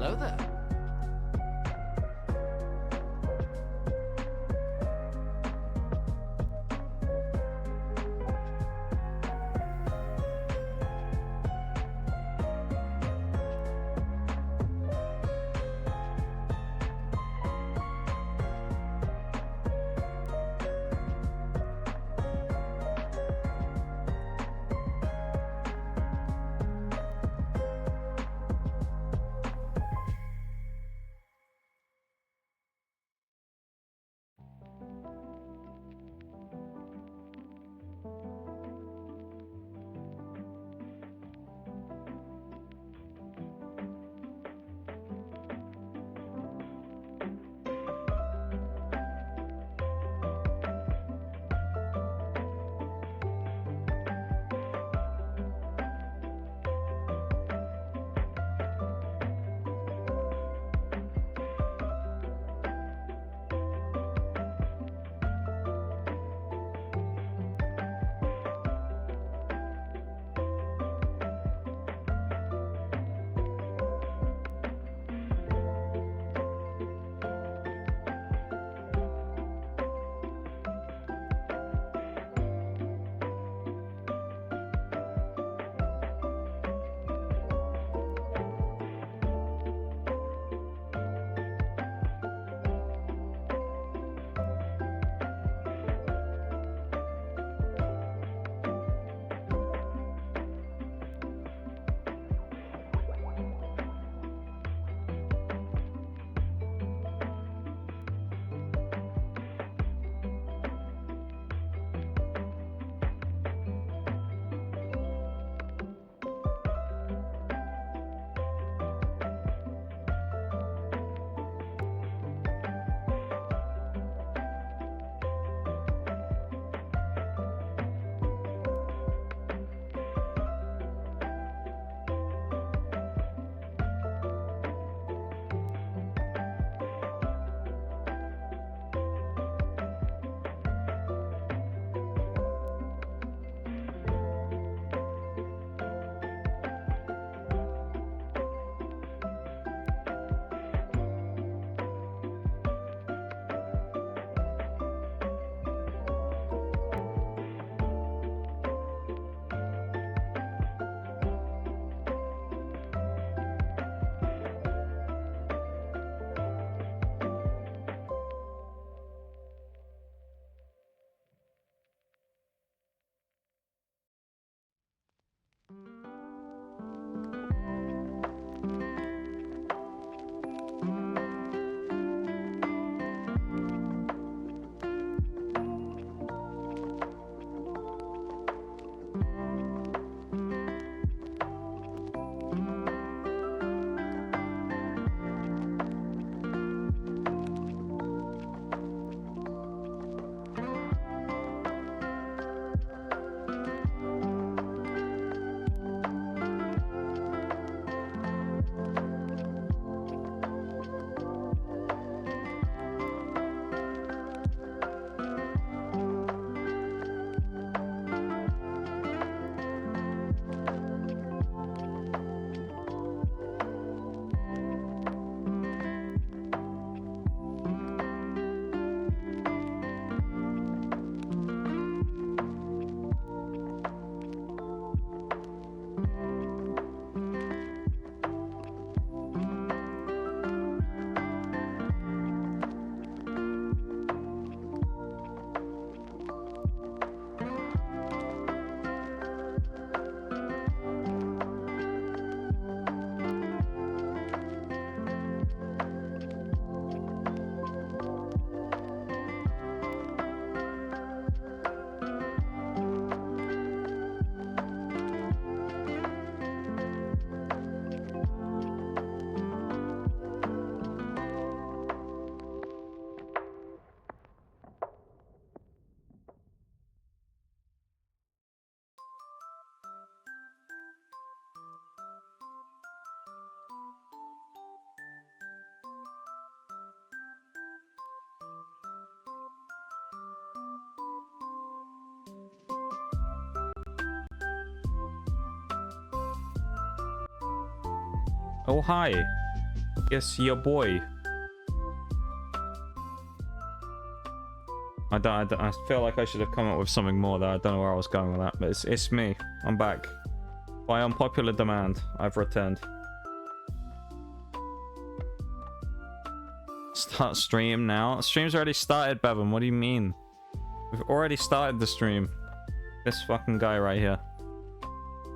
Hello there. Oh, hi. Yes, your boy. I feel like I should have come up with something more there. I don't know where I was going with that, but it's me. I'm back. By unpopular demand, I've returned. Start stream now. Stream's already started, Bevan. What do you mean? We've already started the stream. This fucking guy right here.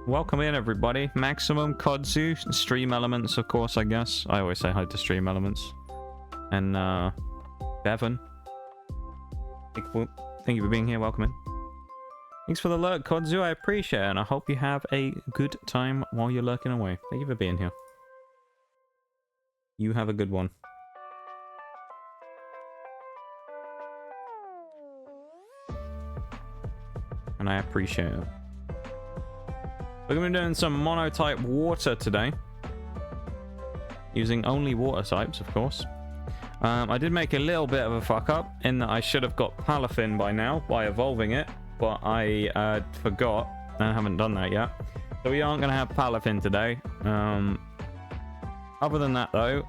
Welcome in, everybody. Maximum, Kodzu, Stream Elements, of course, I guess. I always say hi to Stream Elements. And, Bevan. Thank you for being here. Welcome in. Thanks for the lurk, Kodzu. I appreciate it, and I hope you have a good time while you're lurking away. Thank you for being here. You have a good one. And I appreciate it. We're going to be doing some Monotype Water today. Using only water types, of course. I did make a little bit of a fuck up in that I should have got Palafin by now by evolving it, but I forgot and I haven't done that yet. So we aren't going to have Palafin today. Other than that, though,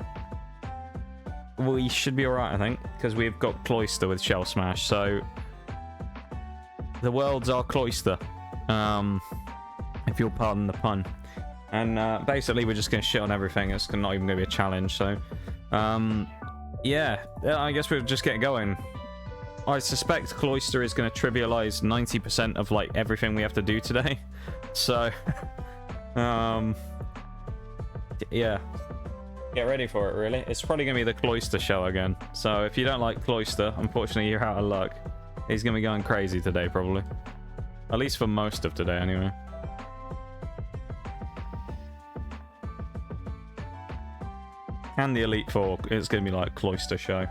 we should be alright, I think, because we've got Cloyster with Shell Smash, so the world's our Cloyster, if you'll pardon the pun. And basically we're just going to shit on everything. It's not even going to be a challenge, so yeah, I guess we'll just get going. I suspect Cloyster is going to trivialize 90% of like everything we have to do today. So yeah, get ready for it, really. It's probably going to be the Cloyster show again. So if you don't like Cloyster, unfortunately you're out of luck. He's going to be going crazy today, probably. At least for most of today, anyway. And the Elite Four, it's going to be like Cloyster show.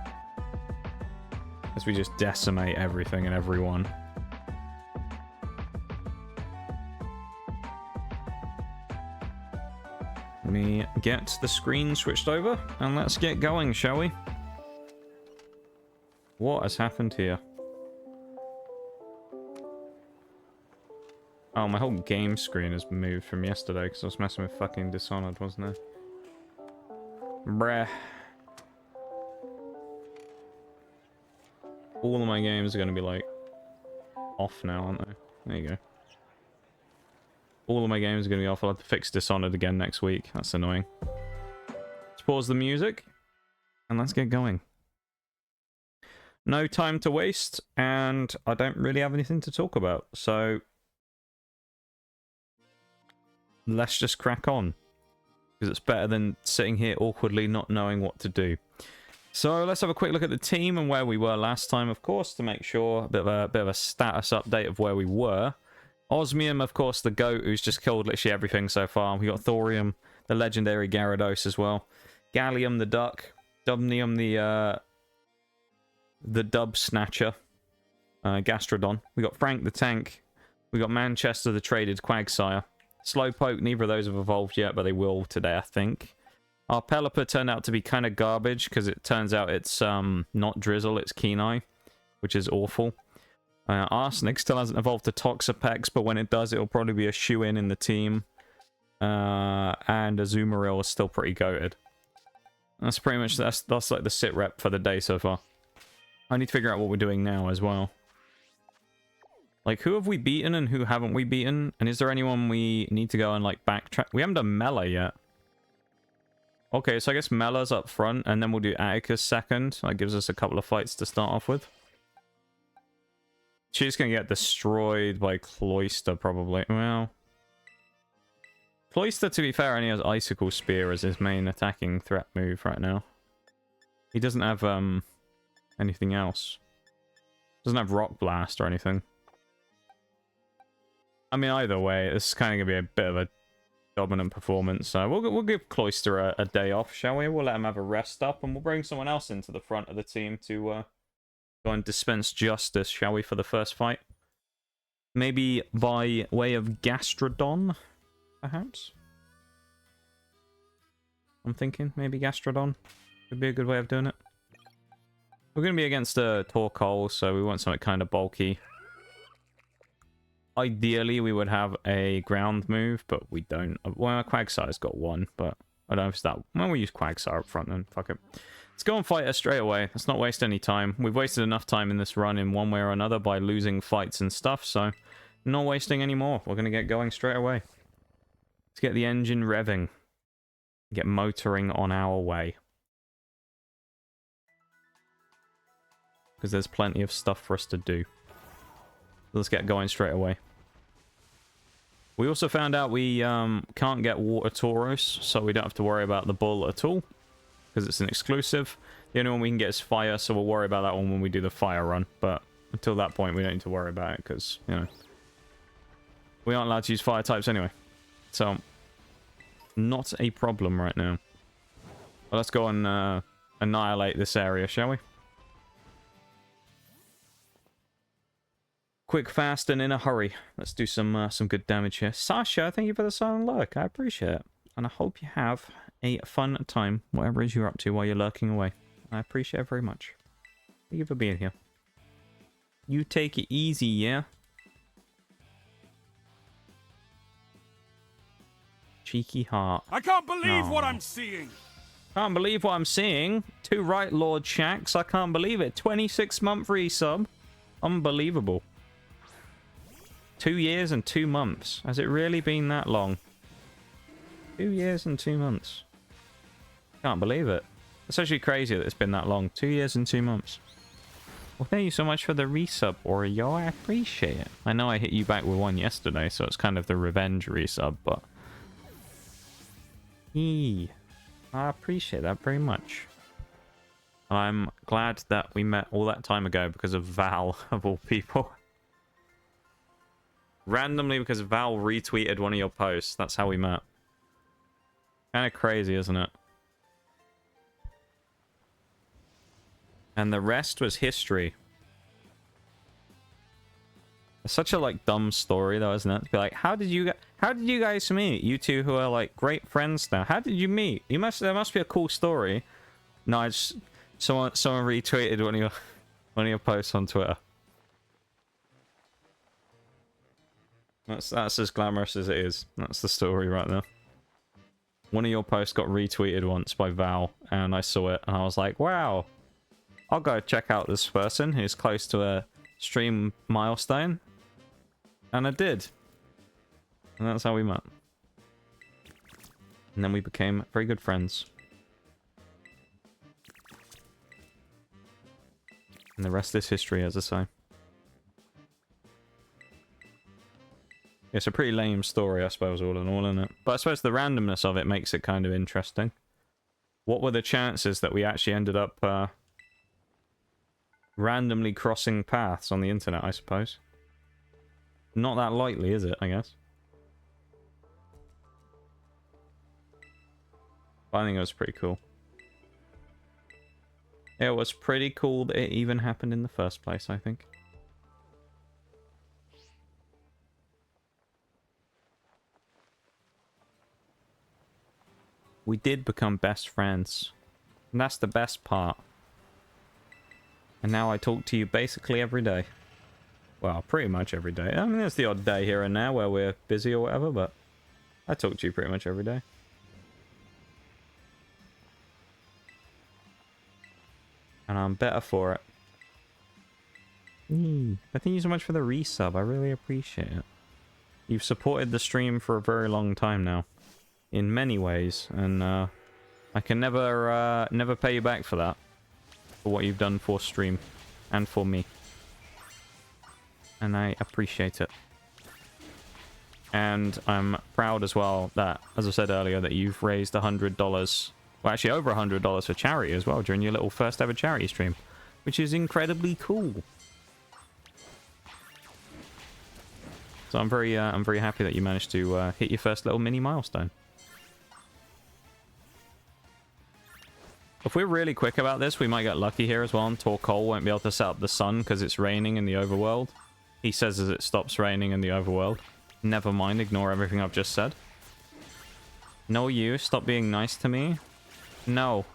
As we just decimate everything and everyone. Let me get the screen switched over, and let's get going, shall we? What has happened here? Oh, my whole game screen has moved from yesterday because I was messing with fucking Dishonored, wasn't I? Bruh. All of my games are going to be, like, off now, aren't they? There you go. All of my games are going to be off. I'll have to fix Dishonored again next week. That's annoying. Let's pause the music, and let's get going. No time to waste, and I don't really have anything to talk about, so let's just crack on. Because it's better than sitting here awkwardly not knowing what to do. So let's have a quick look at the team and where we were last time, of course, to make sure a bit of a status update of where we were. Osmium, of course, the GOAT, who's just killed literally everything so far. We got Thorium, the legendary Gyarados as well. Gallium, the Duck. Dubnium, the Dub Snatcher. Gastrodon. We got Frank, the Tank. We got Manchester, the traded Quagsire. Slowpoke, neither of those have evolved yet, but they will today, I think. Our Pelipper turned out to be kind of garbage, because it turns out it's not Drizzle, it's Kenai, which is awful. Arsenic still hasn't evolved to Toxapex, but when it does, it'll probably be a shoe-in in the team. And Azumarill is still pretty goated. That's pretty much, that's like the sit rep for the day so far. I need to figure out what we're doing now as well. Like, who have we beaten and who haven't we beaten? And is there anyone we need to go and, like, backtrack? We haven't done Mela yet. Okay, so I guess Mela's up front, and then we'll do Atticus second. That gives us a couple of fights to start off with. She's gonna get destroyed by Cloyster, probably. Well, Cloyster, to be fair, only has Icicle Spear as his main attacking threat move right now. He doesn't have, anything else. Doesn't have Rock Blast or anything. I mean, either way, it's kind of going to be a bit of a dominant performance. So we'll give Cloyster a day off, shall we? We'll let him have a rest up, and we'll bring someone else into the front of the team to go and dispense justice, shall we, for the first fight? Maybe by way of Gastrodon, perhaps? I'm thinking maybe Gastrodon would be a good way of doing it. We're going to be against a Torkoal, so we want something kind of bulky. Ideally, we would have a ground move, but we don't. Well, Quagsire's got one, but I don't know if it's that. Well, we use Quagsire up front then. Fuck it. Let's go and fight her straight away. Let's not waste any time. We've wasted enough time in this run in one way or another by losing fights and stuff, so not wasting any more. We're going to get going straight away. Let's get the engine revving. Get motoring on our way. Because there's plenty of stuff for us to do. Let's get going straight away. We also found out we can't get Water Tauros, so we don't have to worry about the bull at all. Because it's an exclusive. The only one we can get is fire, so we'll worry about that one when we do the fire run. But until that point, we don't need to worry about it, because, you know, we aren't allowed to use fire types anyway. So, not a problem right now. Well, let's go and annihilate this area, shall we? Quick, fast, and in a hurry. Let's do some good damage here. Sasha, thank you for the silent lurk. I appreciate it. And I hope you have a fun time, whatever it is you're up to while you're lurking away. I appreciate it very much. Thank you for being here. You take it easy, yeah? Cheeky heart. I can't believe what I'm seeing. Can't believe what I'm seeing. Too right, Lord Shax. I can't believe it. 26-month resub. Unbelievable. 2 years and 2 months. Has it really been that long? 2 years and 2 months. Can't believe it. It's actually crazy that it's been that long. 2 years and 2 months. Well, thank you so much for the resub, Oreo. I appreciate it. I know I hit you back with one yesterday, so it's kind of the revenge resub, but... I appreciate that very much. I'm glad that we met all that time ago because of Val, of all people. Randomly because Val retweeted one of your posts. That's how we met. Kind of crazy, isn't it? And the rest was history. It's such a like dumb story though, isn't it? To be like, how did you guys meet? You two who are like great friends now. How did you meet? There must be a cool story. No, I just someone retweeted one of your posts on Twitter. That's as glamorous as it is. That's the story right there. One of your posts got retweeted once by Val, and I saw it, and I was like, wow, I'll go check out this person who's close to a stream milestone. And I did. And that's how we met. And then we became very good friends. And the rest is history, as I say. It's a pretty lame story, I suppose, all in all, isn't it? But I suppose the randomness of it makes it kind of interesting. What were the chances that we actually ended up randomly crossing paths on the internet, I suppose? Not that likely, is it, I guess? But I think it was pretty cool. It was pretty cool that it even happened in the first place, I think. We did become best friends. And that's the best part. And now I talk to you basically every day. Well, pretty much every day. I mean, there's the odd day here and there where we're busy or whatever, but I talk to you pretty much every day. And I'm better for it. But thank you so much for the resub. I really appreciate it. You've supported the stream for a very long time now. In many ways. And I can never pay you back for that. For what you've done for stream. And for me. And I appreciate it. And I'm proud as well that, as I said earlier, that you've raised $100. Well, actually over $100 for charity as well during your little first ever charity stream. Which is incredibly cool. So I'm very happy that you managed to hit your first little mini milestone. If we're really quick about this, we might get lucky here as well. And Torkoal won't be able to set up the sun because it's raining in the overworld. He says as it stops raining in the overworld. Never mind, ignore everything I've just said. No, you, stop being nice to me. No.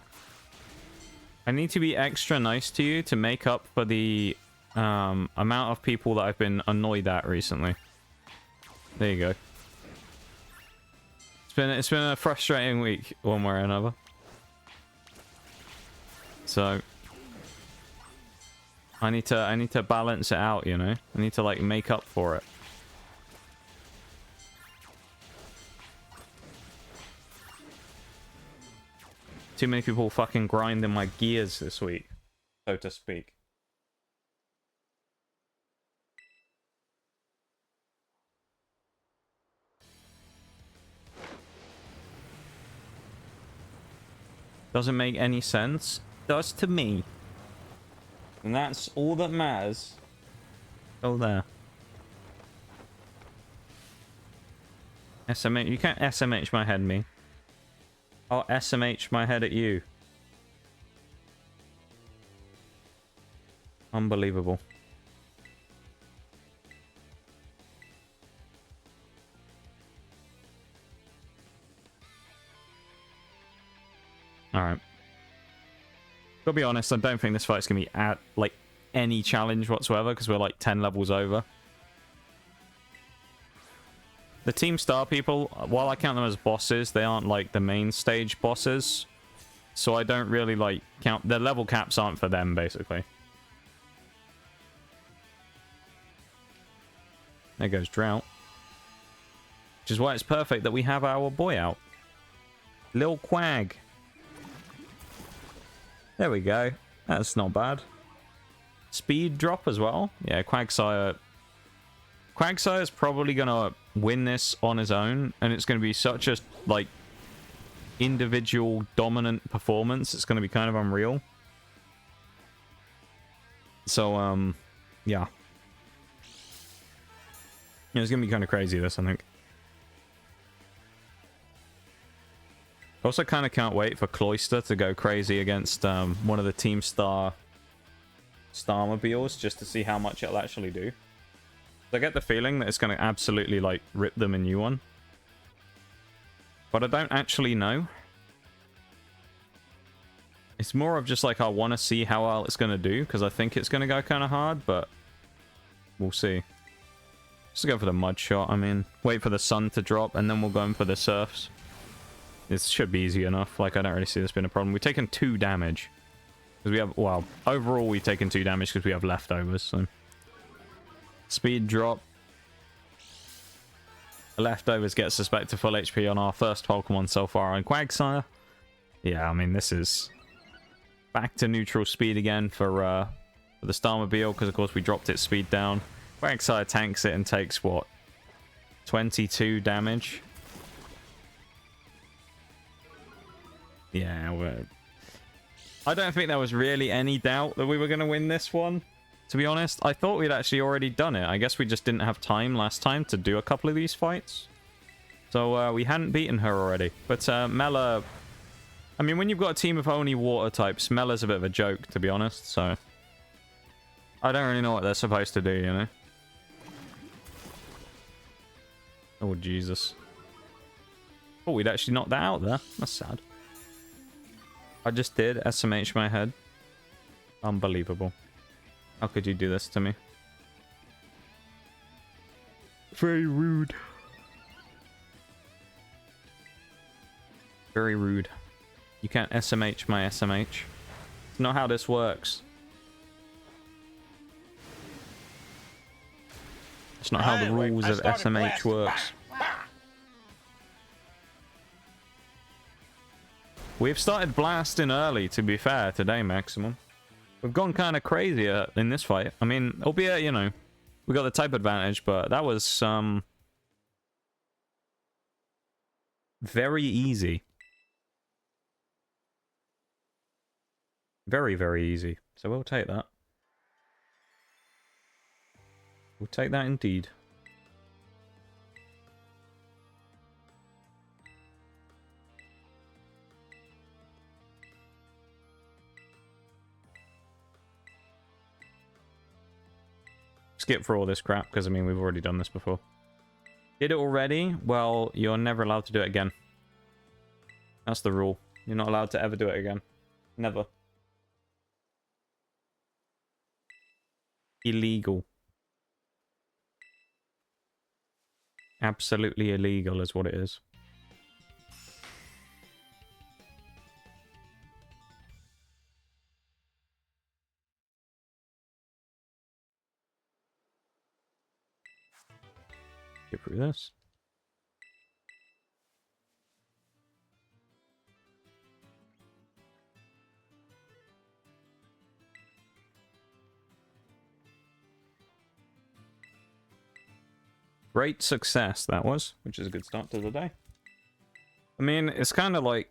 I need to be extra nice to you to make up for the amount of people that I've been annoyed at recently. There you go. It's been a frustrating week, one way or another. So I need to balance it out, you know? I need to like make up for it. Too many people fucking grinding my gears this week, so to speak. Doesn't make any sense. Does to me. And that's all that matters. Oh, there. SMH. You can't SMH my head, me. I'll SMH my head at you. Unbelievable. Alright. Gotta be honest, I don't think this fight's gonna be at, like, any challenge whatsoever, because we're, like, 10 levels over. The Team Star people, while I count them as bosses, they aren't, like, the main stage bosses. So I don't really, like, count... The level caps aren't for them, basically. There goes Drought. Which is why it's perfect that we have our boy out. Lil Quag. There we go. That's not bad. Speed drop as well. Yeah, Quagsire. Quagsire is probably going to win this on his own. And it's going to be such a, like, individual dominant performance. It's going to be kind of unreal. So, yeah. It's going to be kind of crazy, this, I think. Also kind of can't wait for Cloyster to go crazy against one of the Team Star Starmobiles, just to see how much it'll actually do. I get the feeling that it's going to absolutely, like, rip them a new one. But I don't actually know. It's more of just, like, I want to see how well it's going to do, because I think it's going to go kind of hard, but we'll see. Just go for the mud shot, I mean. Wait for the sun to drop, and then we'll go in for the surfs. This should be easy enough. Like, I don't really see this being a problem. We've taken 2 damage. Because we have... Well, overall, we've taken 2 damage because we have leftovers, so... Speed drop. The leftovers get suspect to full HP on our first Pokemon so far on Quagsire. Yeah, I mean, this is... Back to neutral speed again for the Starmobile, because, of course, we dropped its speed down. Quagsire tanks it and takes, what? 22 damage? Yeah, I don't think there was really any doubt that we were going to win this one, to be honest. I thought we'd actually already done it. I guess we just didn't have time last time to do a couple of these fights. So we hadn't beaten her already. But Mela... I mean, when you've got a team of only water types, Mela's a bit of a joke, to be honest. So I don't really know what they're supposed to do, you know? Oh, Jesus. Oh, we'd actually knocked that out there. That's sad. I just did SMH my head. Unbelievable. How could you do this to me? Very rude. Very rude. You can't SMH my SMH. It's not how this works. It's not how the rules of SMH works. We've started blasting early, to be fair, today, Maximum. We've gone kind of crazy in this fight. I mean, albeit, you know, we got the type advantage, but that was very easy. Very, very easy. So we'll take that. We'll take that indeed. Skip for all this crap, because, I mean, we've already done this before. Did it already? Well, you're never allowed to do it again. That's the rule. You're not allowed to ever do it again. Never. Illegal. Absolutely illegal is what it is. Get through this. Great success, that was, which is a good start to the day. I mean, it's kind of like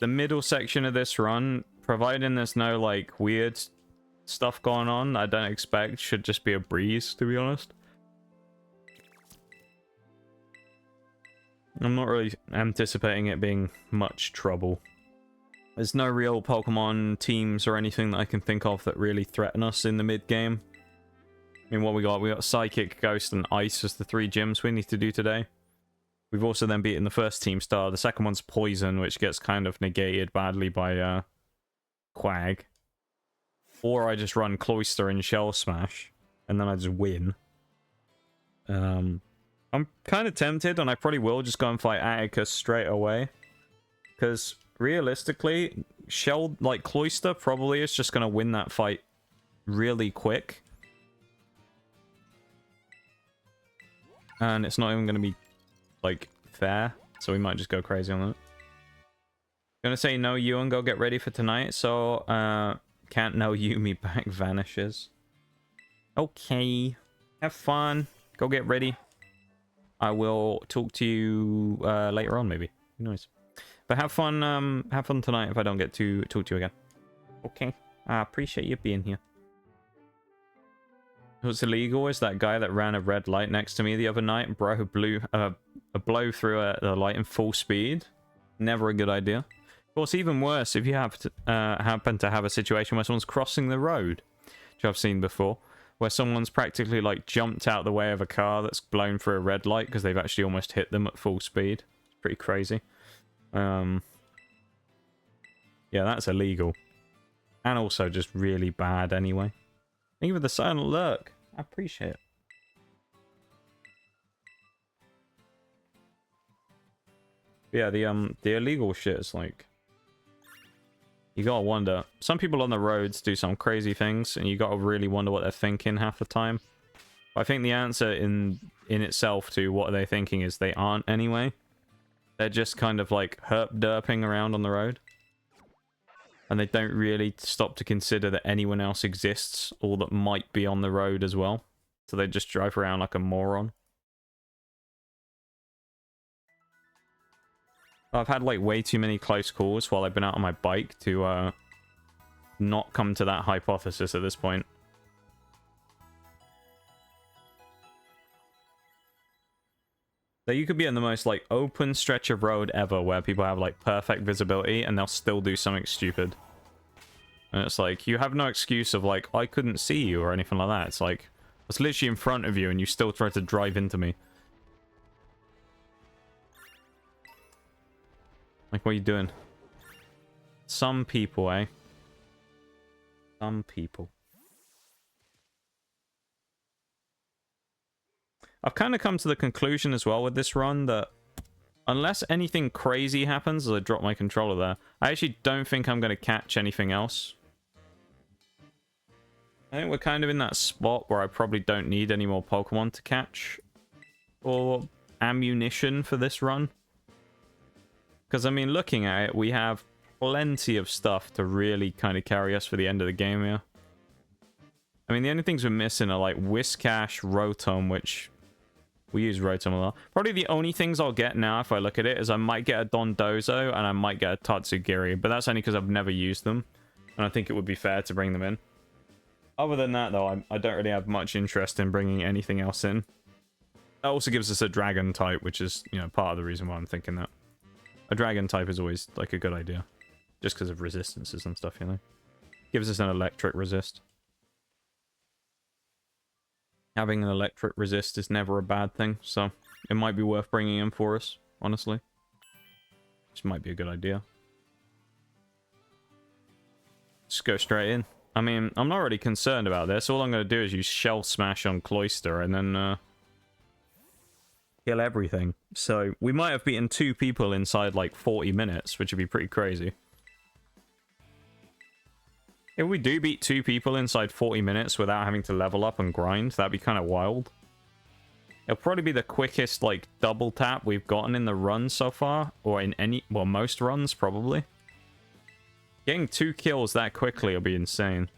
the middle section of this run, providing there's no, like, weird stuff going on I don't expect, should just be a breeze, to be honest. I'm not really anticipating it being much trouble. There's no real Pokemon teams or anything that I can think of that really threaten us in the mid-game. I mean, what we got? We got Psychic, Ghost, and Ice as the 3 gyms we need to do today. We've also then beaten the first team star. The second one's Poison, which gets kind of negated badly by Quag. Or I just run Cloyster and Shell Smash, and then I just win. I'm kind of tempted, and I probably will just go and fight Atticus straight away. Because realistically, Cloyster probably is just going to win that fight really quick. And it's not even going to be, like, fair. So we might just go crazy on that. Gonna say no you and go get ready for tonight. So, can't no you, me back vanishes. Okay. Have fun. Go get ready. I will talk to you later on, maybe. Who knows? But have fun tonight if I don't get to talk to you again. Okay. I appreciate you being here. What's illegal is that guy that ran a red light next to me the other night. Bro blew a blow through the light in full speed. Never a good idea. Of course, even worse if you have to, happen to have a situation where someone's crossing the road, which I've seen before, where someone's practically like jumped out the way of a car that's blown through a red light because they've actually almost hit them at full speed. It's pretty crazy. Yeah, that's illegal. And also just really bad anyway. Even the silent lurk. I appreciate it. Yeah, the illegal shit is like... You gotta wonder. Some people on the roads do some crazy things, and you gotta really wonder what they're thinking half the time. But I think the answer in itself to what are they thinking is they aren't anyway. They're just kind of like herp-derping around on the road. And they don't really stop to consider that anyone else exists or that might be on the road as well. So they just drive around like a moron. I've had like way too many close calls while I've been out on my bike to not come to that hypothesis at this point. So you could be in the most like open stretch of road ever where people have like perfect visibility and they'll still do something stupid. And it's like, you have no excuse of like, I couldn't see you or anything like that. It's like, I was literally in front of you and you still tried to drive into me. Like, what are you doing? Some people, eh? Some people. I've kind of come to the conclusion as well with this run that unless anything crazy happens as I drop my controller there, I actually don't think I'm going to catch anything else. I think we're kind of in that spot where I probably don't need any more Pokemon to catch or ammunition for this run. Because, I mean, looking at it, we have plenty of stuff to really kind of carry us for the end of the game here. I mean, the only things we're missing are, like, Whiscash, Rotom, which we use Rotom a lot. Probably the only things I'll get now, if I look at it, is I might get a Dondozo and I might get a Tatsugiri, but that's only because I've never used them, and I think it would be fair to bring them in. Other than that, though, I don't really have much interest in bringing anything else in. That also gives us a Dragon type, which is, you know, part of the reason why I'm thinking that. A Dragon type is always, like, a good idea. Just because of resistances and stuff, you know. Gives us an electric resist. Having an electric resist is never a bad thing, so it might be worth bringing in for us, honestly. Which might be a good idea. Just go straight in. I mean, I'm not really concerned about this. All I'm going to do is use Shell Smash on Cloyster and then kill everything. So we might have beaten 2 people inside like 40 minutes, which would be pretty crazy. If we do beat 2 people inside 40 minutes without having to level up and grind, that'd be kind of wild. It'll probably be the quickest, like, double tap we've gotten in the run so far. Or in any... Well, most runs, probably. Getting 2 kills that quickly will be insane.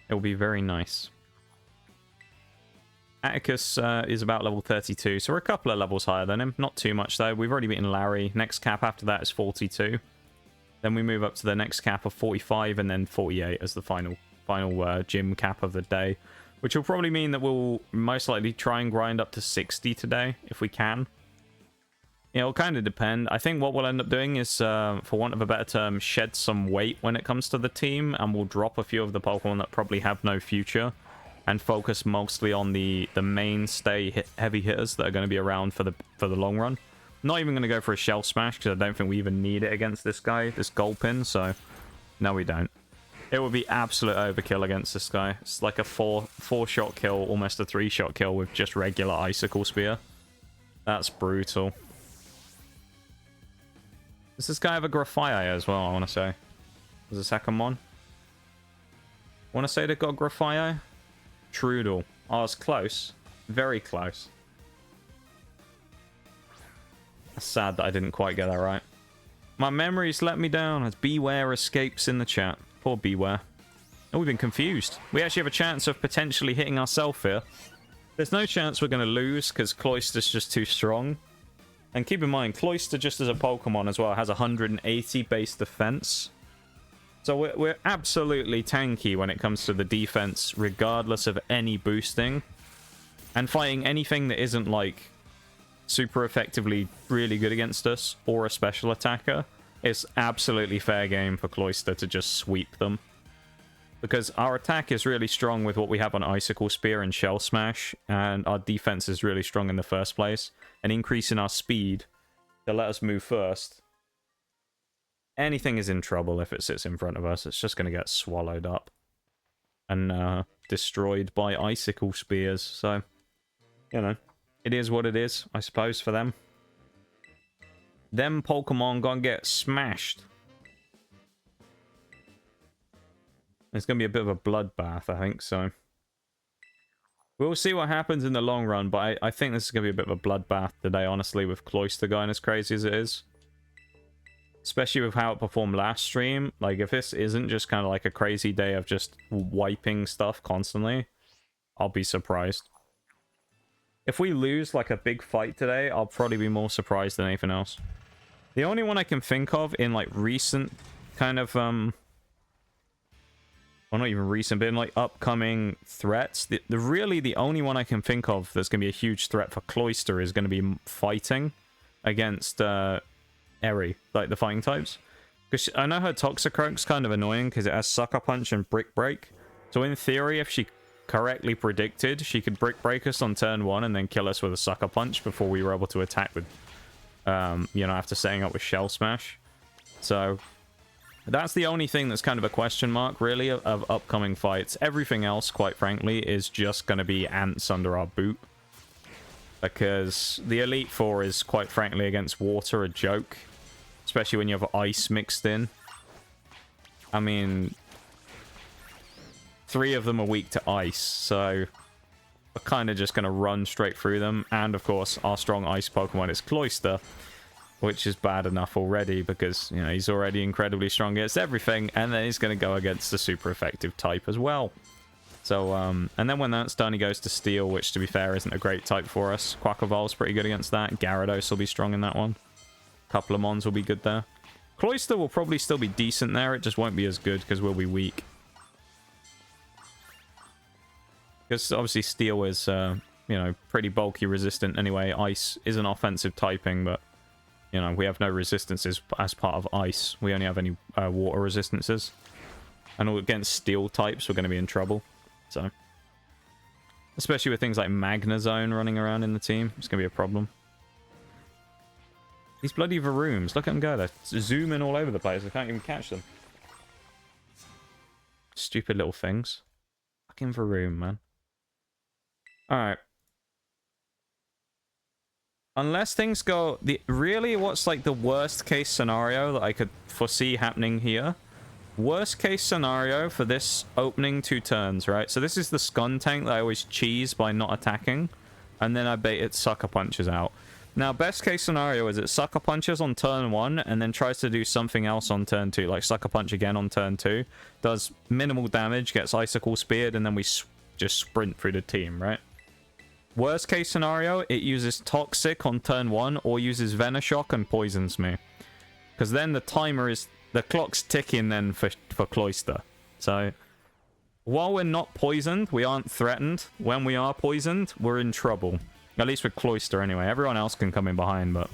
It will be very nice. Atticus is about level 32, so we're a couple of levels higher than him. Not too much, though. We've already beaten Larry. Next cap after that is 42. Then we move up to the next cap of 45, and then 48 as the final gym cap of the day. Which will probably mean that we'll most likely try and grind up to 60 today, if we can. It'll kind of depend. I think what we'll end up doing is, for want of a better term, shed some weight when it comes to the team, and we'll drop a few of the Pokemon that probably have no future, and focus mostly on the mainstay heavy hitters that are going to be around for the long run. Not even going to go for a Shell Smash, because I don't think we even need it against this guy, this Gulpin, so no, we don't. It would be absolute overkill against this guy. It's like a 4-shot kill, almost a 3-shot kill with just regular Icicle Spear. That's brutal. Does this guy have a Grafaiai as well, I want to say? There's a second one. I want to say they've got Grafaiai. Trudel. Oh, it's close. Very close. It's sad that I didn't quite get that right. My memories let me down as Beware escapes in the chat. Poor Beware. Oh, we've been confused. We actually have a chance of potentially hitting ourselves here. There's no chance we're going to lose because Cloyster's just too strong. And keep in mind, Cloyster, just as a Pokemon as well, has 180 base defense. So we're absolutely tanky when it comes to the defense, regardless of any boosting. And fighting anything that isn't, like, super effectively really good against us, or a special attacker, is absolutely fair game for Cloyster to just sweep them. Because our attack is really strong with what we have on Icicle Spear and Shell Smash, and our defense is really strong in the first place. And increasing our speed to let us move first. Anything is in trouble if it sits in front of us. It's just going to get swallowed up and destroyed by Icicle Spears. So, you know, it is what it is, I suppose, for them. Them Pokemon gonna get smashed. It's going to be a bit of a bloodbath, I think, so. We'll see what happens in the long run, but I think this is going to be a bit of a bloodbath today, honestly, with Cloyster going as crazy as it is. Especially with how it performed last stream. Like, if this isn't just kind of like a crazy day of just wiping stuff constantly, I'll be surprised. If we lose, like, a big fight today, I'll probably be more surprised than anything else. The only one I can think of in, like, recent kind of, well, not even recent, but in, like, upcoming threats, really the only one I can think of that's going to be a huge threat for Cloyster is going to be fighting against, Eri, like the fighting types. Because I know her Toxicroak's kind of annoying because it has Sucker Punch and Brick Break. So in theory, if she correctly predicted, she could Brick Break us on turn 1 and then kill us with a Sucker Punch before we were able to attack with, you know, after setting up with Shell Smash. So that's the only thing that's kind of a question mark, really, of upcoming fights. Everything else, quite frankly, is just going to be ants under our boot. Because the Elite Four is, quite frankly, against water a joke. Especially when you have ice mixed in. I mean, 3 of them are weak to ice, so we're kind of just going to run straight through them. And, of course, our strong ice Pokemon is Cloyster, which is bad enough already because, you know, he's already incredibly strong against everything. And then he's going to go against the super effective type as well. So, and then when that's done, he goes to Steel, which, to be fair, isn't a great type for us. Quackoval's pretty good against that. Gyarados will be strong in that one. A couple of Mons will be good there. Cloyster will probably still be decent there. It just won't be as good because we'll be weak. Because, obviously, Steel is, you know, pretty bulky resistant anyway. Ice is an offensive typing, but, you know, we have no resistances as part of Ice. We only have any water resistances. And against Steel types, we're going to be in trouble. So, especially with things like Magnezone running around in the team, it's going to be a problem. These bloody Varooms, look at them go. They're zooming all over the place. I can't even catch them. Stupid little things. Fucking Varoom, man. Alright. Unless things go... really, what's like the worst case scenario that I could foresee happening here Worst case scenario for this opening 2 turns, right? So this is the Scun tank that I always cheese by not attacking. And then I bait it Sucker Punches out. Now, best case scenario is it Sucker Punches on turn 1 and then tries to do something else on turn 2. Like Sucker Punch again on turn 2. Does minimal damage, gets Icicle Speared, and then we just sprint through the team, right? Worst case scenario, it uses Toxic on turn 1 or uses Venoshock and poisons me. Because then the timer is... The clock's ticking then for Cloyster. So, while we're not poisoned, we aren't threatened. When we are poisoned, we're in trouble. At least with Cloyster anyway. Everyone else can come in behind, but...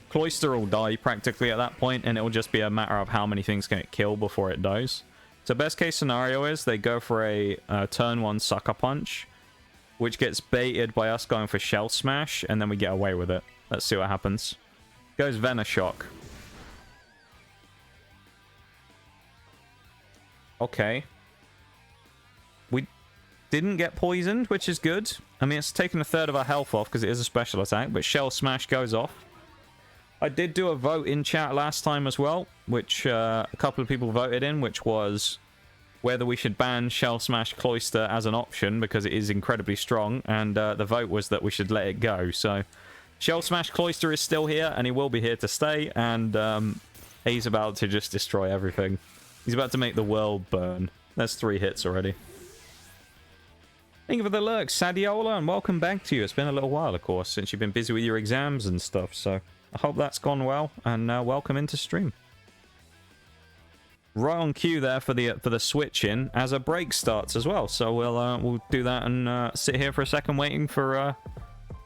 Cloyster will die practically at that point, and it will just be a matter of how many things can it kill before it dies. So best case scenario is they go for a turn 1 Sucker Punch, which gets baited by us going for Shell Smash, and then we get away with it. Let's see what happens. Goes Venoshock. Okay. We didn't get poisoned, which is good. I mean, it's taken a third of our health off because it is a special attack, but Shell Smash goes off. I did do a vote in chat last time as well, which a couple of people voted in, which was whether we should ban Shell Smash Cloyster as an option because it is incredibly strong, and the vote was that we should let it go. So, Shell Smash Cloyster is still here, and he will be here to stay, and he's about to just destroy everything. He's about to make the world burn. That's 3 hits already. Thank you for the lurk, Sadiola, and welcome back to you. It's been a little while, of course, since you've been busy with your exams and stuff, so I hope that's gone well, and welcome into stream. Right on cue there for the switch in, as a break starts as well, so we'll do that and sit here for a second waiting for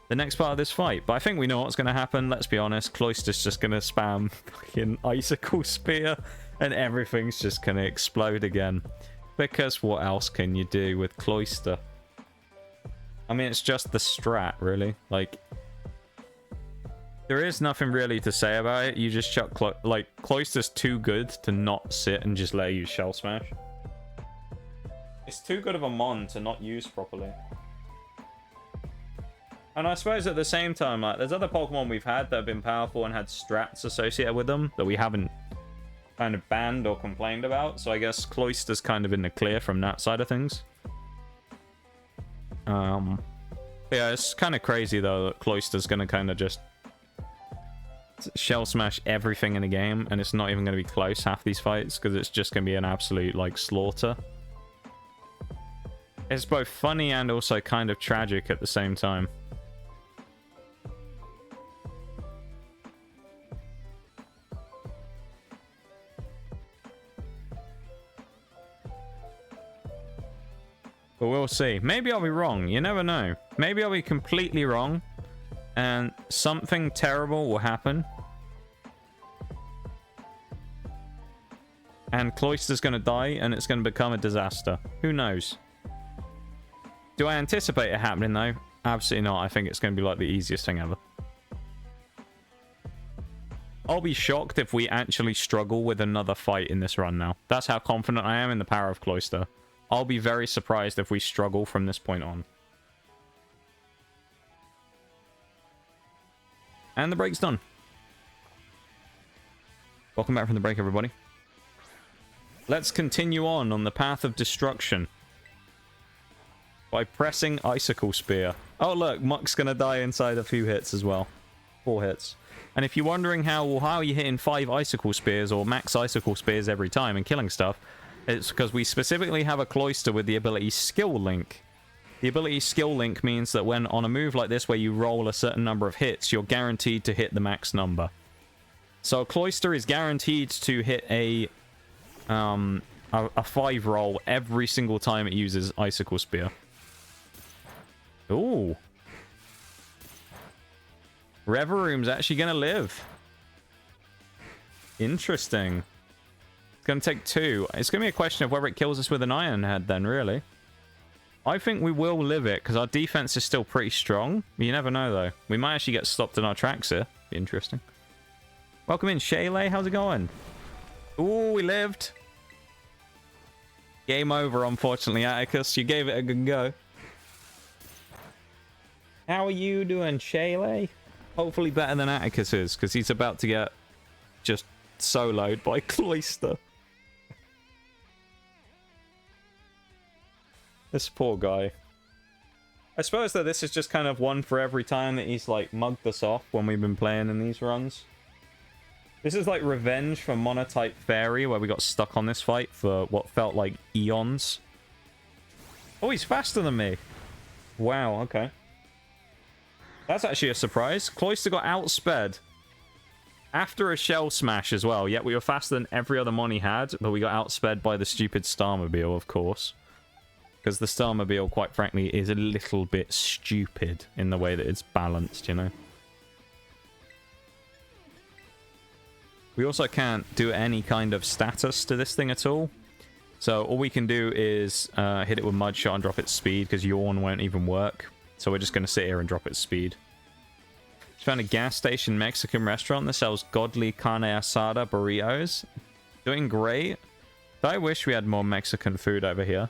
the next part of this fight. But I think we know what's going to happen, let's be honest. Cloyster's just going to spam fucking Icicle Spear, and everything's just going to explode again. Because what else can you do with Cloyster? I mean, it's just the strat, really. Like, there is nothing really to say about it. You just chuck... Cloyster's too good to not sit and just let you Shell Smash. It's too good of a mon to not use properly. And I suppose at the same time, like, there's other Pokemon we've had that have been powerful and had strats associated with them that we haven't kind of banned or complained about. So I guess Cloyster's kind of in the clear from that side of things. Yeah, it's kind of crazy though that Cloyster's going to kind of just Shell Smash everything in the game, and it's not even going to be close half these fights because it's just going to be an absolute like slaughter. It's both funny and also kind of tragic at the same time. But we'll see. Maybe I'll be wrong. You never know. Maybe I'll be completely wrong and something terrible will happen. And Cloyster's going to die and it's going to become a disaster. Who knows? Do I anticipate it happening though? Absolutely not. I think it's going to be like the easiest thing ever. I'll be shocked if we actually struggle with another fight in this run now. That's how confident I am in the power of Cloyster. I'll be very surprised if we struggle from this point on. And the break's done. Welcome back from the break, everybody. Let's continue on the path of destruction. By pressing Icicle Spear. Oh look, Muck's gonna die inside a few hits as well. 4 hits. And if you're wondering how are you hitting 5 Icicle Spears or max Icicle Spears every time and killing stuff, it's because we specifically have a Cloyster with the ability Skill Link. The ability Skill Link means that when on a move like this where you roll a certain number of hits, you're guaranteed to hit the max number. So Cloyster is guaranteed to hit a 5 roll every single time it uses Icicle Spear. Ooh. Reveroom's actually going to live. Interesting. It's going to take 2. It's going to be a question of whether it kills us with an Iron Head then, really. I think we will live it, because our defense is still pretty strong. You never know, though. We might actually get stopped in our tracks here. Be interesting. Welcome in, Shaylay. How's it going? Ooh, we lived. Game over, unfortunately, Atticus. You gave it a good go. How are you doing, Shaylay? Hopefully better than Atticus is, because he's about to get just soloed by Cloyster. This poor guy. I suppose that this is just kind of one for every time that he's like mugged us off when we've been playing in these runs. This is like revenge for Monotype Fairy, where we got stuck on this fight for what felt like eons. Oh, he's faster than me. Wow, okay. That's actually a surprise. Cloyster got outsped after a shell smash as well. Yet we were faster than every other mon he had, but we got outsped by the stupid Starmobile, of course. Because the Starmobile, quite frankly, is a little bit stupid in the way that it's balanced, you know? We also can't do any kind of status to this thing at all. So all we can do is hit it with Mud Shot and drop its speed, because Yawn won't even work. So we're just going to sit here and drop its speed. Just found a gas station Mexican restaurant that sells godly carne asada burritos. Doing great. I wish we had more Mexican food over here.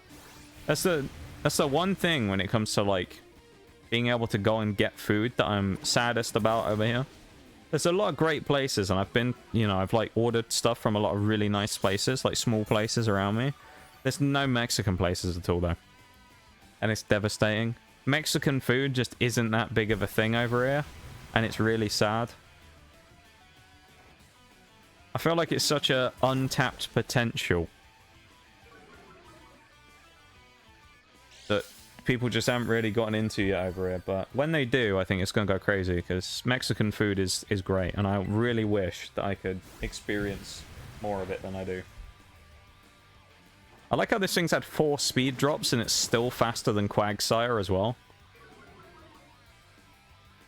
That's the one thing when it comes to, like, being able to go and get food that I'm saddest about over here. There's a lot of great places, and I've been, you know, I've, like, ordered stuff from a lot of really nice places, like, small places around me. There's no Mexican places at all, though. And it's devastating. Mexican food just isn't that big of a thing over here, and it's really sad. I feel like it's such a untapped potential that people just haven't really gotten into yet over here, but when they do, I think it's going to go crazy, because Mexican food is great, and I really wish that I could experience more of it than I do. I like how this thing's had 4 speed drops, and it's still faster than Quagsire as well.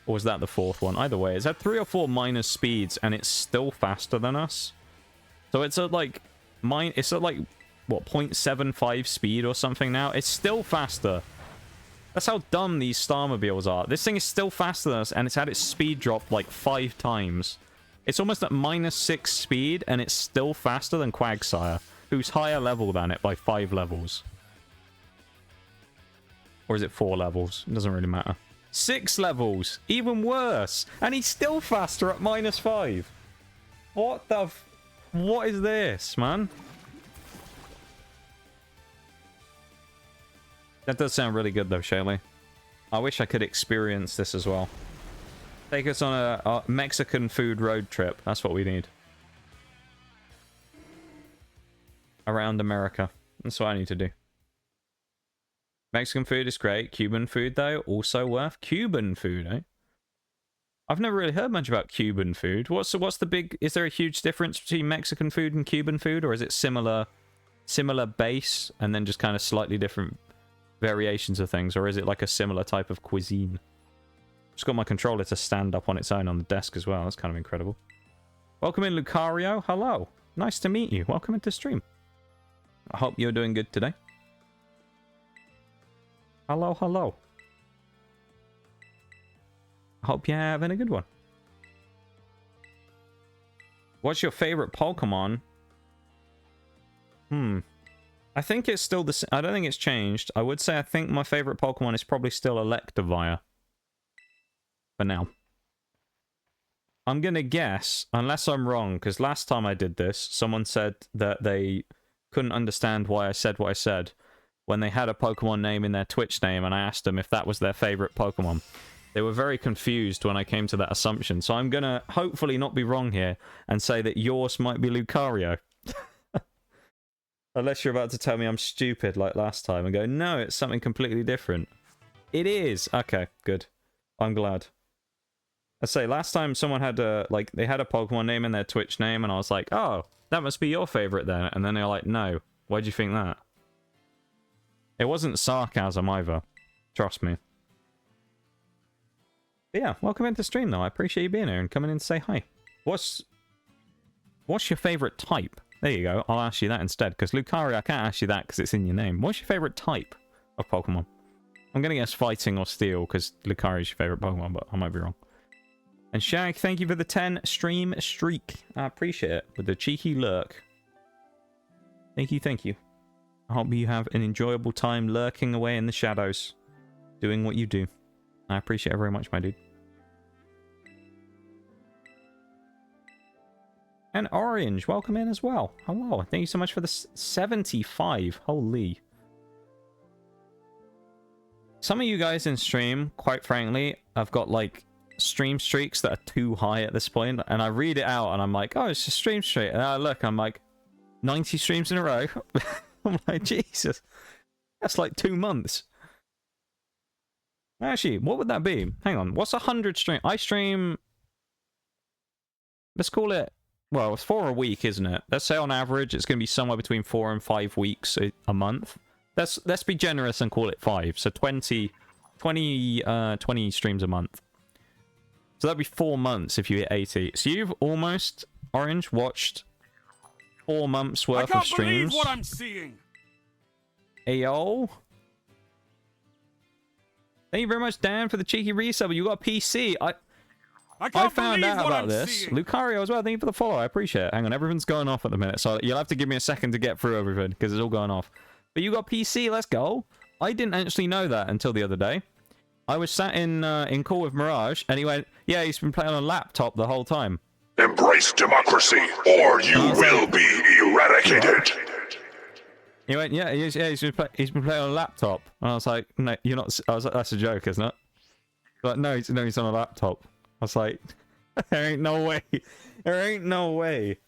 Or was that the 4th one? Either way, it's had 3 or 4 minus speeds, and it's still faster than us. So it's at like what, 0.75 speed or something now? It's still faster. That's how dumb these Starmobiles are. This thing is still faster than us, and it's had its speed drop like 5 times. It's almost at -6 speed, and it's still faster than Quagsire, who's higher level than it by 5 levels. Or is it 4 levels? It doesn't really matter. 6 levels! Even worse! And he's still faster at -5. What the what is this, man? That does sound really good, though, Shaylee. I wish I could experience this as well. Take us on a Mexican food road trip. That's what we need. Around America. That's what I need to do. Mexican food is great. Cuban food, though, also worth. Cuban food, eh? I've never really heard much about Cuban food. What's the big... Is there a huge difference between Mexican food and Cuban food? Or is it similar base and then just kind of slightly different variations of things, or is it like a similar type of cuisine? Just got my controller to stand up on its own on the desk as well. That's kind of incredible. Welcome in, Lucario. Hello. Nice to meet you. Welcome into stream. I hope you're doing good today. Hello, hello. I hope you're having a good one. What's your favorite Pokemon? I think it's still the same. I don't think it's changed. I would say I think my favorite Pokemon is probably still Electivire. For now. I'm going to guess, unless I'm wrong, because last time I did this, someone said that they couldn't understand why I said what I said when they had a Pokemon name in their Twitch name, and I asked them if that was their favorite Pokemon. They were very confused when I came to that assumption, so I'm going to hopefully not be wrong here and say that yours might be Lucario. Unless you're about to tell me I'm stupid like last time and go, no, it's something completely different. It is! Okay, good. I'm glad. I say, last time someone had they had a Pokemon name in their Twitch name, and I was like, oh, that must be your favorite then. And then they're like, no. Why'd you think that? It wasn't sarcasm either. Trust me. But yeah, welcome into stream though. I appreciate you being here and coming in to say hi. What's your favorite type? There you go. I'll ask you that instead, because Lucario, I can't ask you that because it's in your name. What's your favorite type of Pokemon? I'm going to guess fighting or steel, because Lucario is your favorite Pokemon, but I might be wrong. And Shag, thank you for the 10 stream streak. I appreciate it, with the cheeky lurk. Thank you, thank you. I hope you have an enjoyable time lurking away in the shadows, doing what you do. I appreciate it very much, my dude. And Orange, welcome in as well. Hello, thank you so much for the 75. Holy. some of you guys in stream, quite frankly, I've got like stream streaks that are too high at this point, and I read it out and I'm like, oh, it's a stream streak, and I look, I'm like 90 streams in a row. I'm like, Jesus, that's like 2 months. Actually, what would that be? Hang on, what's 100 stream? I stream, let's call it, well, it's 4 a week, isn't it? Let's say on average it's going to be somewhere between 4 and 5 weeks a month. Let's be generous and call it 5. So 20 streams a month. So that'd be 4 months if you hit 80. So you've almost, Orange, watched 4 months worth of streams. I can't believe what I'm seeing. Ayo. Thank you very much, Dan, for the cheeky resub. You got a PC. I found out about this. Lucario as well. Thank you for the follow. I appreciate it. Hang on, everything's going off at the minute, so you'll have to give me a second to get through everything because it's all going off. But you got PC. Let's go. I didn't actually know that until the other day. I was sat in call with Mirage, and he went, "Yeah, he's been playing on a laptop the whole time." Embrace democracy, or you will be eradicated. He went, "Yeah, he's been playing on a laptop," and I was like, "No, you're not." I was like, "That's a joke, isn't it?" But no, he's on a laptop. I was like, "There ain't no way. There ain't no way."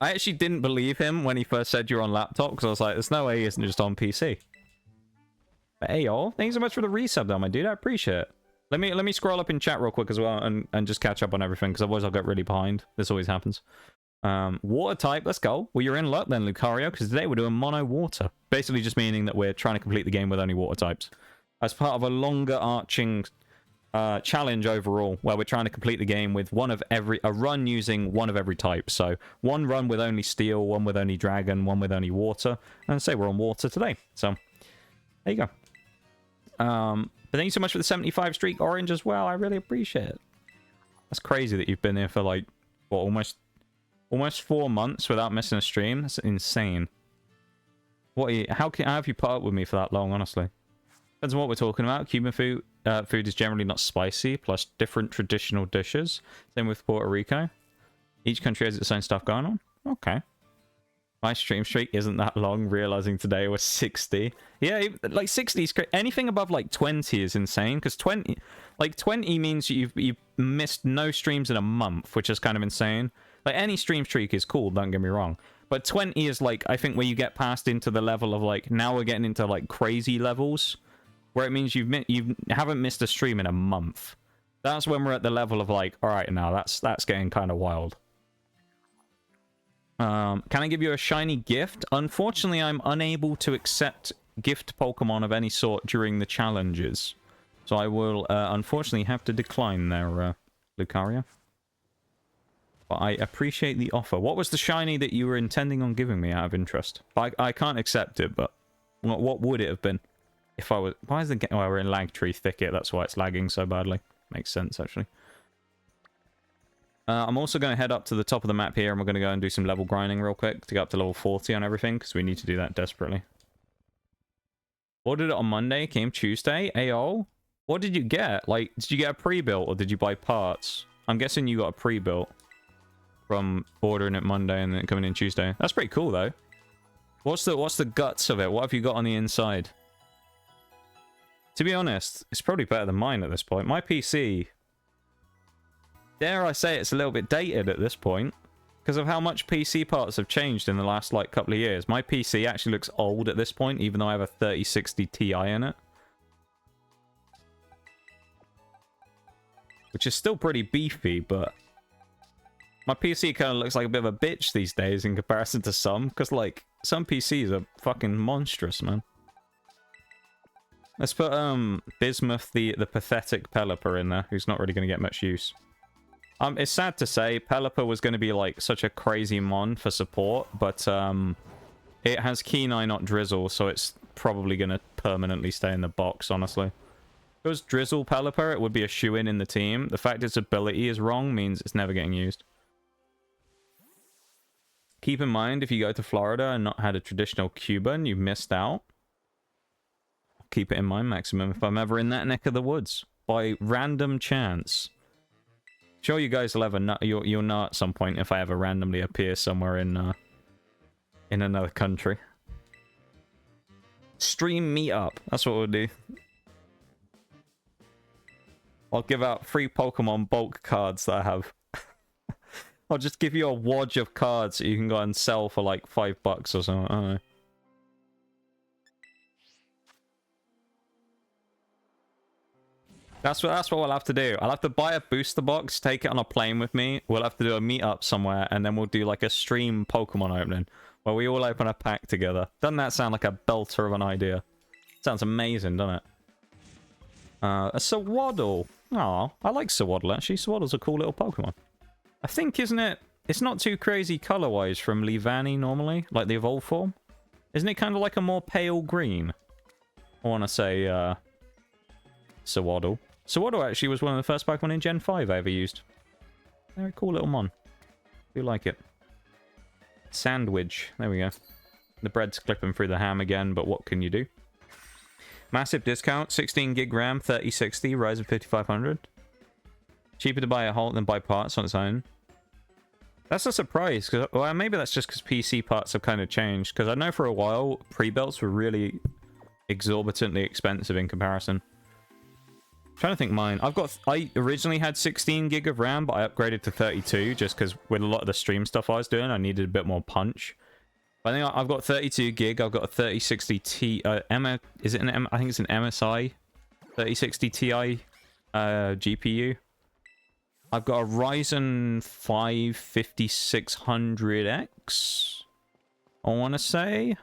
I actually didn't believe him when he first said you're on laptop, because I was like, "There's no way he isn't just on PC." But hey, y'all, thanks so much for the resub, though, my dude. I appreciate it. Let me scroll up in chat real quick as well, and just catch up on everything, because otherwise I'll get really behind. This always happens. Water type, let's go. Well, you're in luck then, Lucario, because today we're doing mono water. Basically just meaning that we're trying to complete the game with only water types. As part of a longer arching challenge overall, where we're trying to complete the game with a run using one of every type. So one run with only steel, one with only dragon, one with only water, and say we're on water today. So there you go. But thank you so much for the 75 streak, Orange, as well. I really appreciate it. That's crazy that you've been here for like what, almost 4 months without missing a stream. That's insane. How have you put up with me for that long, honestly? Depends on what we're talking about. Cuban food is generally not spicy, plus different traditional dishes. Same with Puerto Rico. Each country has its own stuff going on. Okay. My stream streak isn't that long, realizing today was 60. Yeah, like 60 is great. Anything above like 20 is insane, because 20 means you've missed no streams in a month, which is kind of insane. Like, any stream streak is cool, don't get me wrong. But 20 is like, I think, where you get past into the level of like, now we're getting into like crazy levels, where it means you haven't missed a stream in a month. That's when we're at the level of like, all right, now that's getting kind of wild. Can I give you a shiny gift? Unfortunately, I'm unable to accept gift Pokemon of any sort during the challenges. So I will, unfortunately, have to decline there, Lucario. But I appreciate the offer. What was the shiny that you were intending on giving me out of interest? I can't accept it, but what would it have been? If I was... Why is the game... Oh, we're in Lagtree Thicket. That's why it's lagging so badly. Makes sense, actually. I'm also going to head up to the top of the map here, and we're going to go and do some level grinding real quick to get up to level 40 on everything, because we need to do that desperately. Ordered it on Monday, came Tuesday. Ayo. What did you get? Like, did you get a pre-built, or did you buy parts? I'm guessing you got a pre-built from ordering it Monday and then coming in Tuesday. That's pretty cool, though. What's the guts of it? What have you got on the inside? To be honest, it's probably better than mine at this point. My PC... Dare I say it's a little bit dated at this point, because of how much PC parts have changed in the last like couple of years. My PC actually looks old at this point, even though I have a 3060 Ti in it. Which is still pretty beefy, but... My PC kind of looks like a bit of a bitch these days in comparison to some, because like, some PCs are fucking monstrous, man. Let's put Bismuth, the pathetic Pelipper, in there, who's not really going to get much use. It's sad to say, Pelipper was going to be like such a crazy mon for support, but it has Keen-Eye, not Drizzle, so it's probably going to permanently stay in the box, honestly. If it was Drizzle Pelipper, it would be a shoo-in in the team. The fact its ability is wrong means it's never getting used. Keep in mind, if you go to Florida and not had a traditional Cuban, you've missed out. Keep it in mind, Maximum, if I'm ever in that neck of the woods. By random chance. Sure, you guys will ever know, you'll know at some point if I ever randomly appear somewhere in another country. Stream meetup. That's what we'll do. I'll give out free Pokemon bulk cards that I have. I'll just give you a wad of cards that you can go and sell for like $5 or something. I don't know. That's what we'll have to do. I'll have to buy a booster box, take it on a plane with me. We'll have to do a meetup somewhere, and then we'll do like a stream Pokemon opening where we all open a pack together. Doesn't that sound like a belter of an idea? Sounds amazing, doesn't it? A Sawaddle. Oh, I like Sawaddle actually. Sawaddle's a cool little Pokemon. I think, isn't it? It's not too crazy color-wise from Leavanny normally, like the evolved form. Isn't it kind of like a more pale green? I want to say Sawaddle. Sawaddle actually was one of the first Pokemon in Gen 5 I ever used. Very cool little mon. Do like it. Sandwich. There we go. The bread's clipping through the ham again, but what can you do? Massive discount. 16 gig RAM, 3060, Ryzen 5500. Cheaper to buy a whole than buy parts on its own. That's a surprise. Cause, well, maybe that's just because PC parts have kind of changed. Because I know for a while, pre-builts were really exorbitantly expensive in comparison. Trying to think mine. I originally had 16 gig of RAM, but I upgraded to 32 just because with a lot of the stream stuff I was doing, I needed a bit more punch. But I think I've got 32 gig. I've got a 3060 Ti. Is it an I think it's an MSI 3060 Ti GPU. I've got a Ryzen 5 5600X. I want to say.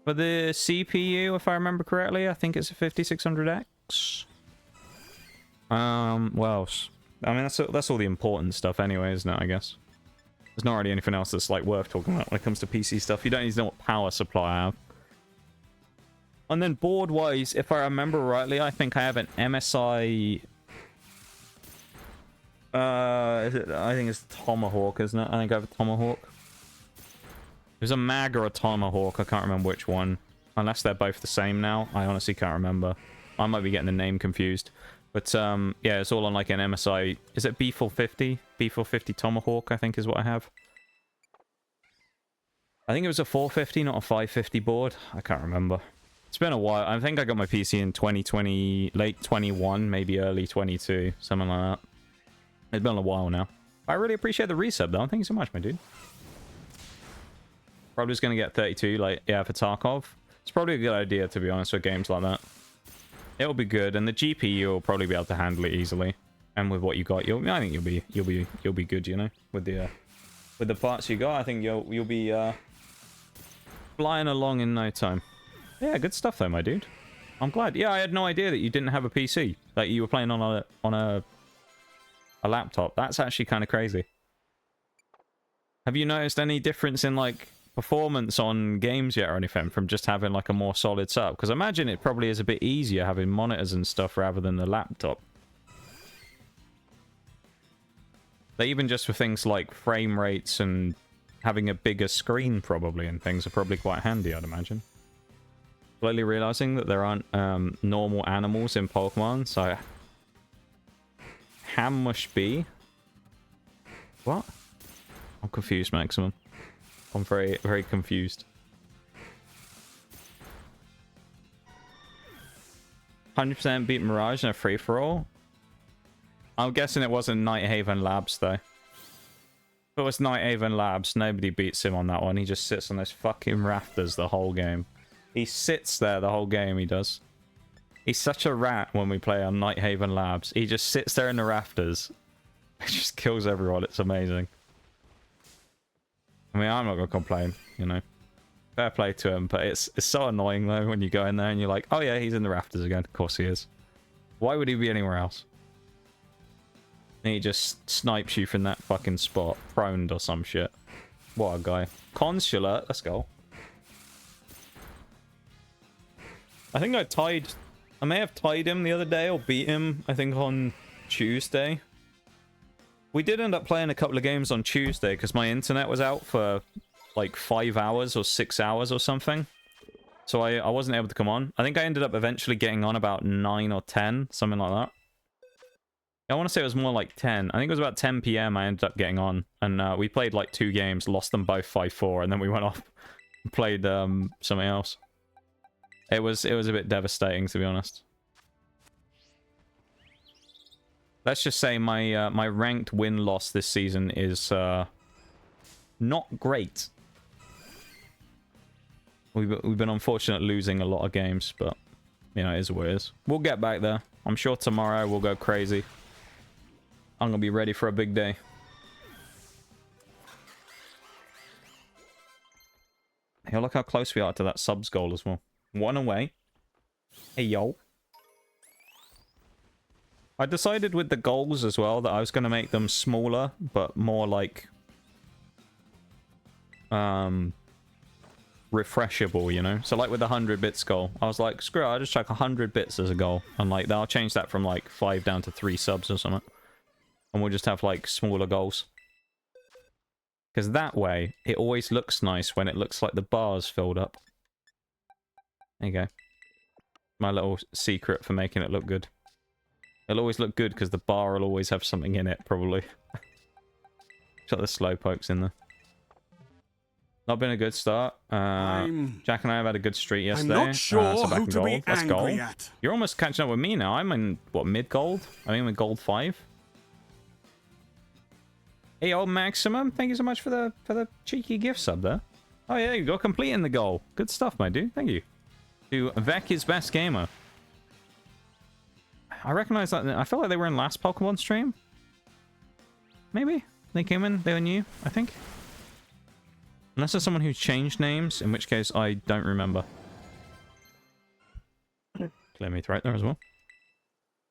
For the CPU, if I remember correctly, I think it's a 5600X. What else? I mean, that's all the important stuff anyway, isn't it, I guess? There's not really anything else that's, like, worth talking about when it comes to PC stuff. You don't need to know what power supply I have. And then board-wise, if I remember rightly, I think I have an MSI... I think it's Tomahawk, isn't it? I think I have a Tomahawk. There's a Mag or a Tomahawk. I can't remember which one. Unless they're both the same now. I honestly can't remember. I might be getting the name confused. But, yeah, it's all on, like, an MSI... Is it B450? B450 Tomahawk, I think, is what I have. I think it was a 450, not a 550 board. I can't remember. It's been a while. I think I got my PC in 2020... Late 21, maybe early 22. Something like that. It's been a while now. I really appreciate the resub, though. Thank you so much, my dude. Probably just going to get 32, like, yeah, for Tarkov. It's probably a good idea, to be honest, for games like that. It'll be good, and the GPU will probably be able to handle it easily. And with what you got, I think you'll be good, you know, with the parts you got. I think you'll be flying along in no time. Yeah, good stuff though, my dude. I'm glad. Yeah, I had no idea that you didn't have a PC. Like you were playing on a laptop. That's actually kind of crazy. Have you noticed any difference in like performance on games yet or anything from just having like a more solid setup? Because I imagine it probably is a bit easier having monitors and stuff rather than the laptop. Like, even just for things like frame rates and having a bigger screen probably and things are probably quite handy, I'd imagine. Slowly realizing that there aren't normal animals in Pokemon, so... Ham must be... What? I'm confused, Maximum. I'm very, very confused. 100% beat Mirage in a free-for-all? I'm guessing it wasn't Nighthaven Labs, though. If it was Nighthaven Labs, nobody beats him on that one. He just sits on those fucking rafters the whole game. He sits there the whole game, he does. He's such a rat when we play on Nighthaven Labs. He just sits there in the rafters. He just kills everyone. It's amazing. I mean, I'm not going to complain, you know. Fair play to him, but it's so annoying, though, when you go in there and you're like, oh yeah, he's in the rafters again. Of course he is. Why would he be anywhere else? And he just snipes you from that fucking spot. Proned or some shit. What a guy. Consulate. Let's go. I think I may have tied him the other day or beat him, I think, on Tuesday. We did end up playing a couple of games on Tuesday because my internet was out for like 5 hours or 6 hours or something. So I wasn't able to come on. I think I ended up eventually getting on about 9 or 10, something like that. I want to say it was more like 10. I think it was about 10 PM I ended up getting on. And we played like 2 games, lost them both 5-4, and then we went off and played something else. It was a bit devastating, to be honest. Let's just say my my ranked win-loss this season is not great. We've been unfortunate losing a lot of games, but you know, it is what it is. We'll get back there. I'm sure tomorrow we'll go crazy. I'm gonna be ready for a big day. Hey, look how close we are to that subs goal as well. One away. Hey, yo. I decided with the goals as well that I was going to make them smaller, but more like refreshable, you know? So like with the 100 bits goal, I was like, screw it, I'll just chuck 100 bits as a goal. And like, I'll change that from like 5 down to 3 subs or something. And we'll just have like smaller goals. Because that way, it always looks nice when it looks like the bar's filled up. There you go. My little secret for making it look good. It'll always look good because the bar will always have something in it, probably. Got the slowpokes in there. Not been a good start. Jack and I have had a good streak yesterday. I'm not sure so back who in to gold. be That's angry gold. at. You're almost catching up with me now. I'm in, what, mid-gold? I mean, with gold 5. Hey, old Maximum. Thank you so much for the cheeky gift sub there. Oh, yeah, you got completing the goal. Good stuff, my dude. Thank you. To Vec is best gamer. I recognize that. I feel like they were in last Pokemon stream. Maybe they came in. They were new, I think. Unless there's someone who's changed names, in which case I don't remember. Clear me throat there as well.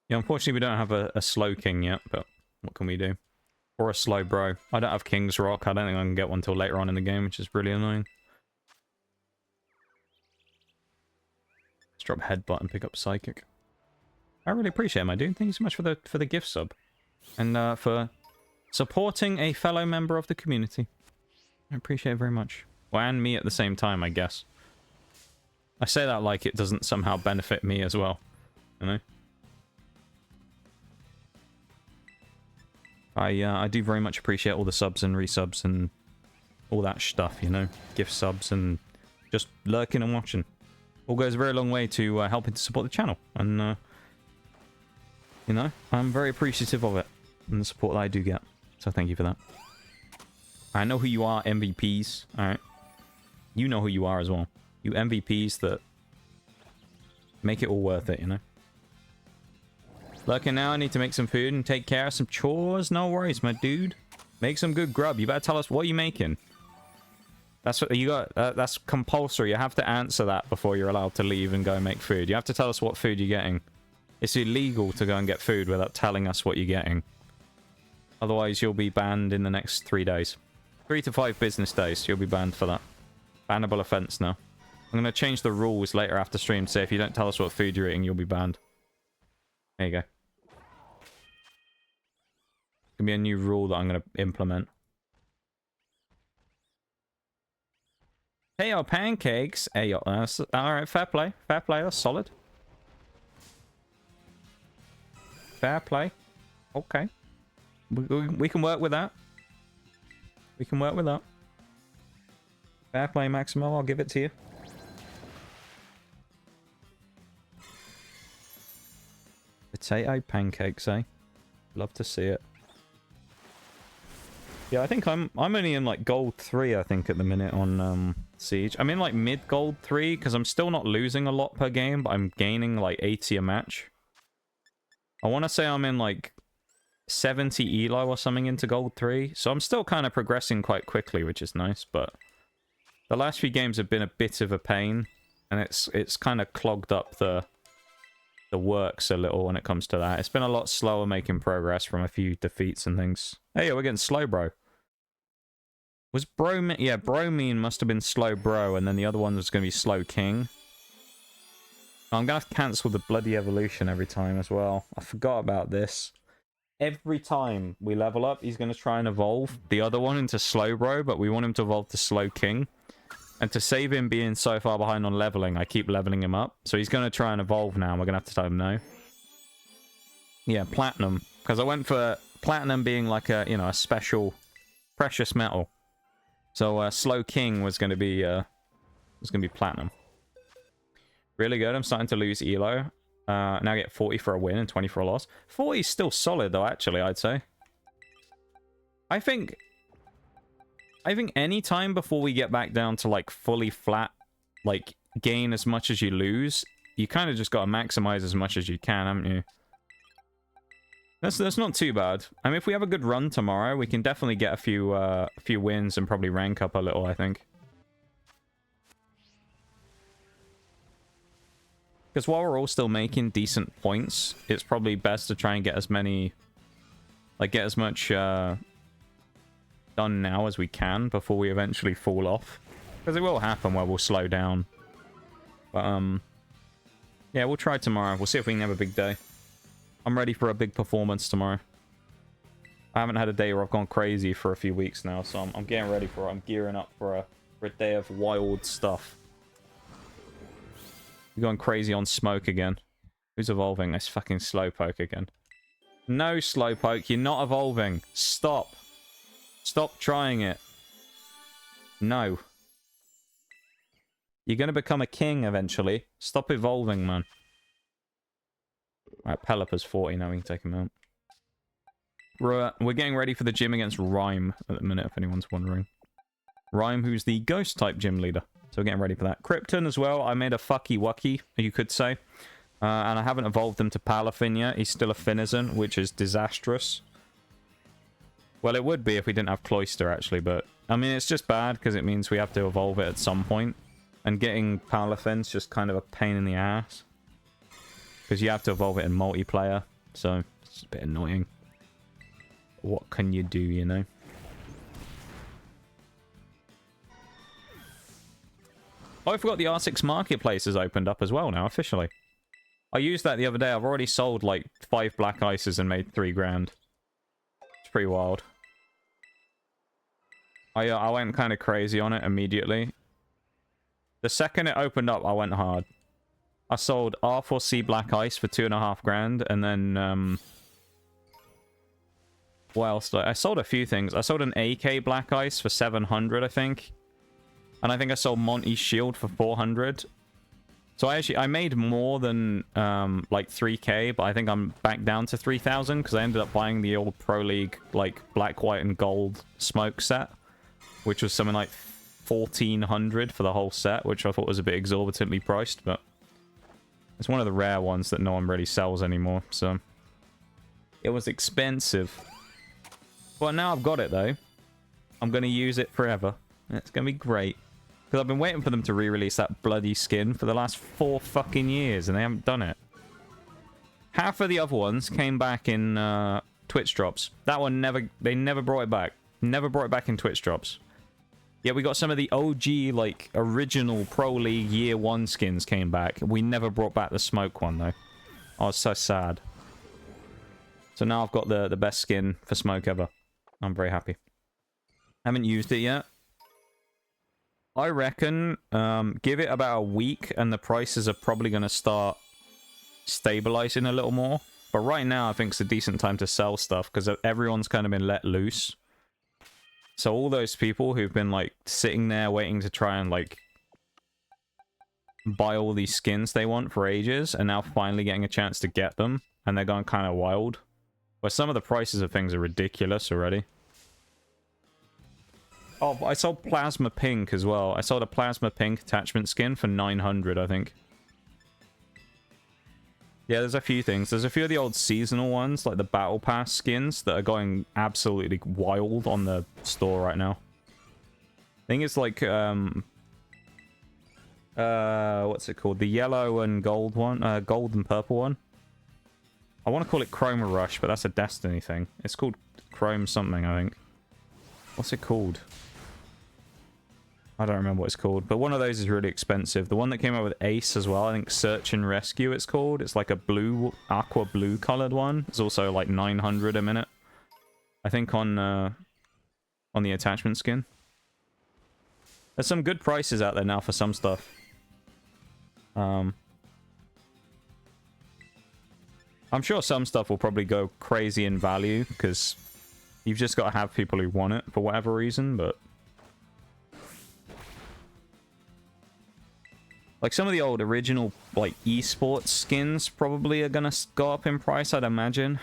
Yeah, unfortunately we don't have a slow king yet, but what can we do? Or a slow bro. I don't have King's Rock. I don't think I can get one till later on in the game, which is really annoying. Let's drop Headbutt and pick up Psychic. I really appreciate it, my dude. Thank you so much for the gift sub. And for supporting a fellow member of the community. I appreciate it very much. Well, and me at the same time, I guess. I say that like it doesn't somehow benefit me as well. You know? I do very much appreciate all the subs and resubs and all that stuff, you know? Gift subs and just lurking and watching. All goes a very long way to helping to support the channel. And, you know, I'm very appreciative of it and the support that I do get. So thank you for that. I know who you are, MVPs. Alright. You know who you are as well. You MVPs that make it all worth it, you know? Lurking now, I need to make some food and take care of some chores. No worries, my dude. Make some good grub. You better tell us what you're making. That's what you got. That's compulsory. You have to answer that before you're allowed to leave and go and make food. You have to tell us what food you're getting. It's illegal to go and get food without telling us what you're getting. Otherwise, you'll be banned in the next 3 days. 3 to 5 business days. You'll be banned for that. Bannable offense now. I'm going to change the rules later after stream to say if you don't tell us what food you're eating, you'll be banned. There you go. It's going to be a new rule that I'm going to implement. Hey, yo, pancakes. Hey, yo, alright, fair play. Fair play, that's solid. Fair play. Okay. We can work with that. We can work with that. Fair play, Maximo. I'll give it to you. Potato pancakes, eh? Love to see it. Yeah, I think I'm only in like gold 3, I think, at the minute on Siege. I'm in like mid gold 3 because I'm still not losing a lot per game, but I'm gaining like 80 a match. I want to say I'm in like 70 elo or something into gold 3, so I'm still kind of progressing quite quickly, which is nice, but the last few games have been a bit of a pain, and it's kind of clogged up the works a little when it comes to that. It's been a lot slower making progress from a few defeats and things. Hey, we're getting slow, bro. Was bro... Yeah, Bromine must have been slow, bro, and then the other one was going to be slow king. I'm going to have to cancel the bloody evolution every time as well. I forgot about this. Every time we level up, he's going to try and evolve the other one into slow, bro, but we want him to evolve to slow king. And to save him being so far behind on leveling, I keep leveling him up. So he's going to try and evolve now, and we're going to have to tell him no. Yeah, platinum. Because I went for platinum being like a, you know, a special precious metal. So slow king was going to be platinum. Really good. I'm starting to lose elo. Now I get 40 for a win and 20 for a loss. 40 is still solid though, actually, I'd say. I think any time before we get back down to like fully flat, like gain as much as you lose, you kind of just got to maximize as much as you can, haven't you? That's not too bad. I mean, if we have a good run tomorrow, we can definitely get a few wins and probably rank up a little, I think. Because while we're all still making decent points, it's probably best to try and get as many, like get as much done now as we can before we eventually fall off. Because it will happen where we'll slow down. But yeah, we'll try tomorrow. We'll see if we can have a big day. I'm ready for a big performance tomorrow. I haven't had a day where I've gone crazy for a few weeks now, so I'm getting ready for it. I'm gearing up for a day of wild stuff. We're going crazy on smoke again. Who's evolving? This fucking Slowpoke again. No, Slowpoke, you're not evolving. Stop. Stop trying it. No. You're going to become a king eventually. Stop evolving, man. Alright, Pelipper's 40 now. We can take him out. We're getting ready for the gym against Rhyme at the minute, if anyone's wondering. Rhyme, who's the Ghost-type gym leader. So we're getting ready for that. Krypton as well. I made a fucky wucky, you could say. And I haven't evolved him to Palafin yet. He's still a Finizen, which is disastrous. Well, it would be if we didn't have Cloyster, actually, but... I mean, it's just bad, because it means we have to evolve it at some point. And getting Palafin's just kind of a pain in the ass. Because you have to evolve it in multiplayer, so it's a bit annoying. What can you do, you know? Oh, I forgot the R6 Marketplace has opened up as well now, officially. I used that the other day. I've already sold like 5 black ices and made 3 grand. It's pretty wild. I went kind of crazy on it immediately. The second it opened up, I went hard. I sold R4C Black Ice for 2.5 grand, and then, what else? I sold a few things. I sold an AK Black Ice for 700, I think. And I think I sold Monty's Shield for 400. So I made more than, like 3k, but I think I'm back down to 3,000, because I ended up buying the old Pro League, like, black, white, and gold smoke set, which was something like 1,400 for the whole set, which I thought was a bit exorbitantly priced, but... It's one of the rare ones that no one really sells anymore, so... It was expensive. But now I've got it, though. I'm going to use it forever. It's going to be great. Because I've been waiting for them to re-release that bloody skin for the last 4 fucking years, and they haven't done it. Half of the other ones came back in Twitch drops. That one never... They never brought it back. Never brought it back in Twitch drops. Yeah, we got some of the OG, like, original Pro League Year 1 skins came back. We never brought back the smoke one, though. I was so sad. So now I've got the best skin for smoke ever. I'm very happy. Haven't used it yet. I reckon, give it about a week and the prices are probably going to start stabilizing a little more. But right now, I think it's a decent time to sell stuff because everyone's kind of been let loose. So all those people who've been, like, sitting there waiting to try and, like, buy all these skins they want for ages are now finally getting a chance to get them. And they're going kind of wild. But some of the prices of things are ridiculous already. Oh, I sold Plasma Pink as well. I sold a Plasma Pink attachment skin for 900, I think. Yeah, there's a few things. There's a few of the old seasonal ones, like the Battle Pass skins, that are going absolutely wild on the store right now. I think it's like, what's it called? The yellow and gold one? Gold and purple one? I want to call it Chroma Rush, but that's a Destiny thing. It's called Chrome something, I think. What's it called? I don't remember what it's called, but one of those is really expensive. The one that came out with Ace as well, I think Search and Rescue it's called. It's like a blue, aqua blue colored one. It's also like 900 a minute. I think on the attachment skin. There's some good prices out there now for some stuff. I'm sure some stuff will probably go crazy in value, because you've just got to have people who want it for whatever reason, but... Like some of the old original like esports skins probably are gonna go up in price, I'd imagine.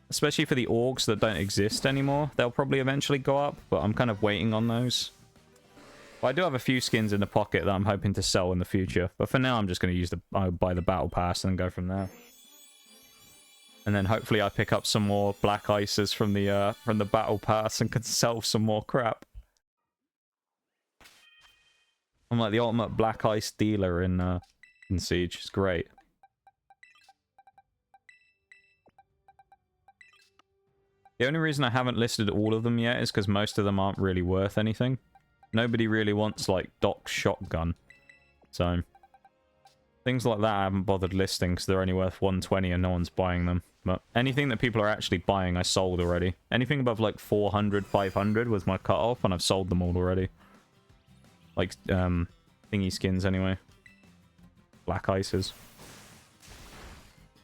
Especially for the orgs that don't exist anymore. They'll probably eventually go up, but I'm kind of waiting on those. But I do have a few skins in the pocket that I'm hoping to sell in the future. But for now, I'm just going to use buy the battle pass and go from there. And then hopefully I pick up some more black ices from the battle pass and can sell some more crap. I'm like the ultimate black ice dealer in Siege. It's great. The only reason I haven't listed all of them yet is because most of them aren't really worth anything. Nobody really wants, like, Doc's shotgun. So, things like that I haven't bothered listing because they're only worth 120 and no one's buying them. But anything that people are actually buying, I sold already. Anything above, like, 400, 500 was my cutoff, and I've sold them all already. Like, thingy skins, anyway. Black ices.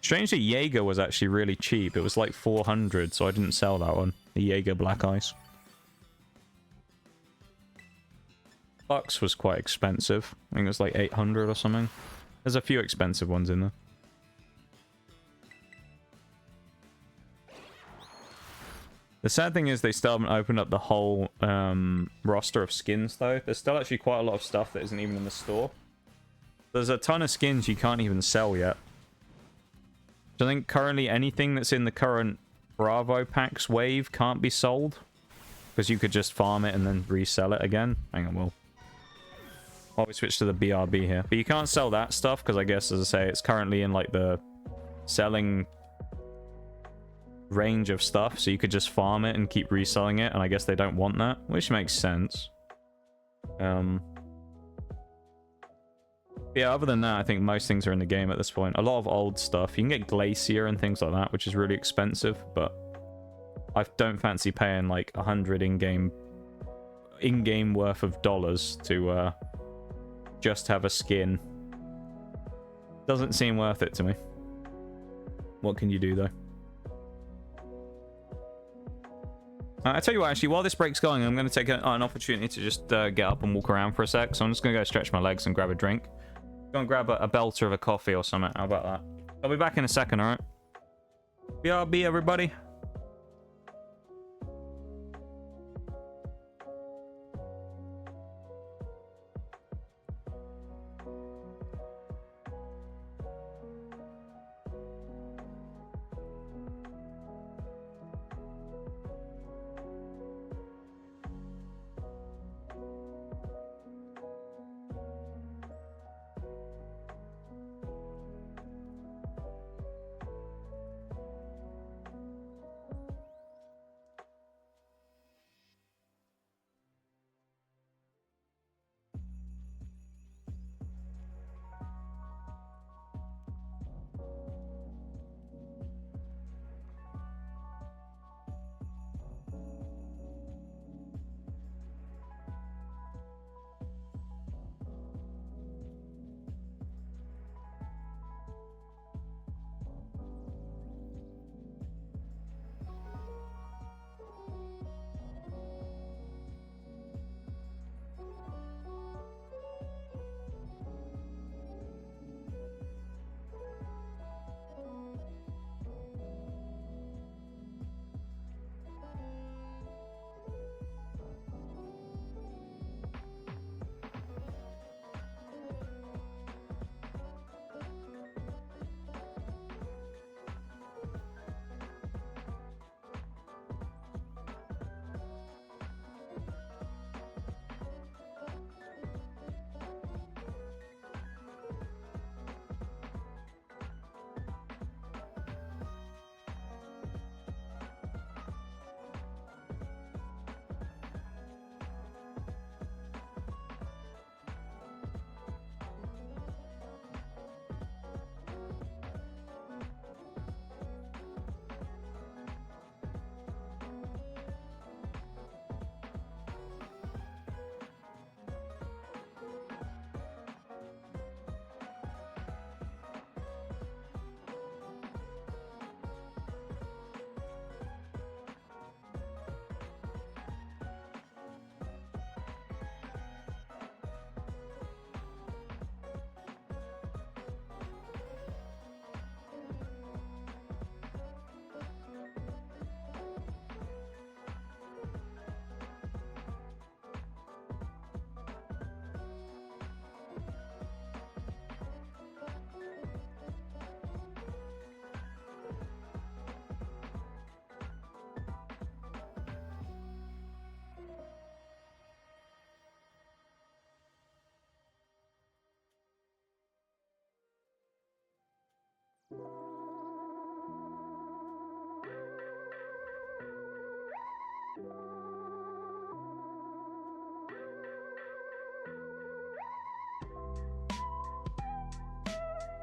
Strangely, Jaeger was actually really cheap. It was like 400, so I didn't sell that one. The Jaeger Black Ice. Lux was quite expensive. I think it was like 800 or something. There's a few expensive ones in there. The sad thing is they still haven't opened up the whole roster of skins, though. There's still actually quite a lot of stuff that isn't even in the store. There's a ton of skins you can't even sell yet. So I think currently anything that's in the current Bravo Packs wave can't be sold. Because you could just farm it and then resell it again. Hang on, while we switch to the BRB here. But you can't sell that stuff because I guess, as I say, it's currently in like the selling range of stuff. So you could just farm it and keep reselling it. And I guess they don't want that, which makes sense. Yeah, other than that, I think most things are in the game at this point. A lot of old stuff. You can get Glacier and things like that, which is really expensive, but I don't fancy paying like 100 in-game worth of dollars to just have a skin. Doesn't seem worth it to me. What can you do, though? I tell you what, actually, while this break's going, I'm going to take an opportunity to just get up and walk around for a sec. So I'm just going to go stretch my legs and grab a drink. Go and grab a belter of a coffee or something. How about that? I'll be back in a second, alright? BRB, everybody.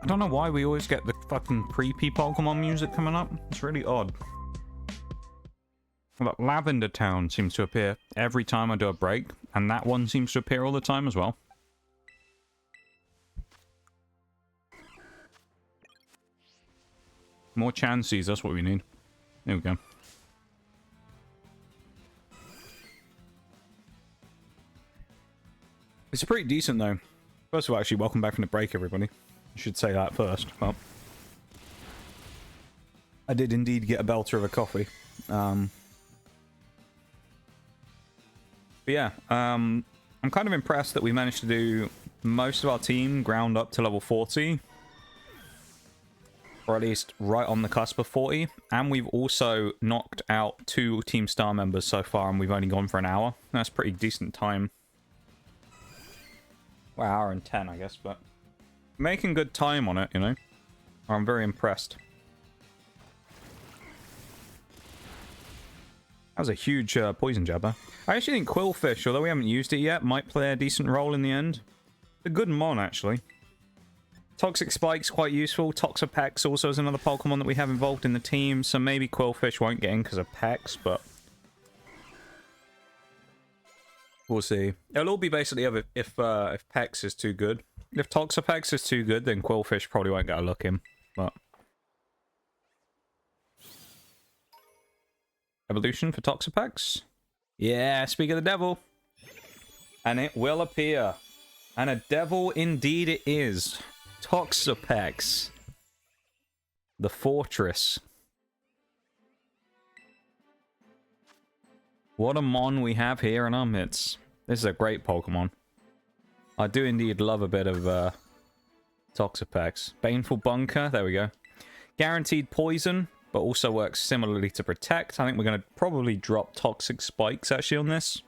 I don't know why we always get the fucking creepy Pokemon music coming up. It's really odd. But Lavender Town seems to appear every time I do a break, and that one seems to appear all the time as well. More chances, that's what we need. There we go. It's pretty decent, though. First of all, actually, welcome back from the break, everybody. I should say that first. Well, I did indeed get a belter of a coffee. But yeah, I'm kind of impressed that we managed to do most of our team ground up to level 40. Or at least right on the cusp of 40. And we've also knocked out 2 Team Star members so far, and we've only gone for an hour. That's pretty decent time. Well, hour and 10, I guess, but making good time on it, you know. I'm very impressed. That was a huge poison jabber. I actually think Quillfish, although we haven't used it yet, might play a decent role in the end. A good mon, actually. Toxic Spike's quite useful. Toxapex also is another Pokemon that we have involved in the team, so maybe Quillfish won't get in because of Pex, but we'll see. It'll all be basically if Pex is too good. If Toxapex is too good, then Quillfish probably won't get a look in, but evolution for Toxapex? Yeah, speak of the devil. And it will appear. And a devil indeed it is. Toxapex. The fortress. What a mon we have here in our midst. This is a great Pokemon. I do indeed love a bit of Toxapex. Baneful Bunker, there we go. Guaranteed Poison, but also works similarly to Protect. I think we're going to probably drop Toxic Spikes actually on this.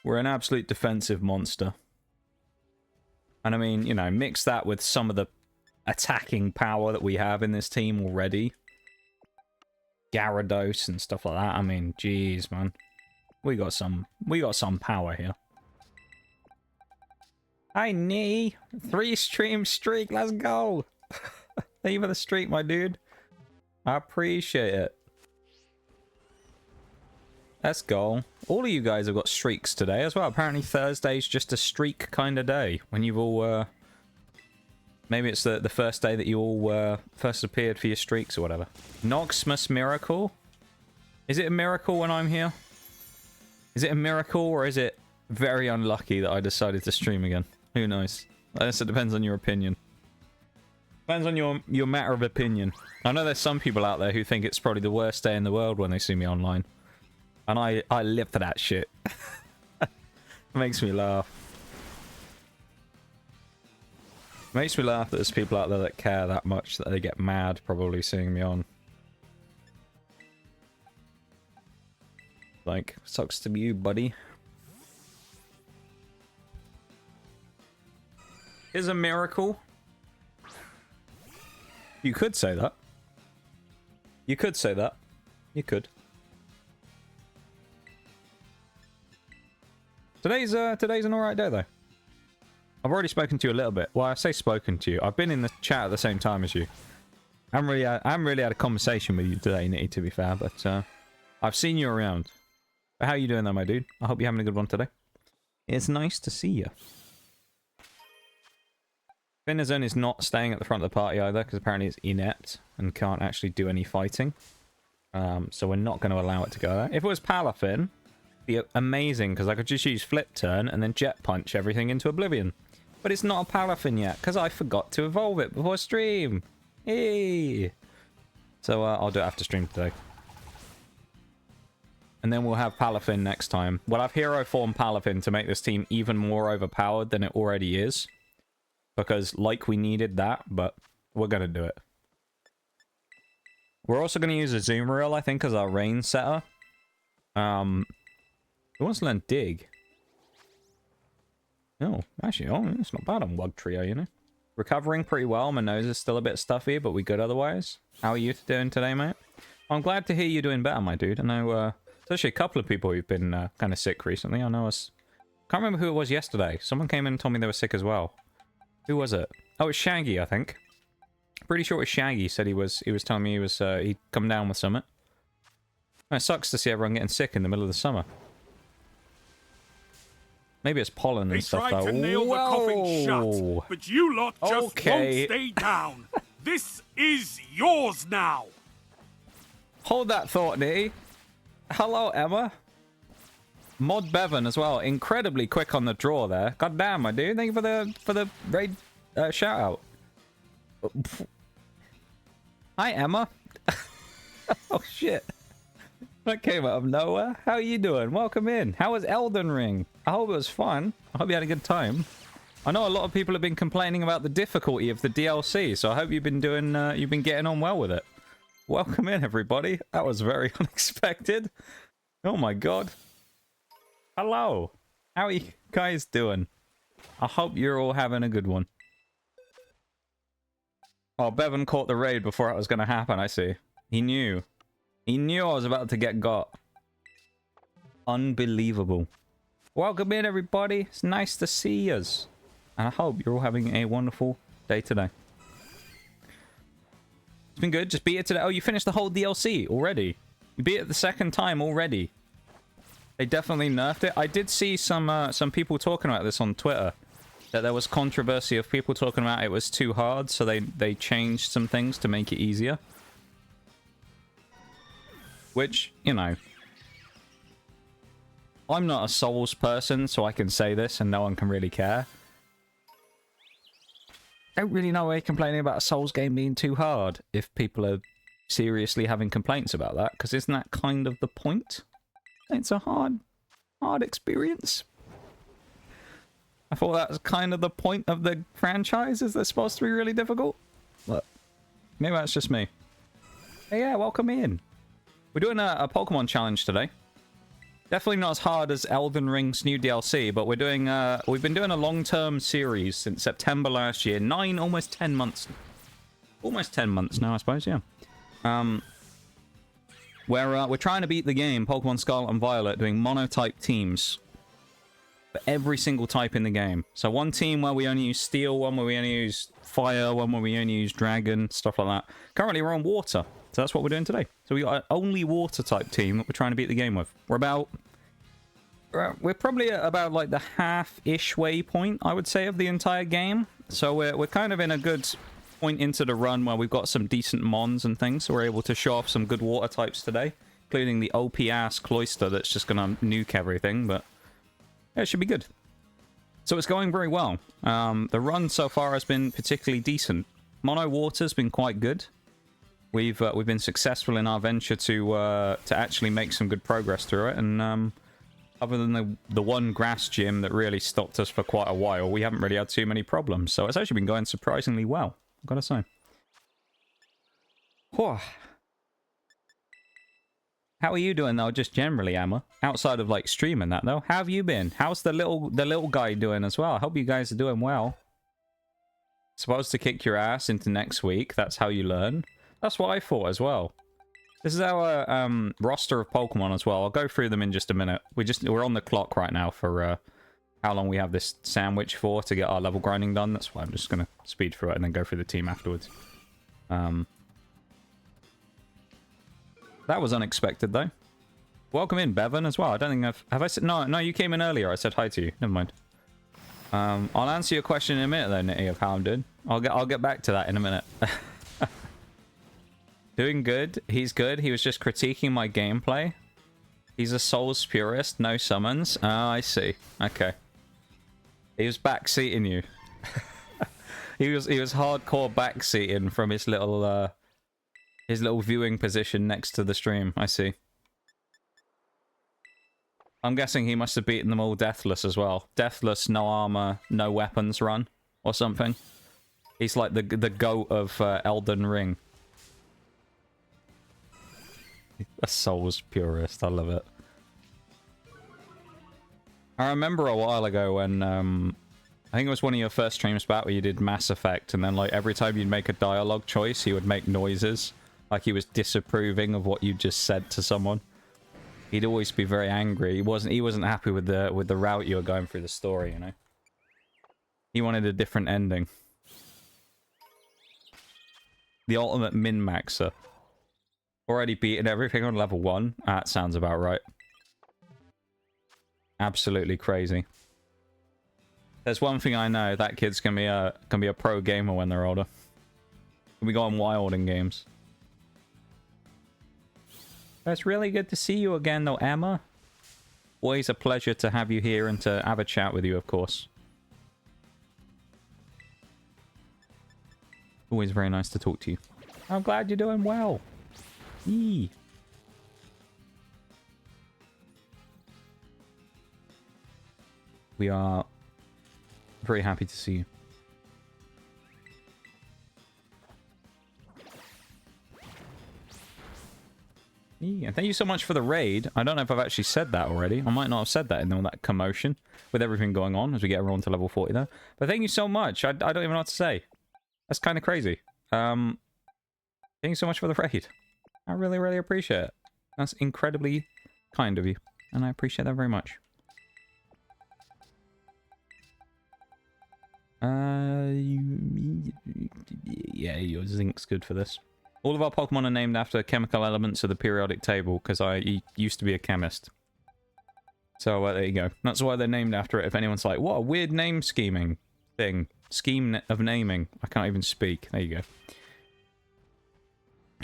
We're an absolute defensive monster. And I mean, you know, mix that with some of the attacking power that we have in this team already. Gyarados and stuff like that. I mean, jeez, man. We got some power here. Hi, Knee. 3-stream streak. Let's go. Thank you for the streak, my dude. I appreciate it. Let's go. All of you guys have got streaks today as well. Apparently Thursday's just a streak kind of day. When you've all, maybe it's the first day that you all first appeared for your streaks or whatever. Noxmus Miracle? Is it a miracle when I'm here? Is it a miracle or is it very unlucky that I decided to stream again? Who knows? I guess it depends on your opinion. Depends on your matter of opinion. I know there's some people out there who think it's probably the worst day in the world when they see me online. And I live for that shit. It makes me laugh. It makes me laugh that there's people out there that care that much that they get mad probably seeing me on. Like, sucks to be you, buddy. Is a miracle. You could say that. You could say that. You could. Today's an alright day, though. I've already spoken to you a little bit. Well, I say spoken to you. I've been in the chat at the same time as you. I haven't really had a conversation with you today, Nitty, to be fair, but I've seen you around. But how are you doing though, my dude? I hope you're having a good one today. It's nice to see you. Finizen is not staying at the front of the party either, because apparently it's inept and can't actually do any fighting. So we're not going to allow it to go there. If it was Palafin, be amazing because I could just use Flip Turn and then Jet Punch everything into oblivion. But it's not a Palafin yet because I forgot to evolve it before stream. Hey. So I'll do it after stream today. And then we'll have Palafin next time. We'll have Hero Form Palafin to make this team even more overpowered than it already is. Because, like, we needed that, but we're going to do it. We're also going to use Azumarill, I think, as our rain setter. Who wants to learn Dig? Oh, actually, it's not bad on Wugtrio, you know. Recovering pretty well. My nose is still a bit stuffy, but we good otherwise. How are you doing today, mate? I'm glad to hear you're doing better, my dude. I know, there's actually a couple of people who've been kind of sick recently. I know us. Can't remember who it was yesterday. Someone came in and told me they were sick as well. Who was it? Oh, it's Shaggy, I think. Pretty sure it was Shaggy. Said he was telling me he'd come down with something. It sucks to see everyone getting sick in the middle of the summer. Maybe it's pollen and stuff though. They tried to nail the coffin shut, but you lot just won't stay down. This is yours now. Hold that thought, Nitty. Hello, Emma. Mod Bevan as well. Incredibly quick on the draw there. God damn, my dude. Thank you for the raid shout out. Hi, Emma. Oh shit. That came out of nowhere. How are you doing? Welcome in. How was Elden Ring? I hope it was fun. I hope you had a good time. I know a lot of people have been complaining about the difficulty of the DLC, so I hope you've been getting on well with it. Welcome in, everybody. That was very unexpected. Oh my god. Hello. How are you guys doing? I hope you're all having a good one. Oh, Bevan caught the raid before it was going to happen, I see. He knew. He knew I was about to get got. Unbelievable. Welcome in, everybody. It's nice to see yous. And I hope you're all having a wonderful day today. It's been good. Just beat it today. Oh, you finished the whole DLC already. You beat it the second time already. They definitely nerfed it. I did see some people talking about this on Twitter. That there was controversy of people talking about it was too hard, so they changed some things to make it easier. Which, you know, I'm not a Souls person, so I can say this and no one can really care. Don't really know why you're complaining about a Souls game being too hard if people are seriously having complaints about that, because isn't that kind of the point? It's a hard experience. I thought that was kind of the point of the franchise, is they're supposed to be really difficult. But maybe that's just me. Hey, yeah, welcome in. We're doing a Pokemon challenge today. Definitely not as hard as Elden Ring's new DLC, but we've been doing a long-term series since September last year. Almost 10 months. Almost 10 months now, I suppose, yeah. Where we're trying to beat the game, Pokemon Scarlet and Violet, doing monotype teams. For every single type in the game. So one team where we only use Steel, one where we only use Fire, one where we only use Dragon, stuff like that. Currently we're on Water. So that's what we're doing today. So we got an only water type team that we're trying to beat the game with. We're probably at about like the half-ish way point, I would say, of the entire game. So we're kind of in a good point into the run where we've got some decent mons and things. So we're able to show off some good water types today, including the OP-ass Cloyster that's just going to nuke everything. But yeah, it should be good. So it's going very well. The run so far has been particularly decent. Mono Water's been quite good. We've been successful in our venture to actually make some good progress through it, and other than the one grass gym that really stopped us for quite a while, we haven't really had too many problems. So it's actually been going surprisingly well, I've got to say. Whew. How are you doing though, just generally, Emma? Outside of like streaming that though, how have you been? How's the little guy doing as well? I hope you guys are doing well. Supposed to kick your ass into next week. That's how you learn. That's what I thought as well. This is our roster of Pokemon as well. I'll go through them in just a minute. We're on the clock right now for how long we have this sandwich for to get our level grinding done. That's why I'm just gonna speed through it and then go through the team afterwards. That was unexpected though. Welcome in, Bevan, as well. I don't think have I said no, you came in earlier. I said hi to you. Never mind. I'll answer your question in a minute though, Nitty, of how I'm doing. I'll get back to that in a minute. Doing good. He's good. He was just critiquing my gameplay. He's a Souls purist. No summons. Oh, I see. Okay. He was backseating you. he was hardcore backseating from his little viewing position next to the stream. I see. I'm guessing he must have beaten them all deathless as well. Deathless, no armor, no weapons run or something. He's like the goat of Elden Ring. A Souls purist, I love it. I remember a while ago when, I think it was one of your first streams back where you did Mass Effect, and then like every time you'd make a dialogue choice, he would make noises, like he was disapproving of what you just said to someone. He'd always be very angry. He wasn't happy with the route you were going through the story, you know. He wanted a different ending. The ultimate min-maxer. Already beaten everything on level 1. That sounds about right. Absolutely crazy. There's one thing I know, that kid's gonna be a pro gamer when they're older. Gonna be going wild in games. It's really good to see you again though, Emma. Always a pleasure to have you here and to have a chat with you, of course. Always very nice to talk to you. I'm glad you're doing well. Eee. We are very happy to see you. And thank you so much for the raid. I don't know if I've actually said that already. I might not have said that in all that commotion with everything going on as we get everyone to level 40 though. But thank you so much. I don't even know what to say. That's kind of crazy. Thank you so much for the raid. I really, really appreciate it. That's incredibly kind of you. And I appreciate that very much. Yeah, your zinc's good for this. All of our Pokemon are named after chemical elements of the periodic table, because I used to be a chemist. So there you go. That's why they're named after it. If anyone's like, what a weird name scheming thing. Scheme of naming. I can't even speak. There you go.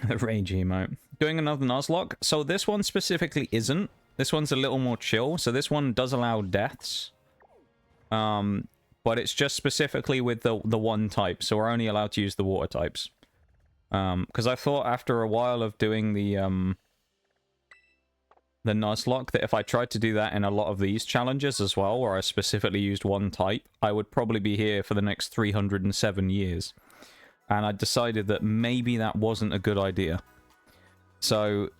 The rage emote. Doing another Nuzlocke. So this one specifically isn't. This one's a little more chill. So this one does allow deaths. But it's just specifically with the one type. So we're only allowed to use the water types. Because I thought after a while of doing the Nuzlocke that if I tried to do that in a lot of these challenges as well, where I specifically used one type, I would probably be here for the next 307 years. And I decided that maybe that wasn't a good idea. So,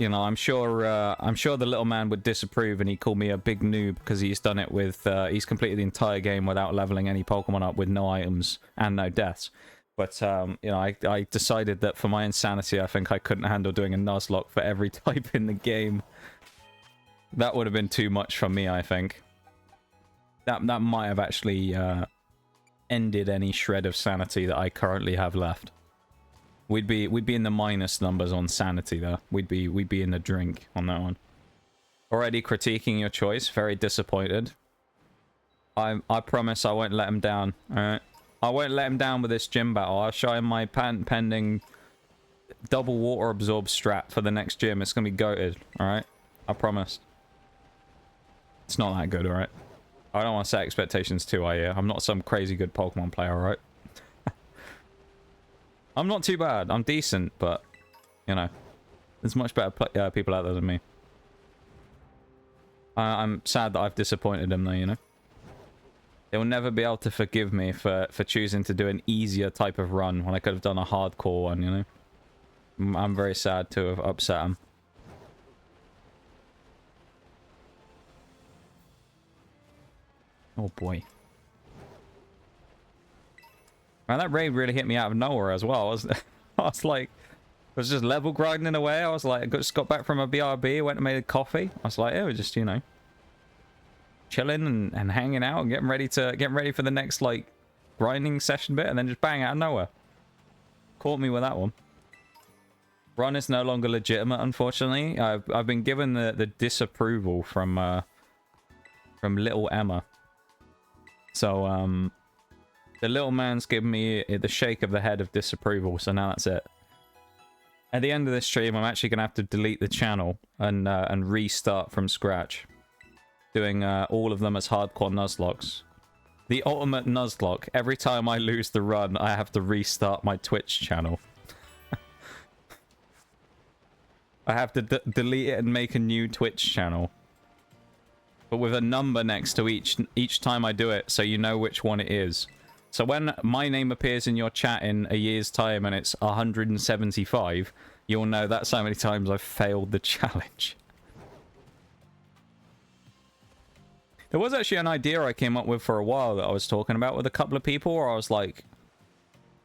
you know, I'm sure the little man would disapprove and he'd call me a big noob because he's done it with, he's completed the entire game without leveling any Pokemon up with no items and no deaths. But, you know, I decided that for my insanity, I think I couldn't handle doing a Nuzlocke for every type in the game. That would have been too much for me, I think. That might have actually ended any shred of sanity that I currently have left. We'd be in the minus numbers on sanity there. We'd be in the drink on that one. Already critiquing your choice. Very disappointed. I promise I won't let him down. All right. I won't let him down with this gym battle. I'll show him my patent pending double water absorb strat for the next gym. It's gonna be goated, alright? I promise. It's not that good, alright? I don't want to set expectations too high here. I'm not some crazy good Pokemon player, alright? I'm not too bad. I'm decent, but, you know, there's much better people out there than me. I'm sad that I've disappointed him though, you know? He'll never be able to forgive me for choosing to do an easier type of run when I could have done a hardcore one, you know? I'm very sad to have upset him. Oh boy. Man, that raid really hit me out of nowhere as well. I was like, I was just level grinding away. I was like, I just got back from a BRB, went and made a coffee. I was like, yeah, we're just, you know, chilling and hanging out and getting ready for the next like grinding session bit, and then just bang out of nowhere. Caught me with that one. Run is no longer legitimate, unfortunately. I've been given the disapproval from little Emma. So the little man's given me the shake of the head of disapproval, so now that's it. At the end of this stream, I'm actually gonna have to delete the channel and restart from scratch. Doing all of them as hardcore Nuzlocks. The ultimate Nuzlocke. Every time I lose the run, I have to restart my Twitch channel. I have to delete it and make a new Twitch channel. But with a number next to each time I do it, so you know which one it is. So when my name appears in your chat in a year's time and it's 175, you'll know that's how many times I've failed the challenge. There was actually an idea I came up with for a while that I was talking about with a couple of people, where I was like,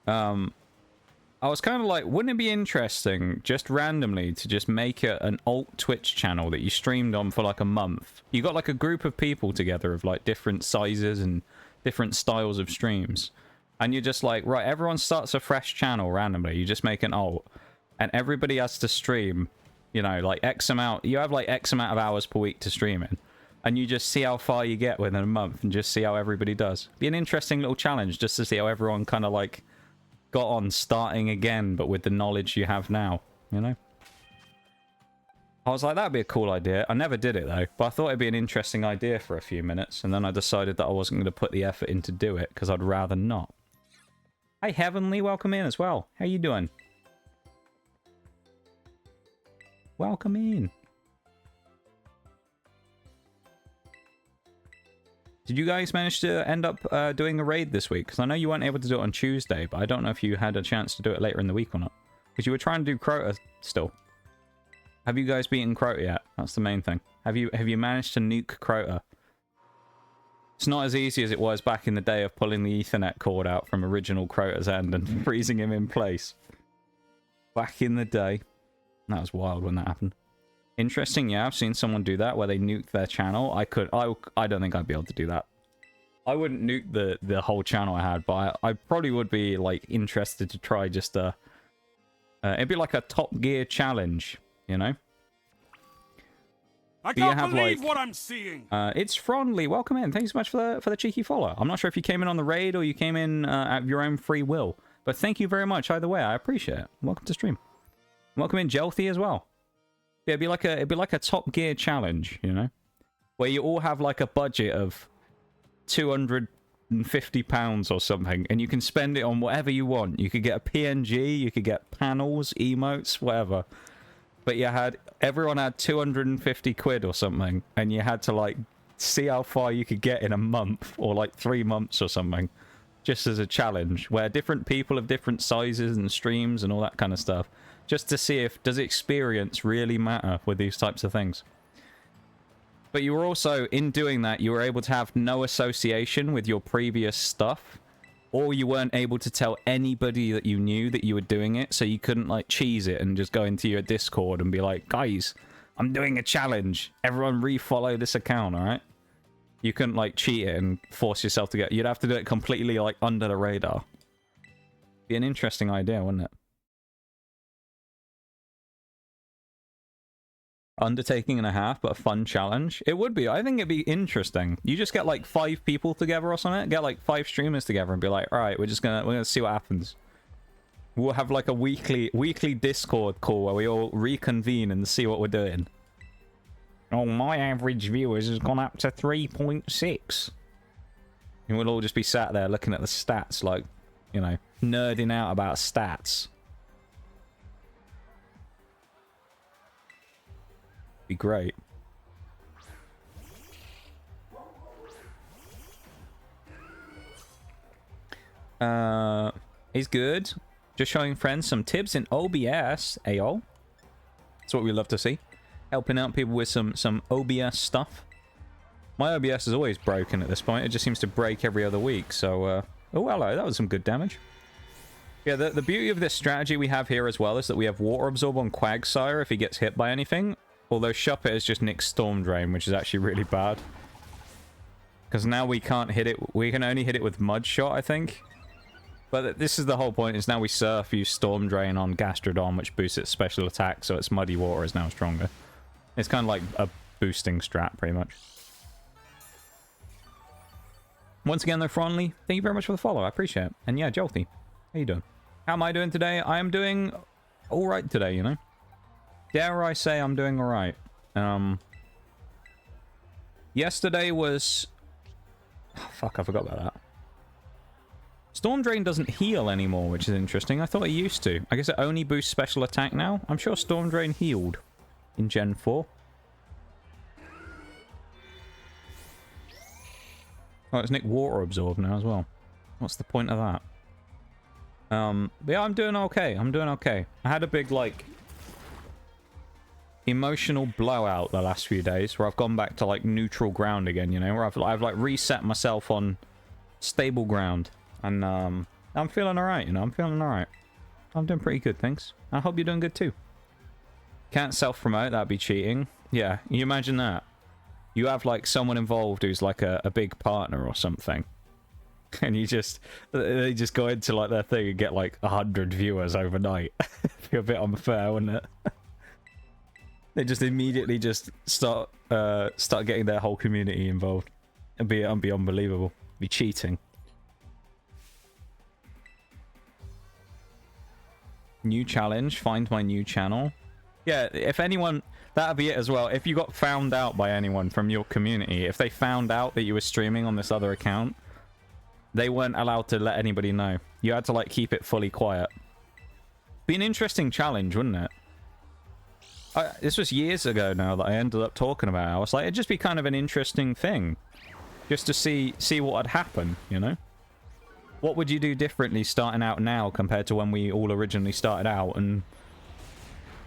I was kind of like, wouldn't it be interesting just randomly to just make an alt Twitch channel that you streamed on for like a month? You got like a group of people together of like different sizes and different styles of streams. And you're just like, right, everyone starts a fresh channel randomly. You just make an alt. And everybody has to stream, you know, like X amount. You have like X amount of hours per week to stream in. And you just see how far you get within a month and just see how everybody does. Be an interesting little challenge just to see how everyone kind of like got on starting again, but with the knowledge you have now, you know? I was like, that'd be a cool idea. I never did it though, but I thought it'd be an interesting idea for a few minutes. And then I decided that I wasn't going to put the effort in to do it because I'd rather not. Hi, Heavenly, welcome in as well. How you doing? Welcome in. Did you guys manage to end up doing a raid this week? Because I know you weren't able to do it on Tuesday, but I don't know if you had a chance to do it later in the week or not. Because you were trying to do Crota still. Have you guys beaten Crota yet? That's the main thing. Have you managed to nuke Crota? It's not as easy as it was back in the day of pulling the Ethernet cord out from original Crota's end and freezing him in place. Back in the day. That was wild when that happened. Interesting, yeah, I've seen someone do that where they nuke their channel. I don't think I'd be able to do that. I wouldn't nuke the whole channel I had, but I probably would be like interested to try just it'd be like a Top Gear challenge, you know? I can't believe what I'm seeing. It's Fronley. Welcome in. Thanks so much for the cheeky follow. I'm not sure if you came in on the raid or you came in at your own free will, but thank you very much either way. I appreciate it. Welcome to stream. Welcome in, Jelthy, as well. Yeah, it'd be like a Top Gear challenge, you know, where you all have like a budget of £250 or something, and you can spend it on whatever you want. You could get a PNG, you could get panels, emotes, whatever. But everyone had 250 quid or something, and you had to like see how far you could get in a month or like 3 months or something, just as a challenge, where different people of different sizes and streams and all that kind of stuff, just to see if does experience really matter with these types of things. But you were also, in doing that, you were able to have no association with your previous stuff, or you weren't able to tell anybody that you knew that you were doing it, so you couldn't like cheese it and just go into your Discord and be like, guys, I'm doing a challenge, everyone refollow this account, alright? You couldn't like cheat it and force yourself to you'd have to do it completely like under the radar. Be an interesting idea, wouldn't it? Undertaking and a half, but a fun challenge. It would be. I think it'd be interesting. You just get like 5 people together or something. Get like 5 streamers together and be like, all right, we're gonna see what happens. We'll have like a weekly Discord call where we all reconvene and see what we're doing. Oh, my average viewers has gone up to 3.6. And we'll all just be sat there looking at the stats, like, you know, nerding out about stats. Be great. He's good. Just showing friends some tips in OBS. Ayo. That's what we love to see. Helping out people with some OBS stuff. My OBS is always broken at this point. It just seems to break every other week. So, oh, hello. That was some good damage. Yeah, the beauty of this strategy we have here as well is that we have Water Absorb on Quagsire if he gets hit by anything. Although Shuppet has just nicked Storm Drain, which is actually really bad. Because now we can't hit it. We can only hit it with Mud Shot, I think. But this is the whole point, is now we Surf, use Storm Drain on Gastrodon, which boosts its special attack, so its Muddy Water is now stronger. It's kind of like a boosting strat, pretty much. Once again, though, Fronley, thank you very much for the follow. I appreciate it. And yeah, Jolty, how you doing? How am I doing today? I am doing alright today, you know? Dare I say I'm doing alright. Yesterday was... Oh, fuck, I forgot about that. Storm Drain doesn't heal anymore, which is interesting. I thought it used to. I guess it only boosts special attack now. I'm sure Storm Drain healed in Gen 4. Oh, it's Nick Water Absorb now as well. What's the point of that? But yeah, I'm doing okay. I'm doing okay. I had a big, like... emotional blowout the last few days where I've gone back to like neutral ground again, you know, where I've like reset myself on stable ground, and I'm feeling alright, you know. I'm feeling alright. I'm doing pretty good, thanks. I hope you're doing good too. Can't self-promote, that'd be cheating. Yeah, you imagine that. You have like someone involved who's like a big partner or something, And they just go into like their thing and get like 100 viewers overnight. Feel a bit unfair, wouldn't it? They just immediately just start getting their whole community involved. It'd be unbelievable. It'd be cheating. New challenge, find my new channel. Yeah, if anyone, that'd be it as well. If you got found out by anyone from your community, if they found out that you were streaming on this other account, they weren't allowed to let anybody know. You had to like keep it fully quiet. Be an interesting challenge, wouldn't it? This was years ago now that I ended up talking about it. I was like, it'd just be kind of an interesting thing. Just to see what would happen, you know? What would you do differently starting out now compared to when we all originally started out? And,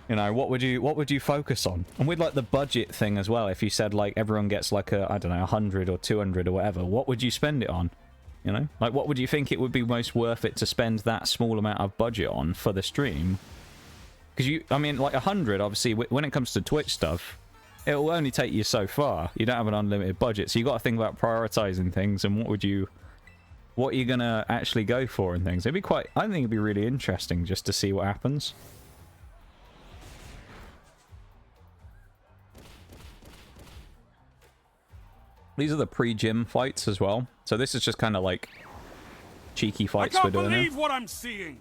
you know, what would you focus on? And with, like, the budget thing as well, if you said, like, everyone gets, like, I don't know, 100 or 200 or whatever, what would you spend it on? You know? Like, what would you think it would be most worth it to spend that small amount of budget on for the stream? Because I mean, like 100, obviously, when it comes to Twitch stuff, it will only take you so far. You don't have an unlimited budget, so you got to think about prioritizing things and what are you gonna actually go for and things. It'd be I think it'd be really interesting just to see what happens. These are the pre-gym fights as well, so this is just kind of like cheeky fights we're doing. I can't believe what I'm seeing.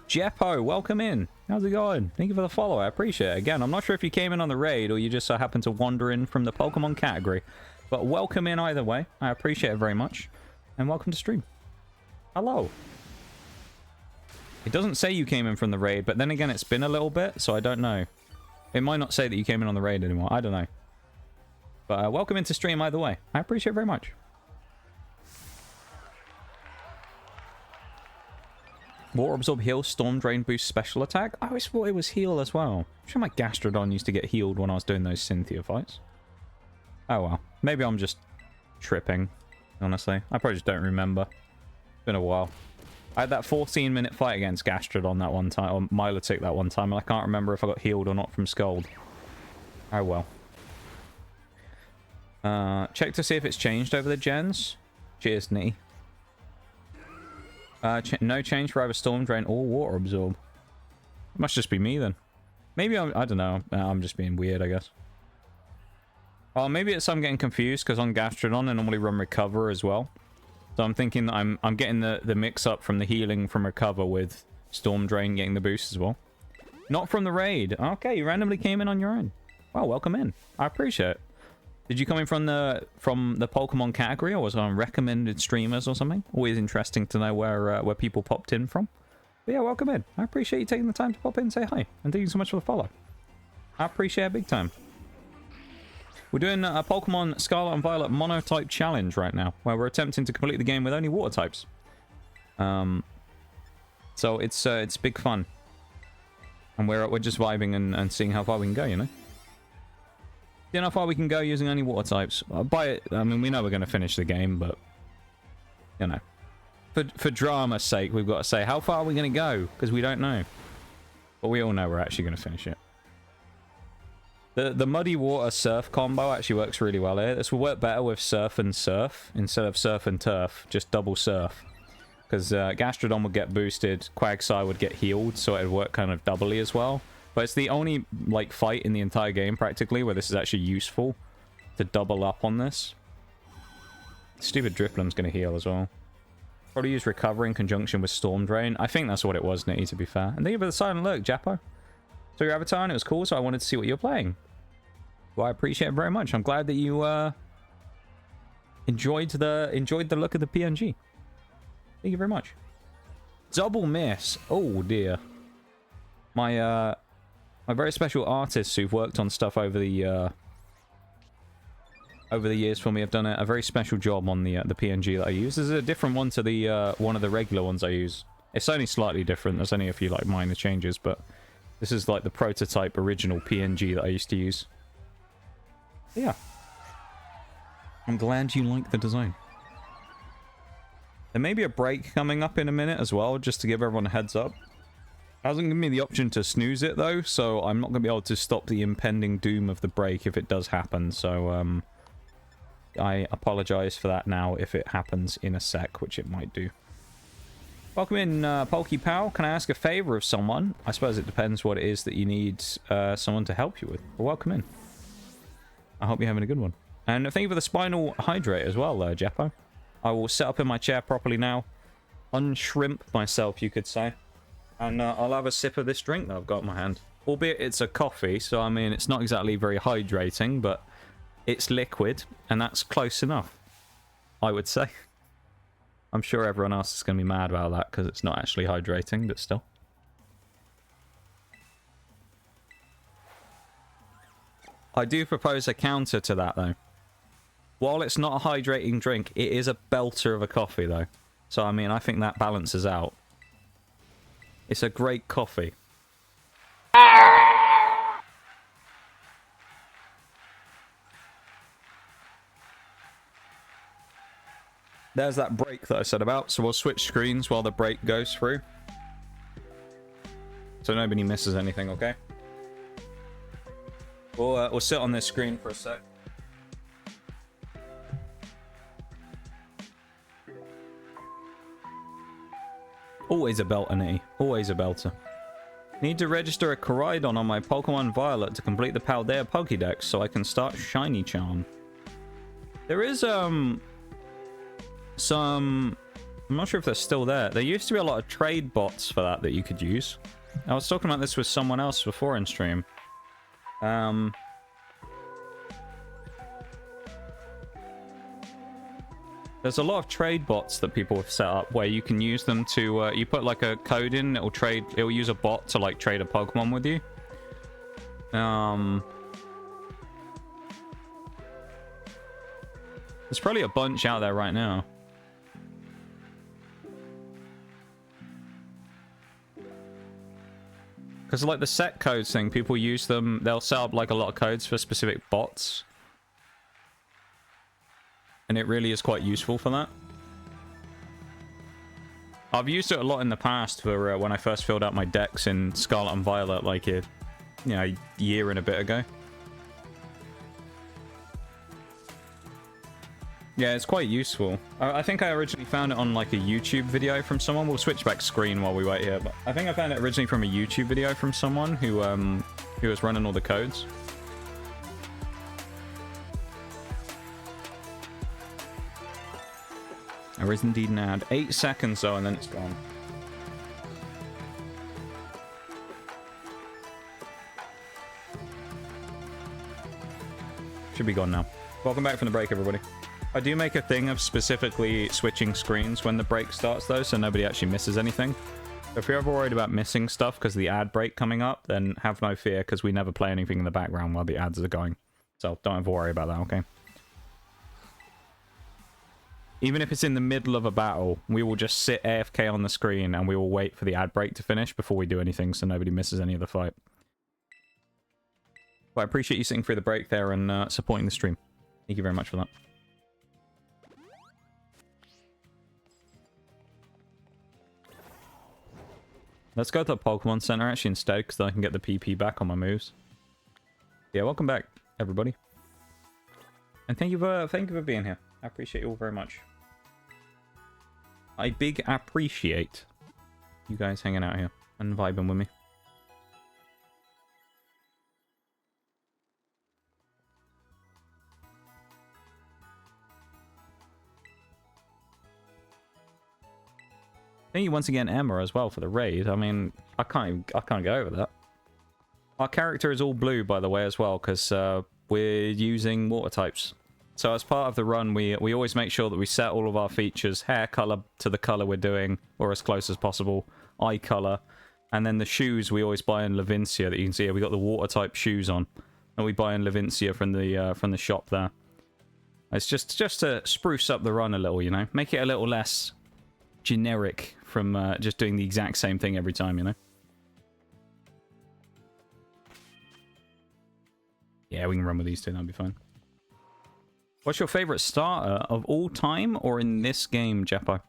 Jeppo, welcome in. How's it going? Thank you for the follow. I appreciate it. Again, I'm not sure if you came in on the raid or you just so happened to wander in from the Pokemon category. But welcome in either way. I appreciate it very much. And welcome to stream. Hello. It doesn't say you came in from the raid, but then again, it's been a little bit, so I don't know. It might not say that you came in on the raid anymore. I don't know. But welcome into stream either way. I appreciate it very much. Water Absorb heal, Storm Drain boost special attack. I always thought it was heal as well. I'm sure my Gastrodon used to get healed when I was doing those Cynthia fights. Oh well. Maybe I'm just tripping, honestly. I probably just don't remember. It's been a while. I had that 14-minute fight against Gastrodon that one time, or Milotic that one time, and I can't remember if I got healed or not from Scald. Oh well. Check to see if it's changed over the gens. Cheers, Nitty. No change for either Storm Drain or Water Absorb. It must just be me then. Maybe I don't know. I'm just being weird, I guess. Oh, maybe it's I'm getting confused because on Gastrodon I normally run Recover as well. So I'm thinking that I'm getting the mix up from the healing from Recover with Storm Drain getting the boost as well. Not from the raid. Okay, you randomly came in on your own. Well, welcome in. I appreciate it. Did you come in from the Pokemon category, or was it on recommended streamers or something? Always interesting to know where people popped in from. But yeah, welcome in. I appreciate you taking the time to pop in and say hi. And thank you so much for the follow. I appreciate it big time. We're doing a Pokemon Scarlet and Violet Monotype challenge right now, where we're attempting to complete the game with only water types. So it's big fun. And we're just vibing and seeing how far we can go, you know? Seeing how far we can go using only water types. I mean, we know we're going to finish the game, but, you know. For drama's sake, we've got to say, how far are we going to go? Because we don't know. But we all know we're actually going to finish it. The Muddy Water Surf combo actually works really well here. This will work better with Surf and Surf instead of Surf and Turf. Just double Surf. Because Gastrodon would get boosted, Quagsire would get healed, so it would work kind of doubly as well. But it's the only, like, fight in the entire game, practically, where this is actually useful to double up on this. Stupid Drifloon's going to heal as well. Probably use Recover in conjunction with Storm Drain. I think that's what it was, Nitty, to be fair. And thank you for the silent look, Jappo. So your avatar, and it was cool, so I wanted to see what you're playing. Well, I appreciate it very much. I'm glad that you enjoyed the look of the PNG. Thank you very much. Double miss. Oh, dear. My very special artists who've worked on stuff over the years for me have done a very special job on the PNG that I use. This is a different one to the one of the regular ones I use. It's only slightly different. There's only a few like minor changes, but this is like the prototype original PNG that I used to use. But yeah, I'm glad you like the design. There may be a break coming up in a minute as well, just to give everyone a heads up. It hasn't given me the option to snooze it, though, so I'm not going to be able to stop the impending doom of the break if it does happen, so, I apologize for that now if it happens in a sec, which it might do. Welcome in, PokePal. Can I ask a favor of someone? I suppose it depends what it is that you need someone to help you with. But welcome in. I hope you're having a good one. And thank you for the spinal hydrate as well, Jeppo. I will sit up in my chair properly now. Unshrimp myself, you could say. And I'll have a sip of this drink that I've got in my hand. Albeit it's a coffee, so I mean, it's not exactly very hydrating, but it's liquid, and that's close enough, I would say. I'm sure everyone else is going to be mad about that, because it's not actually hydrating, but still. I do propose a counter to that, though. While it's not a hydrating drink, it is a belter of a coffee, though. So, I mean, I think that balances out. It's a great coffee. There's that break that I said about, so we'll switch screens while the break goes through. So nobody misses anything, okay? We'll sit on this screen for a sec. Always a belter, always a belter. Need to register a Koraidon on my Pokemon Violet to complete the Paldea Pokédex so I can start Shiny Charm. There is, some... I'm not sure if they're still there. There used to be a lot of trade bots for that you could use. I was talking about this with someone else before in stream. There's a lot of trade bots that people have set up where you can use them to, you put like a code in, it'll use a bot to like trade a Pokemon with you. There's probably a bunch out there right now. Because like the set codes thing, people use them, they'll set up like a lot of codes for specific bots. And it really is quite useful for that. I've used it a lot in the past for when I first filled out my decks in Scarlet and Violet like a year and a bit ago. Yeah, it's quite useful. I think I originally found it on like a YouTube video from someone. We'll switch back screen while we wait here. But I think I found it originally from a YouTube video from someone who was running all the codes. There is indeed an ad. 8 seconds though, and then it's gone. Should be gone now. Welcome back from the break, everybody. I do make a thing of specifically switching screens when the break starts, though, so nobody actually misses anything. If you're ever worried about missing stuff because of the ad break coming up, then have no fear, because we never play anything in the background while the ads are going. So don't ever worry about that, okay? Even if it's in the middle of a battle, we will just sit AFK on the screen and we will wait for the ad break to finish before we do anything so nobody misses any of the fight. But I appreciate you sitting through the break there and supporting the stream. Thank you very much for that. Let's go to the Pokemon Center actually instead, because then I can get the PP back on my moves. Yeah, welcome back, everybody. And thank you for being here. I appreciate you all very much. I big appreciate you guys hanging out here and vibing with me. Thank you once again, Emma, as well, for the raid. I mean, I can't get over that. Our character is all blue, by the way, as well, because we're using water types. So as part of the run, we always make sure that we set all of our features, hair color to the color we're doing, or as close as possible, eye color, and then the shoes we always buy in Levincia that you can see here. We got the water type shoes on, and we buy in Levincia from the shop there. It's just to spruce up the run a little, you know, make it a little less generic from just doing the exact same thing every time, you know. Yeah, we can run with these two, that'll be fine. What's your favorite starter of all time or in this game, Jeppo?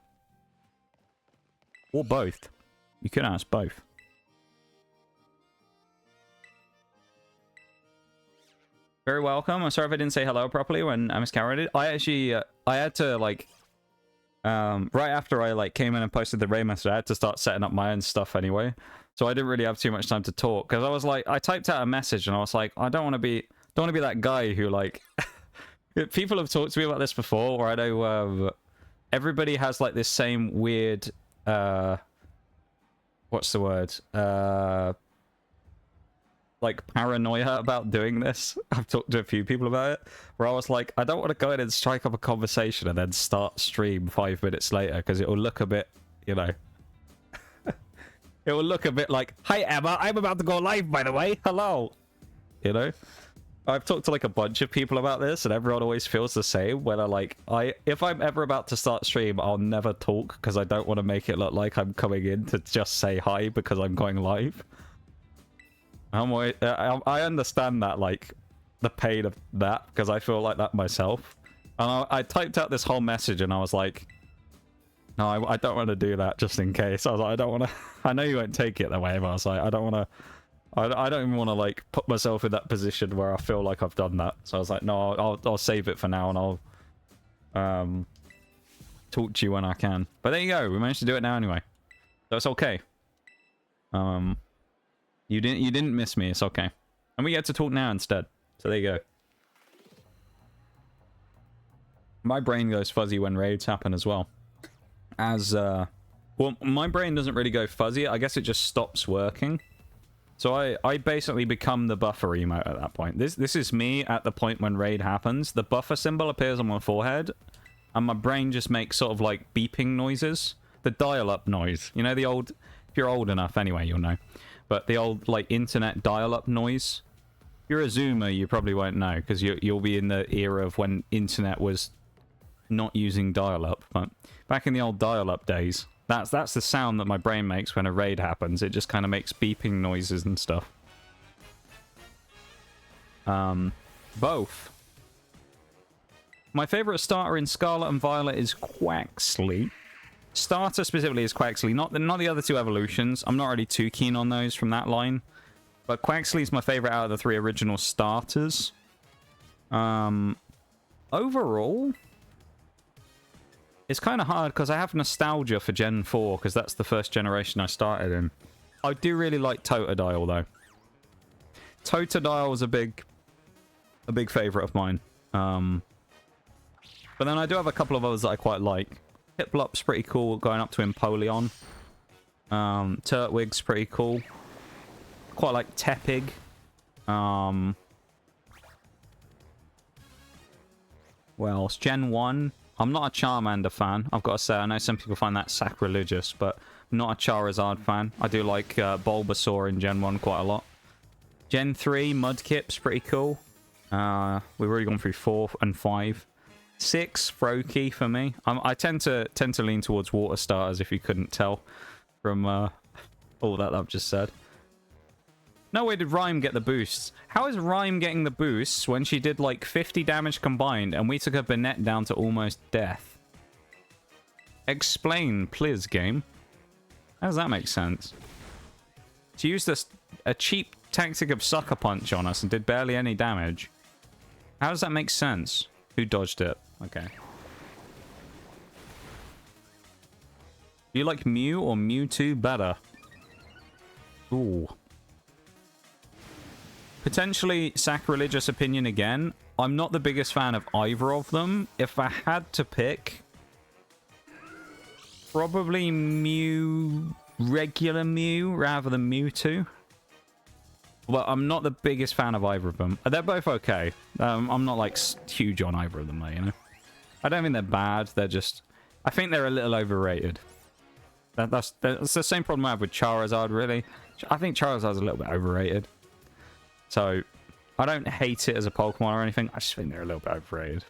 Or both. You could ask both. Very welcome. I'm sorry if I didn't say hello properly when I miscarried it. I actually, I had to, like, right after I, like, came in and posted the raid message, I had to start setting up my own stuff anyway. So I didn't really have too much time to talk. Because I was like, I typed out a message and I was like, I don't want to be that guy who, like... People have talked to me about this before, where I know everybody has, like, this same weird... what's the word? Like, paranoia about doing this. I've talked to a few people about it, where I was like, I don't want to go in and strike up a conversation and then start stream 5 minutes later, because it will look a bit, you know... it will look a bit like, hi Emma, I'm about to go live, by the way, hello! You know? I've talked to, like, a bunch of people about this, and everyone always feels the same, where they're like, if I'm ever about to start stream, I'll never talk, because I don't want to make it look like I'm coming in to just say hi because I'm going live. I understand that, like, the pain of that, because I feel like that myself. And I typed out this whole message, and I was like, no, I don't want to do that, just in case. I was like, I don't want to... I know you won't take it that way, but I was like, I don't want to... I don't even want to, like, put myself in that position where I feel like I've done that. So I was like, no, I'll save it for now, and I'll talk to you when I can. But there you go. We managed to do it now anyway. So it's okay. You didn't miss me. It's okay. And we get to talk now instead. So there you go. My brain goes fuzzy when raids happen as well. Well, my brain doesn't really go fuzzy. I guess it just stops working. So I basically become the buffer emote at that point. This is me at the point when raid happens. The buffer symbol appears on my forehead, and my brain just makes sort of like beeping noises. The dial-up noise. You know, the old... If you're old enough anyway, you'll know. But the old, like, internet dial-up noise. If you're a Zoomer, you probably won't know, because you'll be in the era of when internet was not using dial-up. But back in the old dial-up days... That's the sound that my brain makes when a raid happens. It just kind of makes beeping noises and stuff. Both. My favorite starter in Scarlet and Violet is Qauxly. Starter specifically is Qauxly, not the other two evolutions. I'm not really too keen on those from that line. But Quagsly is my favorite out of the 3 original starters. Overall... It's kind of hard because I have nostalgia for Gen 4 because that's the first generation I started in. I do really like Totodile though. Totodile was a big favorite of mine. But then I do have a couple of others that I quite like. Hiplop's pretty cool, going up to Empoleon. Turtwig's pretty cool. Quite like Tepig. What else? Gen 1. I'm not a Charmander fan, I've got to say. I know some people find that sacrilegious, but I'm not a Charizard fan. I do like Bulbasaur in Gen 1 quite a lot. Gen 3, Mudkip's pretty cool. We've already gone through 4 and 5. 6, Froakie for me. I tend to lean towards water starters, if you couldn't tell from all that I've just said. No way did Rhyme get the boosts. How is Rhyme getting the boosts when she did like 50 damage combined and we took her Banette down to almost death? Explain, please, game. How does that make sense? She used a cheap tactic of Sucker Punch on us and did barely any damage. How does that make sense? Who dodged it? Okay. Do you like Mew or Mewtwo better? Ooh. Potentially sacrilegious opinion again. I'm not the biggest fan of either of them. If I had to pick, probably Mew, regular Mew rather than Mewtwo. Well, I'm not the biggest fan of either of them. They're both okay. I'm not like huge on either of them though, you know. I don't think they're bad. They're just, I think they're a little overrated. That's the same problem I have with Charizard, really. I think Charizard's a little bit overrated. So, I don't hate it as a Pokemon or anything. I just think they're a little bit overrated.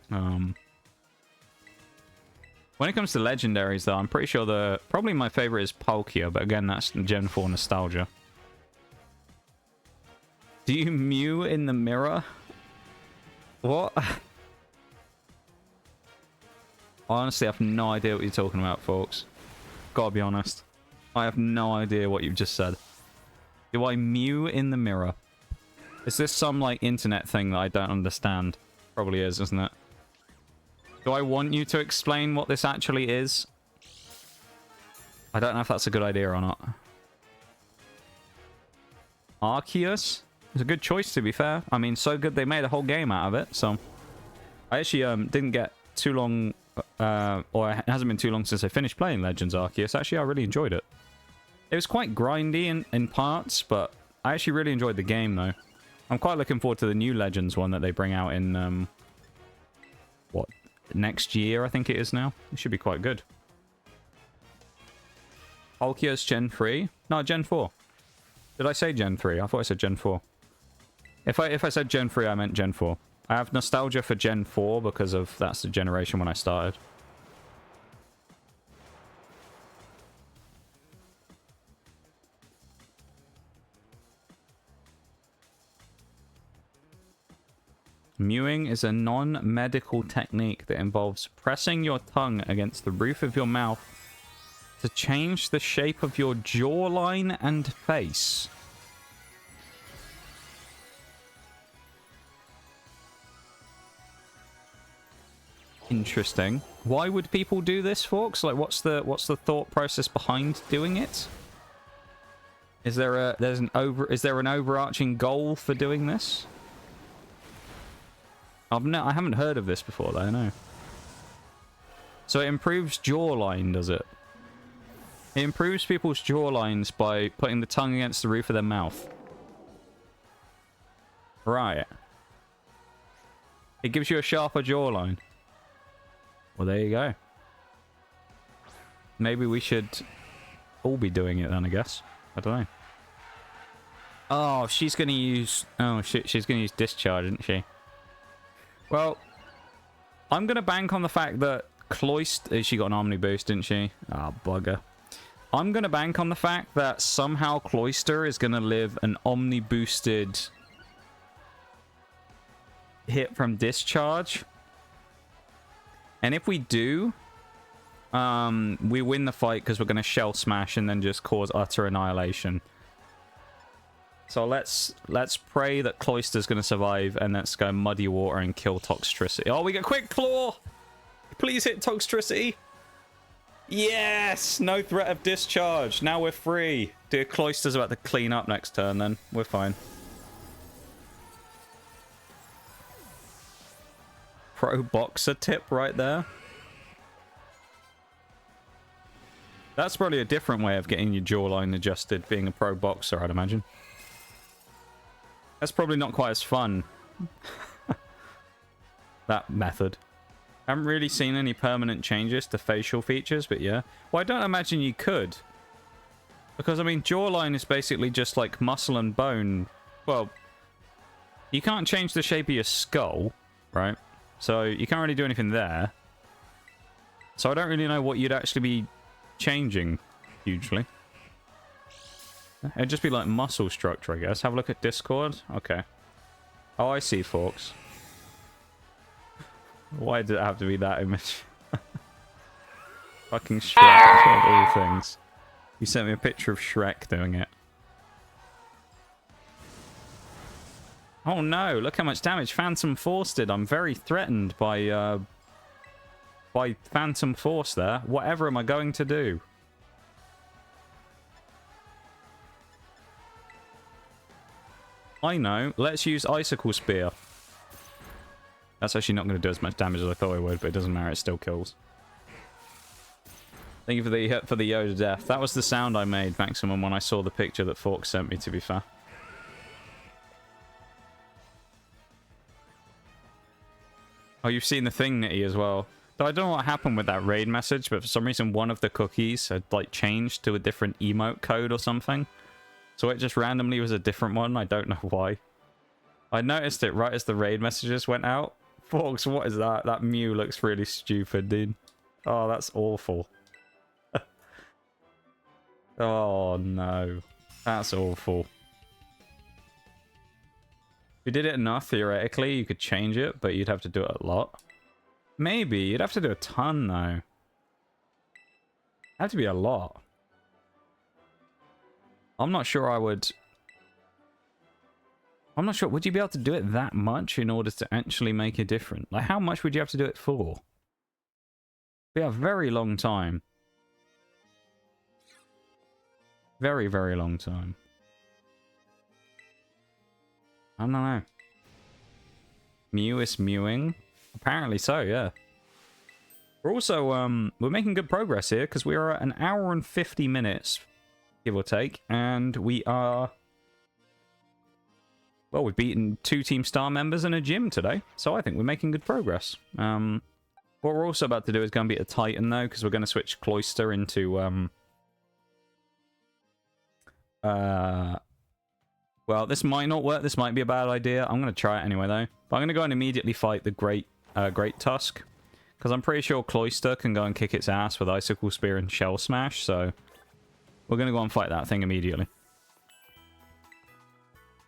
When it comes to legendaries, though, I'm pretty sure probably my favorite is Palkia, but again, that's Gen 4 nostalgia. Do you Mew in the mirror? What? Honestly, I have no idea what you're talking about, folks. Gotta be honest. I have no idea what you've just said. Do I Mew in the mirror? Is this some, like, internet thing that I don't understand? Probably is, isn't it? Do I want you to explain what this actually is? I don't know if that's a good idea or not. Arceus? It's a good choice, to be fair. I mean, so good they made a whole game out of it, so... I actually didn't get too long... or it hasn't been too long since I finished playing Legends Arceus. Actually, I really enjoyed it. It was quite grindy in parts, but I actually really enjoyed the game, though. I'm quite looking forward to the new Legends one that they bring out in... what? Next year, I think it is now. It should be quite good. Arceus Gen 3? No, Gen 4. Did I say Gen 3? I thought I said Gen 4. If I said Gen 3, I meant Gen 4. I have nostalgia for Gen 4 because of that's the generation when I started. Mewing is a non-medical technique that involves pressing your tongue against the roof of your mouth to change the shape of your jawline and face. Interesting. Why would people do this, folks? Like, what's the thought process behind doing it? Is there an overarching goal for doing this? I haven't heard of this before, though. No. So it improves jawline, does it? It improves people's jawlines by putting the tongue against the roof of their mouth. Right. It gives you a sharper jawline. Well, there you go. Maybe we should all be doing it then, I guess. I don't know. Oh, she's going to use... Oh, shit, she's going to use Discharge, isn't she? Well, I'm going to bank on the fact that Cloyster... She got an Omni boost, didn't she? Ah, oh, bugger. I'm going to bank on the fact that somehow Cloyster is going to live an Omni boosted hit from Discharge. And if we do, we win the fight because we're going to Shell Smash and then just cause utter annihilation. So let's pray that Cloyster's going to survive, and let's go Muddy Water and kill Toxtricity. Oh, we get Quick Claw! Please hit Toxtricity! Yes! No threat of Discharge. Now we're free. Dear Cloyster's about to clean up next turn then. We're fine. Pro boxer tip right there. That's probably a different way of getting your jawline adjusted, being a pro boxer, I'd imagine. That's probably not quite as fun. That method. I haven't really seen any permanent changes to facial features, but yeah. Well, I don't imagine you could. Because, I mean, jawline is basically just like muscle and bone. Well, you can't change the shape of your skull, right? So you can't really do anything there. So I don't really know what you'd actually be changing hugely. It'd just be like muscle structure, I guess. Have a look at Discord. Okay. Oh, I see, folks. Why did it have to be that image? Fucking Shrek, of all things. You sent me a picture of Shrek doing it. Oh no, look how much damage Phantom Force did. I'm very threatened by Phantom Force there. Whatever am I going to do? I know. Let's use Icicle Spear. That's actually not going to do as much damage as I thought it would, but it doesn't matter. It still kills. Thank you for the Yoda death. That was the sound I made, Maximum, when I saw the picture that Forks sent me, to be fair. Oh, you've seen the thing, Nitty, as well. Though I don't know what happened with that raid message, but for some reason one of the cookies had, like, changed to a different emote code or something. So it just randomly was a different one. I don't know why. I noticed it right as the raid messages went out. Forks, what is that? That Mew looks really stupid, dude. Oh, that's awful. Oh, no. That's awful. If you did it enough, theoretically, you could change it, but you'd have to do it a lot. Maybe. You'd have to do a ton, though. It'd have to be a lot. I'm not sure I would... I'm not sure. Would you be able to do it that much in order to actually make a difference? Like, how much would you have to do it for? Be a very long time. Very, very long time. I don't know. Mew is mewing. Apparently so, yeah. We're also, we're making good progress here, because we are at 1 hour and 50 minutes, give or take, and we are... Well, we've beaten 2 Team Star members in a gym today, so I think we're making good progress. What we're also about to do is go and beat a Titan, though, because we're going to switch Cloyster into, well, this might not work, this might be a bad idea. I'm going to try it anyway, though. But I'm going to go and immediately fight the Great Tusk, because I'm pretty sure Cloyster can go and kick its ass with Icicle Spear and Shell Smash, so we're going to go and fight that thing immediately.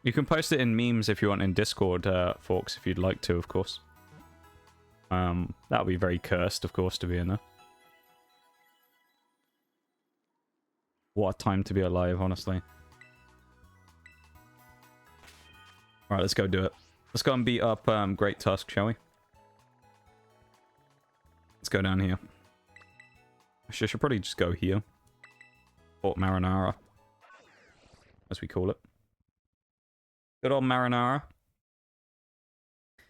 You can post it in memes if you want in Discord, Forks, if you'd like to, of course. That would be very cursed, of course, to be in there. What a time to be alive, honestly. Alright, let's go do it. Let's go and beat up Great Tusk, shall we? Let's go down here. I should probably just go here. Fort Marinara, as we call it. Good old Marinara.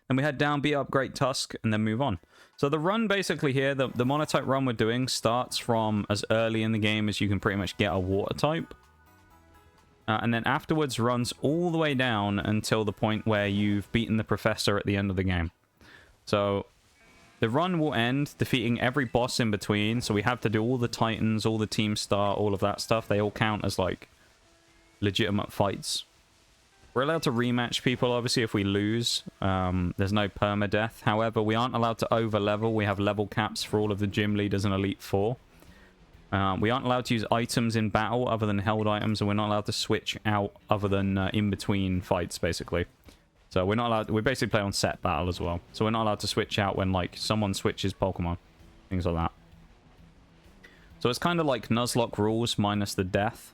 And we head down, beat up Great Tusk, and then move on. So the run basically here, the Monotype run we're doing starts from as early in the game as you can pretty much get a Water type. And then afterwards runs all the way down until the point where you've beaten the Professor at the end of the game. So the run will end defeating every boss in between. So we have to do all the Titans, all the Team Star, all of that stuff. They all count as like legitimate fights. We're allowed to rematch people, obviously, if we lose. There's no permadeath. However, we aren't allowed to over-level. We have level caps for all of the gym leaders in Elite Four. We aren't allowed to use items in battle other than held items, and we're not allowed to switch out other than in-between fights, basically. So we're not allowed... We basically play on set battle as well. So we're not allowed to switch out when, like, someone switches Pokemon. Things like that. So it's kind of like Nuzlocke rules minus the death.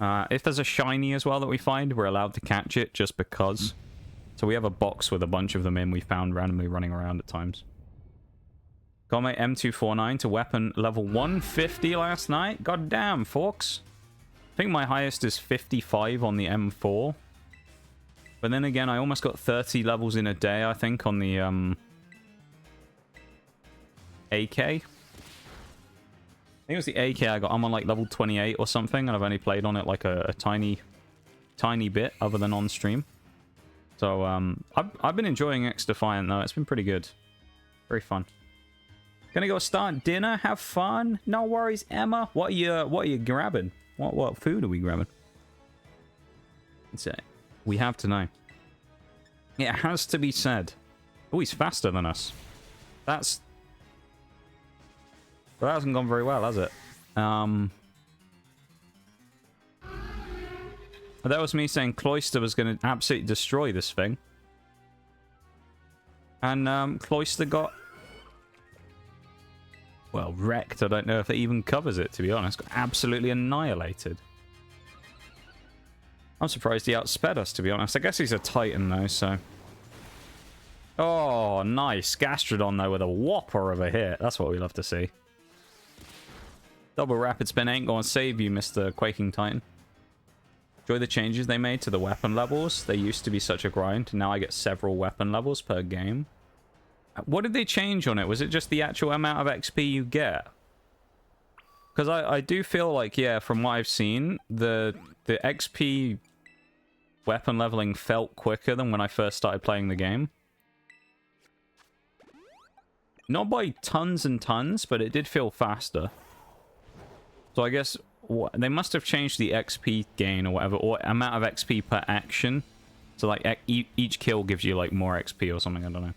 If there's a shiny as well that we find, we're allowed to catch it just because. So we have a box with a bunch of them in we found randomly running around at times. Got my M249 to weapon level 150 last night. God damn, Forks. I think my highest is 55 on the M4. But then again, I almost got 30 levels in a day, I think, on the AK. I think it was the AK I got. I'm on like level 28 or something, and I've only played on it like a tiny bit other than on stream. So I've been enjoying xDefiant though. It's been pretty good, very fun. Gonna go start dinner. Have fun. No worries, Emma. What are you grabbing? What food are we grabbing? We have to know. It has to be said. Oh, he's faster than us. Well, that hasn't gone very well, has it? That was me saying Cloyster was going to absolutely destroy this thing. And Cloyster got... Well, wrecked. I don't know if it even covers it, to be honest. Got absolutely annihilated. I'm surprised he outsped us, to be honest. I guess he's a Titan, though, so... Oh, nice. Gastrodon, though, with a whopper of a hit. That's what we love to see. Double Rapid Spin ain't gonna save you, Mr. Quaking Titan. Enjoy the changes they made to the weapon levels. They used to be such a grind. Now I get several weapon levels per game. What did they change on it? Was it just the actual amount of XP you get? Because I do feel like, yeah, from what I've seen, the XP weapon leveling felt quicker than when I first started playing the game. Not by tons and tons, but it did feel faster. So I guess they must have changed the XP gain or whatever, or amount of XP per action. So like each kill gives you like more XP or something, I don't know.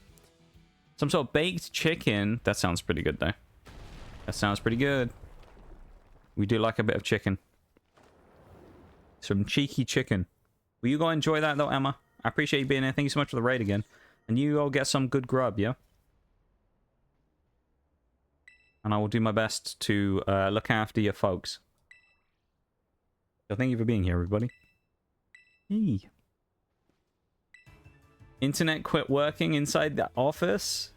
Some sort of baked chicken. That sounds pretty good though. That sounds pretty good. We do like a bit of chicken. Some cheeky chicken. Will you go enjoy that though, Emma? I appreciate you being here. Thank you so much for the raid again. And you all get some good grub, yeah? And I will do my best to look after your folks. So thank you for being here, everybody. Hey. Internet quit working inside the office.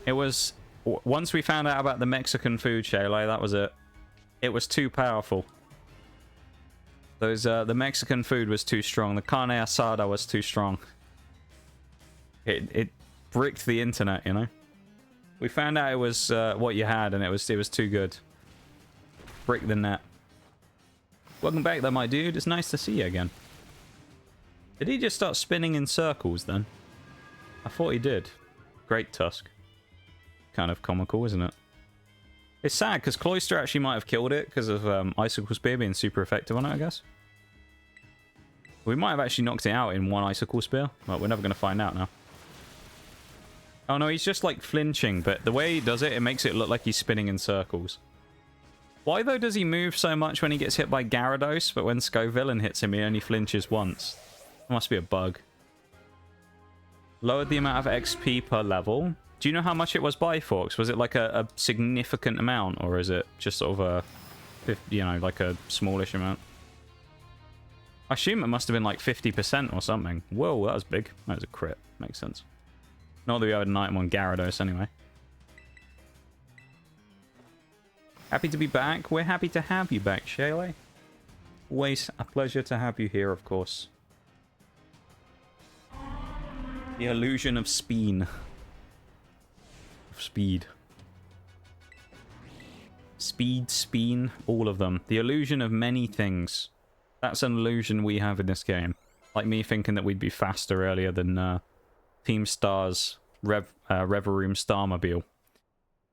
It was... Once we found out about the Mexican food, Shayla, that was it. It was too powerful. Those, the Mexican food was too strong. The carne asada was too strong. It bricked the internet, you know? We found out it was what you had, and it was too good. Brick the net. Welcome back there, my dude. It's nice to see you again. Did he just start spinning in circles, then? I thought he did. Great Tusk. Kind of comical, isn't it? It's sad, because Cloyster actually might have killed it because of Icicle Spear being super effective on it, I guess. We might have actually knocked it out in one Icicle Spear. Well, we're never going to find out now. Oh no, he's just like flinching, but the way he does it, it makes it look like he's spinning in circles. Why though does he move so much when he gets hit by Gyarados, but when Scovillain hits him, he only flinches once? It must be a bug. Lowered the amount of XP per level. Do you know how much it was by Forks? Was it like a significant amount, or is it just sort of a, you know, like a smallish amount? I assume it must have been like 50% or something. Whoa, that was big. That was a crit. Makes sense. Not that we had an item on Gyarados anyway. Happy to be back. We're happy to have you back, Shayla. Always a pleasure to have you here, of course. The illusion of speen. Speed. Speed, speen, all of them. The illusion of many things. That's an illusion we have in this game. Like me thinking that we'd be faster earlier than Team Star's Reverum Starmobile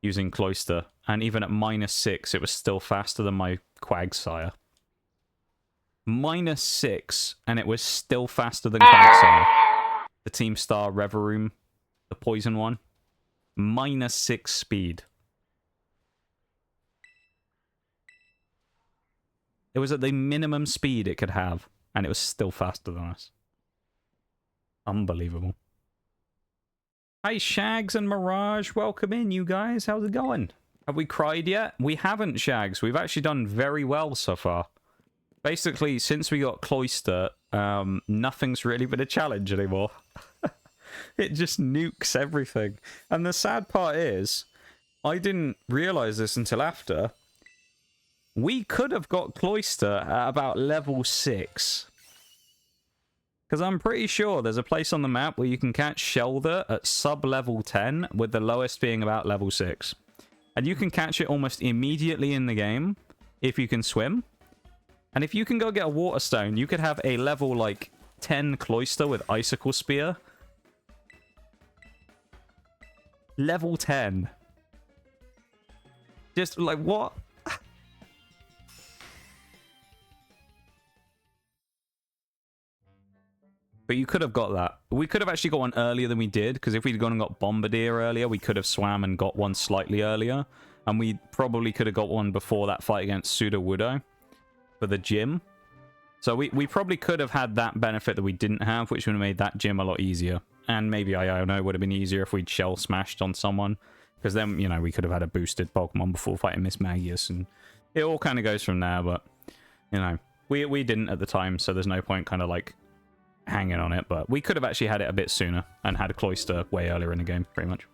using Cloyster. And even at -6, it was still faster than my Quagsire. -6, and it was still faster than Quagsire. The Team Star Reverum, the poison one. -6 speed. It was at the minimum speed it could have, and it was still faster than us. Unbelievable. Hi, Shags and Mirage. Welcome in, you guys. How's it going? Have we cried yet? We haven't, Shags. We've actually done very well so far. Basically, since we got Cloyster, nothing's really been a challenge anymore. It just nukes everything. And the sad part is, I didn't realize this until after. We could have got Cloyster at about level 6. Because I'm pretty sure there's a place on the map where you can catch Shelder at sub-level 10, with the lowest being about level 6. And you can catch it almost immediately in the game, if you can swim. And if you can go get a Water Stone, you could have a level, like, 10 Cloyster with Icicle Spear. Level 10. Just, like, what? But you could have got that. We could have actually got one earlier than we did, because if we'd gone and got Bombardier earlier, we could have swam and got one slightly earlier. And we probably could have got one before that fight against Sudowoodo for the gym. So we probably could have had that benefit that we didn't have, which would have made that gym a lot easier. And maybe, I don't know, would have been easier if we'd shell smashed on someone. Because then, you know, we could have had a boosted Pokemon before fighting Miss Magius. And it all kind of goes from there, but, you know, we didn't at the time, so there's no point kind of, like, hanging on it. But we could have actually had it a bit sooner and had a Cloyster way earlier in the game, pretty much.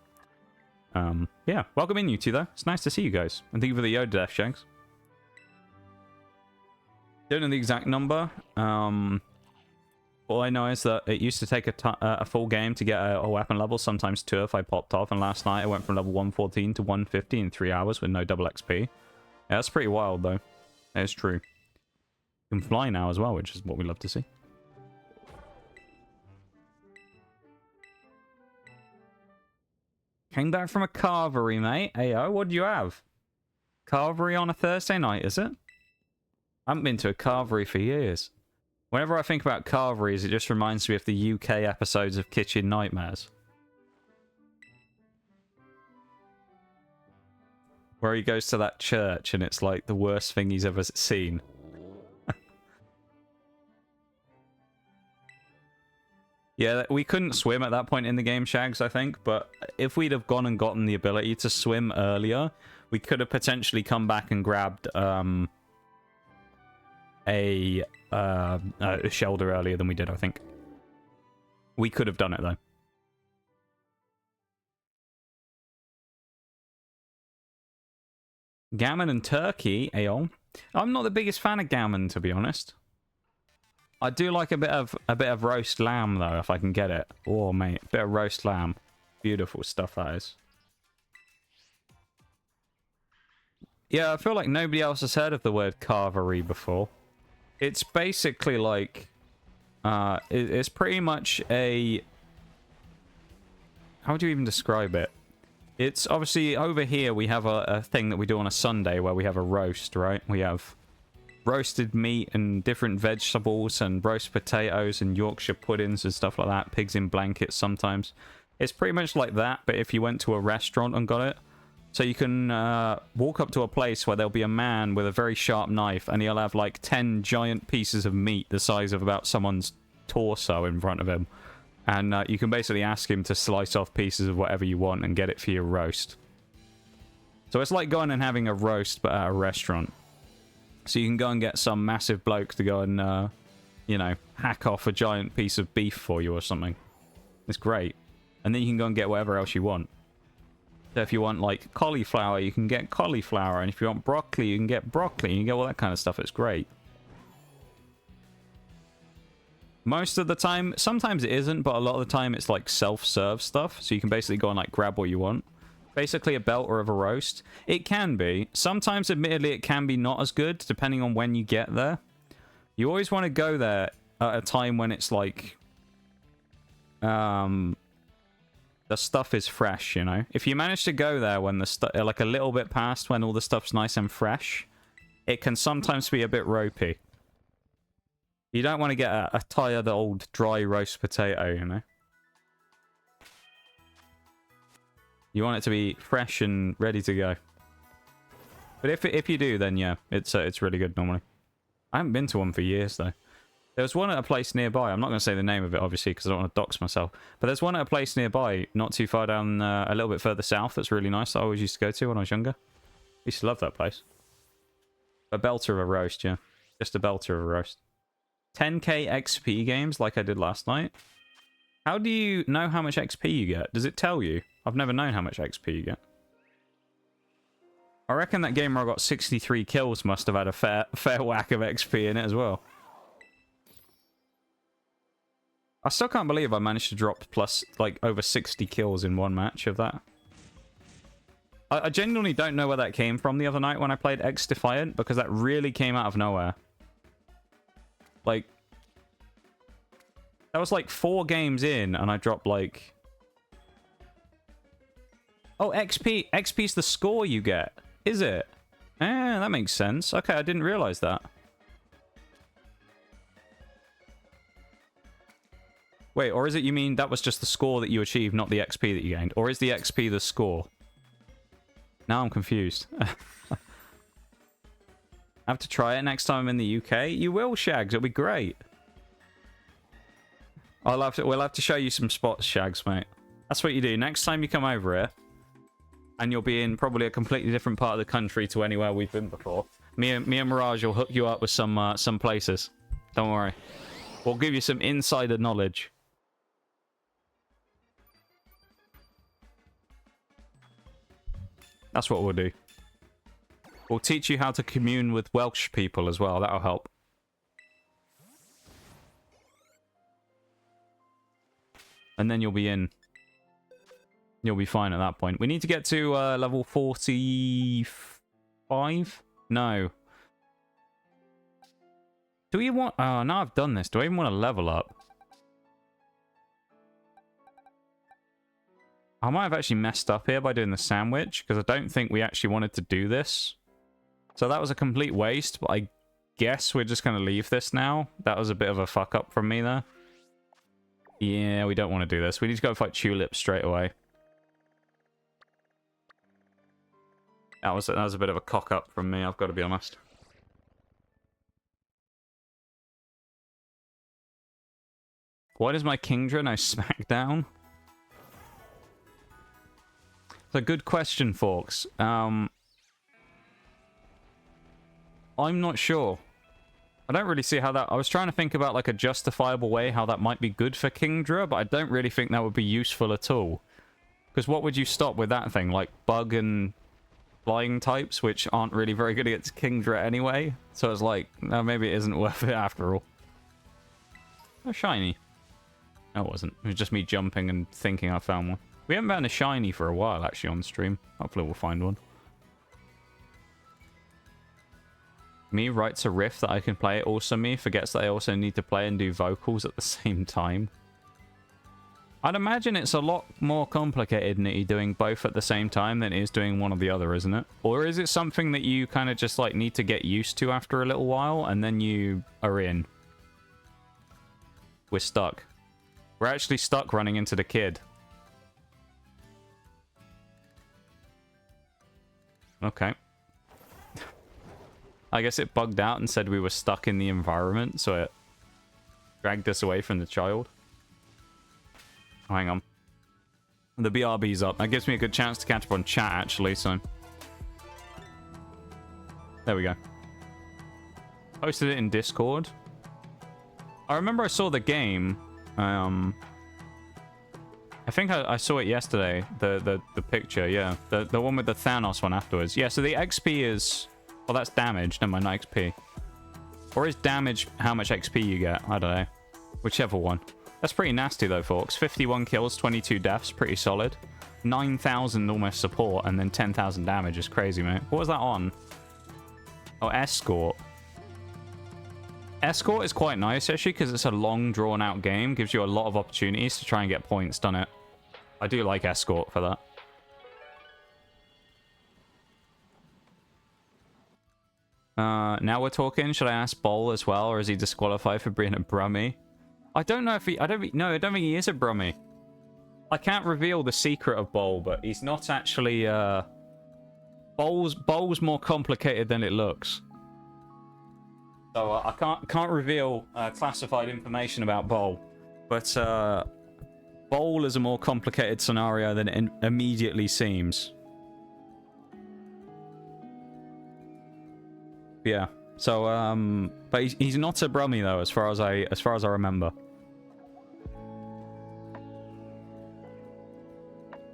Yeah, welcome in, you two, though. It's nice to see you guys. And thank you for the Yoda Death, Shanks. Don't know the exact number. All I know is that it used to take a full game to get a weapon level, sometimes 2 if I popped off, and last night I went from level 114 to 150 in 3 hours with no double XP. Yeah, that's pretty wild, though. That is true. You can fly now as well, which is what we love to see. Came back from a carvery, mate. Ayo, what do you have? Carvery on a Thursday night, is it? I haven't been to a carvery for years. Whenever I think about carveries, it just reminds me of the UK episodes of Kitchen Nightmares. Where he goes to that church and it's like the worst thing he's ever seen. Yeah, we couldn't swim at that point in the game, Shags, I think. But if we'd have gone and gotten the ability to swim earlier, we could have potentially come back and grabbed a Shelder earlier than we did, I think. We could have done it, though. Gammon and turkey, Aeon. I'm not the biggest fan of gammon, to be honest. I do like a bit of roast lamb, though, if I can get it. Oh, mate, a bit of roast lamb. Beautiful stuff, that is. Yeah, I feel like nobody else has heard of the word carvery before. It's basically like... it's pretty much a... How would you even describe it? It's obviously over here we have a thing that we do on a Sunday where we have a roast, right? We have roasted meat and different vegetables and roast potatoes and Yorkshire puddings and stuff like that. Pigs in blankets sometimes. It's pretty much like that, but if you went to a restaurant and got it. So you can walk up to a place where there'll be a man with a very sharp knife and he'll have like 10 giant pieces of meat the size of about someone's torso in front of him. And you can basically ask him to slice off pieces of whatever you want and get it for your roast. So it's like going and having a roast, but at a restaurant. So you can go and get some massive bloke to go and, you know, hack off a giant piece of beef for you or something. It's great. And then you can go and get whatever else you want. So if you want, like, cauliflower, you can get cauliflower. And if you want broccoli, you can get broccoli. You can get all that kind of stuff. It's great. Most of the time, sometimes it isn't, but a lot of the time it's like self-serve stuff. So you can basically go and like grab what you want. Basically a belter of a roast. It can be. Sometimes, admittedly, it can be not as good, depending on when you get there. You always want to go there at a time when it's like... the stuff is fresh, you know? If you manage to go there when the stuff... like a little bit past when all the stuff's nice and fresh, it can sometimes be a bit ropey. You don't want to get a tired old dry roast potato, you know? You want it to be fresh and ready to go. But if you do, then yeah, it's really good normally. I haven't been to one for years, though. There was one at a place nearby. I'm not going to say the name of it, obviously, because I don't want to dox myself. But there's one at a place nearby, not too far down, a little bit further south, that's really nice, that I always used to go to when I was younger. I used to love that place. A belter of a roast, yeah. Just a belter of a roast. 10k XP games like I did last night. How do you know how much XP you get? Does it tell you? I've never known how much XP you get. I reckon that game where I got 63 kills must have had a fair whack of XP in it as well. I still can't believe I managed to drop plus like over 60 kills in one match of that. I genuinely don't know where that came from the other night when I played xDefiant, because that really came out of nowhere. Like, that was like 4 games in, and I dropped like... Oh, XP. XP's the score you get. Is it? Eh, that makes sense. Okay, I didn't realize that. Wait, or is it you mean that was just the score that you achieved, not the XP that you gained? Or is the XP the score? Now I'm confused. I have to try it next time I'm in the UK. You will, Shags. It'll be great. We'll have to show you some spots, Shags, mate. That's what you do. Next time you come over here, and you'll be in probably a completely different part of the country to anywhere we've been before. Me and Mirage will hook you up with some places. Don't worry. We'll give you some insider knowledge. That's what we'll do. We'll teach you how to commune with Welsh people as well. That'll help. And then you'll be in. You'll be fine at that point. We need to get to level 45? No. Do we want... Oh, now I've done this. Do I even want to level up? I might have actually messed up here by doing the sandwich, because I don't think we actually wanted to do this. So that was a complete waste, but I guess we're just going to leave this now. That was a bit of a fuck up from me there. Yeah, we don't want to do this. We need to go fight Tulip straight away. That was a bit of a cock up from me, I've got to be honest. Why does my Kingdra know SmackDown? It's a good question, Forks. I'm not sure. I don't really see how that... I was trying to think about like a justifiable way how that might be good for Kingdra, but I don't really think that would be useful at all. Because what would you stop with that thing? Like bug and flying types, which aren't really very good against Kingdra anyway. So it's like, no, maybe it isn't worth it after all. Oh, shiny. No, it wasn't. It was just me jumping and thinking I found one. We haven't found a shiny for a while, actually, on stream. Hopefully we'll find one. Me writes a riff that I can play. Also me forgets that I also need to play and do vocals at the same time. I'd imagine it's a lot more complicated, Nitty, doing both at the same time than it is doing one or the other, isn't it? Or is it something that you kind of just like need to get used to after a little while and then you are in? We're stuck. We're actually stuck running into the kid. Okay. I guess it bugged out and said we were stuck in the environment, so it dragged us away from the child. Oh, hang on. The BRB's up. That gives me a good chance to catch up on chat, actually, so... There we go. Posted it in Discord. I remember I saw the game. I think I saw it yesterday. The picture, yeah. The one with the Thanos one afterwards. Yeah, so the XP is... Well, that's damage. Never mind, not XP. Or is damage how much XP you get? I don't know. Whichever one. That's pretty nasty, though, folks. 51 kills, 22 deaths. Pretty solid. 9,000 almost support, and then 10,000 damage is crazy, mate. What was that on? Oh, Escort. Escort is quite nice, actually, because it's a long, drawn-out game. Gives you a lot of opportunities to try and get points, doesn't it? I do like Escort for that. Now we're talking. Should I ask Bowl as well, or is he disqualified for being a Brummy? I don't know if he... I don't think he is a Brummy. I can't reveal the secret of Bowl, but he's not actually... Bowl's more complicated than it looks. So I can't reveal classified information about Bowl. But Bowl is a more complicated scenario than it immediately seems. Yeah. So but he's not a Brummy though, as far as I remember.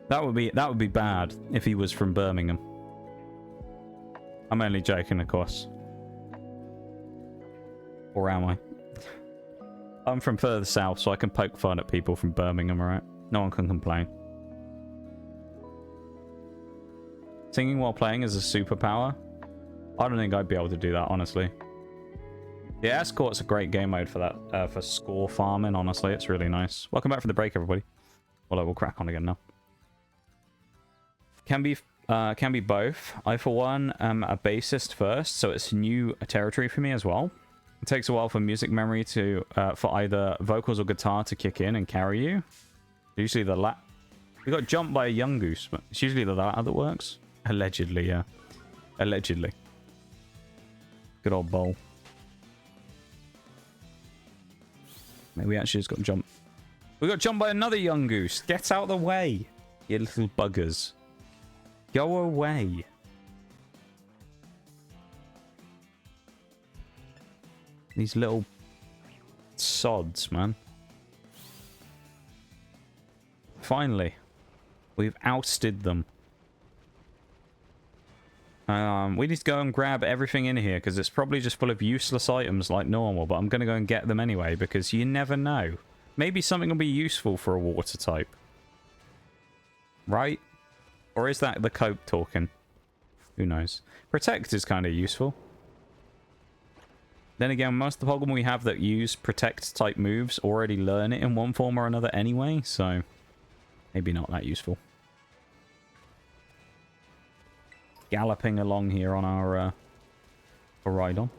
That would be bad if he was from Birmingham. I'm only joking, of course. Or am I? I'm from further south, so I can poke fun at people from Birmingham, alright? No one can complain. Singing while playing is a superpower? I don't think I'd be able to do that, honestly. Yeah, Escort's a great game mode for that, for score farming, honestly. It's really nice. Welcome back from the break, everybody. Well, I will crack on again now. Can be both. I, for one, am a bassist first, so it's new territory for me as well. It takes a while for music memory to, for either vocals or guitar to kick in and carry you. Usually the We got jumped by a young goose, but it's usually the latter that works. Allegedly, yeah. Allegedly. Good old Bowl. Maybe we actually just got jumped. We got jumped by another young goose. Get out of the way, you little buggers. Go away. These little sods, man. Finally, we've ousted them. We need to go and grab everything in here because it's probably just full of useless items like normal, but I'm going to go and get them anyway because you never know. Maybe something will be useful for a water type. Right? Or is that the cope talking? Who knows? Protect is kind of useful. Then again, most of the Pokemon we have that use protect type moves already learn it in one form or another anyway, so maybe not that useful. Galloping along here on our Rhydon.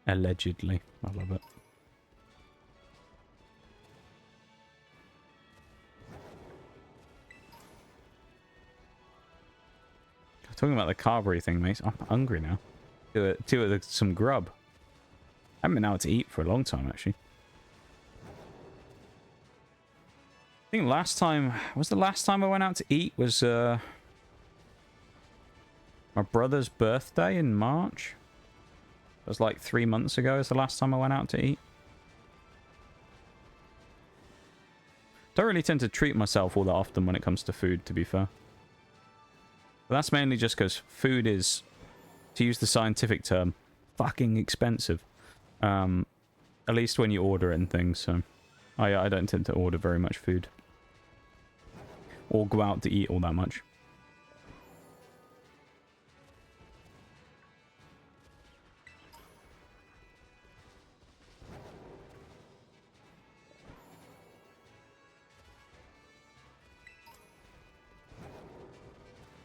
Allegedly. I love it. Talking about the Carberry thing, mate. I'm hungry now. Do some grub. I haven't been able to eat for a long time, actually. I think last time... Was the last time I went out to eat was... My brother's birthday in March. It was like 3 months ago is the last time I went out to eat. Don't really tend to treat myself all that often when it comes to food, to be fair. But that's mainly just because food is, to use the scientific term, fucking expensive. At least when you order it and things, so... I don't tend to order very much food. Or go out to eat all that much.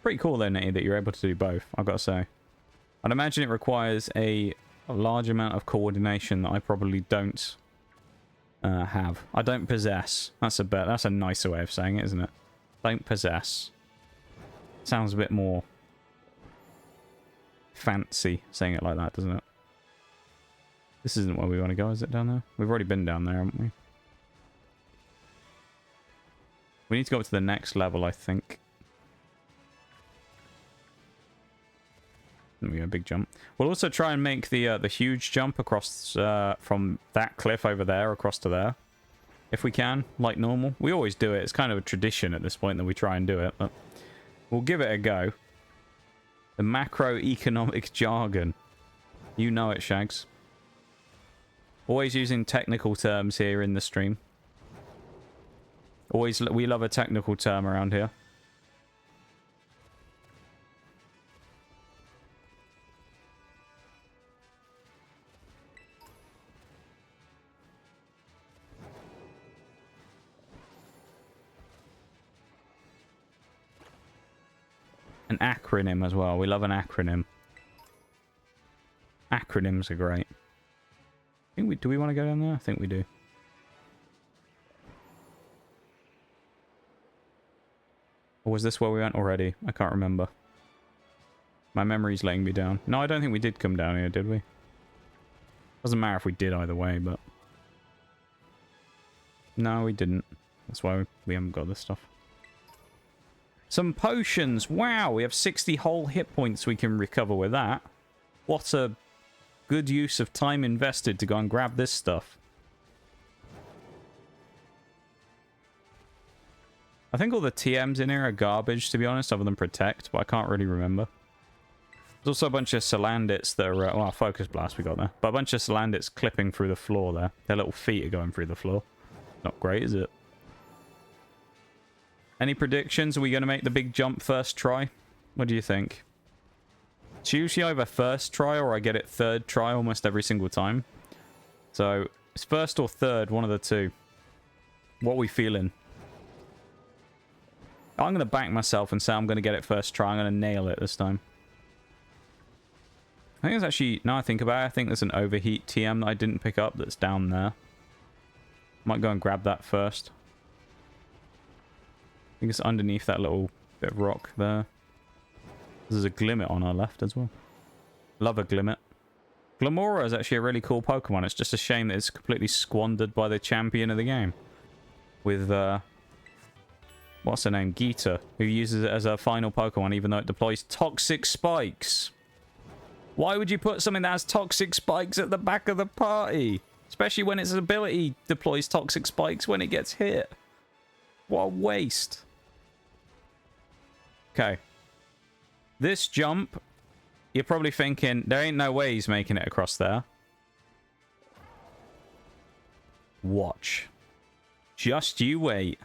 Pretty cool though, Nitty, that you're able to do both, I've got to say. I'd imagine it requires a large amount of coordination that I probably don't have. I don't possess. That's a nicer way of saying it, isn't it? Don't possess. Sounds a bit more fancy saying it like that, doesn't it? This isn't where we want to go, is it, down there? We've already been down there, haven't we? We need to go up to the next level, I think. There we go, big jump. We'll also try and make the huge jump across from that cliff over there across to there. If we can, like normal. We always do it. It's kind of a tradition at this point that we try and do it, but we'll give it a go. The macroeconomic jargon. You know it, Shags. Always using technical terms here in the stream. We love a technical term around here. An acronym as well. We love an acronym. Acronyms are great. Do we want to go down there? I think we do. Or was this where we went already? I can't remember. My memory's letting me down. No, I don't think we did come down here, did we? Doesn't matter if we did either way, but... No, we didn't. That's why we haven't got this stuff. Some potions. Wow, we have 60 whole hit points we can recover with that. What a good use of time invested to go and grab this stuff. I think all the TMs in here are garbage, to be honest, other than Protect, but I can't really remember. There's also a bunch of Salandits that are... well, Focus Blast we got there. But a bunch of Salandits clipping through the floor there. Their little feet are going through the floor. Not great, is it? Any predictions? Are we going to make the big jump first try? What do you think? It's usually either first try or I get it third try almost every single time. So, it's first or third, one of the two. What are we feeling? I'm going to back myself and say I'm going to get it first try. I'm going to nail it this time. I think it's actually... Now I think about it, I think there's an overheat TM that I didn't pick up that's down there. Might go and grab that first. I think it's underneath that little bit of rock there. There's a Glimmet on our left as well. Love a Glimmet. Glamora is actually a really cool Pokemon. It's just a shame that it's completely squandered by the champion of the game. With, what's her name? Geeta, who uses it as her final Pokemon even though it deploys toxic spikes. Why would you put something that has toxic spikes at the back of the party? Especially when its ability deploys toxic spikes when it gets hit. What a waste. Okay. This jump, you're probably thinking, there ain't no way he's making it across there. Watch. Just you wait.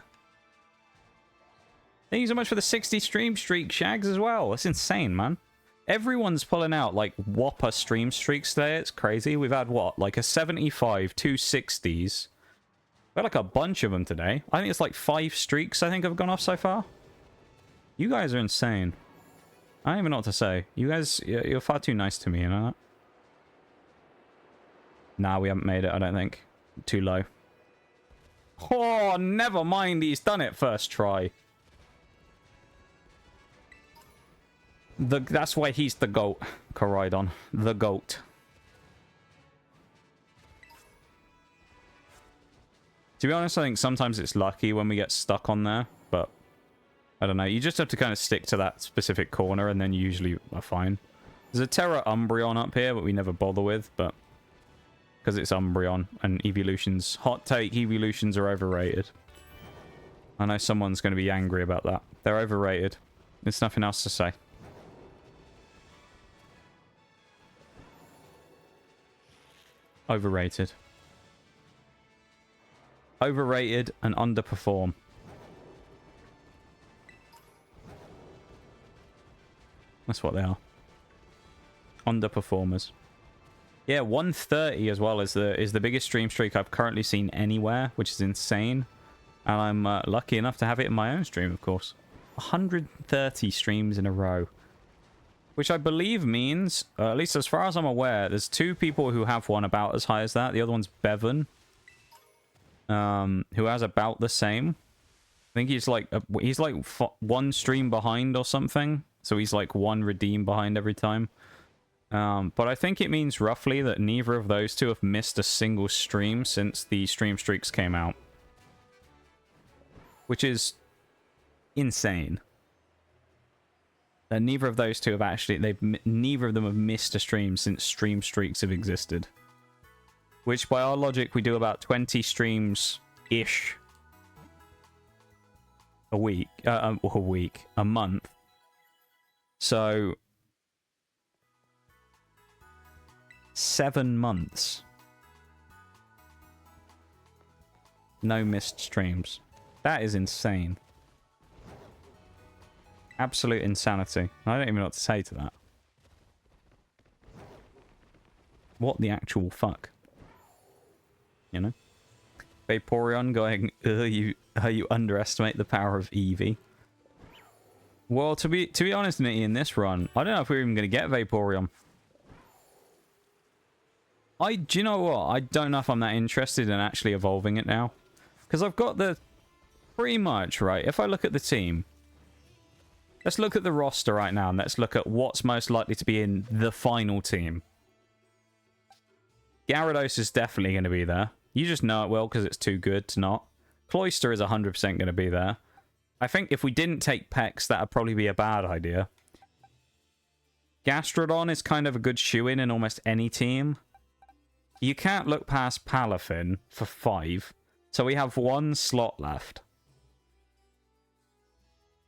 Thank you so much for the 60 stream streak, Shags, as well. That's insane, man. Everyone's pulling out, like, whopper stream streaks today. It's crazy. We've had, what, like a 75, 2 60s. We've got, like, a bunch of them today. I think it's, like, 5 streaks, I think, have gone off so far. You guys are insane. I don't even know what to say. You guys, you're far too nice to me, you know that? Nah, we haven't made it, I don't think. Too low. Oh, never mind. He's done it first try. That's why he's the GOAT, Koraidon. The GOAT. To be honest, I think sometimes it's lucky when we get stuck on there, but I don't know. You just have to kind of stick to that specific corner, and then you usually are fine. There's a Terra Umbreon up here, but we never bother with, but... because it's Umbreon, and evolutions... hot take, evolutions are overrated. I know someone's going to be angry about that. They're overrated. There's nothing else to say. Overrated. Overrated and underperform. That's what they are. Underperformers. Yeah, 130 as well is the biggest stream streak I've currently seen anywhere, which is insane. And I'm lucky enough to have it in my own stream, of course. 130 streams in a row. Which I believe means, at least as far as I'm aware, there's 2 people who have one about as high as that. The other one's Bevan, who has about the same. I think he's like 1 stream behind or something. So he's like 1 redeem behind every time. But I think it means roughly that neither of those 2 have missed a single stream since the stream streaks came out. Which is insane. That neither of those 2 have actually... neither of them have missed a stream since stream streaks have existed. Which, by our logic, we do about 20 streams-ish a week. A month. So... 7 months. No missed streams. That is insane. Absolute insanity. I don't even know what to say to that. What the actual fuck? You know? Vaporeon going, you underestimate the power of Eevee. Well, to be honest, Nitty, in this run, I don't know if we're even going to get Vaporeon. Do you know what? I don't know if I'm that interested in actually evolving it now. Because I've got the... pretty much, right? If I look at the team... let's look at the roster right now, and let's look at what's most likely to be in the final team. Gyarados is definitely going to be there. You just know it will, because it's too good to not. Cloyster is 100% going to be there. I think if we didn't take Pex, that would probably be a bad idea. Gastrodon is kind of a good shoe-in in almost any team. You can't look past Palafin for 5. So we have 1 slot left.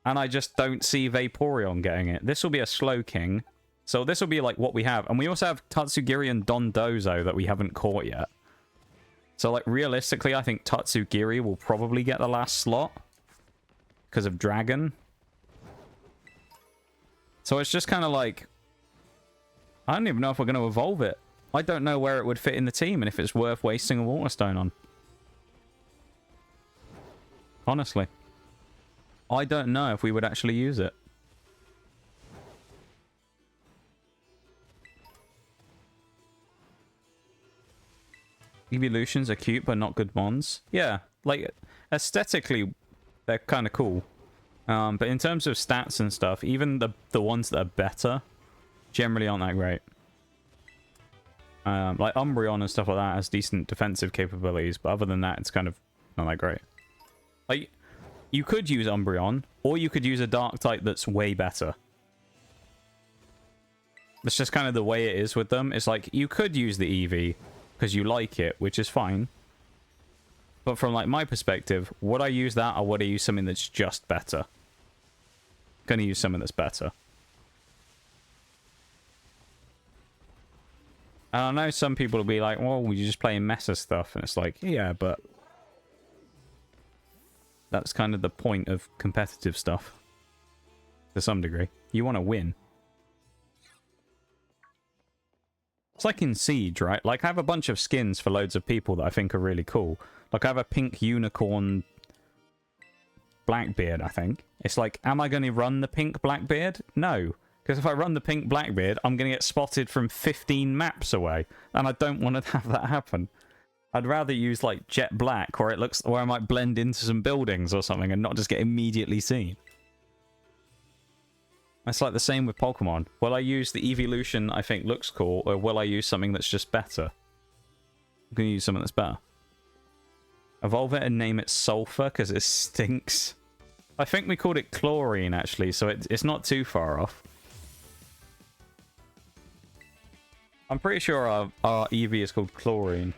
And I just don't see Vaporeon getting it. This will be a Slowking. So this will be like what we have. And we also have Tatsugiri and Dondozo that we haven't caught yet. So like realistically, I think Tatsugiri will probably get the last slot. Because of Dragon. So it's just kind of like... I don't even know if we're going to evolve it. I don't know where it would fit in the team and if it's worth wasting a Waterstone on. Honestly. I don't know if we would actually use it. Evolutions are cute but not good mons. Yeah, like aesthetically they're kind of cool. But in terms of stats and stuff, even the ones that are better generally aren't that great. Like Umbreon and stuff like that has decent defensive capabilities, but other than that, it's kind of not that great. Like, you could use Umbreon, or you could use a Dark type that's way better. That's just kind of the way it is with them. It's like, you could use the Eevee, because you like it, which is fine. But from, like, my perspective, would I use that, or would I use something that's just better? Gonna use something that's better. And I know some people will be like, well, you're just playing Mesa stuff. And it's like, yeah, but... that's kind of the point of competitive stuff. To some degree. You want to win. It's like in Siege, right? Like, I have a bunch of skins for loads of people that I think are really cool. Like, I have a pink unicorn Blackbeard, I think. It's like, am I going to run the pink Blackbeard? No. Because if I run the pink Blackbeard, I'm going to get spotted from 15 maps away. And I don't want to have that happen. I'd rather use, like, Jet Black, where I might blend into some buildings or something and not just get immediately seen. It's like the same with Pokemon. Will I use the evolution I think looks cool, or will I use something that's just better? I'm going to use something that's better. Evolve it and name it Sulfur, because it stinks. I think we called it chlorine, actually, so it's not too far off. I'm pretty sure our EV is called chlorine.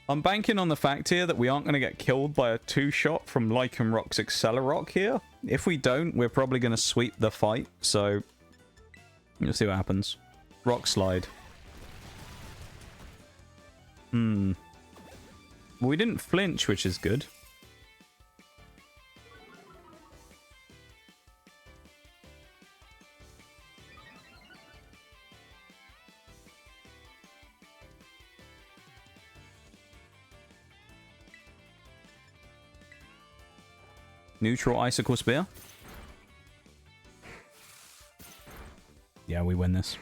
I'm banking on the fact here that we aren't going to get killed by a 2-shot from Lycanroc's Accelerock here. If we don't, we're probably going to sweep the fight, so... We'll see what happens. Rock Slide. Well, we didn't flinch, which is good. Neutral Icicle Spear. Yeah, we win this.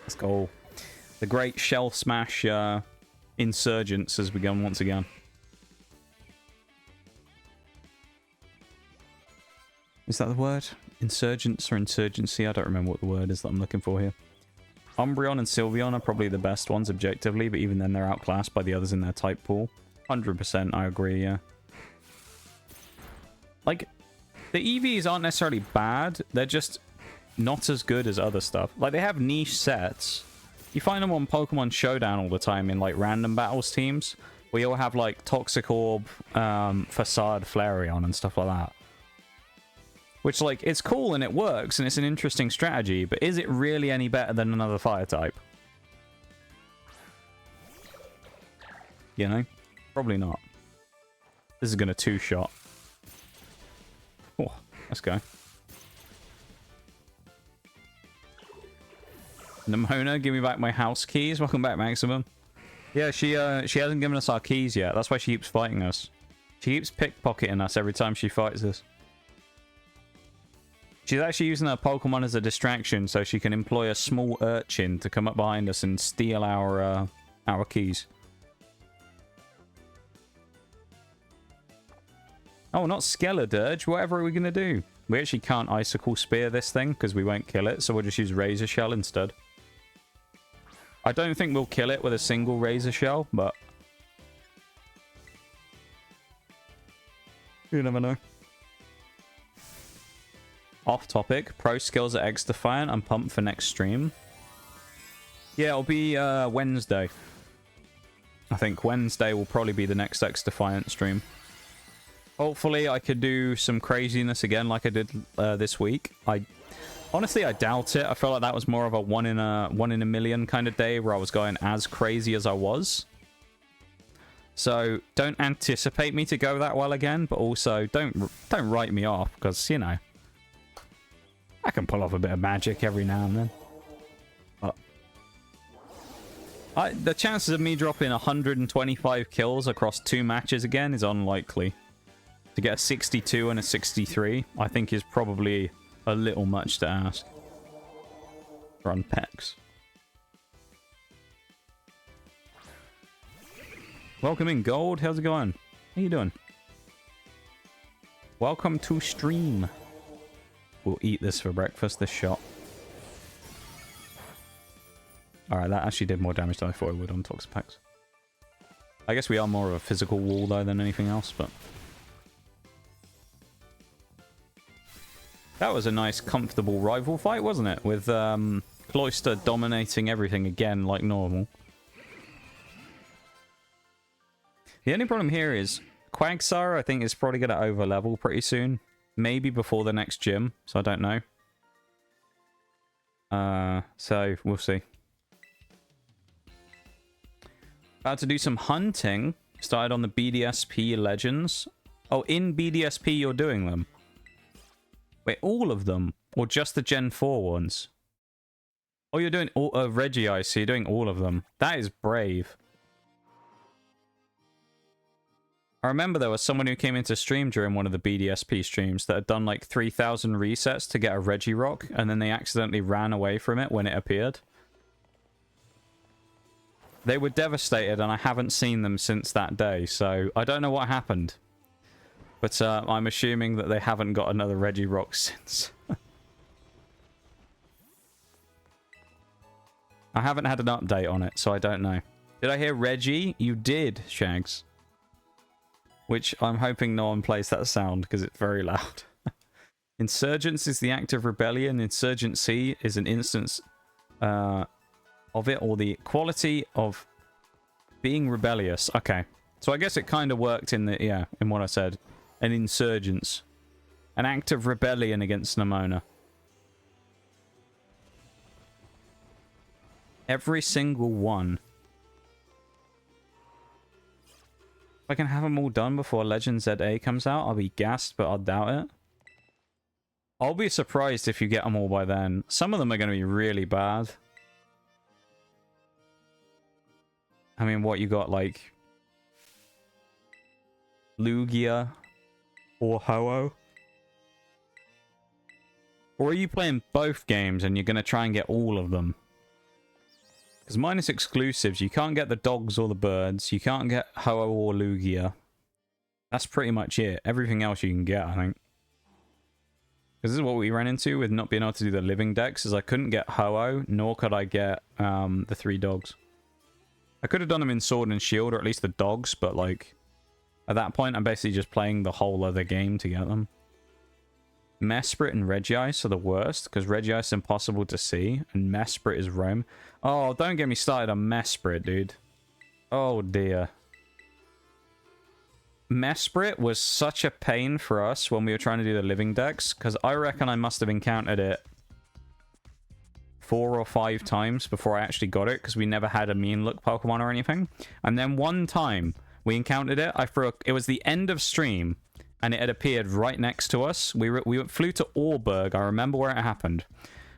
Let's go. The great Shell Smash Insurgents has begun once again. Is that the word? Insurgents or Insurgency? I don't remember what the word is that I'm looking for here. Umbreon and Sylveon are probably the best ones objectively, but even then they're outclassed by the others in their type pool. 100% I agree, yeah. Like, the EVs aren't necessarily bad, they're just not as good as other stuff. Like, they have niche sets. You find them on Pokemon Showdown all the time in, like, random battles teams, where you'll have, like, Toxic Orb, Facade, Flareon, and stuff like that. Which, like, it's cool and it works and it's an interesting strategy, but is it really any better than another fire type? You know? Probably not. This is going to 2-shot. Oh, let's go. Nemona, give me back my house keys. Welcome back, Maximum. Yeah, she hasn't given us our keys yet. That's why she keeps fighting us. She keeps pickpocketing us every time she fights us. She's actually using her Pokemon as a distraction so she can employ a small urchin to come up behind us and steal our keys. Oh, not Skeledirge. Whatever are we going to do? We actually can't Icicle Spear this thing because we won't kill it, so we'll just use Razor Shell instead. I don't think we'll kill it with a single Razor Shell, but... you never know. Off topic, pro skills at xDefiant. I'm pumped for next stream. Yeah, it'll be Wednesday. I think Wednesday will probably be the next xDefiant stream. Hopefully I could do some craziness again like I did this week. Honestly, I doubt it. I felt like that was more of a one in a million kind of day where I was going as crazy as I was. So don't anticipate me to go that well again, but also don't write me off because, you know, I can pull off a bit of magic every now and then. But the chances of me dropping 125 kills across 2 matches again is unlikely. To get a 62 and a 63, I think is probably a little much to ask. Run Pex. Welcome in, Gold. How's it going? How you doing? Welcome to stream. We'll eat this for breakfast, this shot. Alright, that actually did more damage than I thought it would on Toxapex. I guess we are more of a physical wall, though, than anything else, but... that was a nice, comfortable rival fight, wasn't it? With Cloyster dominating everything again, like normal. The only problem here is Quagsire, I think, is probably going to over-level pretty soon. Maybe before the next gym, so I don't know. So, we'll see. About to do some hunting. Started on the BDSP Legends. Oh, in BDSP you're doing them? Wait, all of them? Or just the Gen 4 ones? Oh, you're doing all of Reggie, so you're doing all of them. That is brave. I remember there was someone who came into stream during one of the BDSP streams that had done like 3,000 resets to get a Regirock, and then they accidentally ran away from it when it appeared. They were devastated, and I haven't seen them since that day, so I don't know what happened. But I'm assuming that they haven't got another Regirock since. I haven't had an update on it, so I don't know. Did I hear Reggie? You did, Shags. Which I'm hoping no one plays that sound, because it's very loud. Insurgence is the act of rebellion. Insurgency is an instance of it, or the quality of being rebellious. Okay. So I guess it kind of worked in the, yeah, in what I said. An insurgence. An act of rebellion against Nemona. Every single one. If I can have them all done before Legend ZA comes out, I'll be gassed, but I doubt it. I'll be surprised if you get them all by then. Some of them are going to be really bad. I mean, what you got, like... Lugia or Ho-Oh? Or are you playing both games and you're going to try and get all of them? Because minus exclusives, you can't get the dogs or the birds. You can't get Ho-Oh or Lugia. That's pretty much it. Everything else you can get, I think. Because this is what we ran into with not being able to do the living decks, is I couldn't get Ho-Oh, nor could I get the 3 dogs. I could have done them in Sword and Shield, or at least the dogs, but like... At that point, I'm basically just playing the whole other game to get them. Mesprit and Regice are the worst, because Regice is impossible to see, and Mesprit is roam. Oh, don't get me started on Mesprit, dude. Oh, dear. Mesprit was such a pain for us when we were trying to do the living decks, because I reckon I must have encountered it 4 or 5 times before I actually got it, because we never had a mean look Pokemon or anything. And then one time... we encountered it. It was the end of stream, and it had appeared right next to us. We flew to Auburg. I remember where it happened.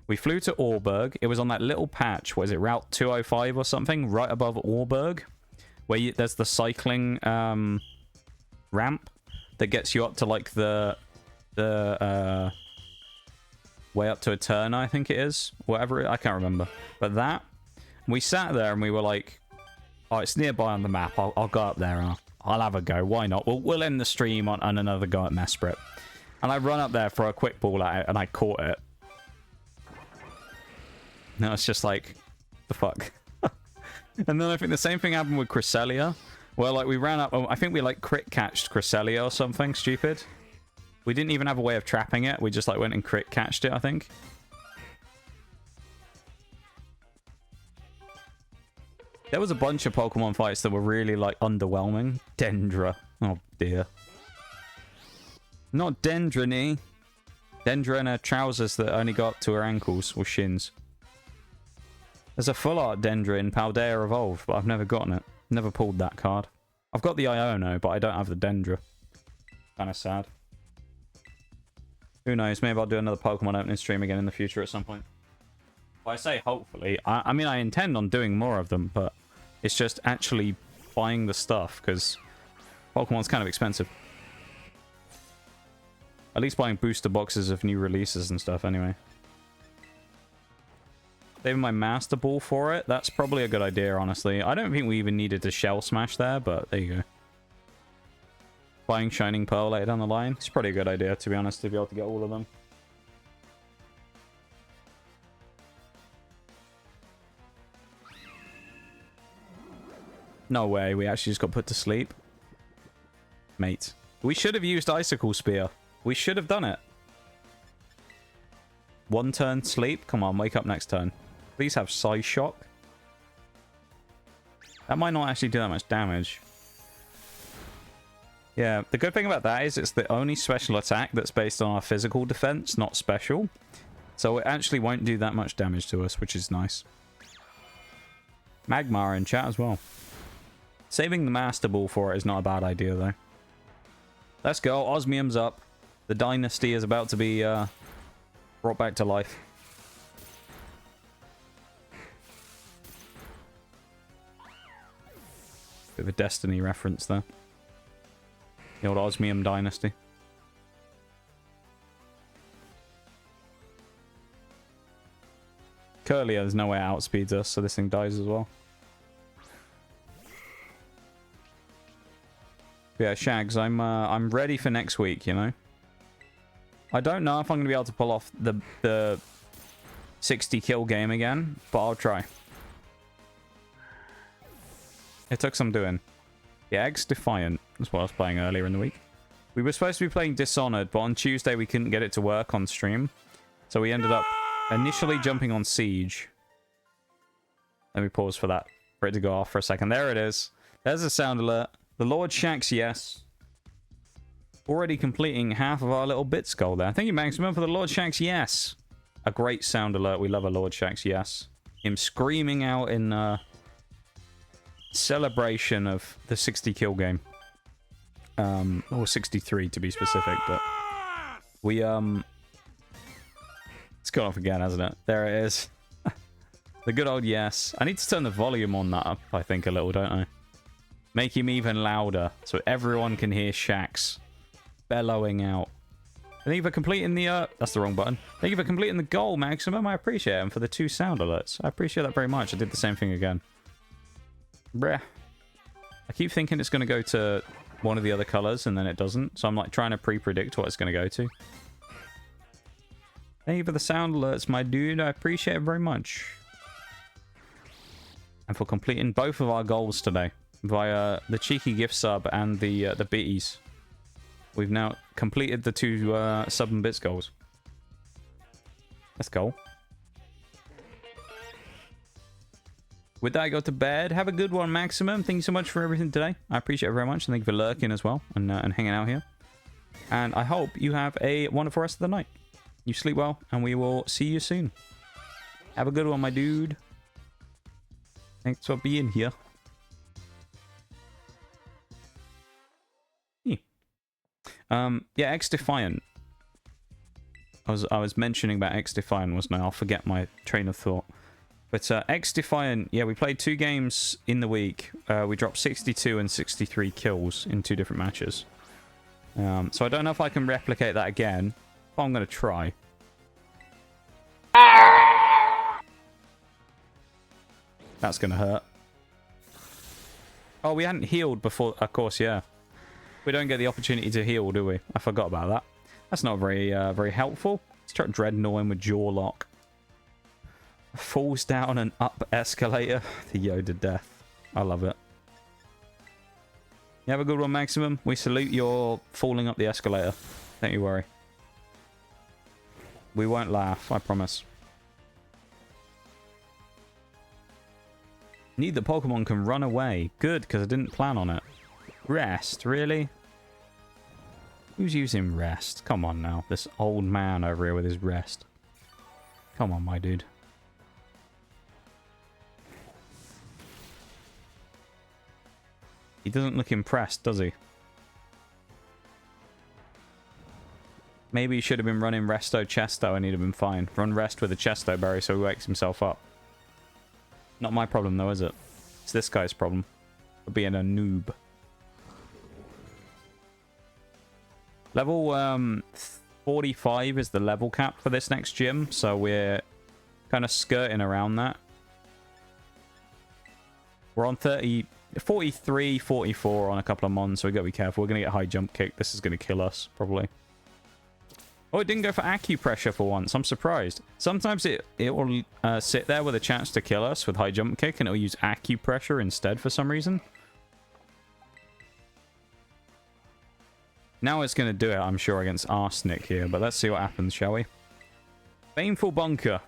We flew to Auburg. It was on that little patch. Was it Route 205 or something? Right above Auburg, where there's the cycling ramp that gets you up to like the way up to Eterna, I think it is. Whatever. I can't remember. But that, we sat there and we were like, oh, it's nearby on the map. I'll go up there and I'll have a go. Why not? We'll end the stream on another go at Mesprit. And I run up there for a quick ball at it, and I caught it. No, it's just like, the fuck. And then I think the same thing happened with Cresselia. Where like we ran up, I think we like crit catched Cresselia or something stupid. We didn't even have a way of trapping it. We just like went and crit catched it, I think. There was a bunch of Pokemon fights that were really, like, underwhelming. Dendra. Oh, dear. Not Dendrany. Dendra in her trousers that only got up to her ankles, or shins. There's a full art Dendra in Paldea Evolved, but I've never gotten it. Never pulled that card. I've got the Iono, but I don't have the Dendra. Kind of sad. Who knows? Maybe I'll do another Pokemon opening stream again in the future at some point. Well, I say hopefully. I mean, I intend on doing more of them, but it's just actually buying the stuff, because Pokemon's kind of expensive. At least buying booster boxes of new releases and stuff, anyway. Saving my Master Ball for it? That's probably a good idea, honestly. I don't think we even needed to Shell Smash there, but there you go. Buying Shining Pearl later down the line? It's probably a good idea, to be honest, to be able to get all of them. No way, we actually just got put to sleep. Mate. We should have used Icicle Spear. We should have done it. 1 turn sleep? Come on, wake up next turn. Please have Psy Shock. That might not actually do that much damage. Yeah, the good thing about that is it's the only special attack that's based on our physical defense, not special. So it actually won't do that much damage to us, which is nice. Magmar in chat as well. Saving the Master Ball for it is not a bad idea, though. Let's go. Osmium's up. The Dynasty is about to be brought back to life. Bit of a Destiny reference there. The old Osmium Dynasty. Curlia, there's no way it outspeeds us, so this thing dies as well. Yeah, Shags, I'm ready for next week, you know? I don't know if I'm going to be able to pull off the 60 kill game again, but I'll try. It took some doing. Yeah, xDefiant is what I was playing earlier in the week. We were supposed to be playing Dishonored, but on Tuesday we couldn't get it to work on stream. So we ended up initially jumping on Siege. Let me pause for that, for it to go off for a second. There it is. There's a sound alert. The Lord Shax, yes. Already completing half of our little bit skull there. Thank you, Maximum, for the Lord Shax, yes. A great sound alert. We love a Lord Shax, yes. Him screaming out in celebration of the 60 kill game. Or 63 to be specific, but we it's gone off again, hasn't it? There it is. The good old yes. I need to turn the volume on that up, I think, a little, don't I? Make him even louder so everyone can hear Shax bellowing out. Thank you for completing the that's the wrong button. Thank you for completing the goal, Maximum. I appreciate it. And for the 2 sound alerts. I appreciate that very much. I did the same thing again. Bruh. I keep thinking it's going to go to one of the other colors and then it doesn't. So I'm like trying to pre-predict what it's going to go to. Thank you for the sound alerts, my dude. I appreciate it very much. And for completing both of our goals today via the cheeky gift sub and the bitties. We've now completed the 2 sub and bits goals. Let's go. With that, I go to bed. Have a good one, Maximum. Thank you so much for everything today. I appreciate it very much. And thank you for lurking as well and hanging out here. And I hope you have a wonderful rest of the night. You sleep well, and we will see you soon. Have a good one, my dude. Thanks for being here. Yeah, xDefiant. I was mentioning about xDefiant, wasn't I? I'll forget my train of thought. But xDefiant, yeah, we played 2 games in the week. We dropped 62 and 63 kills in 2 different matches. So I don't know if I can replicate that again, but I'm going to try. That's going to hurt. Oh, we hadn't healed before. Of course, yeah. We don't get the opportunity to heal, do we? I forgot about that. That's not very very helpful. Let's try Dreadnaw in with Jaw Lock. Falls down an up escalator to Yoda death. I love it. You have a good one, Maximum. We salute your falling up the escalator. Don't you worry. We won't laugh, I promise. Need the Pokemon can run away. Good, because I didn't plan on it. Rest, really? Who's using rest? Come on now. This old man over here with his rest. Come on, my dude. He doesn't look impressed, does he? Maybe he should have been running Resto Chesto and he'd have been fine. Run Rest with a Chesto Berry so he wakes himself up. Not my problem though, is it? It's this guy's problem. For being a noob. Level 45 is the level cap for this next gym, so we're kind of skirting around that. We're on 43, 44 on a couple of mons, so we got to be careful. We're going to get high jump kick. This is going to kill us, probably. Oh, it didn't go for acupressure for once. I'm surprised. Sometimes it will sit there with a chance to kill us with high jump kick, and it will use acupressure instead for some reason. Now it's going to do it, I'm sure, against Arsenic here. But let's see what happens, shall we? Baneful Bunker.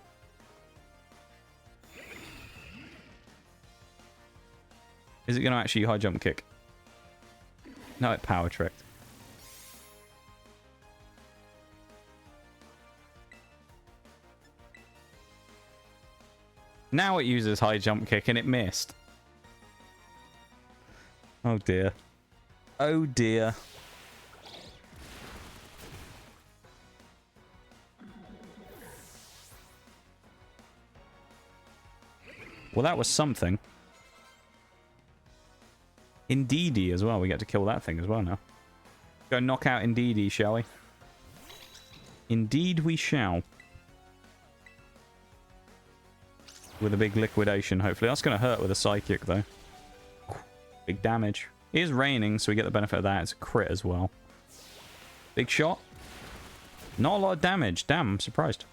Is it going to actually high jump kick? No, it power tricked. Now it uses high jump kick and it missed. Oh dear. Oh dear. Well, that was something. Indeedee as well. We get to kill that thing as well now. Go knock out Indeedee, shall we? Indeed we shall. With a big liquidation, hopefully. That's going to hurt with a Psychic, though. Big damage. It is raining, so we get the benefit of that. It's a crit as well. Big shot. Not a lot of damage. Damn, I'm surprised.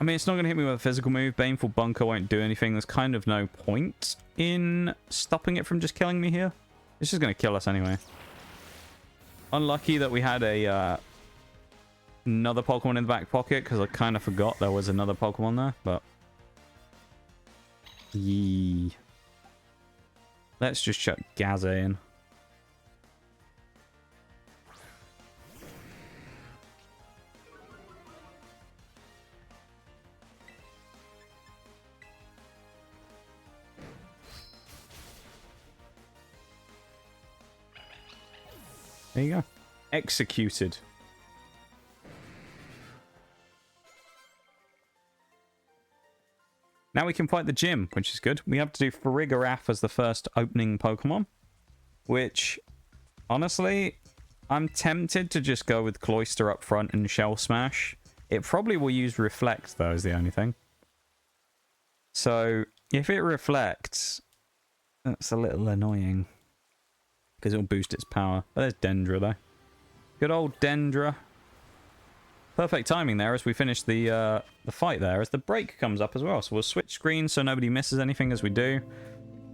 I mean, it's not going to hit me with a physical move. Baneful Bunker won't do anything. There's kind of no point in stopping it from just killing me here. It's just going to kill us anyway. Unlucky that we had a another Pokemon in the back pocket, because I kind of forgot there was another Pokemon there, but... Yee. Let's just chuck Gaza in. There you go. Executed. Now we can fight the gym, which is good. We have to do Farigiraf as the first opening Pokemon, which, honestly, I'm tempted to just go with Cloyster up front and Shell Smash. It probably will use Reflect, though, is the only thing. So, if it reflects, that's a little annoying, because it'll boost its power. But there's Dendra, though. Good old Dendra. Perfect timing there as we finish the fight there, as the break comes up as well. So we'll switch screens so nobody misses anything as we do.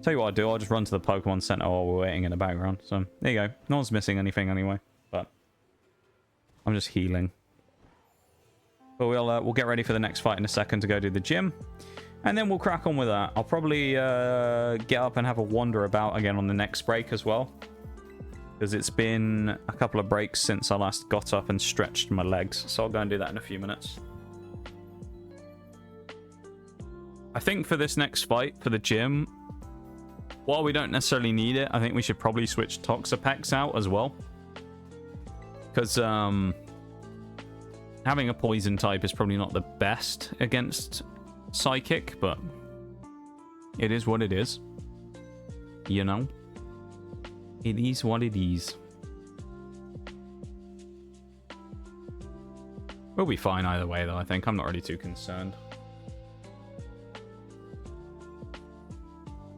Tell you what I'll do, I'll just run to the Pokemon Center while we're waiting in the background. So there you go. No one's missing anything anyway, but I'm just healing. But we'll get ready for the next fight in a second to go do the gym. And then we'll crack on with that. I'll probably get up and have a wander about again on the next break as well, because it's been a couple of breaks since I last got up and stretched my legs. So I'll go and do that in a few minutes. I think for this next fight, for the gym, while we don't necessarily need it, I think we should probably switch Toxapex out as well. Because having a poison type is probably not the best against Psychic, but it is what it is. You know? It is what it is. We'll be fine either way, though, I think. I'm not really too concerned.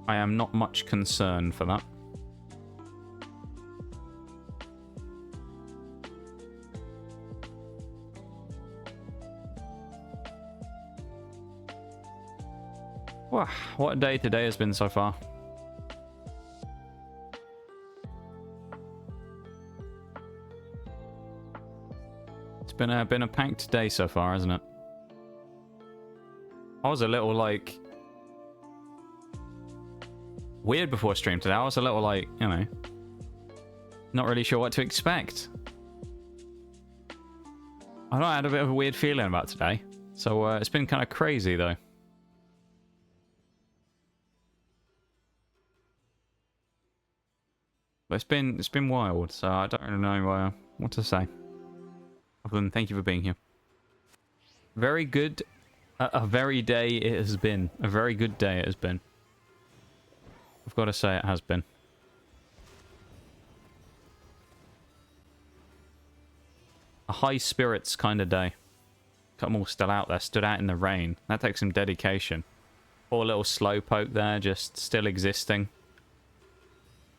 I am not much concerned for that. Wow, what a day today has been so far. It's been a packed day so far, hasn't it? I was a little, like, weird before stream today. I was a little, like, you know, not really sure what to expect. I don't know, I had a bit of a weird feeling about today. So it's been kind of crazy, though. But it's been wild, so I don't really know what to say. Other than thank you for being here. Very good. A very day it has been. A very good day it has been. I've got to say it has been. A high spirits kind of day. Got them all still out there, stood out in the rain. That takes some dedication. Poor little Slowpoke there, just still existing.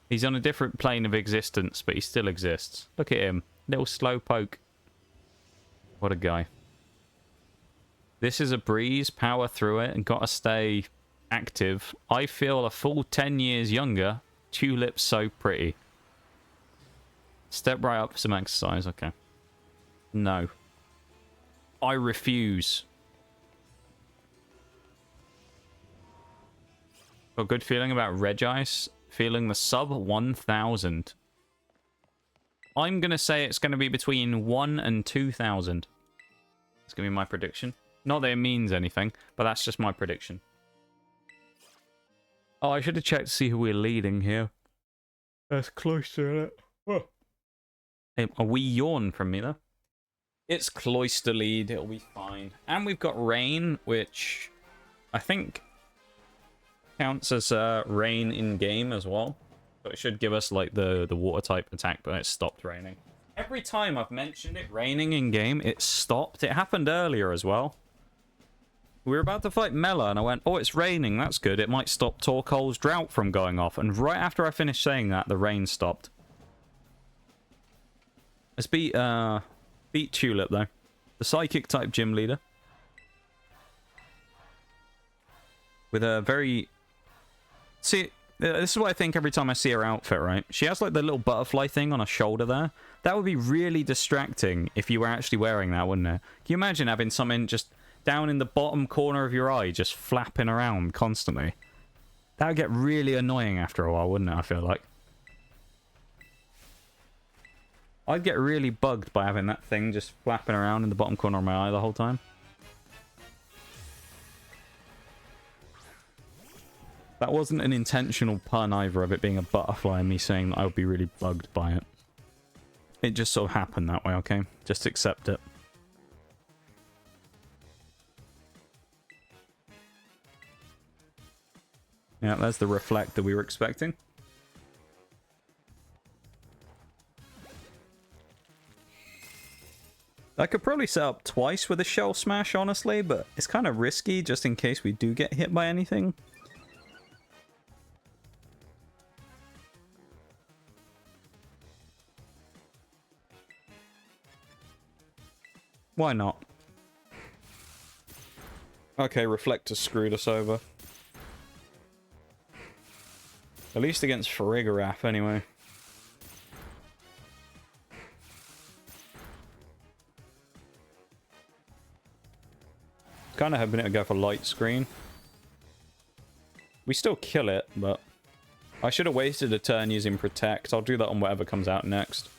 He's on a different plane of existence, but he still exists. Look at him. Little Slowpoke. What a guy. This is a breeze. Power through it and gotta stay active. I feel a full 10 years younger. Tulip's so pretty. Step right up for some exercise. Okay. No. I refuse. Got a good feeling about Regice. Feeling the sub 1,000. I'm going to say it's going to be between 1 and 2,000. It's going to be my prediction. Not that it means anything, but that's just my prediction. Oh, I should have checked to see who we're leading here. That's Cloyster, isn't it? Whoa. A wee yawn from me, though. It's Cloyster lead. It'll be fine. And we've got Rain, which I think counts as rain in game as well, so it should give us like the water type attack, but it stopped raining. Every time I've mentioned it raining in game, it stopped. It happened earlier as well. We were about to fight Mela and I went, oh, it's raining, that's good, it might stop Torkoal's drought from going off, and right after I finished saying that, the rain stopped. Let's beat Tulip though, the psychic type gym leader. with a very... See, this is what I think every time I see her outfit, right? She has like the little butterfly thing on her shoulder there. That would be really distracting if you were actually wearing that, wouldn't it? Can you imagine having something just down in the bottom corner of your eye just flapping around constantly? That would get really annoying after a while, wouldn't it? I feel like. I'd get really bugged by having that thing just flapping around in the bottom corner of my eye the whole time. That wasn't an intentional pun either of it being a butterfly and me saying that I would be really bugged by it. It just sort of happened that way, okay? Just accept it. Yeah, there's the reflect that we were expecting. I could probably set up twice with a shell smash, honestly, but it's kind of risky just in case we do get hit by anything. Why not? Okay, Reflector screwed us over. At least against Farigiraf, anyway. Kind of hoping it would go for Light Screen. We still kill it, but... I should have wasted a turn using Protect. I'll do that on whatever comes out next.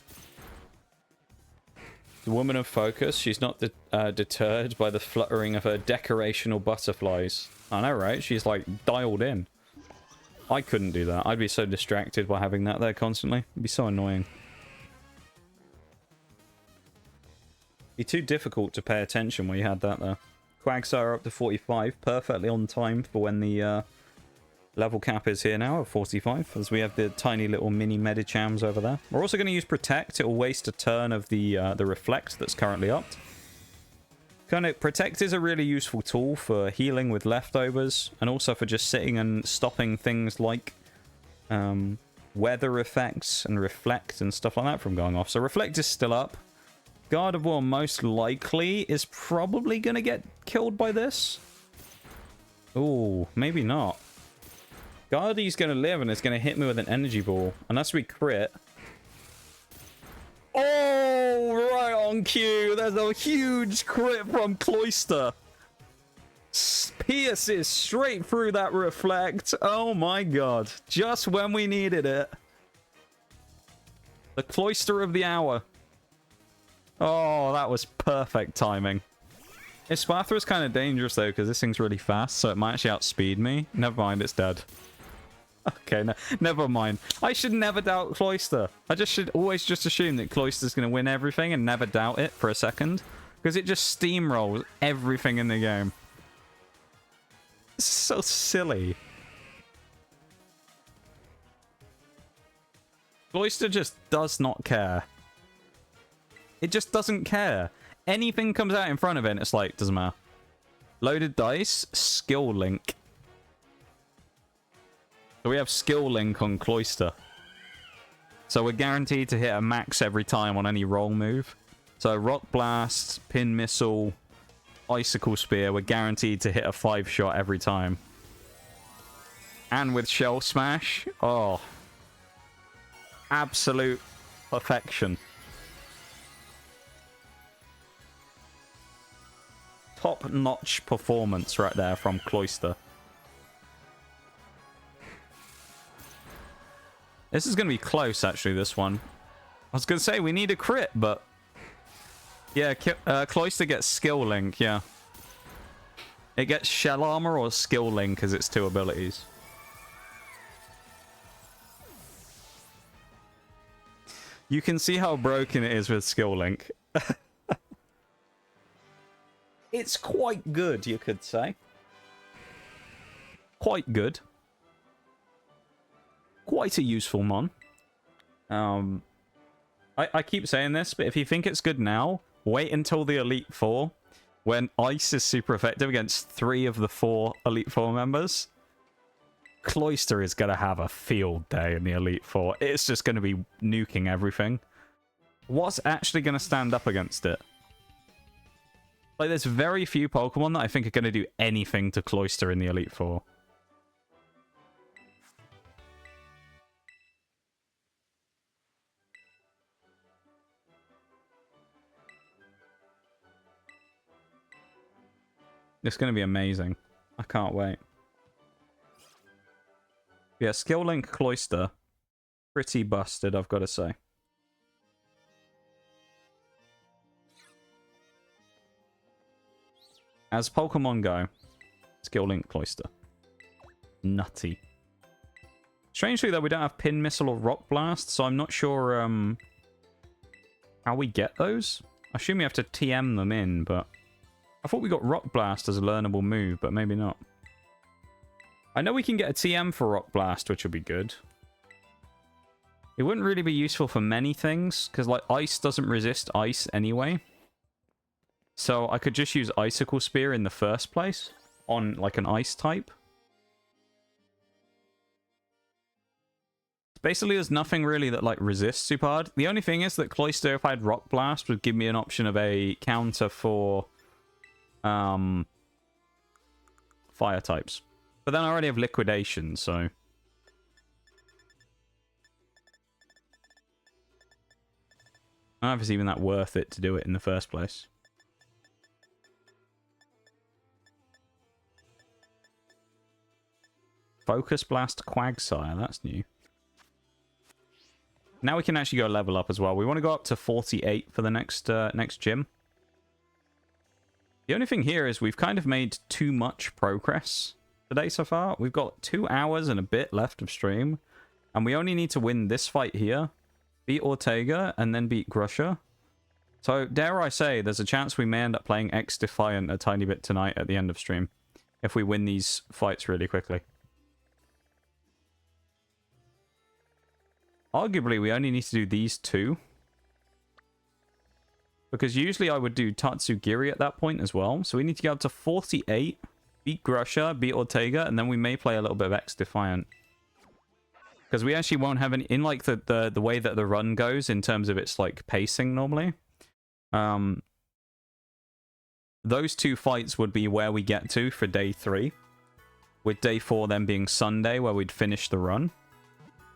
The Woman of Focus, she's not deterred by the fluttering of her decorational butterflies. I know, right? She's like dialed in. I couldn't do that. I'd be so distracted by having that there constantly. It'd be so annoying. It'd be too difficult to pay attention when you had that there. Quagsire up to 45, perfectly on time for when the level cap is here now at 45, as we have the tiny little mini Medichams over there. We're also going to use Protect. It will waste a turn of the Reflect that's currently upped. Protect is a really useful tool for healing with leftovers, and also for just sitting and stopping things like weather effects and Reflect and stuff like that from going off. So Reflect is still up. Gardevoir most likely is probably going to get killed by this. Ooh, maybe not. Guardy's going to live and it's going to hit me with an energy ball. Unless we crit. Oh, right on cue. There's a huge crit from Cloyster. Pierces straight through that Reflect. Oh my god. Just when we needed it. The Cloyster of the hour. Oh, that was perfect timing. Espathra is kind of dangerous though, because this thing's really fast, so it might actually outspeed me. Never mind, it's dead. Okay, no, never mind. I should never doubt Cloyster. I should always just assume that Cloyster's going to win everything and never doubt it for a second. Because it just steamrolls everything in the game. It's so silly. Cloyster just does not care. It just doesn't care. Anything comes out in front of it and it's like, doesn't matter. Loaded dice, skill link. So we have skill link on Cloyster. So we're guaranteed to hit a max every time on any roll move. So Rock Blast, Pin Missile, Icicle Spear, we're guaranteed to hit a 5-shot every time. And with Shell Smash, oh. Absolute perfection. Top-notch performance right there from Cloyster. This is going to be close, actually, this one. I was going to say, we need a crit, but... Yeah, Cloyster gets Skill Link, yeah. It gets Shell Armor or Skill Link as its two abilities. You can see how broken it is with Skill Link. It's quite good, you could say. Quite good. Quite a useful mon. I keep saying this, but if you think it's good now, wait until the Elite Four, when Ice is super effective against 3 of the 4 Elite Four members. Cloyster is going to have a field day in the Elite Four. It's just going to be nuking everything. What's actually going to stand up against it? Like, there's very few Pokemon that I think are going to do anything to Cloyster in the Elite Four. It's going to be amazing. I can't wait. Yeah, Skill Link Cloyster. Pretty busted, I've got to say. As Pokemon go, Skill Link Cloyster. Nutty. Strangely, though, we don't have Pin Missile or Rock Blast, so I'm not sure how we get those. I assume we have to TM them in, but I thought we got Rock Blast as a learnable move, but maybe not. I know we can get a TM for Rock Blast, which would be good. It wouldn't really be useful for many things, because like Ice doesn't resist Ice anyway. So I could just use Icicle Spear in the first place on like an Ice type. Basically, there's nothing really that like resists super hard. The only thing is that Cloyster, if I had Rock Blast, would give me an option of a counter for fire types. But then I already have Liquidation, so I don't know if it's even that worth it to do it in the first place. Focus Blast Quagsire, that's new. Now we can actually go level up as well. We want to go up to 48 for the next gym. The only thing here is we've kind of made too much progress today so far. We've got 2 hours and a bit left of stream. And we only need to win this fight here, beat Ortega, and then beat Grusher. So, dare I say, there's a chance we may end up playing xDefiant a tiny bit tonight at the end of stream. If we win these fights really quickly. Arguably, we only need to do these 2. Because usually I would do Tatsugiri at that point as well. So we need to get up to 48, beat Grusher, beat Ortega, and then we may play a little bit of xDefiant. Because we actually won't have any... In like the way that the run goes in terms of its like pacing normally. Those 2 fights would be where we get to for day 3. With day 4 then being Sunday where we'd finish the run.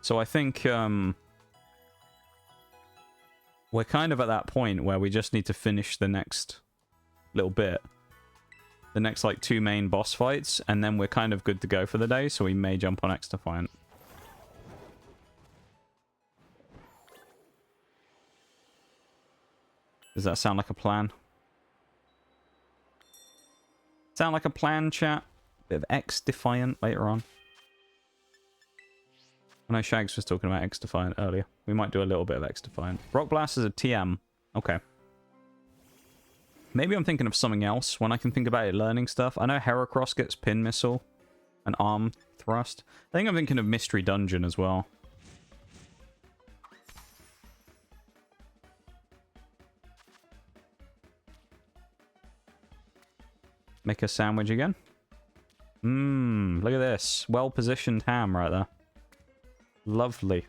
So I think we're kind of at that point where we just need to finish the next little bit. The next, like, 2 main boss fights, and then we're kind of good to go for the day, so we may jump on xDefiant. Does that sound like a plan? Sound like a plan, chat? Bit of xDefiant later on. I know Shags was talking about xDefiant earlier. We might do a little bit of xDefiant. Rock Blast is a TM. Okay. Maybe I'm thinking of something else when I can think about it learning stuff. I know Heracross gets Pin Missile and Arm Thrust. I think I'm thinking of Mystery Dungeon as well. Make a sandwich again. Look at this. Well-positioned ham right there. Lovely.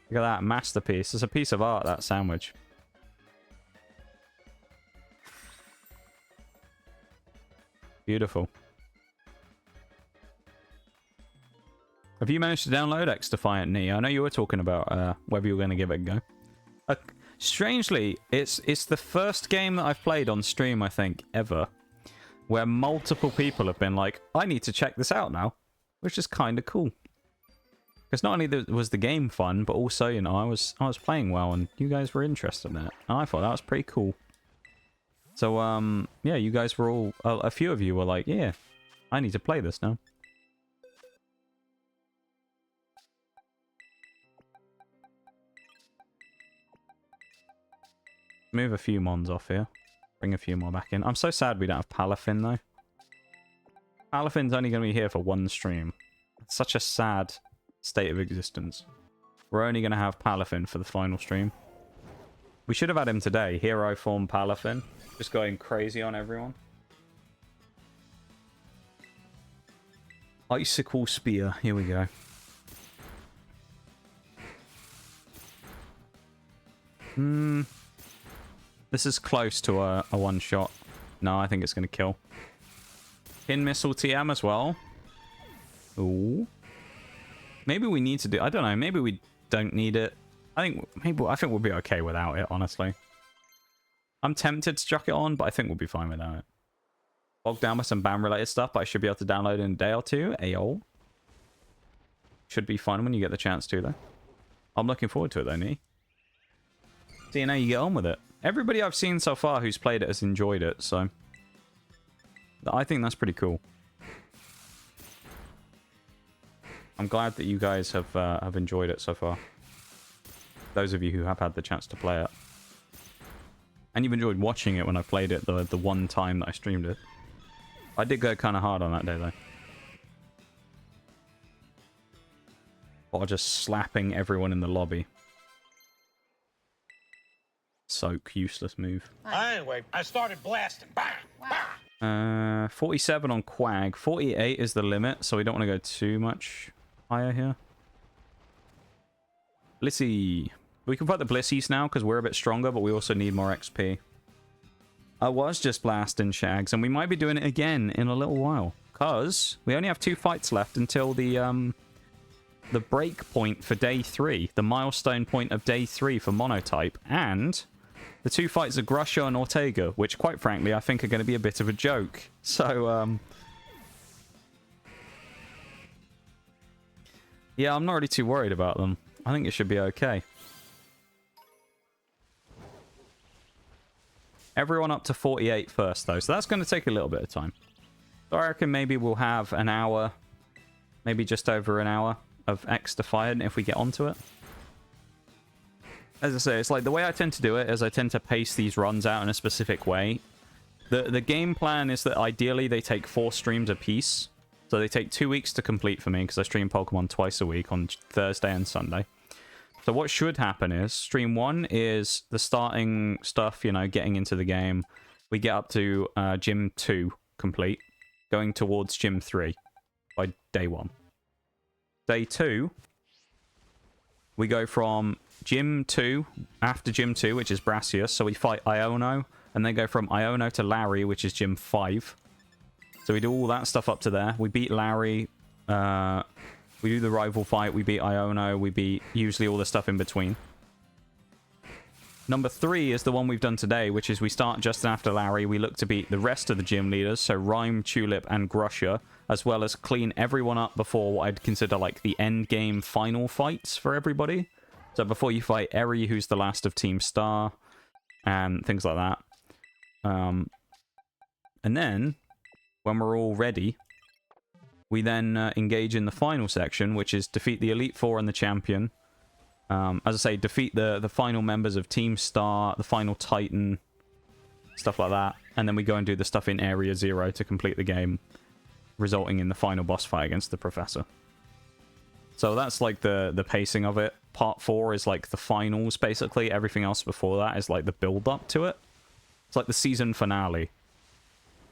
Look at that masterpiece. It's a piece of art, that sandwich. Beautiful. Have you managed to download xDefiant, Nee? I know you were talking about whether you were going to give it a go. Strangely, it's the first game that I've played on stream, I think, ever, where multiple people have been like, I need to check this out now. Which is kind of cool. Because not only was the game fun, but also, you know, I was playing well, and you guys were interested in it. And I thought that was pretty cool. So, yeah, you guys were all... a few of you were like, yeah, I need to play this now. Move a few mons off here. Bring a few more back in. I'm so sad we don't have Palafin, though. Palafin's only going to be here for 1 stream. It's such a sad state of existence. We're only going to have Palafin for the final stream. We should have had him today. Hero form Palafin. Just going crazy on everyone. Icicle Spear. Here we go. This is close to a one-shot. No, I think it's going to kill. Pin Missile TM as well. Ooh. Maybe we need to do... I don't know. Maybe we don't need it. I think we'll be okay without it, honestly. I'm tempted to chuck it on, but I think we'll be fine without it. Bogged down with some BAM-related stuff, but I should be able to download in a day or two. Ayo. Should be fun when you get the chance to, though. I'm looking forward to it, though, Nee. Seeing how you get on with it. Everybody I've seen so far who's played it has enjoyed it, so... I think that's pretty cool. I'm glad that you guys have enjoyed it so far. Those of you who have had the chance to play it. And you've enjoyed watching it when I played it the one time that I streamed it. I did go kind of hard on that day, though. Or just slapping everyone in the lobby. Soak, useless move. Anyway, I started blasting. Bang! 47 on Quag. 48 is the limit, so we don't want to go too much higher here. Blissey. We can fight the Blissies now because we're a bit stronger, but we also need more XP. I was just blasting Shags, and we might be doing it again in a little while. Because we only have 2 fights left until the break point for day 3. The milestone point of day 3 for Monotype. And the 2 fights of Grusha and Ortega, which, quite frankly, I think are going to be a bit of a joke. So, yeah, I'm not really too worried about them. I think it should be okay. Everyone up to 48 first, though. So that's going to take a little bit of time. So I reckon maybe we'll have an hour, maybe just over an hour of xDefiant if we get onto it. As I say, it's like the way I tend to do it is I tend to pace these runs out in a specific way. The game plan is that ideally they take 4 streams a piece. So they take 2 weeks to complete for me because I stream Pokemon twice a week on Thursday and Sunday. So what should happen is, stream 1 is the starting stuff, you know, getting into the game. We get up to Gym 2 complete, going towards Gym 3 by day 1. Day 2, we go from Gym 2, after Gym 2, which is Brassius, so we fight Iono, and then go from Iono to Larry, which is Gym 5. So we do all that stuff up to there. We beat Larry, we do the rival fight, we beat Iono, we beat usually all the stuff in between. Number 3 is the one we've done today, which is we start just after Larry. We look to beat the rest of the gym leaders, so Rhyme, Tulip, and Grusha, as well as clean everyone up before what I'd consider like the end game final fights for everybody. So before you fight Eri, who's the last of Team Star, and things like that. And then, when we're all ready, we then engage in the final section, which is defeat the Elite Four and the Champion. As I say, defeat the final members of Team Star, the final Titan, stuff like that. And then we go and do the stuff in Area 0 to complete the game, resulting in the final boss fight against the Professor. So that's like the pacing of it. Part 4 is like the finals, basically. Everything else before that is like the build-up to it. It's like the season finale.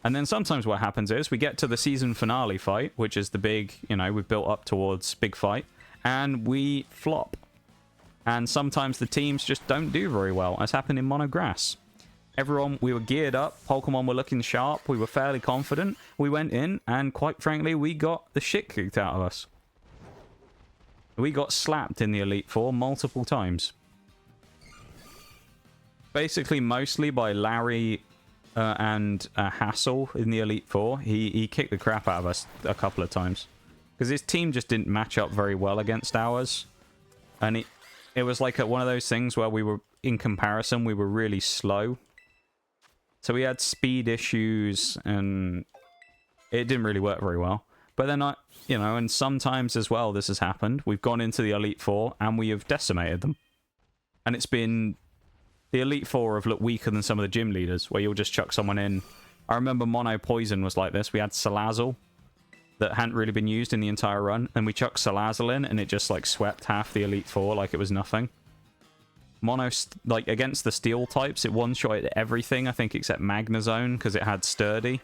And then sometimes what happens is we get to the season finale fight, which is the big, you know, we've built up towards big fight, and we flop. And sometimes the teams just don't do very well, as happened in Monograss. Everyone, we were geared up, Pokemon were looking sharp, we were fairly confident, we went in, and quite frankly, we got the shit kicked out of us. We got slapped in the Elite Four multiple times. Basically, mostly by Larry and Hassel in the Elite Four. He kicked the crap out of us a couple of times. Because his team just didn't match up very well against ours. And it was like one of those things where we were, in comparison, we were really slow. So we had speed issues, and it didn't really work very well. But then, you know, and sometimes as well this has happened. We've gone into the Elite Four, and we have decimated them. And it's been... The Elite Four have looked weaker than some of the gym leaders, where you'll just chuck someone in. I remember Mono Poison was like this. We had Salazzle that hadn't really been used in the entire run, and we chucked Salazzle in, and it just, like, swept half the Elite Four like it was nothing. Mono, like, against the Steel types, it one-shotted everything, I think, except Magnezone, because it had Sturdy.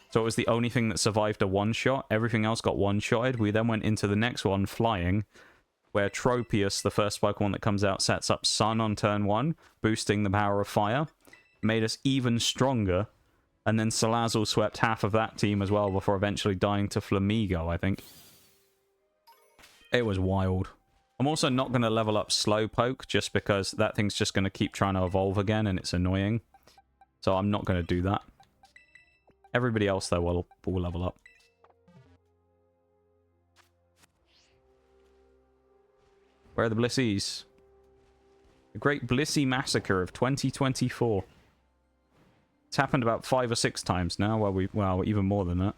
So it was the only thing that survived a one-shot. Everything else got one-shotted. We then went into the next one, Flying, where Tropius, the first Pokemon that comes out, sets up Sun on turn 1, boosting the power of fire. Made us even stronger. And then Salazzle swept half of that team as well before eventually dying to Flamigo, I think. It was wild. I'm also not going to level up Slowpoke just because that thing's just going to keep trying to evolve again and it's annoying. So I'm not going to do that. Everybody else, though, will level up. Where are the Blissies? The Great Blissey Massacre of 2024. It's happened about 5 or 6 times now. Well, even more than that.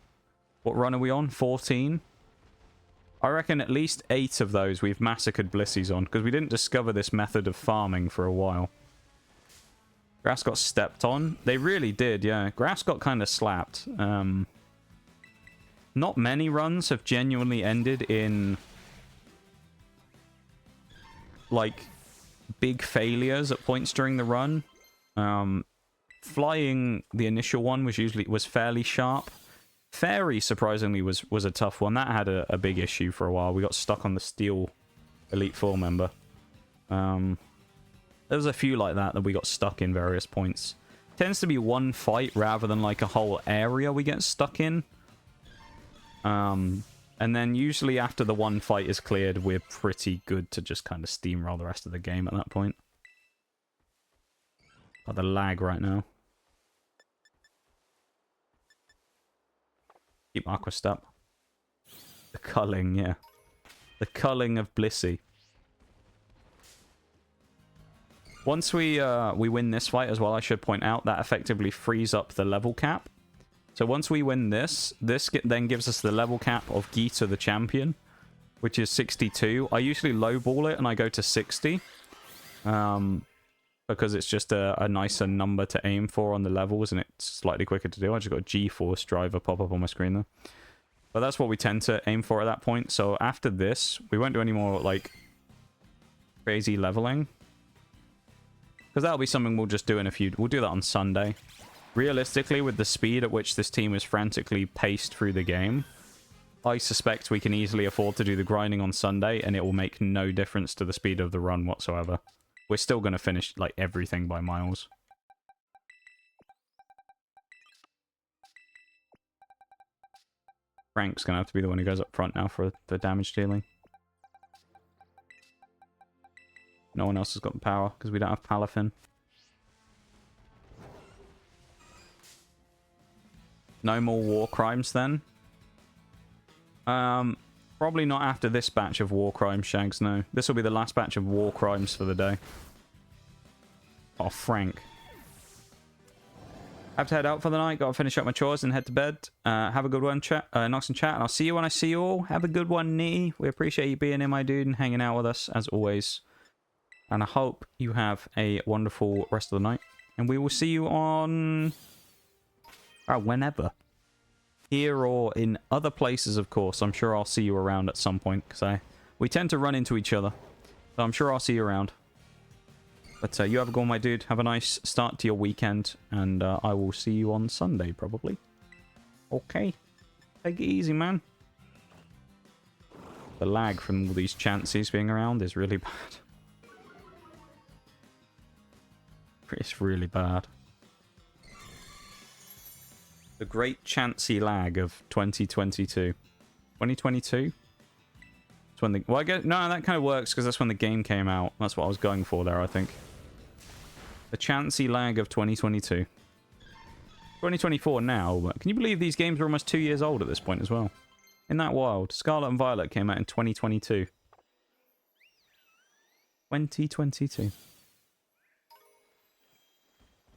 What run are we on? 14? I reckon at least 8 of those we've massacred Blissies on, because we didn't discover this method of farming for a while. Grass got stepped on. They really did, yeah. Grass got kind of slapped. Not many runs have genuinely ended in, like, big failures at points during the run. Flying, the initial one, was fairly sharp. Fairy, surprisingly, was a tough one. That had a big issue for a while. We got stuck on the Steel Elite Four member. There was a few like that we got stuck in various points. Tends to be one fight rather than like a whole area we get stuck in. And then usually after the one fight is cleared, we're pretty good to just kind of steamroll the rest of the game at that point. Got the lag right now. Keep Aqua Step. The culling, yeah. The culling of Blissey. Once we win this fight as well, I should point out, that effectively frees up the level cap. So once we win this then gives us the level cap of Gita the champion, which is 62. I usually lowball it and I go to 60. Because it's just a nicer number to aim for on the levels, and it's slightly quicker to do. I just got a G-Force driver pop up on my screen there. But that's what we tend to aim for at that point. So after this, we won't do any more, like, crazy leveling. Because that'll be something we'll just do in a few... We'll do that on Sunday. Realistically, with the speed at which this team is frantically paced through the game, I suspect we can easily afford to do the grinding on Sunday, and it will make no difference to the speed of the run whatsoever. We're still going to finish, like, everything by miles. Frank's going to have to be the one who goes up front now for the damage dealing. No one else has got the power, because we don't have Palafin. No more war crimes, then? Probably not after this batch of war crimes, Shags, no. This will be the last batch of war crimes for the day. Oh, Frank. Have to head out for the night. Got to finish up my chores and head to bed. Have a good one, Nox and chat. And I'll see you when I see you all. Have a good one, Nitty. We appreciate you being in, my dude, and hanging out with us, as always. And I hope you have a wonderful rest of the night. And we will see you on... whenever. Here or in other places, of course. I'm sure I'll see you around at some point, because we tend to run into each other. So I'm sure I'll see you around. But you have a go, my dude. Have a nice start to your weekend, and I will see you on Sunday, probably. Okay. Take it easy, man. The lag from all these chances being around is really bad. It's really bad. The great chancy lag of 2022. 2022? It's when the... Well, I guess... No, that kind of works because that's when the game came out. That's what I was going for there, I think. The chancy lag of 2022. 2024 now, but can you believe these games are almost 2 years old at this point as well? Isn't that wild? Scarlet and Violet came out in 2022. 2022.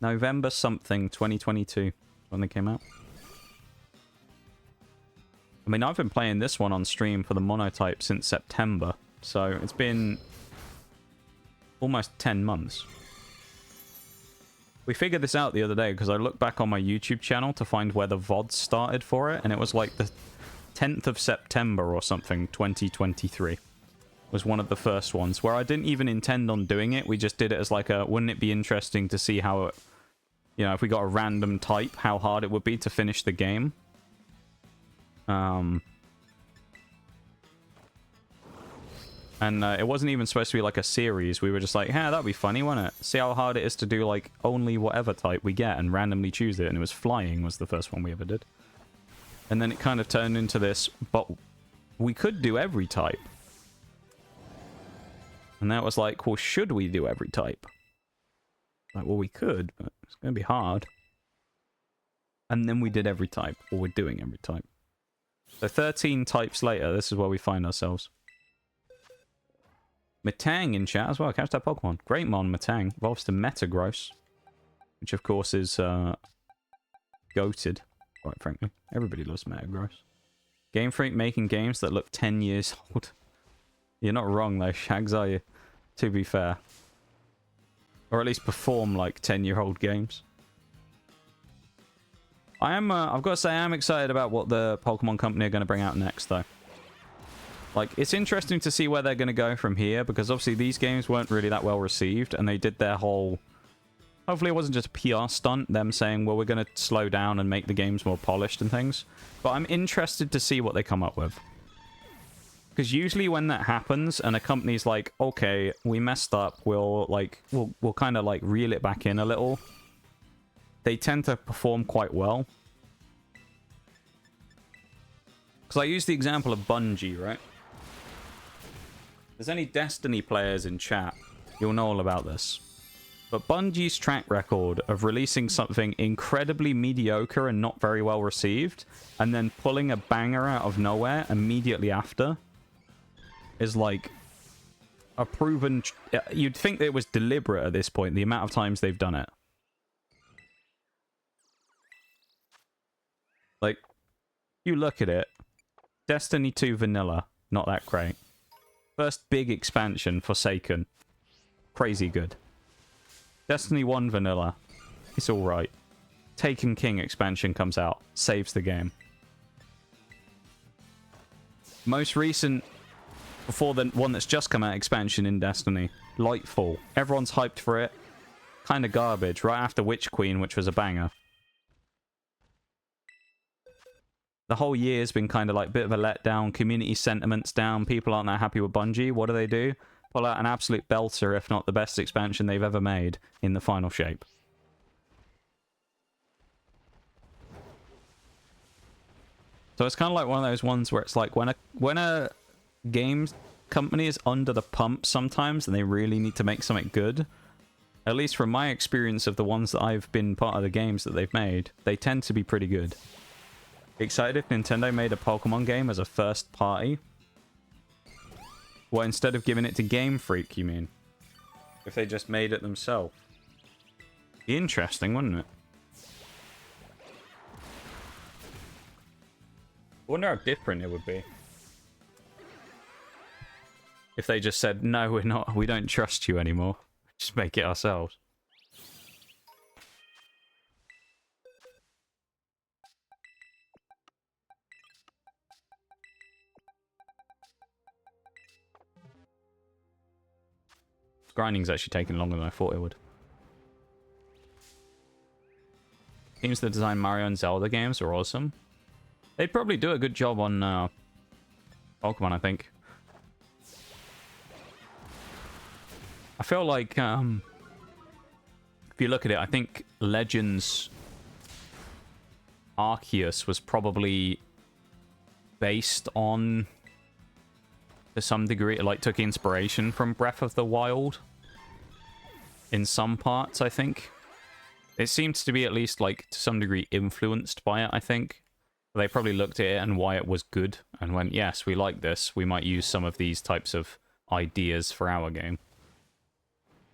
November something 2022 when they came out. I mean, I've been playing this one on stream for the Monotype since September, so it's been almost 10 months. We figured this out the other day because I looked back on my YouTube channel to find where the VOD started for it, and it was like the 10th of September or something, 2023. Was one of the first ones where I didn't even intend on doing it. We just did it as like a, wouldn't it be interesting to see how it, you know, if we got a random type, how hard it would be to finish the game. And it wasn't even supposed to be like a series. We were just like, yeah, that'd be funny, wouldn't it? See how hard it is to do like only whatever type we get and randomly choose it. And it was flying was the first one we ever did. And then it kind of turned into this, but we could do every type. And that was like, well, should we do every type? Like, well, we could, but it's going to be hard. and then we did every type, or we're doing every type. So 13 types later, this is where we find ourselves. Metang in chat as well. Catch that Pokemon. Great Mon, Metang. Evolves to Metagross, which of course is goated, quite frankly. Everybody loves Metagross. Game Freak making games that look 10 years old. You're not wrong though, Shags, are you? To be fair. Or at least perform like 10-year-old games. I've got to say, I am excited about what the Pokemon Company are going to bring out next, though. Like, it's interesting to see where they're going to go from here, because obviously these games weren't really that well received, and they did their whole... Hopefully it wasn't just a PR stunt, them saying, well, we're going to slow down and make the games more polished and things. But I'm interested to see what they come up with. Because usually when that happens, and a company's like, okay, we messed up, we'll kind of, like, reel it back in a little... They tend to perform quite well. Because I use the example of Bungie, right? If there's any Destiny players in chat, you'll know all about this. But Bungie's track record of releasing something incredibly mediocre and not very well received, and then pulling a banger out of nowhere immediately after, is like a proven... You'd think that it was deliberate at this point, the amount of times they've done it. Like, you look at it, Destiny 2 Vanilla, not that great. First big expansion, Forsaken, crazy good. Destiny 1 Vanilla, it's alright. Taken King expansion comes out, saves the game. Most recent, before the one that's just come out, expansion in Destiny, Lightfall. Everyone's hyped for it. Kind of garbage, right after Witch Queen, which was a banger. The whole year's been kind of like a bit of a letdown. Community sentiment's down. People aren't that happy with Bungie. What do? Pull out an absolute belter, if not the best expansion they've ever made, in the final shape. So it's kind of like one of those ones where it's like when a game company is under the pump sometimes and they really need to make something good, at least from my experience of the ones that I've been part of the games that they've made, they tend to be pretty good. Excited if Nintendo made a Pokemon game as a first party? Well, instead of giving it to Game Freak, you mean? If they just made it themselves. Interesting, wouldn't it? I wonder how different it would be. If they just said, no, we don't trust you anymore. Just make it ourselves. Grinding's actually taking longer than I thought it would. Teams that design Mario and Zelda games are awesome. They'd probably do a good job on Pokemon, I think. I feel like, if you look at it, I think Legends Arceus was probably based on... to some degree, it like took inspiration from Breath of the Wild in some parts, I think. It seems to be at least like to some degree influenced by it, I think. They probably looked at it and why it was good and went, yes, we like this. We might use some of these types of ideas for our game.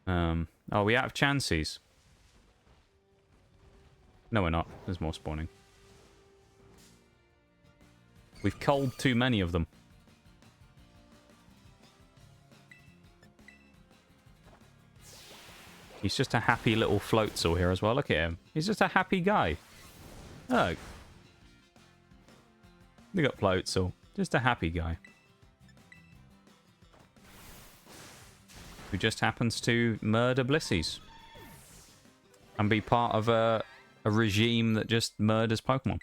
Are we out of chances? No, we're not. There's more spawning. We've culled too many of them. He's just a happy little Floatzel here as well. Look at him. He's just a happy guy. Look. Look at Floatzel. Just a happy guy. Who just happens to murder Blissies. And be part of a regime that just murders Pokemon.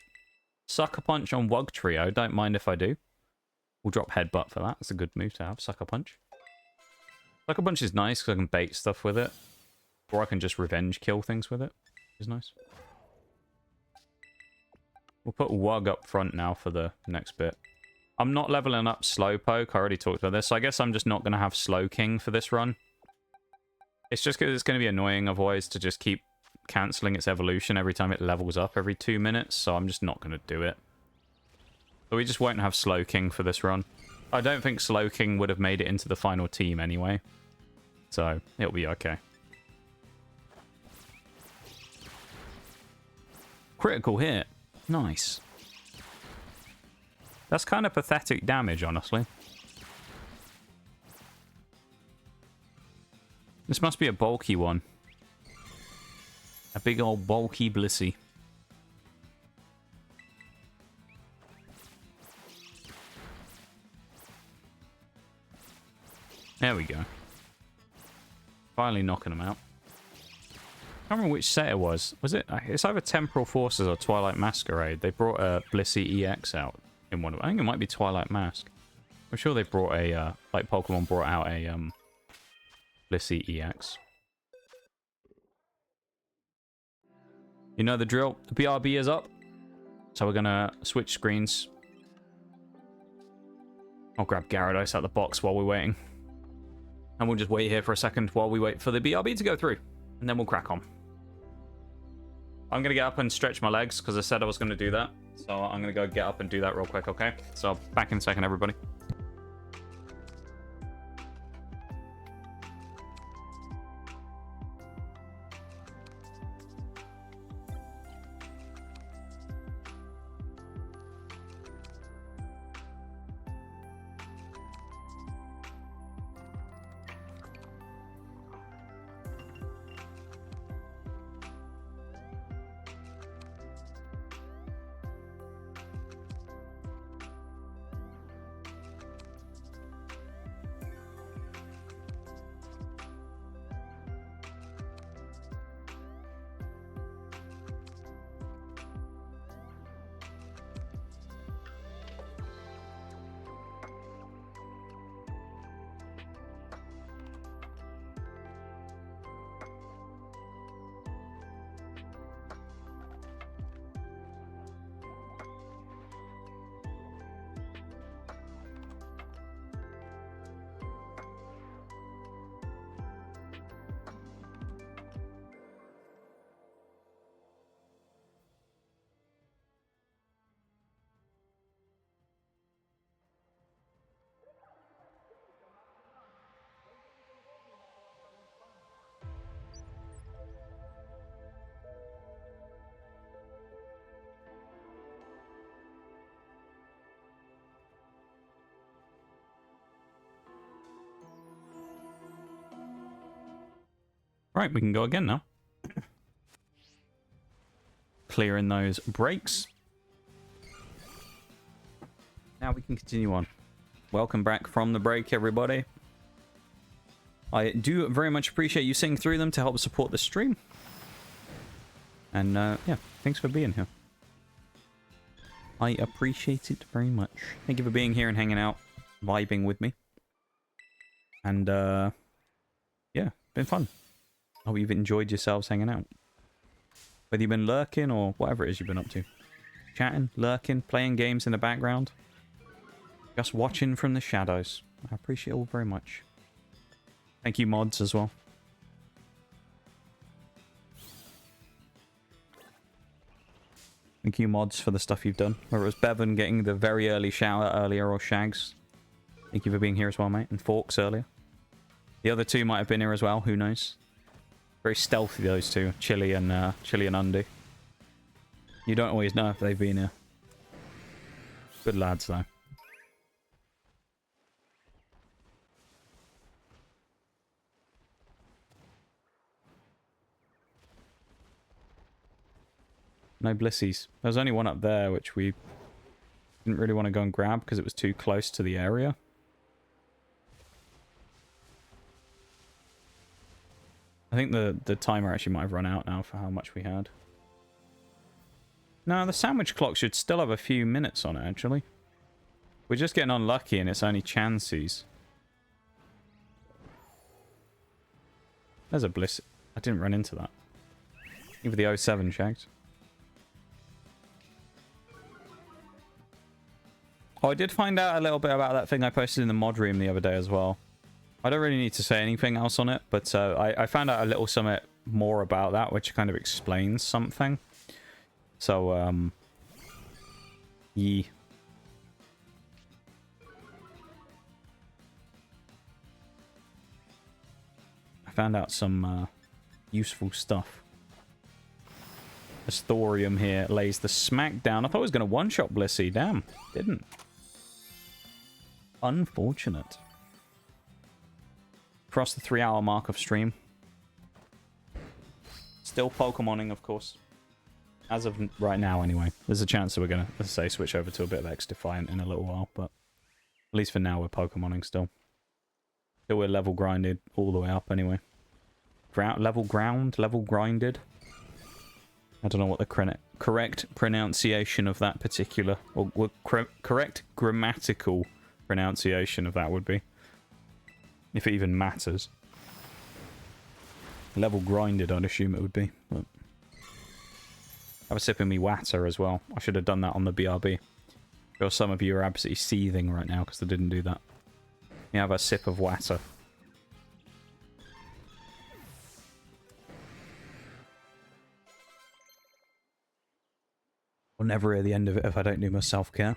Sucker Punch on Wugtrio. Don't mind if I do. We'll drop Headbutt for that. That's a good move to have. Sucker Punch. Sucker Punch is nice because I can bait stuff with it. Or I can just revenge kill things with it. Which is nice. We'll put Wug up front now for the next bit. I'm not leveling up Slowpoke. I already talked about this. So I guess I'm just not going to have Slowking for this run. It's just because it's going to be annoying otherwise to just keep cancelling its evolution every time it levels up every 2 minutes, so I'm just not going to do it. So we just won't have Slowking for this run. I don't think Slowking would have made it into the final team anyway, so it'll be okay. Critical hit. Nice. That's kind of pathetic damage, honestly. This must be a bulky one. A big old bulky Blissey. There we go. Finally knocking them out. I can't remember which set it was. Was it? It's either Temporal Forces or Twilight Masquerade. They brought a Blissey EX out in one of. I think it might be Twilight Mask. I'm sure they brought a like Pokemon brought out a Blissey EX. You know the drill. The BRB is up, so we're gonna switch screens. I'll grab Gyarados out the box while we're waiting, and we'll just wait here for a second while we wait for the BRB to go through, and then we'll crack on. I'm gonna get up and stretch my legs because I said I was gonna do that, so I'm gonna go get up and do that real quick. Okay, so back in a second, everybody. Right, we can go again now. Clearing those breaks. Now we can continue on. Welcome back from the break, everybody. I do very much appreciate you sitting through them to help support the stream. And yeah, thanks for being here. I appreciate it very much. Thank you for being here and hanging out, vibing with me. And yeah, been fun. Hope you've enjoyed yourselves hanging out. Whether you've been lurking or whatever it is you've been up to. Chatting, lurking, playing games in the background. Just watching from the shadows. I appreciate it all very much. Thank you, mods, as well. Thank you, mods, for the stuff you've done. Whether it was Bevan getting the very early shower earlier or Shags. Thank you for being here as well, mate. And Forks earlier. The other two might have been here as well. Who knows? Very stealthy, those two. Chili and Undy. You don't always know if they've been here. Good lads, though. No Blissies. There's only one up there, which we didn't really want to go and grab because it was too close to the area. I think the timer actually might have run out now for how much we had. No, the sandwich clock should still have a few minutes on it, actually. We're just getting unlucky and it's only chances. There's a Bliss. I didn't run into that. Even the 07 Shags. Oh, I did find out a little bit about that thing I posted in the mod room the other day as well. I don't really need to say anything else on it, but I found out a little something more about that, which kind of explains something. So, yeah. I found out some useful stuff. This thorium here lays the smack down. I thought it was going to one-shot Blissey. Damn, didn't. Unfortunate. Cross the 3-hour mark of stream. Still Pokemoning, of course. As of right now, anyway. There's a chance that we're going to, let's say, switch over to a bit of xDefiant in a little while, but at least for now, we're Pokemoning still. Till we're level grinded all the way up, anyway. Level grinded. I don't know what the correct pronunciation of that particular, or correct grammatical pronunciation of that would be. If it even matters. Level grinded, I'd assume it would be. But have a sip of me water as well. I should have done that on the BRB. Sure, some of you are absolutely seething right now because I didn't do that. You have a sip of water. I'll never hear the end of it if I don't do my self-care.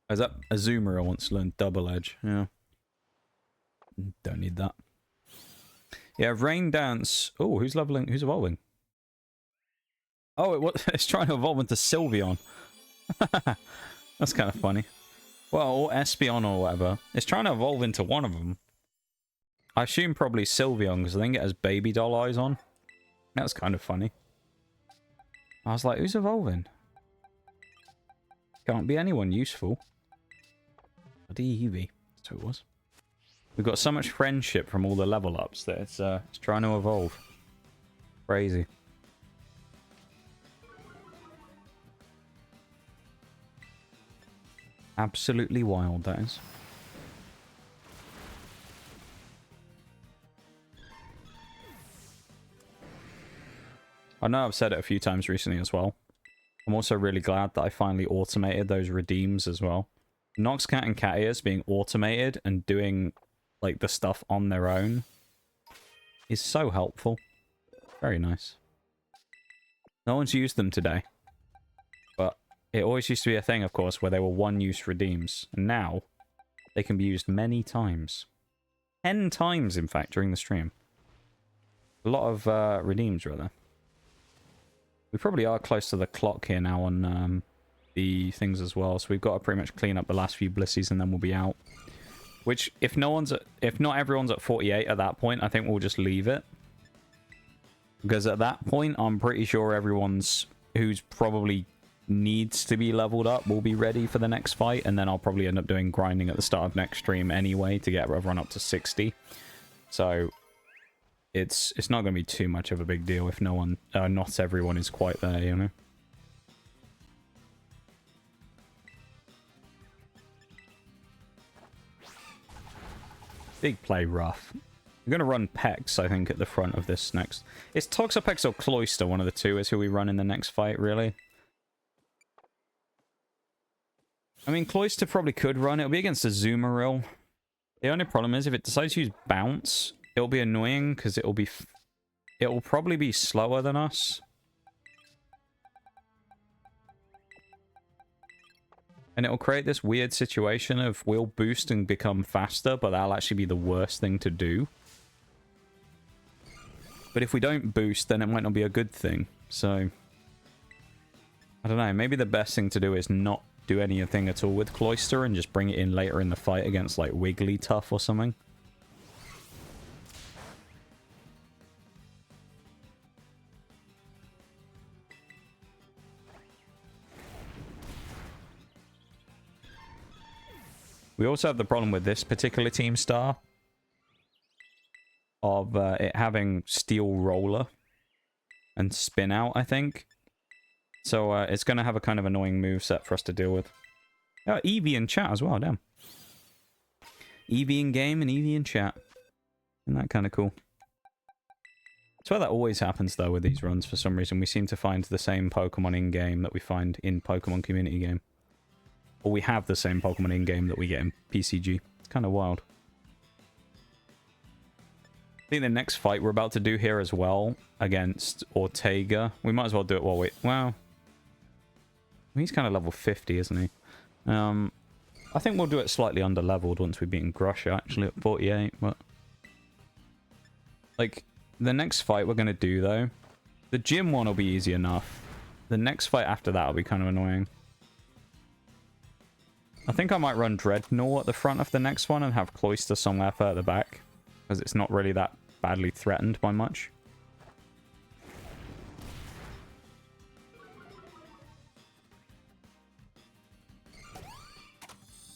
Is that Azumarill wants to learn Double Edge? Yeah. Don't need that. Yeah, Rain Dance. Oh, who's leveling? Who's evolving? Oh, it's trying to evolve into Sylveon. That's kind of funny. Well, or Espeon or whatever. It's trying to evolve into one of them. I assume probably Sylveon, because I think it has baby doll eyes on. That's kind of funny. I was like, who's evolving? Can't be anyone useful. Bloody Eevee. That's who it was. We've got so much friendship from all the level ups that it's trying to evolve. Crazy. Absolutely wild, that is. I know I've said it a few times recently as well. I'm also really glad that I finally automated those redeems as well. Noxcat and Catius being automated and doing like the stuff on their own is so helpful. Very nice. No one's used them today. But it always used to be a thing, of course, where they were one-use redeems. And now they can be used many times. 10 times, in fact, during the stream. A lot of redeems, rather. We probably are close to the clock here now on the things as well. So we've got to pretty much clean up the last few Blissies and then we'll be out. Which, if not everyone's at 48 at that point, I think we'll just leave it. Because at that point, I'm pretty sure everyone's who's probably needs to be leveled up will be ready for the next fight. And then I'll probably end up doing grinding at the start of next stream anyway to get everyone up to 60. So it's not going to be too much of a big deal if not everyone is quite there, you know. Big play rough. We're going to run Pex, I think, at the front of this next. It's Toxapex or Cloyster, one of the two is who we run in the next fight, really. I mean, Cloyster probably could run. It'll be against a Azumarill. The only problem is if it decides to use Bounce, it'll be annoying because it'll probably be slower than us. And it'll create this weird situation of we'll boost and become faster, but that'll actually be the worst thing to do. But if we don't boost, then it might not be a good thing. So, I don't know. Maybe the best thing to do is not do anything at all with Cloyster and just bring it in later in the fight against, like, Wigglytuff or something. We also have the problem with this particular team star of it having Steel Roller and Spin Out, I think. So it's going to have a kind of annoying moveset for us to deal with. Oh, Eevee in chat as well, damn. Eevee in game and Eevee in chat. Isn't that kind of cool? I swear that always happens, though, with these runs for some reason. We seem to find the same Pokemon in game that we find in Pokemon Community Game. Or we have the same Pokemon in-game that we get in PCG. It's kind of wild. think the next fight we're about to do here as well against Ortega. We might as well do it while we... Well, he's kind of level 50, isn't he? I think we'll do it slightly under-leveled once we've beaten Grusha, actually, at 48, but... Like, the next fight we're going to do, though, the gym one will be easy enough. The next fight after that will be kind of annoying. I think I might run Dreadnaw at the front of the next one and have Cloyster somewhere further back, because it's not really that badly threatened by much.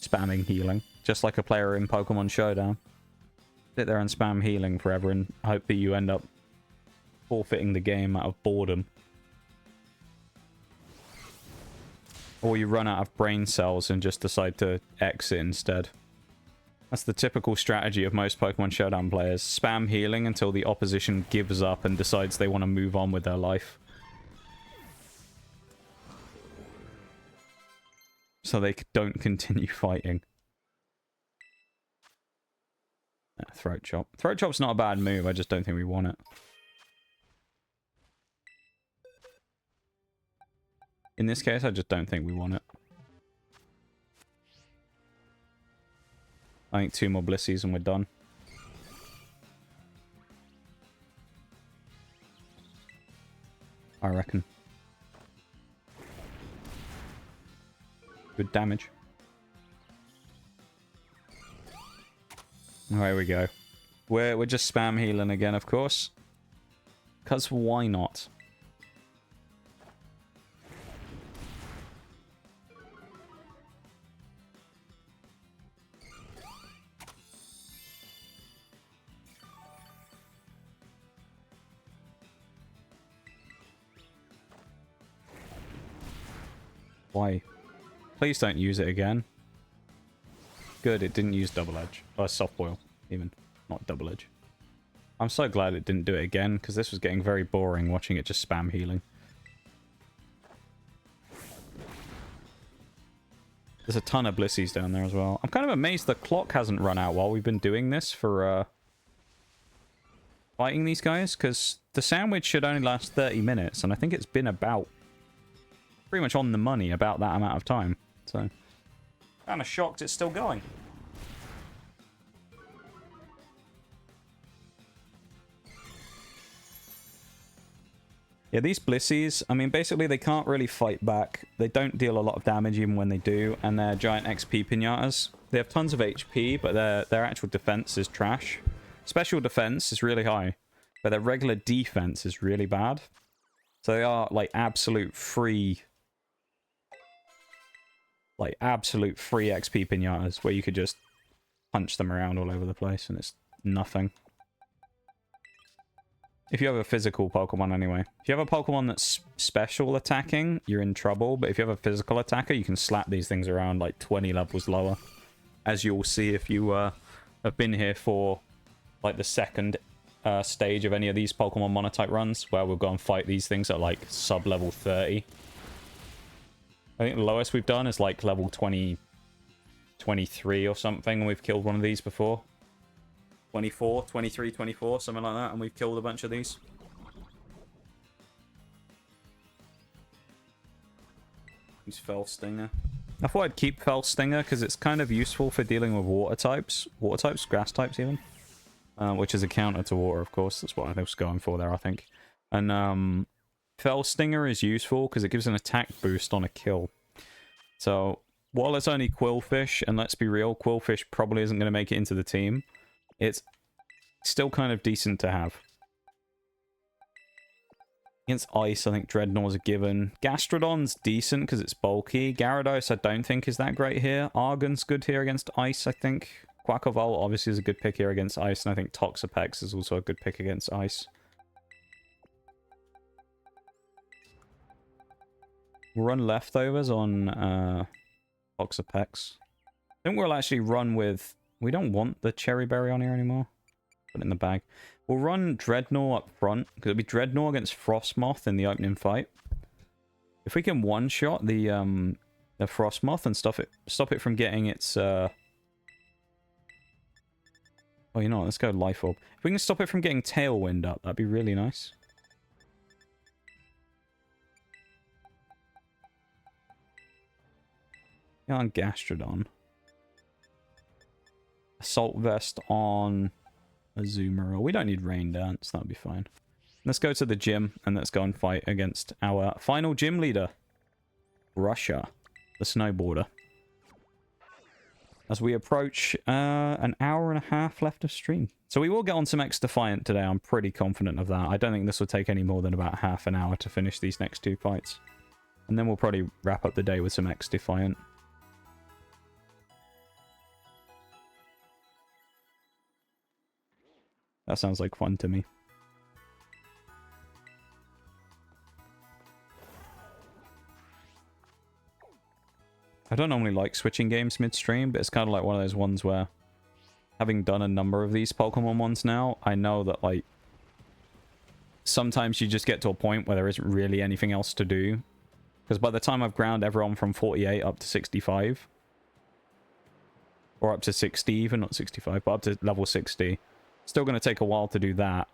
Spamming healing, just like a player in Pokemon Showdown. Sit there and spam healing forever and hope that you end up forfeiting the game out of boredom. Or you run out of brain cells and just decide to exit instead. That's the typical strategy of most Pokemon Showdown players. Spam healing until the opposition gives up and decides they want to move on with their life. So they don't continue fighting. Throat Chop. Throat Chop's not a bad move, I just don't think we want it. In this case, I just don't think we want it. I think 2 more Blissies and we're done. I reckon. Good damage. There we go. We're just spam healing again, of course. Because why not? Why? Please don't use it again. Good, it didn't use Double Edge. Or Soft Boil, even. Not Double Edge. I'm so glad it didn't do it again, because this was getting very boring watching it just spam healing. There's a ton of Blissies down there as well. I'm kind of amazed the clock hasn't run out while we've been doing this for fighting these guys, because the sandwich should only last 30 minutes, and I think it's been about pretty much on the money about that amount of time. So, kind of shocked it's still going. Yeah, these Blissies, I mean, basically they can't really fight back. They don't deal a lot of damage even when they do, and they're giant XP pinatas. They have tons of HP, but their actual defense is trash. Special defense is really high, but their regular defense is really bad. So they are, like, absolute free XP pinatas, where you could just punch them around all over the place, and it's nothing. If you have a physical Pokemon anyway. If you have a Pokemon that's special attacking, you're in trouble. But if you have a physical attacker, you can slap these things around like 20 levels lower. As you'll see if you have been here for like the second stage of any of these Pokemon Monotype runs, where we'll go and fight these things at like sub-level 30. I think the lowest we've done is like level 23 or something, and we've killed one of these before. 24, 23, 24, something like that, and we've killed a bunch of these. Use Fell Stinger. I thought I'd keep Fell Stinger because it's kind of useful for dealing with water types, grass types even, which is a counter to water, of course. That's what I was going for there, I think. And Fell Stinger is useful because it gives an attack boost on a kill. So while it's only Quillfish, and let's be real, Quillfish probably isn't going to make it into the team, it's still kind of decent to have. Against Ice, I think Dreadnaw's a given. Gastrodon's decent because it's bulky. Gyarados, I don't think is that great here. Argon's good here against Ice, I think. Quaquaval obviously is a good pick here against Ice, and I think Toxapex is also a good pick against Ice. We'll run leftovers on Toxapex. I think we'll actually run with... We don't want the Cherry Berry on here anymore. Put it in the bag. We'll run Dreadnaw up front, because it'll be Dreadnaw against Frostmoth in the opening fight. If we can one-shot the Frostmoth and stop it from getting its Oh, you know what? Let's go Life Orb. If we can stop it from getting Tailwind up, that'd be really nice. Yeah, on Gastrodon. Assault Vest on Azumarill. We don't need Rain Dance. That'll be fine. Let's go to the gym and let's go and fight against our final gym leader. Russia, the snowboarder. As we approach an hour and a half left of stream. So we will get on some xDefiant today. I'm pretty confident of that. I don't think this will take any more than about half an hour to finish these next 2 fights. And then we'll probably wrap up the day with some xDefiant. That sounds like fun to me. I don't normally like switching games mid-stream, but it's kind of like one of those ones where, having done a number of these Pokemon ones now, I know that, like, sometimes you just get to a point where there isn't really anything else to do. Because by the time I've ground everyone from 48 up to 65, or up to 60 even, not 65, but up to level 60, still going to take a while to do that.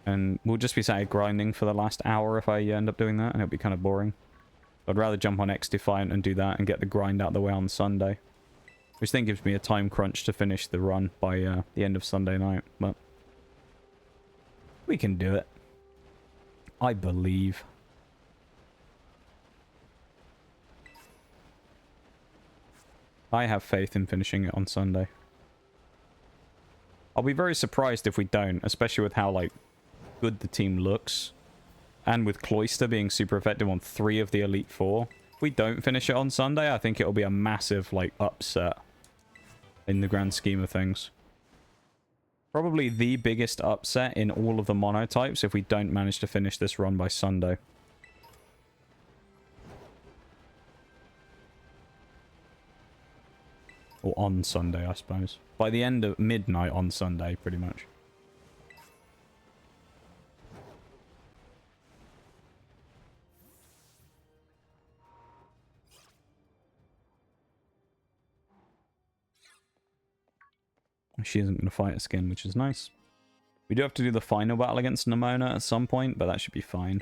And we'll just be sat here grinding for the last hour if I end up doing that, and it'll be kind of boring. I'd rather jump on xDefiant and do that and get the grind out of the way on Sunday. Which then gives me a time crunch to finish the run by the end of Sunday night. But we can do it. I believe. I have faith in finishing it on Sunday. I'll be very surprised if we don't, especially with how, like, good the team looks. And with Cloyster being super effective on 3 of the Elite 4. If we don't finish it on Sunday, I think it'll be a massive, like, upset. In the grand scheme of things. Probably the biggest upset in all of the monotypes if we don't manage to finish this run by Sunday. Or on Sunday, I suppose. By the end of midnight on Sunday, pretty much. She isn't going to fight us again, which is nice. We do have to do the final battle against Nemona at some point, but that should be fine.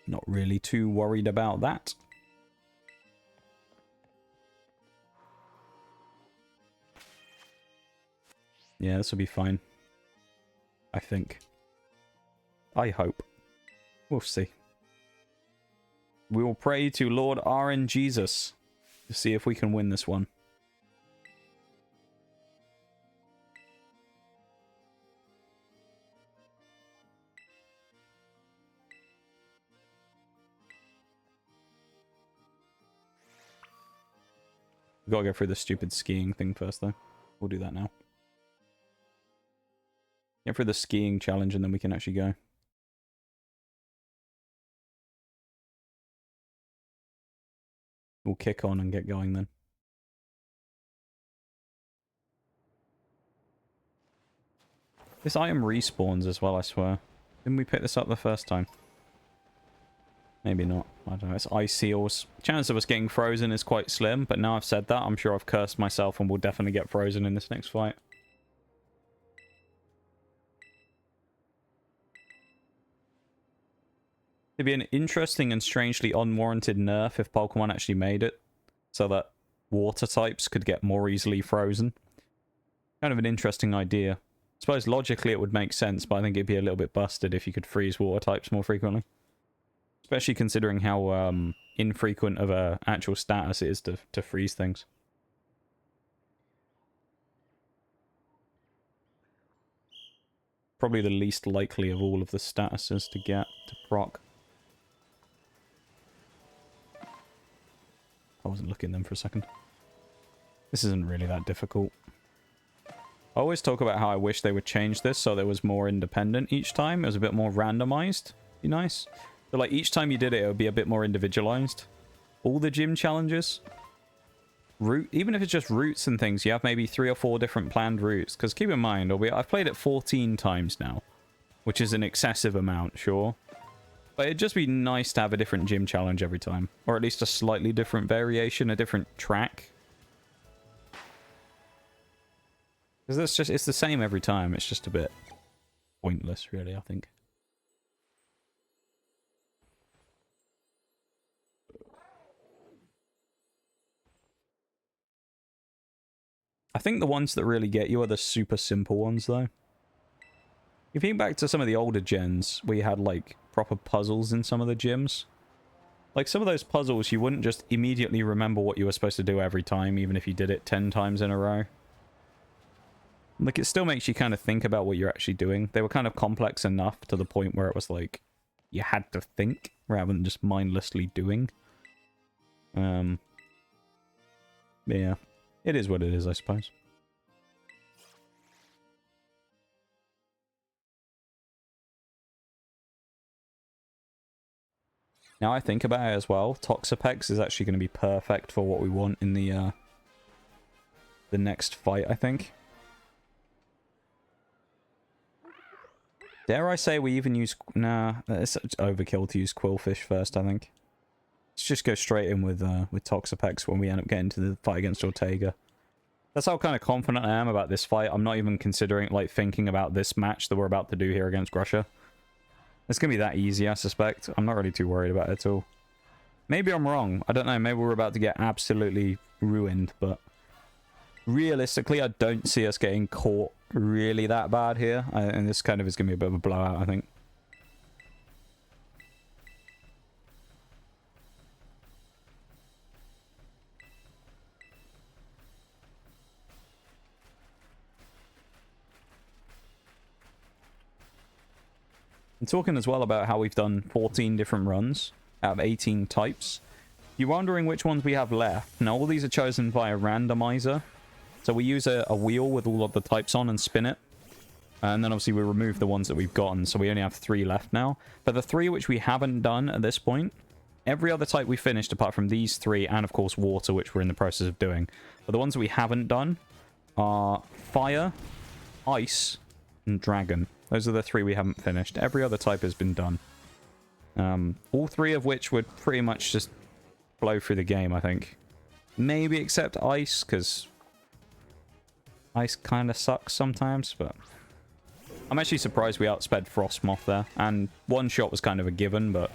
Not really too worried about that. Yeah, this will be fine. I think. I hope. We'll see. We will pray to Lord RN Jesus to see if we can win this one. We gotta go through the stupid skiing thing first, though. We'll do that now. Get through the skiing challenge, and then we can actually go. We'll kick on and get going then. This item respawns as well, I swear. Didn't we pick this up the first time? Maybe not. I don't know. It's ice seals. Chance of us getting frozen is quite slim, but now I've said that, I'm sure I've cursed myself and will definitely get frozen in this next fight. It'd be an interesting and strangely unwarranted nerf if Pokemon actually made it, so that water types could get more easily frozen. Kind of an interesting idea. I suppose logically it would make sense, but I think it'd be a little bit busted if you could freeze water types more frequently. Especially considering how infrequent of a actual status it is to freeze things. Probably the least likely of all of the statuses to get to proc. I wasn't looking at them for a second. This isn't really that difficult. I always talk about how I wish they would change this so there was more independent each time. It was a bit more randomized. Be nice. So, like, each time you did it, it would be a bit more individualized. All the gym challenges. Even if it's just routes and things, you have maybe 3 or 4 different planned routes. Because keep in mind, I've played it 14 times now. Which is an excessive amount, sure. But it'd just be nice to have a different gym challenge every time. Or at least a slightly different variation, a different track. Because that's just, it's the same every time. It's just a bit pointless, really, I think. I think the ones that really get you are the super simple ones, though. If you think back to some of the older gens, we had, like, proper puzzles in some of the gyms. Like, some of those puzzles, you wouldn't just immediately remember what you were supposed to do every time, even if you did it 10 times in a row. Like, it still makes you kind of think about what you're actually doing. They were kind of complex enough to the point where it was like, you had to think, rather than just mindlessly doing. Yeah. It is what it is, I suppose. Now I think about it as well, Toxapex is actually going to be perfect for what we want in the next fight, I think. Dare I say we even use... Nah, it's overkill to use Quillfish first, I think. Let's just go straight in with Toxapex when we end up getting to the fight against Ortega. That's how kind of confident I am about this fight. I'm not even considering, like, thinking about this match that we're about to do here against Grusha. It's going to be that easy, I suspect. I'm not really too worried about it at all. Maybe I'm wrong. I don't know. Maybe we're about to get absolutely ruined, but... realistically, I don't see us getting caught really that bad here. And this kind of is going to be a bit of a blowout, I think. I'm talking as well about how we've done 14 different runs out of 18 types. If you're wondering which ones we have left, now all these are chosen via randomizer. So we use a wheel with all of the types on and spin it. And then obviously we remove the ones that we've gotten, so we only have 3 left now. But the 3 which we haven't done at this point, every other type we finished apart from these 3, and of course water, which we're in the process of doing. But the ones that we haven't done are fire, ice, and dragon. Those are the 3 we haven't finished. Every other type has been done. All 3 of which would pretty much just blow through the game, I think. Maybe except ice, because ice kind of sucks sometimes, but... I'm actually surprised we outsped Frostmoth there. And one shot was kind of a given, but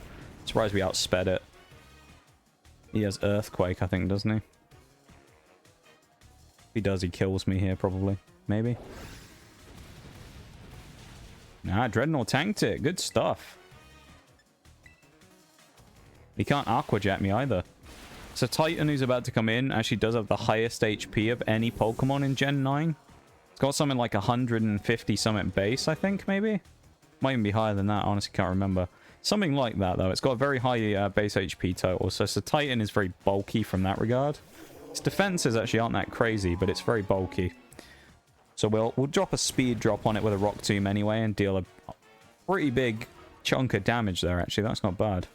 surprised we outsped it. He has Earthquake, I think, doesn't he? If he does, he kills me here, probably. Maybe. Nah, Dreadnaw tanked it. Good stuff. He can't Aqua Jet me either. So Titan, who's about to come in, actually does have the highest HP of any Pokemon in Gen 9. It's got something like 150 something base, I think, maybe? Might even be higher than that, honestly can't remember. Something like that, though. It's got a very high base HP total, so Titan is very bulky from that regard. Its defenses actually aren't that crazy, but it's very bulky. So we'll drop a speed drop on it with a Rock Tomb anyway and deal a pretty big chunk of damage there, actually. That's not bad.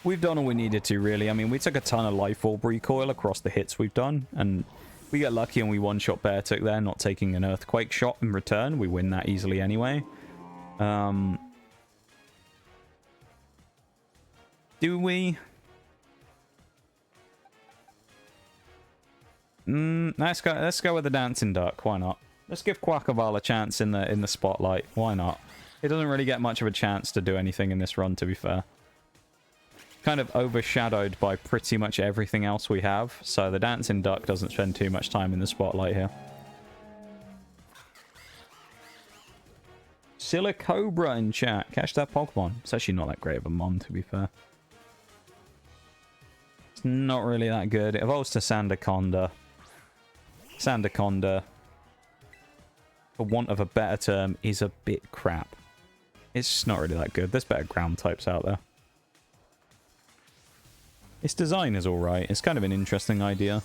We've done all we needed to, really. I mean, we took a ton of Life Orb recoil across the hits we've done, and we get lucky and we one-shot Beartick there, not taking an Earthquake shot in return. We win that easily anyway. Do we? Let's go with the Dancing Duck. Why not? Let's give Quackavale a chance in the spotlight. Why not? It doesn't really get much of a chance to do anything in this run, to be fair. Kind of overshadowed by pretty much everything else we have, so the Dancing Duck doesn't spend too much time in the spotlight here. Silicobra in chat. Catch that Pokemon. It's actually not that great of a mon, to be fair. It's not really that good. It evolves to Sandaconda. Sandaconda, for want of a better term, is a bit crap. It's just not really that good. There's better ground types out there. Its design is alright. It's kind of an interesting idea.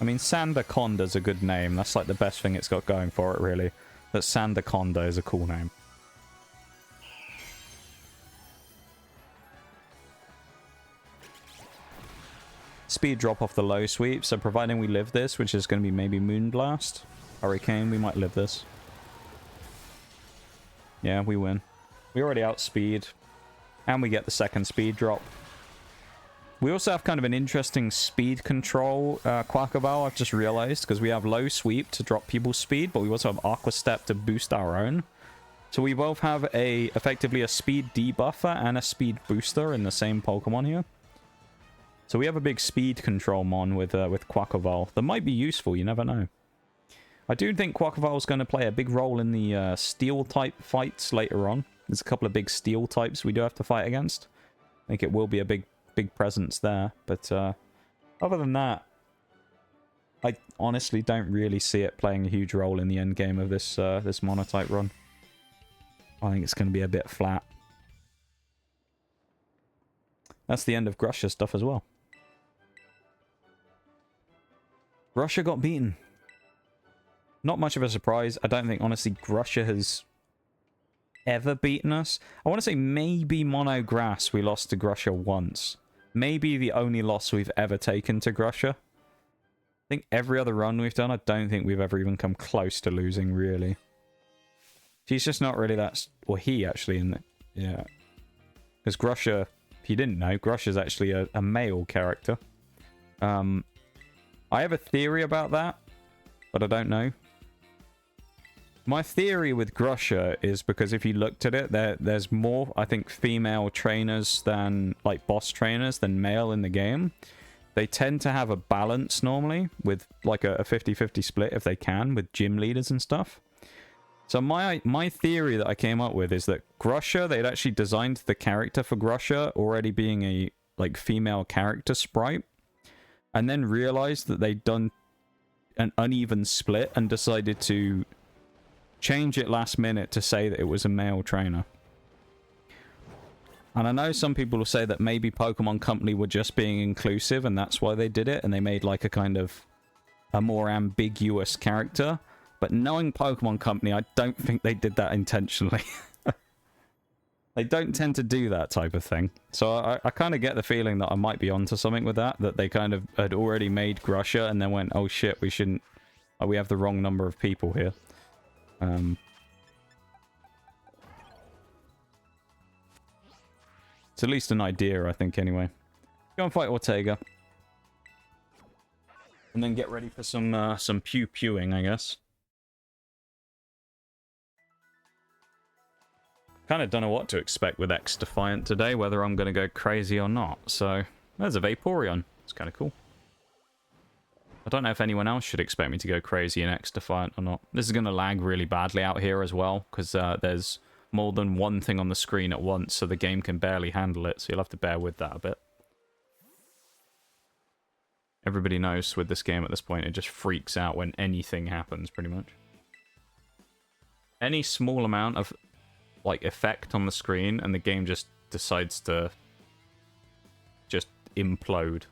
I mean, Sandaconda's a good name. That's like the best thing it's got going for it, really. That Sandaconda is a cool name. Speed drop off the low sweep, so providing we live this, which is going to be maybe Moonblast, Hurricane, we might live this. Yeah, we win. We already outspeed, and we get the second speed drop. We also have kind of an interesting speed control Quackaball, I've just realized, because we have low sweep to drop people's speed, but we also have Aqua Step to boost our own. So we both have effectively a speed debuffer and a speed booster in the same Pokemon here. So we have a big speed control mon with Quackaball. That might be useful, you never know. I do think Quackaball is going to play a big role in the Steel-type fights later on. There's a couple of big Steel types we do have to fight against. I think it will be a big presence there. But other than that, I honestly don't really see it playing a huge role in the end game of this this Monotype run. I think it's going to be a bit flat. That's the end of Grusha stuff as well. Grusha got beaten. Not much of a surprise. I don't think, honestly, Grusha has ever beaten us. I want to say maybe Mono Grass we lost to Grusha once. Maybe the only loss we've ever taken to Grusha. I think every other run we've done, I don't think we've ever even come close to losing, really. She's just not really that... Or he, actually, in the... Yeah. Because Grusha, if you didn't know, Grusha's actually a male character. I have a theory about that, but I don't know. My theory with Grusha is because if you looked at it, there's more, I think, female trainers than, like, boss trainers than male in the game. They tend to have a balance normally with, like, a 50-50 split if they can, with gym leaders and stuff. So my theory that I came up with is that Grusha, they'd actually designed the character for Grusha already being a, like, female character sprite, and then realized that they'd done an uneven split and decided to change it last minute to say that it was a male trainer. And I know some people will say that maybe Pokemon Company were just being inclusive and that's why they did it, and they made like a kind of a more ambiguous character. But knowing Pokemon Company, I don't think they did that intentionally. They don't tend to do that type of thing. So I kind of get the feeling that I might be onto something with that, that they kind of had already made Grusha and then went, oh shit, we shouldn't... Oh, we have the wrong number of people here. It's at least an idea, I think, anyway. Go and fight Ortega. And then get ready for some pew-pewing, I guess. Kind of don't know what to expect with xDefiant today, whether I'm going to go crazy or not. So, there's a Vaporeon. It's kind of cool. I don't know if anyone else should expect me to go crazy in xDefiant or not. This is going to lag really badly out here as well, because there's more than one thing on the screen at once, so the game can barely handle it, so you'll have to bear with that a bit. Everybody knows with this game at this point, it just freaks out when anything happens, pretty much. Any small amount of, like, effect on the screen, and the game just decides to just implode.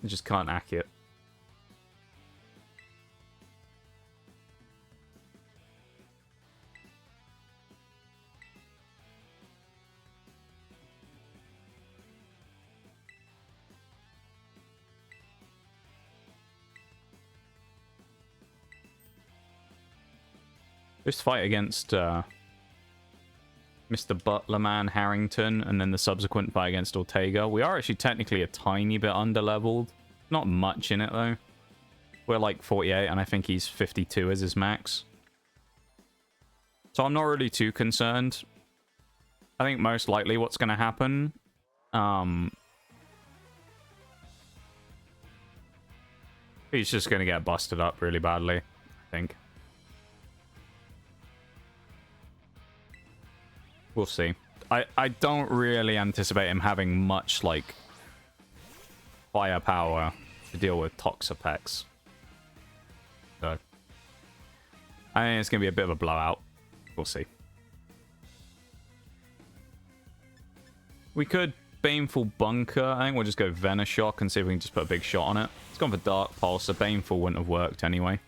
You just can't hack it. This fight against Mr. Butlerman Harrington, and then the subsequent fight against Ortega. We are actually technically a tiny bit underleveled. Not much in it, though. We're like 48, and I think he's 52 as his max. So I'm not really too concerned. I think most likely what's going to happen... he's just going to get busted up really badly, I think. We'll see. I don't really anticipate him having much, like, firepower to deal with Toxapex. So, I think it's going to be a bit of a blowout. We'll see. We could Baneful Bunker. I think we'll just go Venoshock and see if we can just put a big shot on it. It's gone for Dark Pulse, so Baneful wouldn't have worked anyway.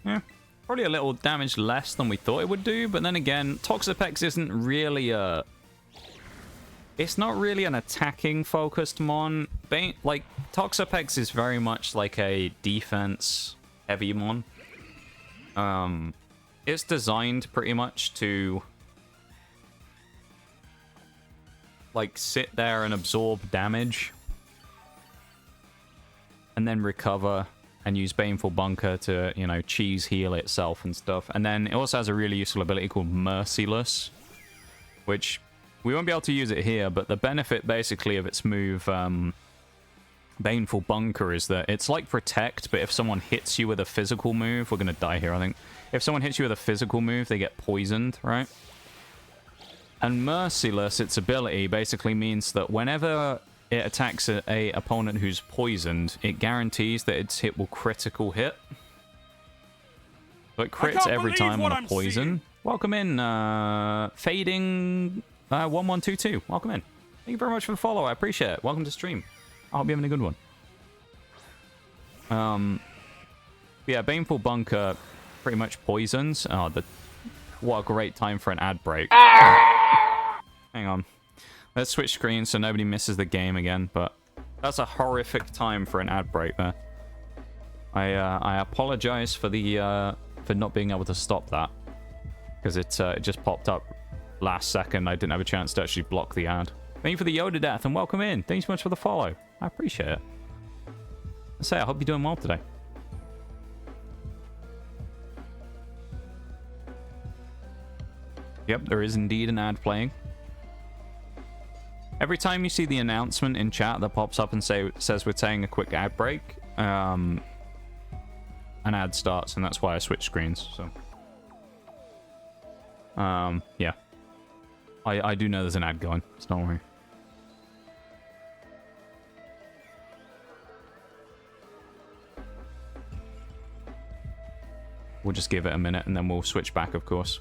Yeah, probably a little damage less than we thought it would do, but then again, Toxapex isn't really a It's not really an attacking focused mon. Like, Toxapex is very much like a defense heavy mon. It's designed pretty much to like sit there and absorb damage and then recover and use Baneful Bunker to, you know, cheese heal itself and stuff. And then it also has a really useful ability called Merciless, which we won't be able to use it here, but the benefit basically of its move, Baneful Bunker, is that it's like Protect, but if someone hits you with a physical move, we're going to die here, I think. If someone hits you with a physical move, they get poisoned, right? And Merciless, its ability, basically means that whenever it attacks a opponent who's poisoned, it guarantees that its hit will critical hit. So it crits every time on a poison. Welcome in, Fading 1122. Welcome in. Thank you very much for the follow. I appreciate it. Welcome to stream. I hope you're having a good one. Yeah, Baneful Bunker pretty much poisons. Oh, what a great time for an ad break. Hang on. Let's switch screens so nobody misses the game again, but that's a horrific time for an ad break there. I apologize for the for not being able to stop that, because it just popped up last second. I didn't have a chance to actually block the ad. Thank you for the Yoda death and welcome in. Thanks so much for the follow. I appreciate it. I hope you're doing well today. Yep, there is indeed an ad playing. Every time you see the announcement in chat that pops up and says we're taking a quick ad break, an ad starts, and that's why I switch screens. So, yeah, I do know there's an ad going, so don't worry. We'll just give it a minute and then we'll switch back, of course.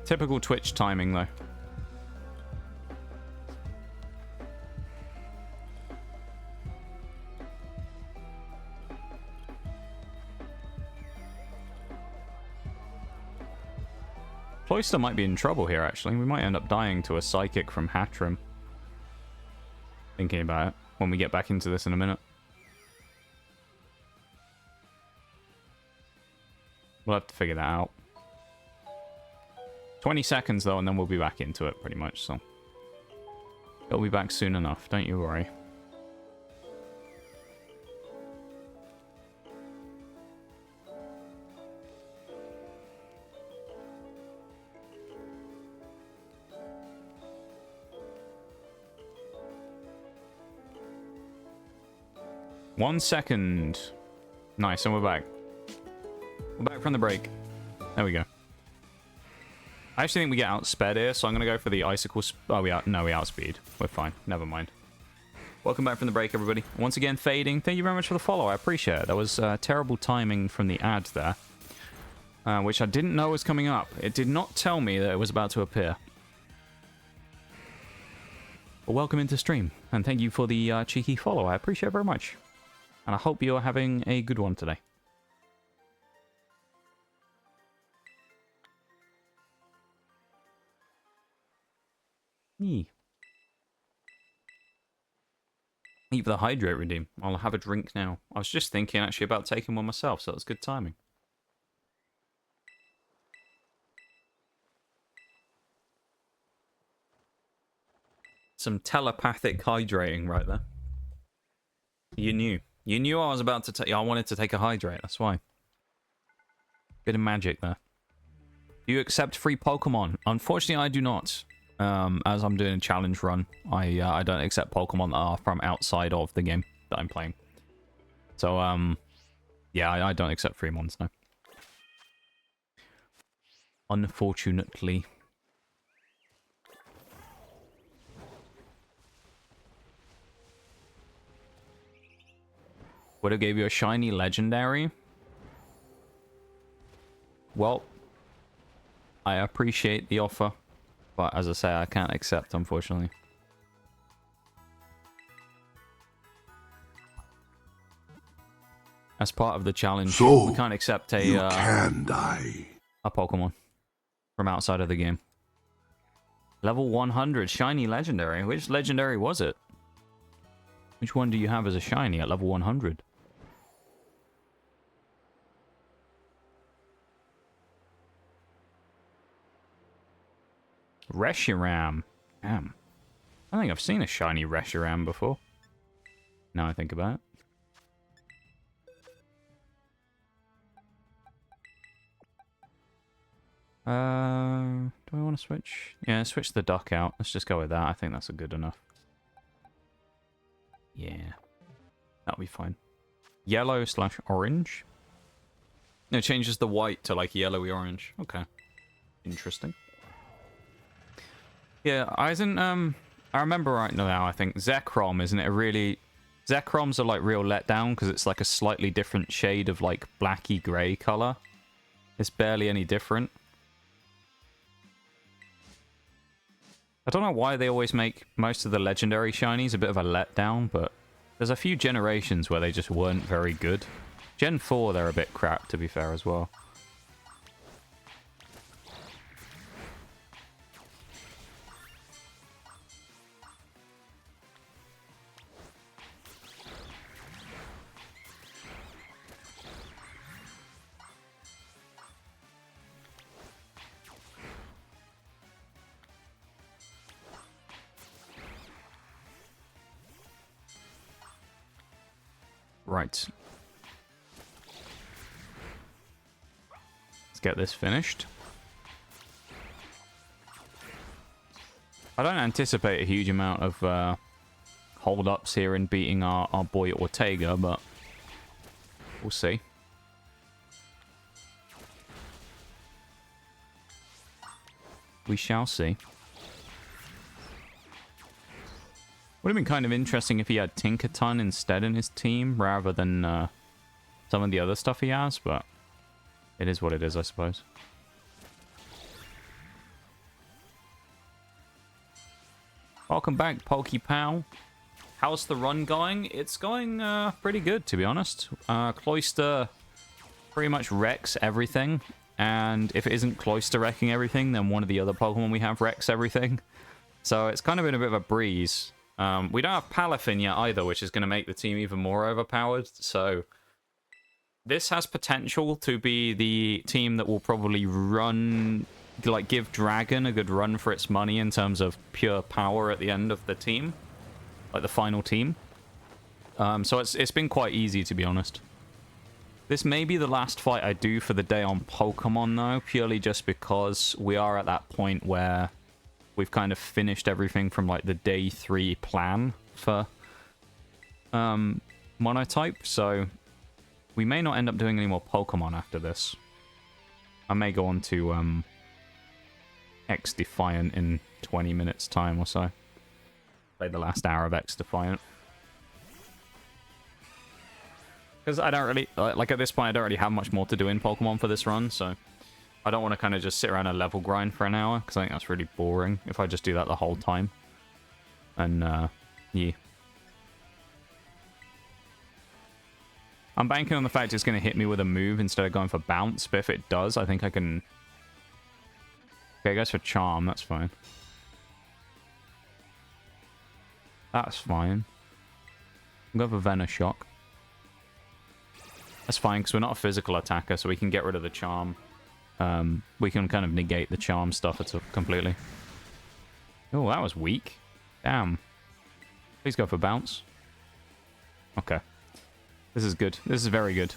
Typical Twitch timing, though. Cloyster might be in trouble here, actually. We might end up dying to a Psychic from Hatrim. Thinking about it when we get back into this in a minute. We'll have to figure that out. 20 seconds, though, and then we'll be back into it, pretty much, so... It'll be back soon enough, don't you worry. One second. Nice, and we're back. We're back from the break. There we go. I actually think we get outsped here, so I'm going to go for the Icicle... Oh, we outspeed. We're fine. Never mind. Welcome back from the break, everybody. Once again, Fading. Thank you very much for the follow. I appreciate it. That was terrible timing from the ad there, which I didn't know was coming up. It did not tell me that it was about to appear. But welcome into stream, and thank you for the cheeky follow. I appreciate it very much. And I hope you're having a good one today. Eat for the hydrate redeem. I'll have a drink now. I was just thinking actually about taking one myself, so that's good timing. Some telepathic hydrating right there. You knew. You knew I was about to take... I wanted to take a hydrate, that's why. Bit of magic there. Do you accept free Pokemon? Unfortunately, I do not. As I'm doing a challenge run, I don't accept Pokemon that are from outside of the game that I'm playing. So, yeah, I don't accept free mons, no. Unfortunately. Would have gave you a shiny legendary? Well, I appreciate the offer. But as I say, I can't accept, unfortunately. As part of the challenge, we can't accept a Pokemon from outside of the game. Level 100, shiny legendary. Which legendary was it? Which one do you have as a shiny at level 100? Reshiram. Damn. I think I've seen a shiny Reshiram before. Now I think about it. Do I want to switch? Yeah, switch the duck out. Let's just go with that. I think that's a good enough. Yeah. That'll be fine. Yellow / orange. No, it changes the white to like yellowy orange. Okay. Interesting. Yeah, I remember right now, I think Zekrom, isn't it? Zekroms are like real letdown because it's like a slightly different shade of like blacky grey colour. It's barely any different. I don't know why they always make most of the legendary shinies a bit of a letdown, but there's a few generations where they just weren't very good. Gen 4, they're a bit crap, to be fair, as well. Right. Let's get this finished. I don't anticipate a huge amount of hold-ups here in beating our boy Ortega, but we'll see. We shall see. Would have been kind of interesting if he had Tinkerton instead in his team, rather than some of the other stuff he has, but it is what it is, I suppose. Welcome back, PokePal. How's the run going? It's going pretty good, to be honest. Cloyster pretty much wrecks everything, and if it isn't Cloyster wrecking everything, then one of the other Pokemon we have wrecks everything. So it's kind of been a bit of a breeze. We don't have Palafin yet either, which is going to make the team even more overpowered. So this has potential to be the team that will probably run, like give Dragon a good run for its money in terms of pure power at the end of the team, like the final team. So it's been quite easy, to be honest. This may be the last fight I do for the day on Pokemon, though, purely just because we are at that point where we've kind of finished everything from like the day 3 plan for Monotype, so we may not end up doing any more Pokemon after this. I may go on to xDefiant in 20 minutes time or so. Play the last hour of xDefiant. Because I don't really, like at this point, I don't really have much more to do in Pokemon for this run, so I don't want to kind of just sit around and level grind for an hour, because I think that's really boring if I just do that the whole time. And, yeah. I'm banking on the fact it's going to hit me with a move instead of going for bounce, but if it does, I think I can... Okay, it goes for charm, that's fine. That's fine. I'll go for Venoshock. That's fine, because we're not a physical attacker, so we can get rid of the charm. We can kind of negate the charm stuff completely. Oh, that was weak. Damn. Please go for bounce. Okay. This is good. This is very good.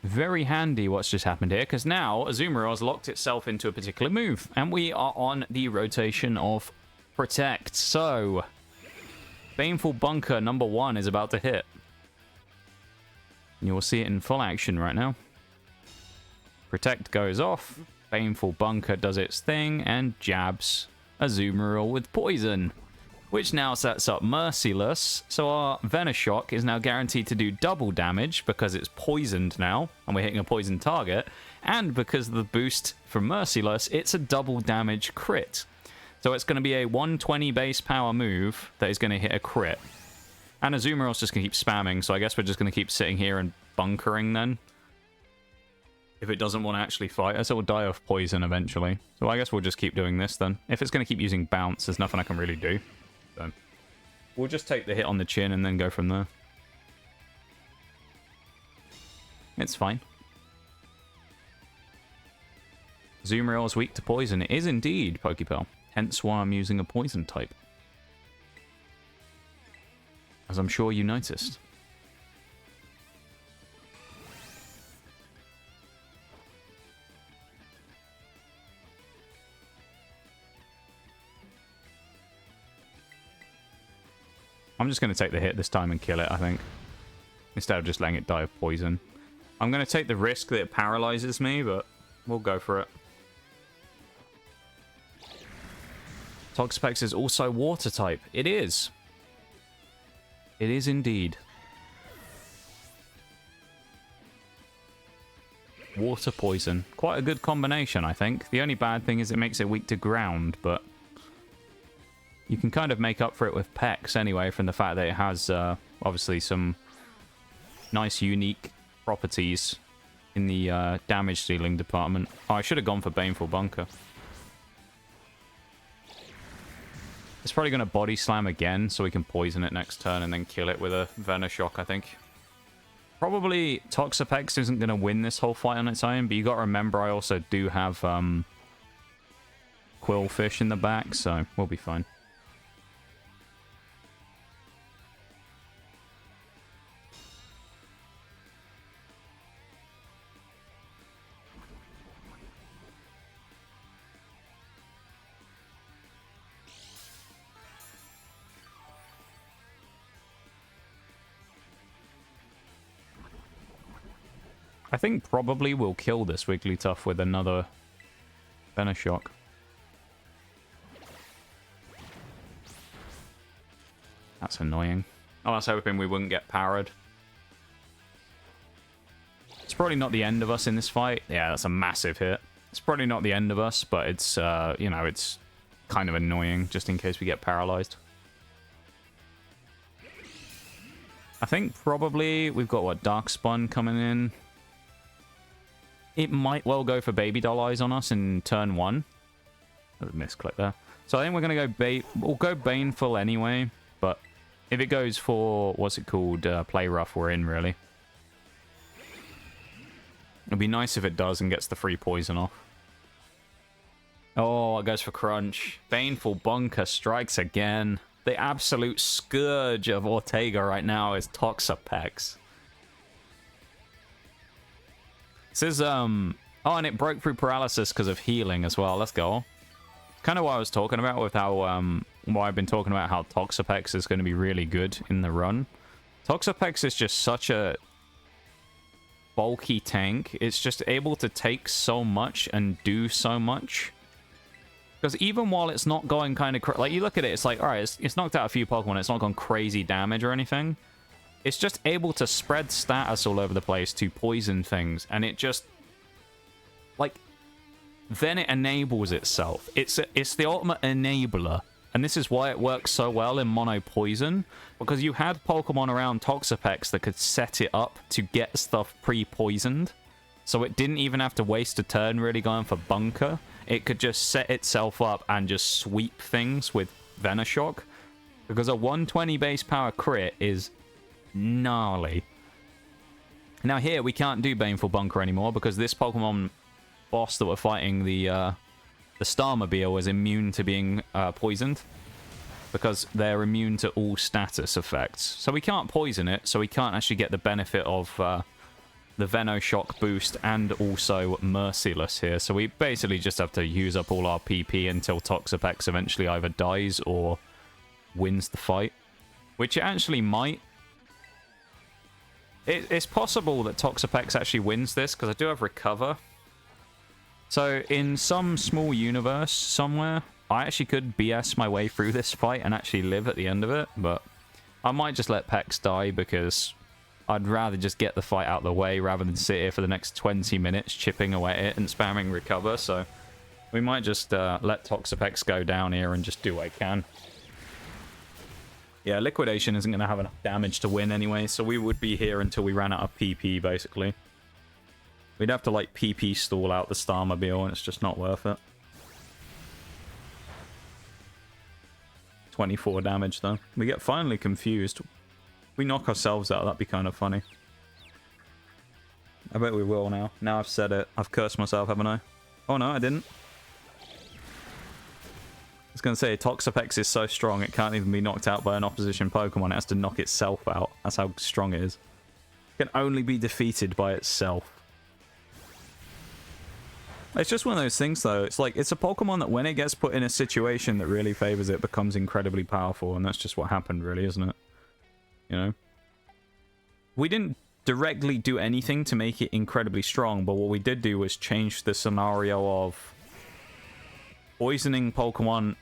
Very handy what's just happened here, because now Azumarill has locked itself into a particular move, and we are on the rotation of Protect. So, Baneful Bunker number 1 is about to hit. You will see it in full action right now. Protect goes off, Baneful Bunker does its thing, and jabs Azumarill with Poison, which now sets up Merciless, so our Venoshock is now guaranteed to do double damage because it's poisoned now, and we're hitting a poisoned target, and because of the boost from Merciless, it's a double damage crit. So it's going to be a 120 base power move that is going to hit a crit. And Azumarill's just going to keep spamming, so I guess we're just going to keep sitting here and bunkering then. if it doesn't want to actually fight us, it will die of poison eventually. So I guess we'll just keep doing this then. If it's going to keep using bounce, there's nothing I can really do. So we'll just take the hit on the chin and then go from there. It's fine. Zoomiel is weak to poison. It is indeed, Pokepal. Hence why I'm using a poison type. As I'm sure you noticed. I'm just going to take the hit this time and kill it, I think. Instead of just letting it die of poison. I'm going to take the risk that it paralyzes me, but we'll go for it. Toxapex is also water type. It is. It is indeed. Water poison. Quite a good combination, I think. The only bad thing is it makes it weak to ground, but you can kind of make up for it with Pex anyway, from the fact that it has obviously some nice unique properties in the damage dealing department. Oh, I should have gone for Baneful Bunker. It's probably going to body slam again, so we can poison it next turn and then kill it with a Venoshock, I think. Probably Toxapex isn't going to win this whole fight on its own, but you got to remember I also do have Quillfish in the back, so we'll be fine. I think probably we'll kill this Wigglytuff with another Venoshock. That's annoying. I was hoping we wouldn't get powered. It's probably not the end of us in this fight. Yeah, that's a massive hit. It's probably not the end of us, but it's, you know, it's kind of annoying just in case we get paralyzed. I think probably we've got, what, Darkspun coming in. It might well go for Baby Doll Eyes on us in turn 1. There's a misclick there. So I think we're going to go we'll go Baneful anyway, but if it goes for, what's it called, Play Rough, we're in, really. It'd be nice if it does and gets the free poison off. Oh, it goes for Crunch. Baneful Bunker strikes again. The absolute scourge of Ortega right now is Toxapex. This is, oh, and it broke through paralysis because of healing as well. Let's go. Kind of what I was talking about with how, why I've been talking about how Toxapex is going to be really good in the run. Toxapex is just such a bulky tank. It's just able to take so much and do so much. Because even while it's not going kind of... like, you look at it, it's like, alright, it's knocked out a few Pokemon. It's not gone crazy damage or anything. It's just able to spread status all over the place to poison things, and it just, like, then it enables itself. It's the ultimate enabler, and this is why it works so well in Mono Poison, because you had Pokemon around Toxapex that could set it up to get stuff pre-poisoned, so it didn't even have to waste a turn really going for Bunker. It could just set itself up and just sweep things with Venoshock, because a 120 base power crit is gnarly. Now here we can't do Baneful Bunker anymore because this Pokemon boss that we're fighting, the Starmobile, is immune to being poisoned because they're immune to all status effects. So we can't poison it, so we can't actually get the benefit of the Venoshock boost and also Merciless here. So we basically just have to use up all our PP until Toxapex eventually either dies or wins the fight, which it actually might. It's possible that Toxapex actually wins this, because I do have Recover. So, in some small universe somewhere, I actually could BS my way through this fight and actually live at the end of it, but I might just let Pex die, because I'd rather just get the fight out of the way rather than sit here for the next 20 minutes chipping away at it and spamming Recover, so we might just let Toxapex go down here and just do what I can. Yeah, Liquidation isn't going to have enough damage to win anyway, so we would be here until we ran out of PP, basically. We'd have to, like, PP stall out the Starmobile, and it's just not worth it. 24 damage, though. We get finally confused. We knock ourselves out, that'd be kind of funny. I bet we will now. Now I've said it. I've cursed myself, haven't I? Oh, no, I didn't. I was going to say, Toxapex is so strong, it can't even be knocked out by an opposition Pokemon. It has to knock itself out. That's how strong it is. It can only be defeated by itself. It's just one of those things, though. It's like, it's a Pokemon that when it gets put in a situation that really favors it, becomes incredibly powerful, and that's just what happened, really, isn't it? You know? We didn't directly do anything to make it incredibly strong, but what we did do was change the scenario of poisoning Pokemon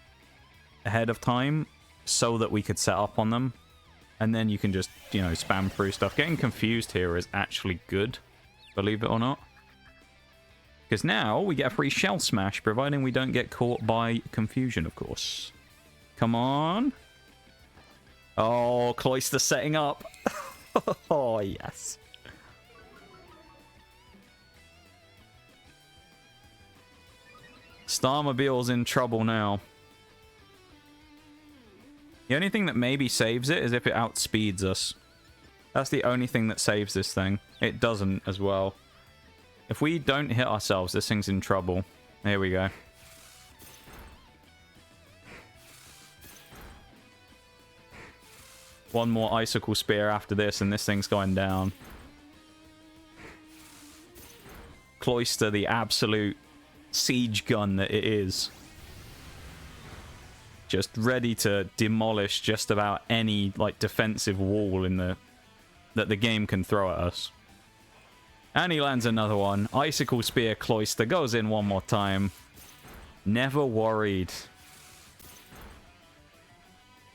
ahead of time so that we could set up on them, and then you can just, you know, spam through stuff. Getting confused here is actually good, believe it or not. Because now we get a free Shell Smash, providing we don't get caught by confusion, of course. Come on. Oh, Cloyster setting up. Oh, yes. Starmobile's in trouble now. The only thing that maybe saves it is if it outspeeds us. That's the only thing that saves this thing. It doesn't as well. If we don't hit ourselves, this thing's in trouble. Here we go. One more Icicle Spear after this, and this thing's going down. Cloyster, the absolute siege gun that it is. Just ready to demolish just about any, like, defensive wall in the that the game can throw at us. And he lands another one. Icicle Spear Cloyster goes in one more time. Never worried.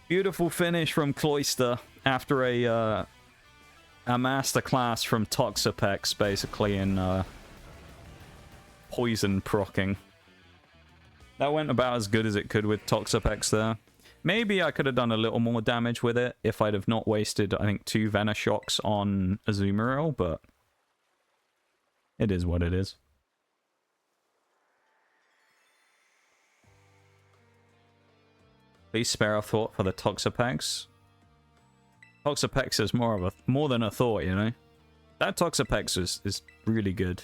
Beautiful finish from Cloyster after a masterclass from Toxapex, basically, in poison procking. That went about as good as it could with Toxapex there. Maybe I could have done a little more damage with it if I'd have not wasted, I think, 2 Venishocks on Azumarill, but it is what it is. Please spare a thought for the Toxapex. Toxapex is more than a thought, you know. That Toxapex is really good.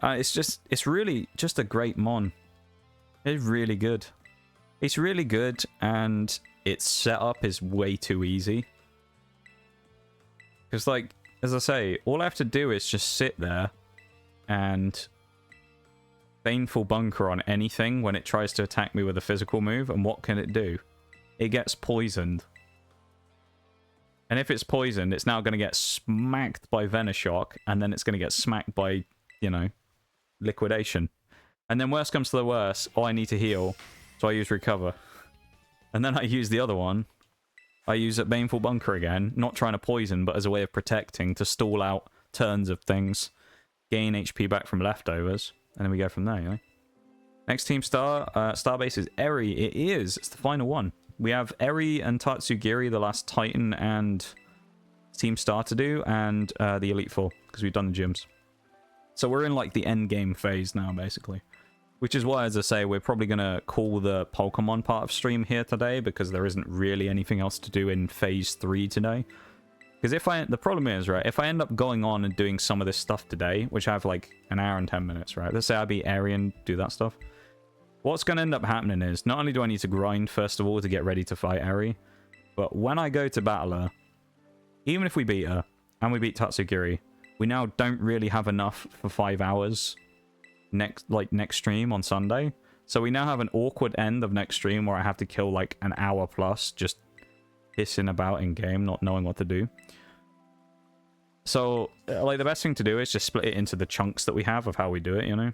It's really just a great mon. It's really good. It's really good, and its setup is way too easy. Because, like, as I say, all I have to do is just sit there and Baneful Bunker on anything when it tries to attack me with a physical move, and what can it do? It gets poisoned. And if it's poisoned, it's now going to get smacked by Venoshock, and then it's going to get smacked by, you know, Liquidation. And then worst comes to the worst, I need to heal, so I use Recover. And then I use the other one. I use it Baneful Bunker again, not trying to poison, but as a way of protecting, to stall out turns of things, gain HP back from leftovers, and then we go from there, you know? Next team starbase is Eri. It is. It's the final one. We have Eri and Tatsugiri, the last Titan and Team Star to do, and the Elite Four, because we've done the gyms. So we're in, like, the end game phase now, basically. Which is why, as I say, we're probably going to call the Pokemon part of stream here today, because there isn't really anything else to do in Phase 3 today. Because the problem is, right, if I end up going on and doing some of this stuff today, which I have, like, an hour and 10 minutes, right? Let's say I beat Eri and do that stuff. What's going to end up happening is, not only do I need to grind, first of all, to get ready to fight Eri, but when I go to battle her, even if we beat her, and we beat Tatsugiri, we now don't really have enough for 5 hours next stream on Sunday. So we now have an awkward end of next stream where I have to kill like an hour plus just pissing about in game, not knowing what to do. So like the best thing to do is just split it into the chunks that we have of how we do it, you know.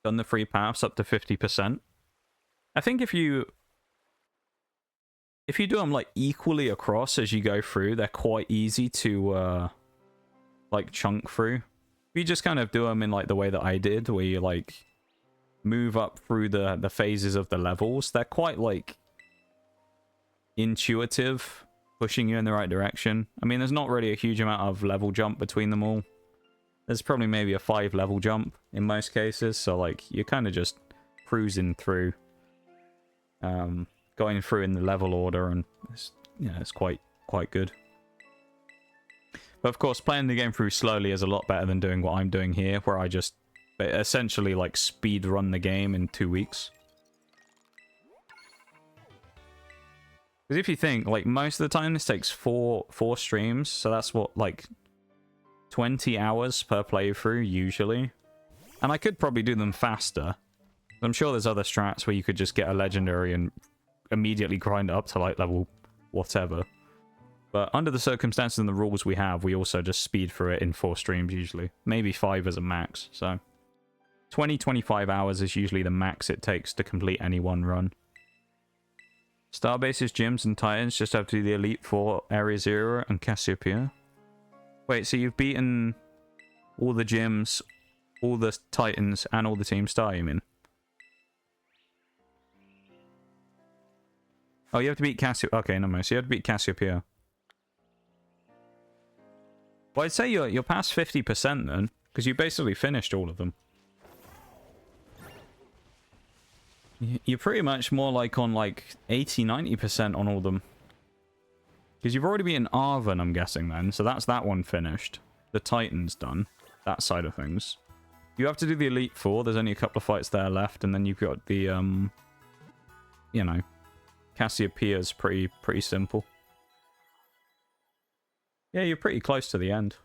Done the free paths up to 50%. I think if you do them like equally across as you go through, they're quite easy to like chunk through. If you just kind of do them in like the way that I did, where you like move up through the phases of the levels, they're quite like intuitive, pushing you in the right direction. I mean, there's not really a huge amount of level jump between them all. There's probably maybe a 5-level jump in most cases, so like you're kind of just cruising through, going through in the level order, and it's, you know, it's quite good. But of course, playing the game through slowly is a lot better than doing what I'm doing here, where I just essentially like speed run the game in 2 weeks. Because if you think, like, most of the time this takes four streams, so that's what, like, 20 hours per playthrough usually. And I could probably do them faster. I'm sure there's other strats where you could just get a legendary and immediately grind up to like level whatever. But under the circumstances and the rules we have, we also just speed through it in 4 streams usually. Maybe 5 as a max, so 20-25 hours is usually the max it takes to complete any one run. Starbase's gyms and Titans just have to do the Elite Four, Area Zero, and Cassiopeia. Wait, so you've beaten all the gyms, all the Titans, and all the Team Star, you mean? Oh, you have to beat Cassiopeia. Okay, no more. So you have to beat Cassiopeia. Well, I'd say you're past 50% then, because you basically finished all of them. You're pretty much more like on like 80-90% on all of them. Because you've already beaten Arven, I'm guessing then, so that's that one finished. The Titan's done, that side of things. You have to do the Elite Four, there's only a couple of fights there left, and then you've got the, you know, Cassiopeia's pretty simple. Yeah, you're pretty close to the end.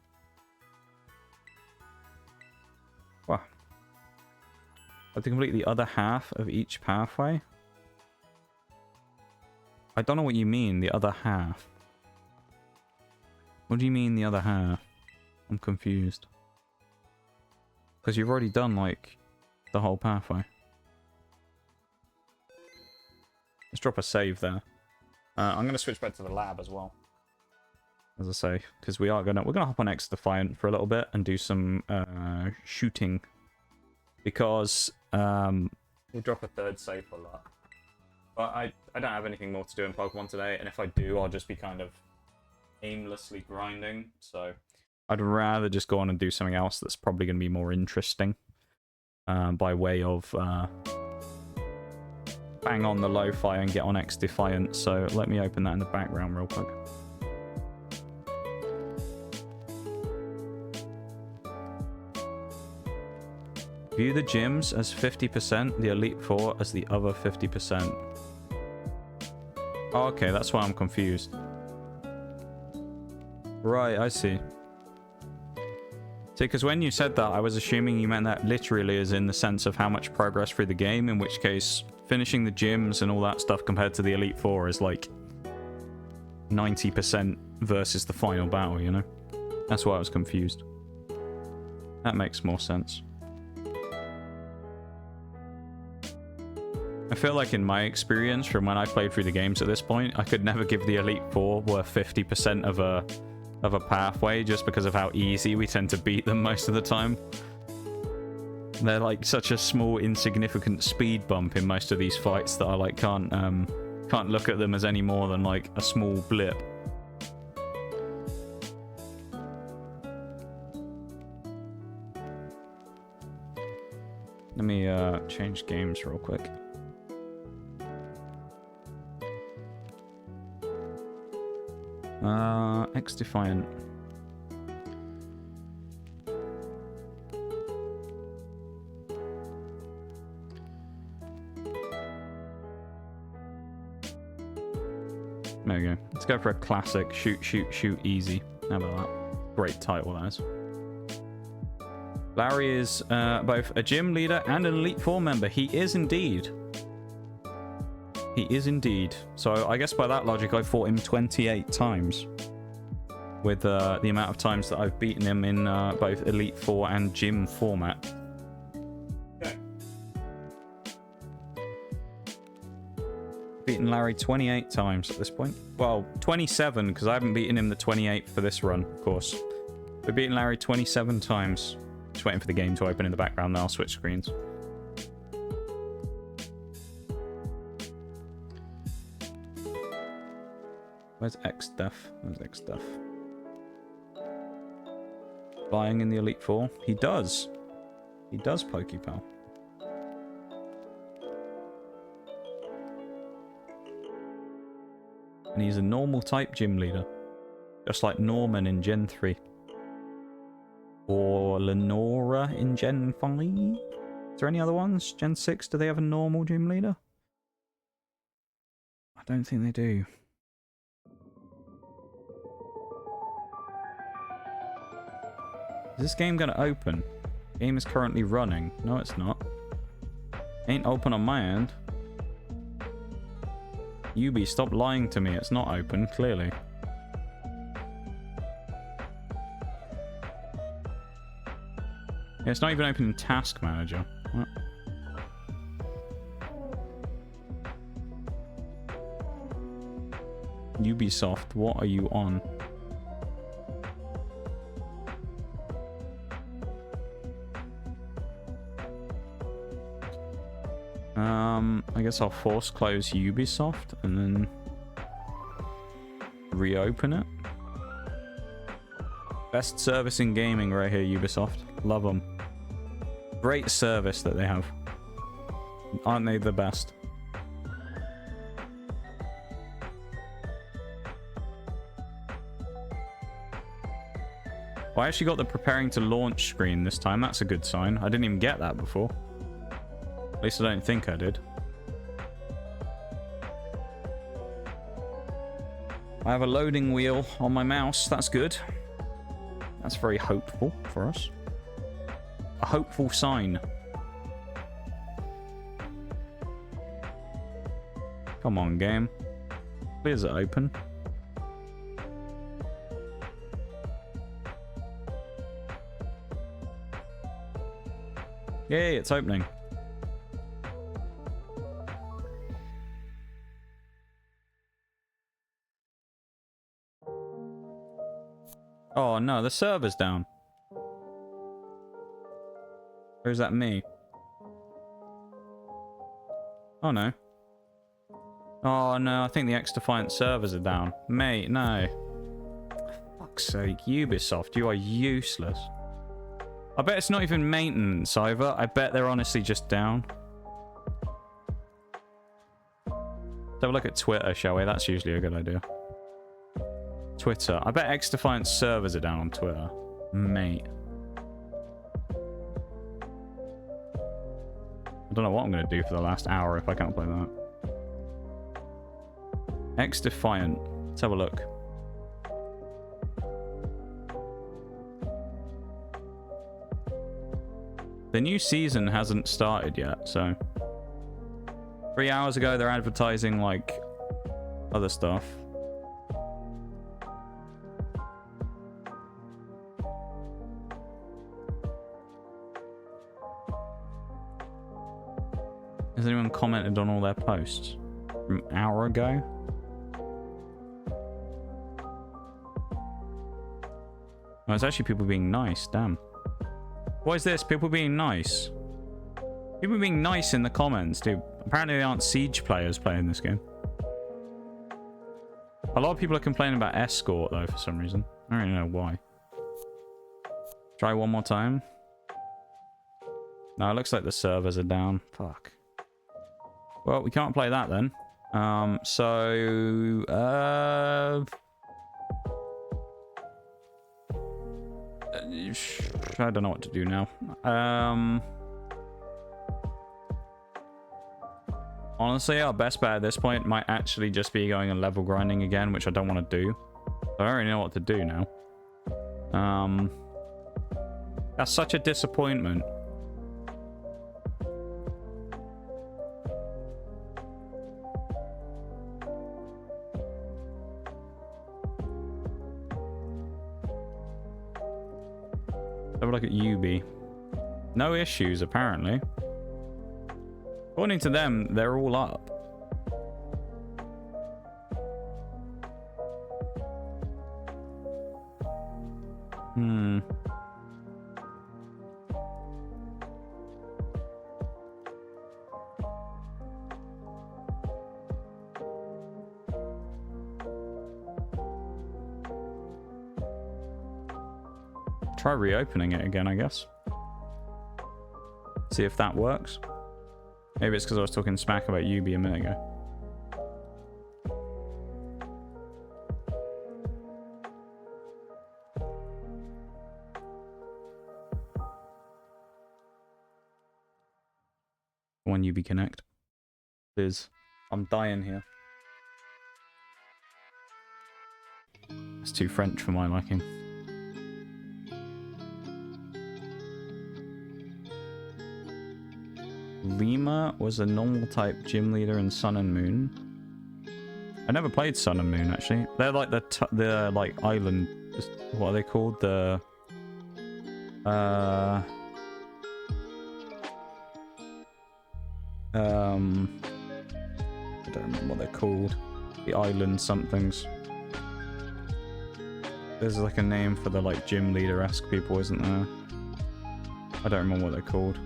Wow. I have to complete the other half of each pathway? I don't know what you mean, the other half. What do you mean, the other half? I'm confused. Because you've already done, like, the whole pathway. Let's drop a save there. I'm going to switch back to the lab as well. As I say, because we're gonna hop on xDefiant for a little bit and do some shooting. Because we'll drop a 3rd save for that. But I don't have anything more to do in Pokemon today, and if I do, I'll just be kind of aimlessly grinding. So I'd rather just go on and do something else that's probably going to be more interesting. By way of bang on the lo-fi and get on xDefiant. So let me open that in the background real quick. View the gyms as 50%, the Elite Four as the other 50%. Oh, okay, that's why I'm confused. Right, I see. See, because when you said that, I was assuming you meant that literally as in the sense of how much progress through the game, in which case finishing the gyms and all that stuff compared to the Elite Four is like 90% versus the final battle, you know? That's why I was confused. That makes more sense. I feel like in my experience from when I played through the games at this point, I could never give the Elite Four worth 50% of a pathway just because of how easy we tend to beat them most of the time. They're like such a small, insignificant speed bump in most of these fights that I like can't look at them as any more than like a small blip. Let me change games real quick. xDefiant. There we go. Let's go for a classic shoot, shoot, shoot, easy. How about that? Great title, that is. Larry is both a gym leader and an Elite Four member. He is indeed. He is indeed. So I guess by that logic, I fought him 28 times. With the amount of times that I've beaten him in both Elite Four and gym format. Okay. Beaten Larry 28 times at this point. Well, 27, because I haven't beaten him the 28th for this run, of course. We've beaten Larry 27 times. Just waiting for the game to open in the background, then I'll switch screens. Where's xDef? Where's xDef? Flying in the Elite Four? He does. He does, Pokepal. And he's a normal type gym leader. Just like Norman in Gen 3. Or Lenora in Gen 5? Is there any other ones? Gen 6, do they have a normal gym leader? I don't think they do. Is this game gonna open? Game is currently running. No, it's not. Ain't open on my end. Ubi, stop lying to me. It's not open, clearly. Yeah, it's not even open in Task Manager. What? Ubisoft, what are you on? I guess I'll force close Ubisoft and then reopen it. Best service in gaming right here, Ubisoft. Love them. Great service that they have. Aren't they the best? Well, I actually got the preparing to launch screen this time. That's a good sign. I didn't even get that before. At least I don't think I did. I have a loading wheel on my mouse. That's good. That's very hopeful for us. A hopeful sign. Come on, game. Please open. Yay, it's opening. Oh no, the server's down. Or is that me? Oh no. Oh no, I think the xDefiant servers are down. Mate, no. For fuck's sake, Ubisoft, you are useless. I bet it's not even maintenance either. I bet they're honestly just down. Let's have a look at Twitter, shall we? That's usually a good idea. Twitter. I bet xDefiant servers are down on Twitter. Mate. I don't know what I'm going to do for the last hour if I can't play that. xDefiant. Let's have a look. The new season hasn't started yet, so... 3 hours ago they're advertising, like, other stuff. Has anyone commented on all their posts from an hour ago? Oh, it's actually people being nice, damn. What is this? People being nice. People being nice in the comments, dude. Apparently they aren't Siege players playing this game. A lot of people are complaining about Escort, though, for some reason. I don't really know why. Try one more time. No, it looks like the servers are down. Fuck. Well, we can't play that then. I don't know what to do now. Honestly, our best bet at this point might actually just be going and level grinding again, which I don't want to do. I don't really know what to do now. That's such a disappointment. Have a look at Ubi. No issues, apparently. According to them, they're all up. try reopening it again, I guess. See if that works. Maybe it's because I was talking smack about Yubi a minute ago. One Yubi Connect. Liz, I'm dying here. It's too French for my liking. Lima was a normal type gym leader in Sun and Moon. I never played Sun and Moon actually. They're like the like island. What are they called? The I don't remember what they're called. The island somethings. There's like a name for the like gym leader-esque people, isn't there? I don't remember what they're called.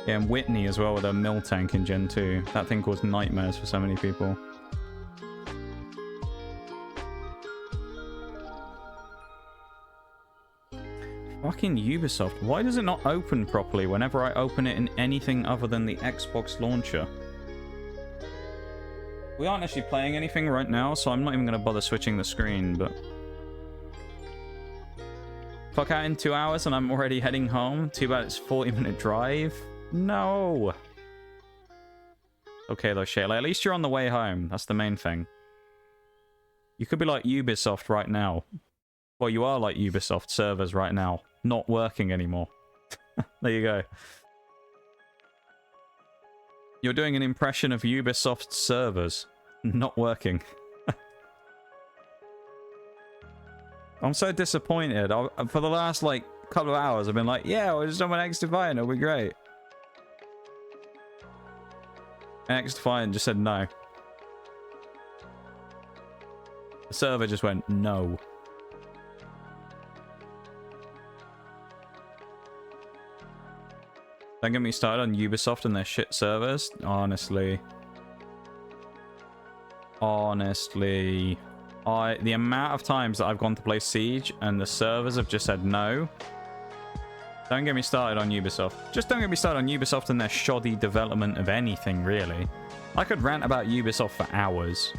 Yeah, and Whitney as well with a mill tank in Gen 2. That thing caused nightmares for so many people. Fucking Ubisoft. Why does it not open properly whenever I open it in anything other than the Xbox launcher? We aren't actually playing anything right now, so I'm not even going to bother switching the screen, but... Clock out in 2 hours and I'm already heading home. Too bad it's a 40-minute drive. No! Okay though, Shayla. At least you're on the way home. That's the main thing. You could be like Ubisoft right now. Well, you are like Ubisoft servers right now. Not working anymore. There you go. You're doing an impression of Ubisoft servers. Not working. I'm so disappointed. For the last, like, couple of hours, I've been like, yeah, we'll just jump on xDefiant, it'll be great. And xDefiant just said no. The server just went, no. Don't get me started on Ubisoft and their shit servers. Honestly. Honestly. The amount of times that I've gone to play Siege and the servers have just said no. Don't get me started on Ubisoft. Just don't get me started on Ubisoft and their shoddy development of anything, really. I could rant about Ubisoft for hours.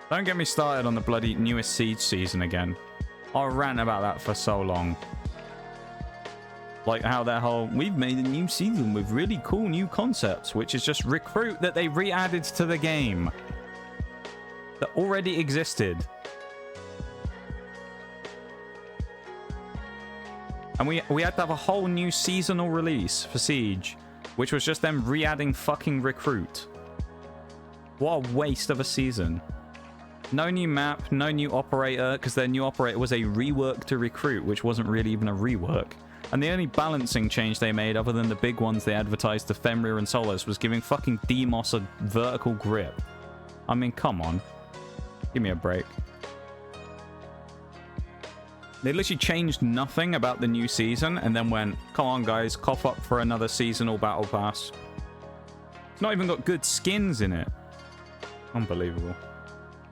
Don't get me started on the bloody newest Siege season again. I'll rant about that for so long. Like how their whole, we've made a new season with really cool new concepts, which is just Recruit that they re-added to the game. That already existed. And we had to have a whole new seasonal release for Siege, which was just them re-adding fucking Recruit. What a waste of a season. No new map, no new operator, because their new operator was a rework to Recruit, which wasn't really even a rework. And the only balancing change they made, other than the big ones they advertised to Fenrir and Solace, was giving fucking Demos a vertical grip. I mean, come on. Give me a break. They literally changed nothing about the new season and then went, come on guys, cough up for another seasonal battle pass. It's not even got good skins in it. Unbelievable.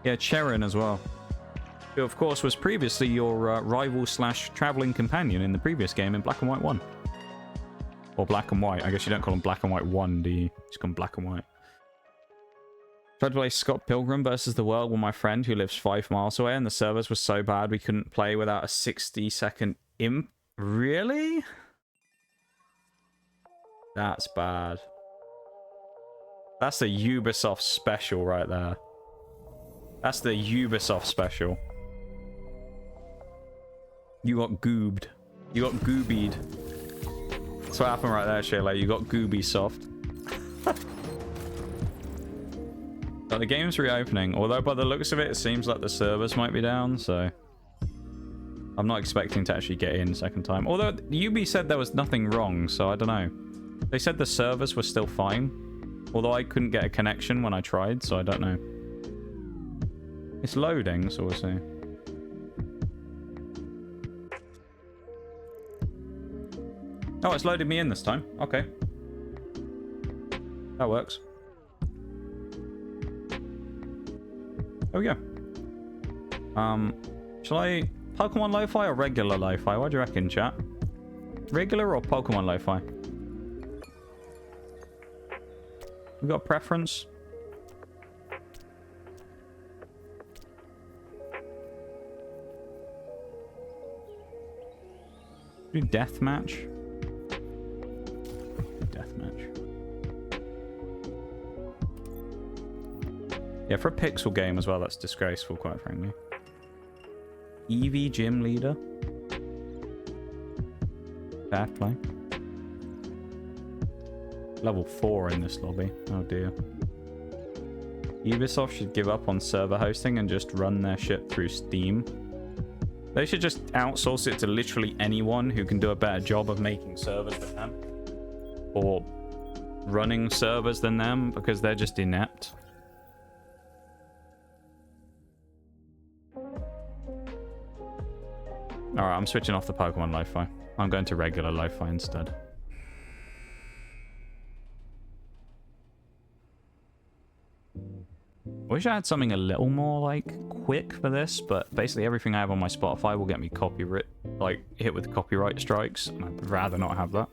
Yeah, Cherin as well. Who of course was previously your rival slash traveling companion in the previous game in Black and White 1. Or Black and White. I guess you don't call them Black and White 1, do you? Just call them Black and White. Tried to play Scott Pilgrim versus the World with my friend who lives 5 miles away, and the servers were so bad we couldn't play without a 60-second imp. Really? That's bad. That's the Ubisoft special right there. That's the Ubisoft special. You got goobed. You got goobied. That's what happened right there, Shayla. You got gooby soft. But the game's reopening, although by the looks of it, it seems like the servers might be down, so... I'm not expecting to actually get in second time. Although, Ubi said there was nothing wrong, so I don't know. They said the servers were still fine. Although I couldn't get a connection when I tried, so I don't know. It's loading, so we'll see. Oh, it's loaded me in this time. Okay. That works. There we go. Shall I Pokemon Lo-Fi or regular Lo-Fi? What do you reckon, chat? Regular or Pokemon Lo-Fi? We got a preference? Do deathmatch? Deathmatch. Yeah, for a pixel game as well, that's disgraceful, quite frankly. Eevee gym leader. Fair play. Level 4 in this lobby. Oh dear. Ubisoft should give up on server hosting and just run their shit through Steam. They should just outsource it to literally anyone who can do a better job of making servers than them. Or running servers than them, because they're just inept. Alright, I'm switching off the Pokemon Lo-Fi. I'm going to regular Lo-Fi instead. I wish I had something a little more, like, quick for this, but basically everything I have on my Spotify will get me hit with copyright strikes, and I'd rather not have that.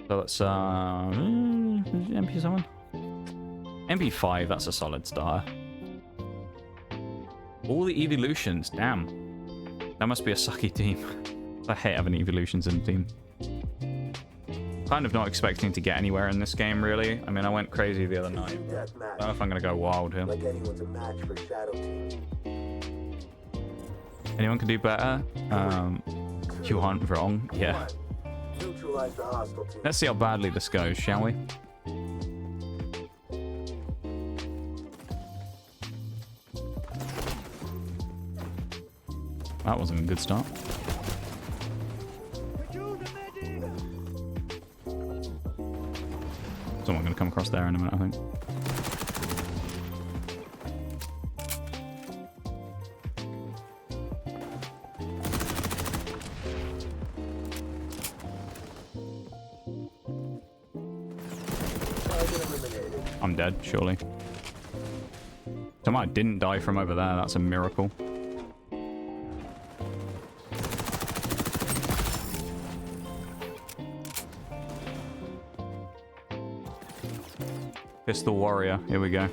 So let's, MP7? MP5, that's a solid starter. All the evolutions, damn. That must be a sucky team. I hate having evolutions in the team. Kind of not expecting to get anywhere in this game, really. I mean, I went crazy the other night. I don't know if I'm going to go wild here. Like anyone's a match for Shadow Team. Anyone can do better? You aren't wrong. Yeah. Let's see how badly this goes, shall we? That wasn't a good start. Someone going to come across there in a minute, I think. I'm dead, surely. Somehow I didn't die from over there. That's a miracle. Pistol Warrior, here we go.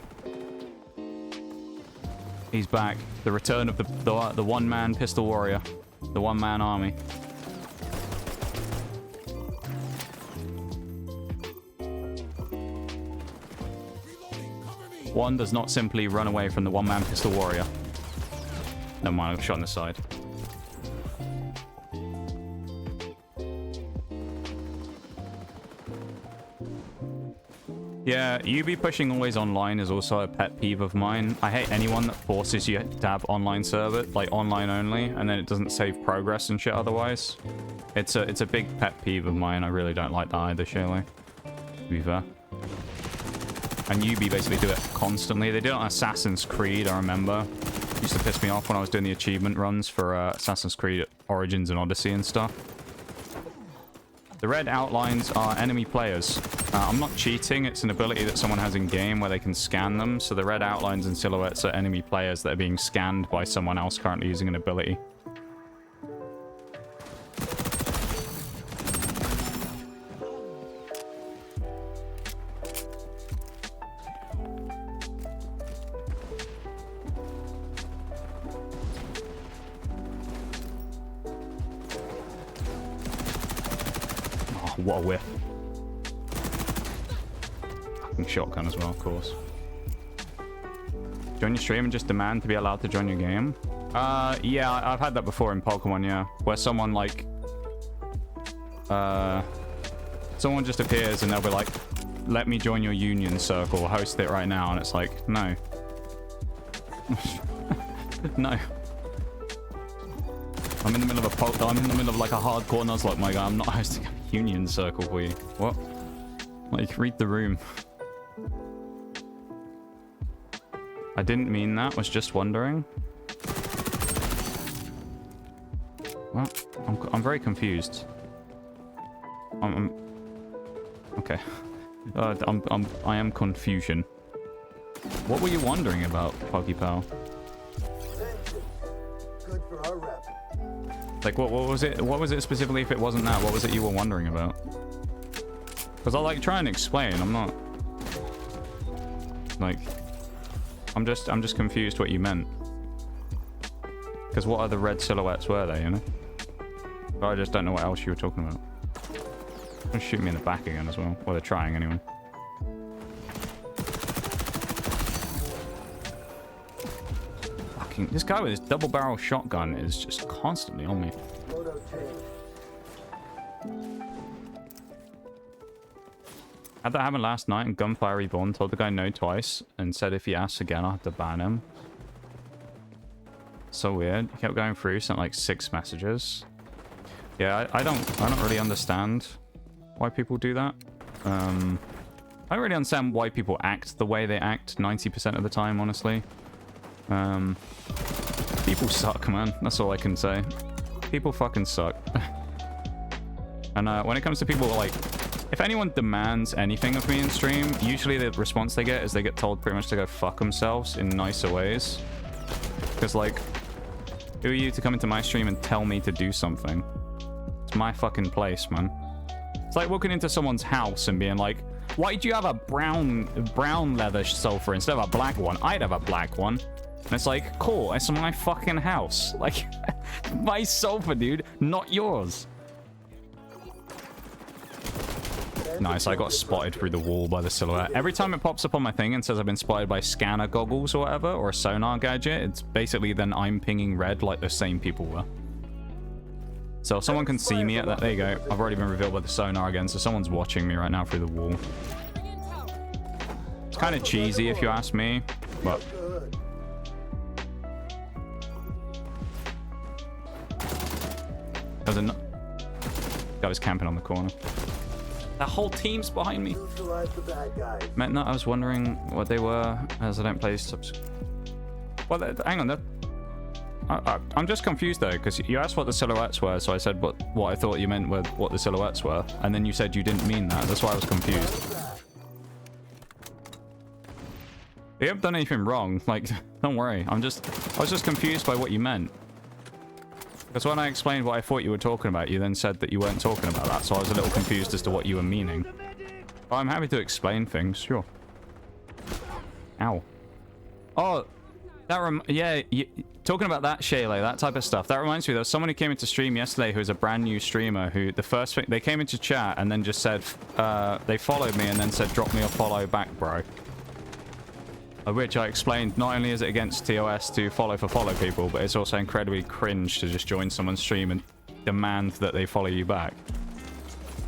He's back. The return of the one-man Pistol Warrior. The one-man army. One does not simply run away from the one-man Pistol Warrior. Never mind, I got shot on the side. Yeah, UB pushing always online is also a pet peeve of mine. I hate anyone that forces you to have online server, like online only, and then it doesn't save progress and shit otherwise. It's a big pet peeve of mine. I really don't like that either, Shirley. To be fair. And UB basically do it constantly. They did it on Assassin's Creed, I remember. It used to piss me off when I was doing the achievement runs for Assassin's Creed Origins and Odyssey and stuff. The red outlines are enemy players. I'm not cheating, it's an ability that someone has in-game where they can scan them, so the red outlines and silhouettes are enemy players that are being scanned by someone else currently using an ability. Oh, what a whiff. Shotgun as well, of course. Join your stream and just demand to be allowed to join your game? Yeah, I've had that before in Pokemon, yeah. Where someone, like... someone just appears and they'll be like, let me join your union circle, host it right now, and it's like, no. No. I'm in the middle of I'm in the middle of like a hardcore nuzlocke, my guy. I'm not hosting a union circle for you. What? Like, read the room. I didn't mean that, was just wondering. Well, I'm very confused. Okay. I am confusion. What were you wondering about, PokePal? Like, what was it? What was it specifically if it wasn't that? What was it you were wondering about? Because I like try and explain. I'm not... Like... I'm just confused what you meant. Because what other red silhouettes were they, you know? But I just don't know what else you were talking about. They're shoot me in the back again as well. Well, they're trying anyway. Fucking... This guy with his double barrel shotgun is just constantly on me. Had that happen last night and Gunfire Reborn told the guy no twice and said if he asks again I'll have to ban him. So weird. He kept going through, sent like 6 messages. Yeah, I don't really understand why people do that. I don't really understand why people act the way they act 90% of the time, honestly. People suck, man. That's all I can say. People fucking suck. And when it comes to people like... If anyone demands anything of me in stream, usually the response they get is they get told pretty much to go fuck themselves in nicer ways. Because, like, who are you to come into my stream and tell me to do something? It's my fucking place, man. It's like walking into someone's house and being like, why do you have a brown leather sofa instead of a black one? I'd have a black one. And it's like, cool, it's my fucking house. Like, my sofa, dude, not yours. Nice, I got spotted through the wall by the silhouette. Every time it pops up on my thing and says I've been spotted by scanner goggles or whatever, or a sonar gadget, it's basically then I'm pinging red like the same people were. So if someone can see me at that, there you go. I've already been revealed by the sonar again, so someone's watching me right now through the wall. It's kind of cheesy if you ask me, but... There's a... Guy was camping on the corner. That whole team's behind me. Meant that I was wondering what they were, as I don't play subs. Well, hang on. I'm just confused though, because you asked what the silhouettes were, so I said what I thought you meant were what the silhouettes were, and then you said you didn't mean that. That's why I was confused. You haven't done anything wrong. Like, don't worry. I was just confused by what you meant. Because when I explained what I thought you were talking about, you then said that you weren't talking about that, so I was a little confused as to what you were meaning. But I'm happy to explain things, sure. Ow. Oh, yeah, talking about that, Shayla, that type of stuff. That reminds me, there was someone who came into stream yesterday who was a brand new streamer who the first thing, they came into chat and then just said, they followed me and then said, drop me a follow back, bro. Which I explained, not only is it against TOS to follow people, but it's also incredibly cringe to just join someone's stream and demand that they follow you back.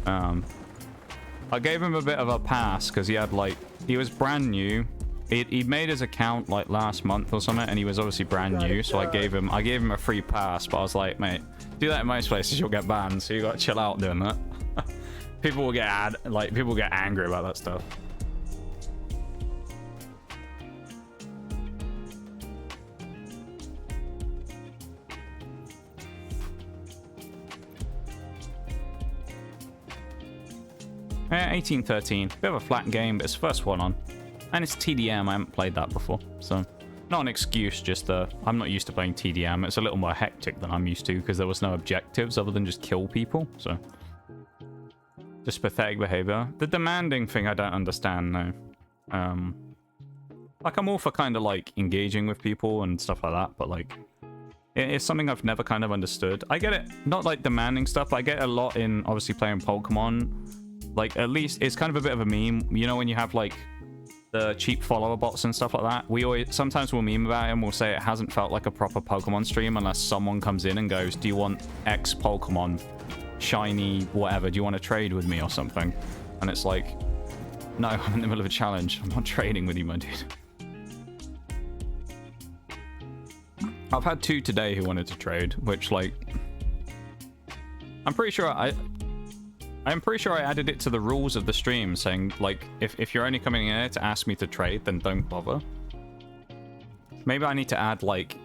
I gave him a bit of a pass because he had like, he was brand new. He made his account like last month or something, and he was obviously brand new, so I gave him a free pass, but I was like, mate, do that in most places, you'll get banned, so you gotta chill out doing that. People will get angry about that stuff. Yeah, 1813. Bit of a flat game, but it's the first one on. And it's TDM, I haven't played that before. So, not an excuse, just I'm not used to playing TDM. It's a little more hectic than I'm used to, because there was no objectives other than just kill people, so... Just pathetic behavior. The demanding thing I don't understand, though. Like, I'm all for kind of, like, engaging with people and stuff like that, but, like... It's something I've never kind of understood. I get it, not, like, demanding stuff, I get a lot in, obviously, playing Pokemon. Like, at least, it's kind of a bit of a meme. You know, when you have, like, the cheap follower bots and stuff like that? Sometimes we'll meme about it and we'll say it hasn't felt like a proper Pokemon stream unless someone comes in and goes, do you want X Pokemon? Shiny, whatever. Do you want to trade with me or something? And it's like, no, I'm in the middle of a challenge. I'm not trading with you, my dude. I've had 2 today who wanted to trade, which, like... I'm pretty sure I added it to the rules of the stream, saying, like, if you're only coming in here to ask me to trade, then don't bother. Maybe I need to add, like,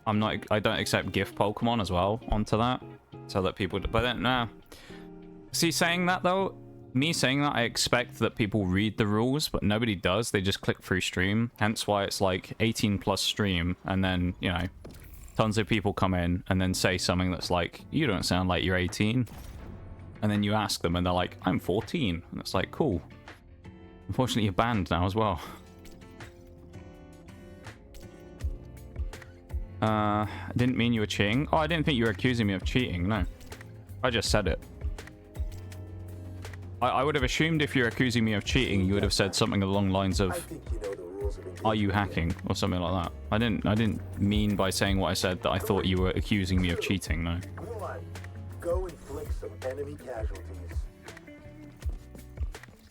I don't accept gift Pokemon as well onto that, so that people... But then, nah. See, saying that, though, me saying that, I expect that people read the rules, but nobody does. They just click through stream. Hence why it's, like, 18+ stream, and then, you know, tons of people come in and then say something that's like, you don't sound like you're 18. And then you ask them and they're like, I'm 14. And it's like, cool. Unfortunately, you're banned now as well. I didn't mean you were cheating. Oh, I didn't think you were accusing me of cheating. No. I just said it. I would have assumed if you're accusing me of cheating, you would have said something along the lines of, are you hacking? Or something like that. I didn't mean by saying what I said that I thought you were accusing me of cheating, no. Go inflict some enemy casualties.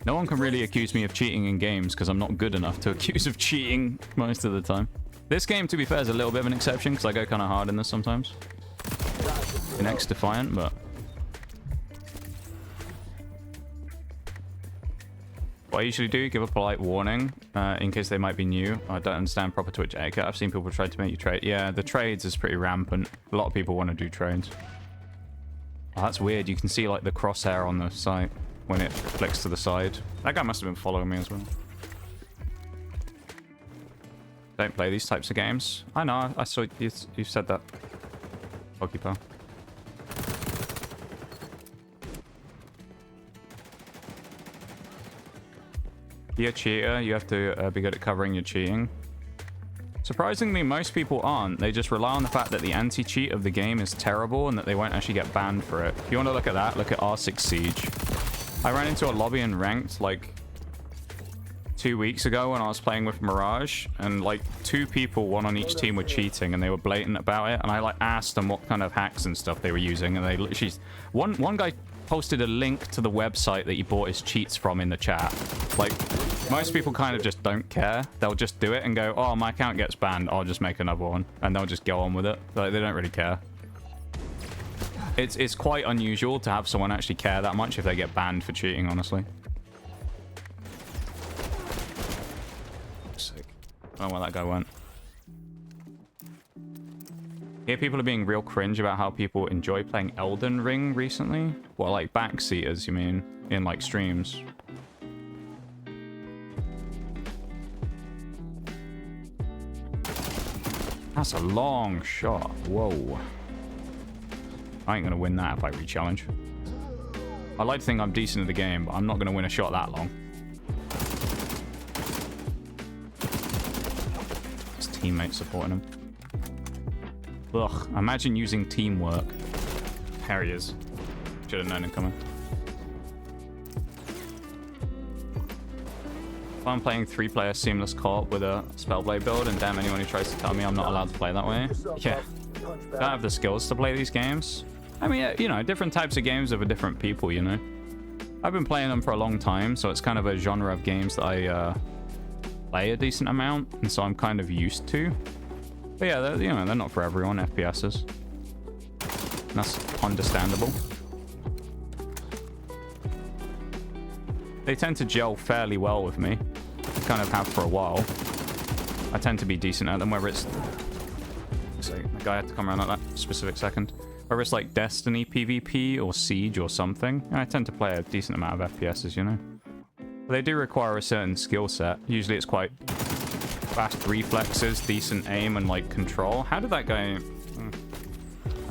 No one can really accuse me of cheating in games because I'm not good enough to accuse of cheating most of the time. This game, to be fair, is a little bit of an exception because I go kind of hard in this sometimes. In xDefiant, but... What I usually do, give a polite warning in case they might be new. I don't understand proper Twitch etiquette. I've seen people try to make you trade. Yeah, the trades is pretty rampant. A lot of people want to do trades. Oh, that's weird. You can see like the crosshair on the site when it flicks to the side. That guy must have been following me as well. Don't play these types of games. I know. I saw you said that. Pokepal. Be a cheater. You have to be good at covering your cheating. Surprisingly, most people aren't. They just rely on the fact that the anti-cheat of the game is terrible and that they won't actually get banned for it. If you want to look at that, look at R6 Siege. I ran into a lobby in ranked like 2 weeks ago when I was playing with Mirage, and like 2 people, one on each team, were cheating and they were blatant about it. And I like asked them what kind of hacks and stuff they were using, and they literally... One guy posted a link to the website that he bought his cheats from in the chat. Like, most people kind of just don't care. They'll just do it and go, oh, my account gets banned, I'll just make another one. And they'll just go on with it. Like, they don't really care. It's quite unusual to have someone actually care that much if they get banned for cheating, honestly. Sick. I don't know where that guy went. Here, people are being real cringe about how people enjoy playing Elden Ring recently. Well, like backseaters, you mean, in like streams. That's a long shot. Whoa. I ain't gonna win that if I re-challenge. I like to think I'm decent at the game, but I'm not gonna win a shot that long. His teammates supporting him. Ugh, imagine using teamwork. There he is. Should have known him coming. If I'm playing 3-player seamless co-op with a Spellblade build, and damn anyone who tries to tell me I'm not allowed to play that way. Yeah. Don't have the skills to play these games. I mean, you know, different types of games are for different people, you know. I've been playing them for a long time, so it's kind of a genre of games that I play a decent amount, and so I'm kind of used to. But yeah, you know, they're not for everyone, FPSs. That's understandable. They tend to gel fairly well with me. Kind of have for a while. I tend to be decent at them, whether it's... So, the guy had to come around at that specific second. Whether it's like Destiny PvP or Siege or something. I tend to play a decent amount of FPSs, you know. But they do require a certain skill set. Usually it's quite... fast reflexes, decent aim, and like control. How did that go? I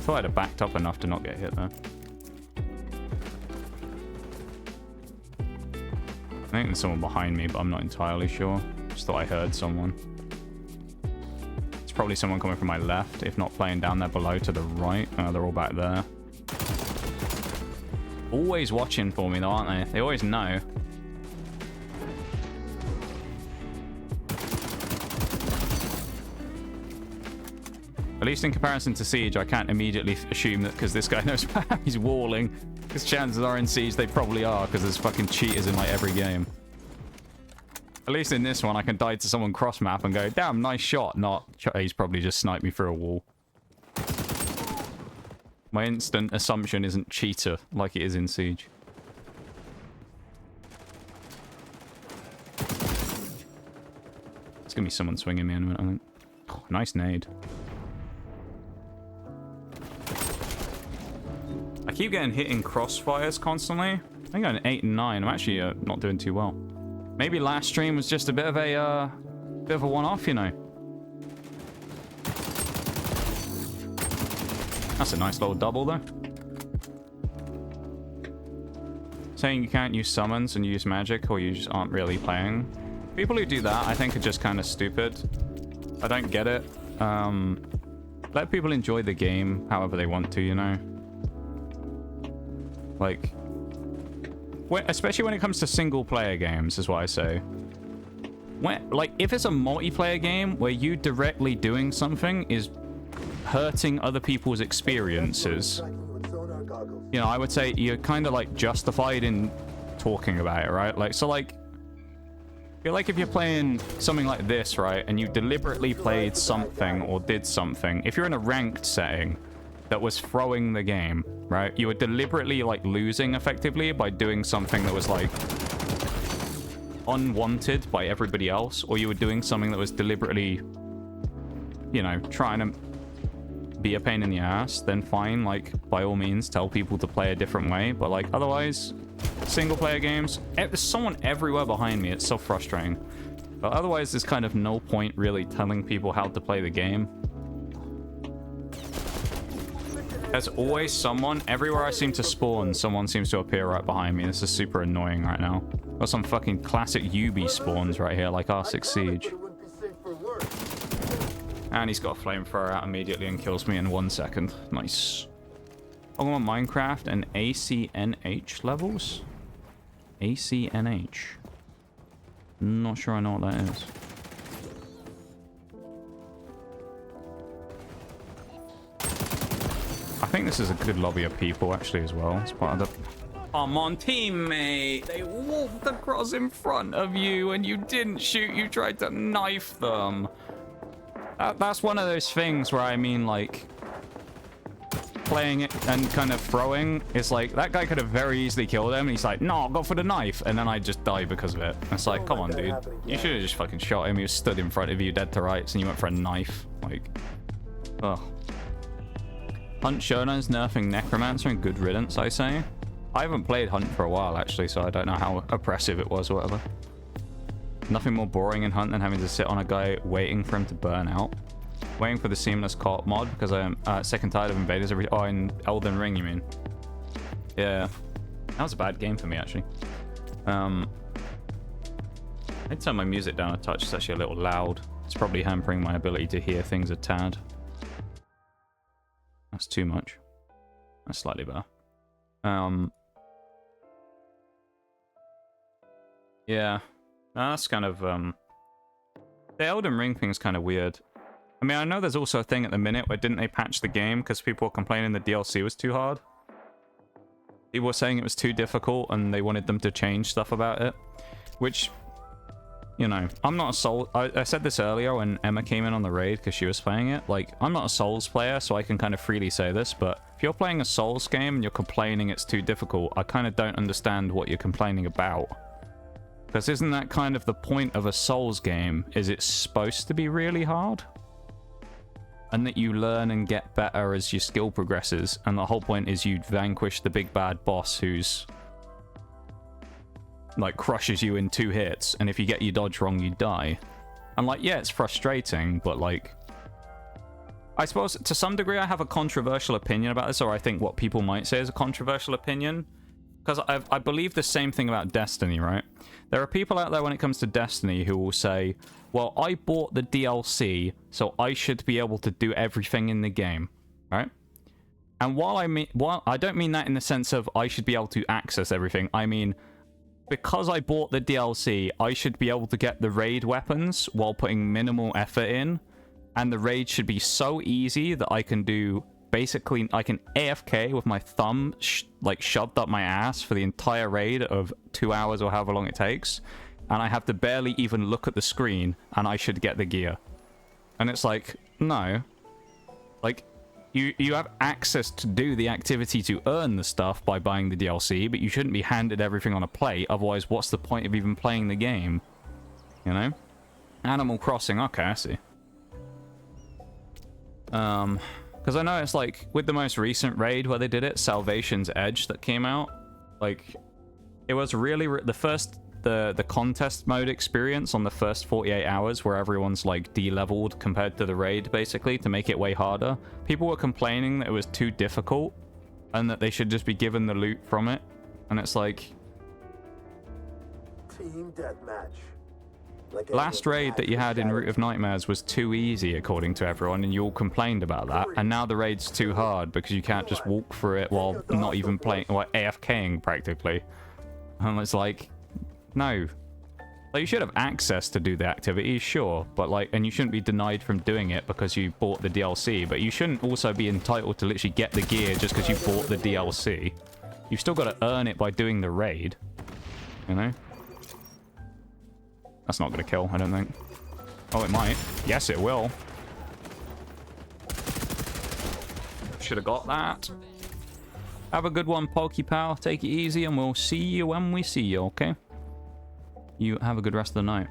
thought I'd have backed up enough to not get hit there. I think there's someone behind me, but I'm not entirely sure. Just thought I heard someone. It's probably someone coming from my left, if not playing down there below to the right. They're all back there. Always watching for me though, aren't they? They always know. At least in comparison to Siege, I can't immediately assume that because this guy knows how he's walling. Because chances are in Siege they probably are, because there's fucking cheaters in like every game. At least in this one, I can die to someone cross-map and go, damn, nice shot. Not, he's probably just sniped me through a wall. My instant assumption isn't cheater like it is in Siege. It's going to be someone swinging me in a minute, I think. Oh, nice nade. I keep getting hit in crossfires constantly. I think I'm 8 and 9. I'm actually not doing too well. Maybe last stream was just a bit of a one-off, you know. That's a nice little double, though. Saying you can't use summons and use magic, or you just aren't really playing. People who do that, I think, are just kind of stupid. I don't get it. Let people enjoy the game however they want to, you know? Like, especially when it comes to single-player games, is what I say. Like, if it's a multiplayer game where you directly doing something is hurting other people's experiences, you know, I would say you're kind of, like, justified in talking about it, right? Like, so, like, I feel like if you're playing something like this, right, and you deliberately played something or did something, if you're in a ranked setting that was throwing the game, right, you were deliberately, like, losing effectively by doing something that was, like, unwanted by everybody else, or you were doing something that was deliberately, you know, trying to be a pain in the ass, then fine, like, by all means, tell people to play a different way. But, like, otherwise, single-player games, there's someone everywhere behind me. It's so frustrating. But otherwise, there's kind of no point really telling people how to play the game. There's always someone, everywhere I seem to spawn, someone seems to appear right behind me. This is super annoying right now. Got some fucking classic Ubi spawns right here, like R6 Siege. And he's got a flamethrower out immediately and kills me in 1 second. Nice. Pokemon Minecraft and ACNH levels? ACNH. Not sure I know what that is. I think this is a good lobby of people, actually, as well. It's part of the... Come on, teammate! They walked across in front of you and you didn't shoot. You tried to knife them. That's one of those things where, I mean, like... playing it and kind of throwing is like, that guy could have very easily killed him. And he's like, no, go for the knife. And then I just die because of it. It's like, come on, dude. You should have just fucking shot him. He was stood in front of you, dead to rights, and you went for a knife. Like, ugh. Hunt Shonan's nerfing Necromancer and good riddance, I say. I haven't played Hunt for a while, actually, so I don't know how oppressive it was or whatever. Nothing more boring in Hunt than having to sit on a guy waiting for him to burn out. Waiting for the seamless co-op mod because I'm sick and tired of invaders every... Oh, in Elden Ring, you mean? Yeah. That was a bad game for me, actually. I'd turn my music down a touch. It's actually a little loud. It's probably hampering my ability to hear things a tad. That's too much. That's slightly better. Yeah. That's kind of... The Elden Ring thing is kind of weird. I mean, I know there's also a thing at the minute where didn't they patch the game because people were complaining the DLC was too hard? People were saying it was too difficult and they wanted them to change stuff about it. Which, you know, I'm not a Souls... I said this earlier when Emma came in on the raid because she was playing it. Like, I'm not a Souls player, so I can kind of freely say this, but if you're playing a Souls game and you're complaining it's too difficult, I kind of don't understand what you're complaining about. Because isn't that kind of the point of a Souls game? Is it supposed to be really hard? And that you learn and get better as your skill progresses. And the whole point is you vanquish the big bad boss who's... like, crushes you in 2 hits. And if you get your dodge wrong, you die. And, like, yeah, it's frustrating, but, like... I suppose, to some degree, I have a controversial opinion about this, or I think what people might say is a controversial opinion. Because I believe the same thing about Destiny, right? There are people out there when it comes to Destiny who will say, well, I bought the DLC, so I should be able to do everything in the game, right? And while I don't mean that in the sense of I should be able to access everything. I mean, because I bought the DLC, I should be able to get the raid weapons while putting minimal effort in. And the raid should be so easy that I can do... Basically, I can AFK with my thumb like shoved up my ass for the entire raid of 2 hours or however long it takes. And I have to barely even look at the screen and I should get the gear. And it's like, no. Like, you have access to do the activity to earn the stuff by buying the DLC, but you shouldn't be handed everything on a plate. Otherwise, what's the point of even playing the game? You know? Animal Crossing, okay, I see. Because I know it's like, with the most recent raid where they did it, Salvation's Edge that came out, like, it was really, the first the contest mode experience on the first 48 hours where everyone's like de-leveled compared to the raid, basically, to make it way harder. People were complaining that it was too difficult and that they should just be given the loot from it. And it's like... Team deathmatch. Last raid that you had in Route of Nightmares was too easy, according to everyone, and you all complained about that. And now the raid's too hard because you can't just walk through it while not even playing, like AFKing practically. And it's like, no. Like, you should have access to do the activities, sure, but like, and you shouldn't be denied from doing it because you bought the DLC, but you shouldn't also be entitled to literally get the gear just because you bought the DLC. You've still got to earn it by doing the raid, you know? That's not going to kill, I don't think. Oh, it might. Yes, it will. Should have got that. Have a good one, Pokepal. Take it easy, and we'll see you when we see you, okay? You have a good rest of the night.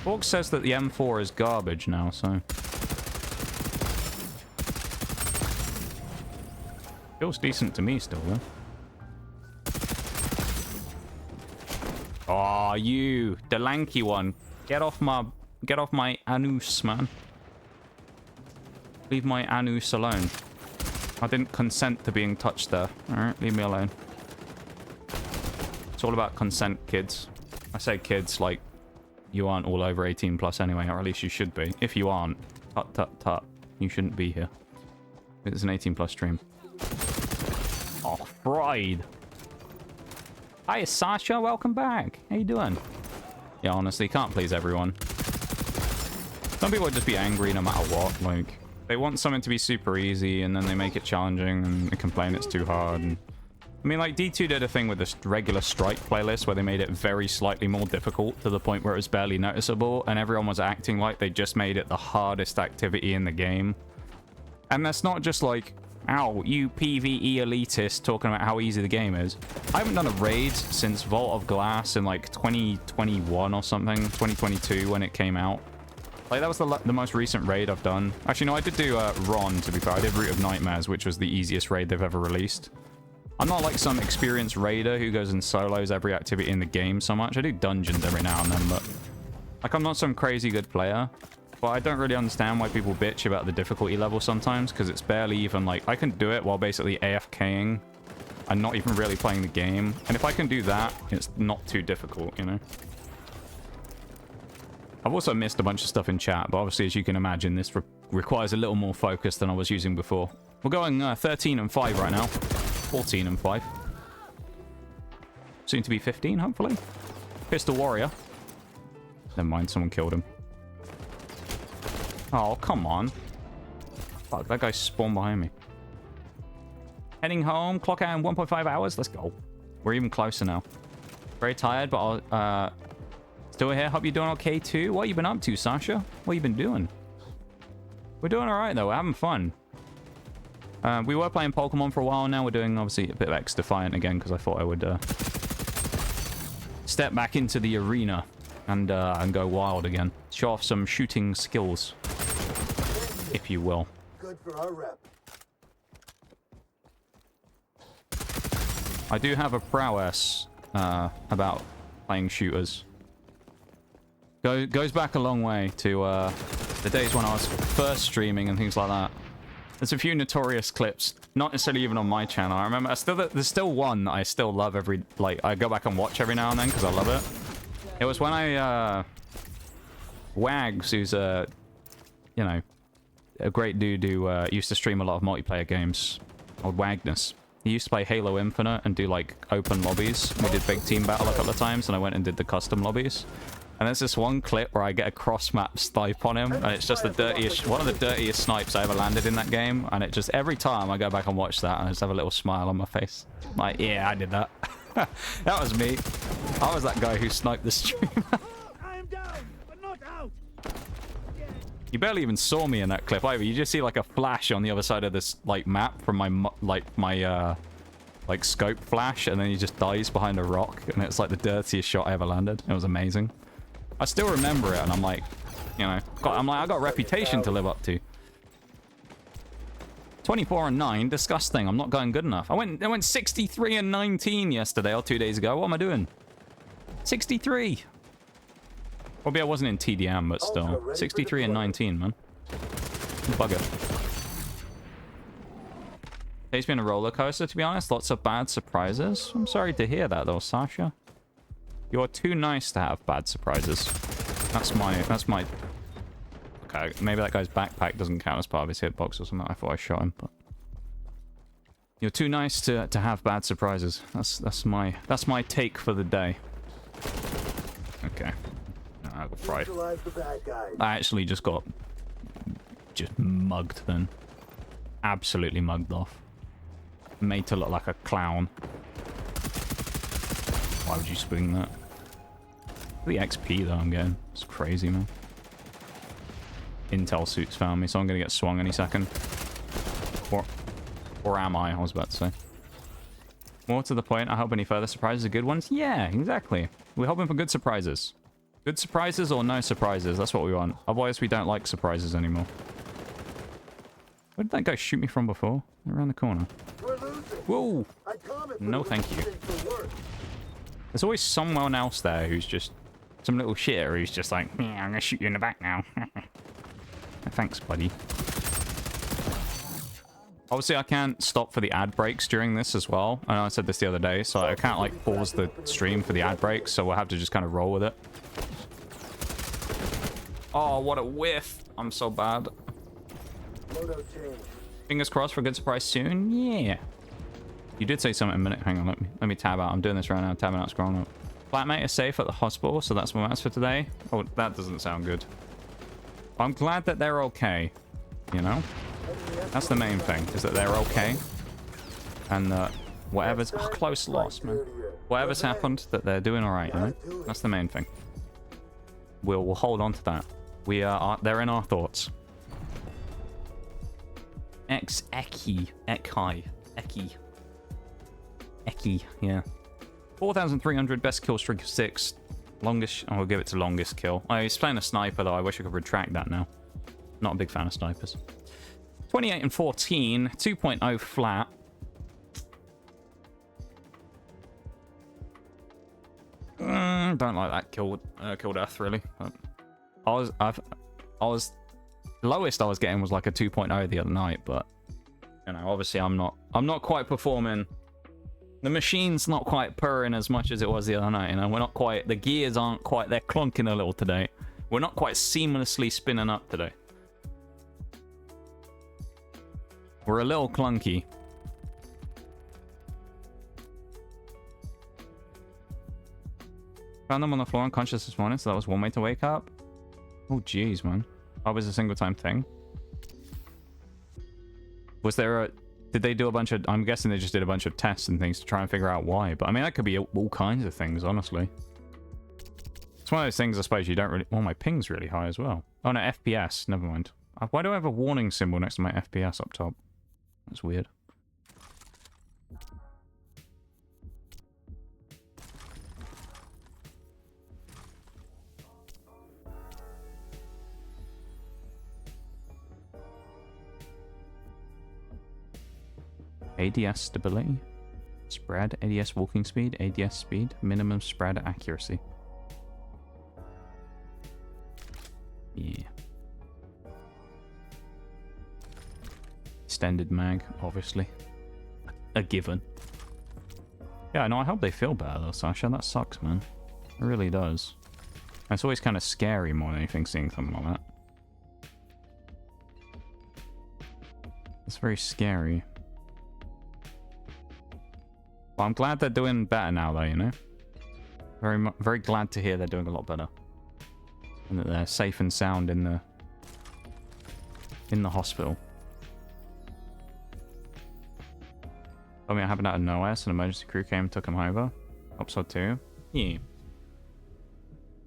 Fox says that the M4 is garbage now, so... Feels decent to me still, though. Oh, you, the lanky one. Get off my anus, man. Leave my anus alone. I didn't consent to being touched there. Alright, leave me alone. It's all about consent, kids. I say kids like you aren't all over 18 plus anyway, or at least you should be. If you aren't, tut tut tut, you shouldn't be here. It's an 18 plus stream. Oh, fried. Hi, Sasha. Welcome back. How you doing? Yeah, honestly, can't please everyone. Some people would just be angry no matter what. Like, they want something to be super easy, and then they make it challenging, and they complain it's too hard. And I mean, like, D2 did a thing with this regular strike playlist where they made it very slightly more difficult to the point where it was barely noticeable, and everyone was acting like they just made it the hardest activity in the game. And that's not just like... Ow, you PvE elitist talking about how easy the game is. I haven't done a raid since Vault of Glass in like 2021 or something, 2022 when it came out. Like, that was the most recent raid I've done. Actually, no, I did do Ron, to be fair. I did Route of Nightmares, which was the easiest raid they've ever released. I'm not like some experienced raider who goes and solos every activity in the game so much. I do dungeons every now and then, but... Like, I'm not some crazy good player. But I don't really understand why people bitch about the difficulty level sometimes, because it's barely even, like, I can do it while basically AFKing and not even really playing the game. And if I can do that, it's not too difficult, you know? I've also missed a bunch of stuff in chat, but obviously, as you can imagine, this requires a little more focus than I was using before. We're going 13 and 5 right now. 14 and 5. Soon to be 15, hopefully. Pistol Warrior. Never mind, someone killed him. Oh, come on. Fuck, that guy spawned behind me. Heading home. Clock out in 1.5 hours. Let's go. We're even closer now. Very tired, but I'll... Still here. Hope you're doing okay, too. What have you been up to, Sasha? What have you been doing? We're doing alright, though. We're having fun. We were playing Pokemon for a while now. We're doing, obviously, a bit of xDefiant again, because I thought I would step back into the arena and go wild again. Show off some shooting skills, if you will. Good for our rep. I do have a prowess about playing shooters. Goes back a long way to the days when I was first streaming and things like that. There's a few notorious clips, not necessarily even on my channel. I remember there's still one that I still love I go back and watch every now and then because I love it. It was when I Wags, who's a great dude who used to stream a lot of multiplayer games, old Wagnus. He used to play Halo Infinite and do like open lobbies. We did big team battle a couple of times, and I went and did the custom lobbies. And there's this one clip where I get a cross-map snipe on him, and it's just one of the dirtiest snipes I ever landed in that game. And it just, every time I go back and watch that, and I just have a little smile on my face. Like, yeah, I did that. That was me. I was that guy who sniped the stream. I am down, but not out. You barely even saw me in that clip either. You just see like a flash on the other side of this like map from my scope flash, and then he just dies behind a rock, and it's like the dirtiest shot I ever landed. It was amazing. I still remember it, and I'm like, you know, I got a reputation to live up to. 24 and 9. Disgusting. I'm not going good enough. I went 63 and 19 yesterday or 2 days ago. What am I doing? 63. Probably I wasn't in TDM, but still. 63 and 19, man. Bugger. It's been a roller coaster, to be honest. Lots of bad surprises. I'm sorry to hear that, though, Sasha. You're too nice to have bad surprises. That's my... Okay, maybe that guy's backpack doesn't count as part of his hitbox or something. I thought I shot him, but... You're too nice to have bad surprises. That's my take for the day. Okay. I got fried. I actually just got... just mugged then. Absolutely mugged off. Made to look like a clown. Why would you swing that? The XP though I'm getting. It's crazy, man. Intel suits found me, so I'm gonna get swung any second. Or am I was about to say. More to the point, I hope any further surprises are good ones. Yeah, exactly. We're hoping for good surprises. Good surprises or no surprises, that's what we want. Otherwise we don't like surprises anymore. Where did that guy shoot me from before? Around the corner. Whoa! No thank you. There's always someone else there who's just... some little shitter who's just like, yeah, I'm gonna shoot you in the back now. Thanks, buddy. Obviously, I can't stop for the ad breaks during this as well. I know I said this the other day, so I can't, like, pause the stream for the ad breaks, so we'll have to just kind of roll with it. Oh, what a whiff. I'm so bad. Fingers crossed for a good surprise soon. Yeah. You did say something a minute. Hang on, let me tab out. I'm doing this right now. Tabbing out, scrolling up. Flatmate is safe at the hospital, so that's my maths for today. Oh, that doesn't sound good. I'm glad that they're okay. You know? That's the main thing, is that they're okay. And whatever's... Oh, close loss, man. Whatever's happened, that they're doing alright, you know? That's the main thing. We'll hold on to that. They're in our thoughts. Eki, yeah. 4,300, best kill streak of 6. Longest... Oh, we'll give it to longest kill. Oh, he's playing a sniper, though. I wish I could retract that now. Not a big fan of snipers. 28 and 14. 2.0 flat. Don't like that kill death, really. But lowest I was getting was like a 2.0 the other night, but... You know, obviously I'm not quite performing... The machine's not quite purring as much as it was the other night, you know? We're not quite... The gears aren't quite... They're clunking a little today. We're not quite seamlessly spinning up today. We're a little clunky. Found them on the floor unconscious this morning, so that was one way to wake up. Oh, jeez, man. That was a single time thing. Was there a... Did they do a bunch of... I'm guessing they just did a bunch of tests and things to try and figure out why. But, I mean, that could be all kinds of things, honestly. It's one of those things, I suppose, you don't really... Oh, my ping's really high as well. Oh, no, FPS. Never mind. Why do I have a warning symbol next to my FPS up top? That's weird. ADS stability, spread, ADS walking speed, ADS speed, minimum spread accuracy. Yeah. Extended mag, obviously. A given. Yeah, no, I hope they feel better though, Sasha. That sucks, man. It really does. It's always kind of scary more than anything seeing something like that. It's very scary. Well, I'm glad they're doing better now, though, you know? Very glad to hear they're doing a lot better. And that they're safe and sound in the hospital. I mean, it happened out of nowhere, so an emergency crew came and took him over. Episode 2. Yeah.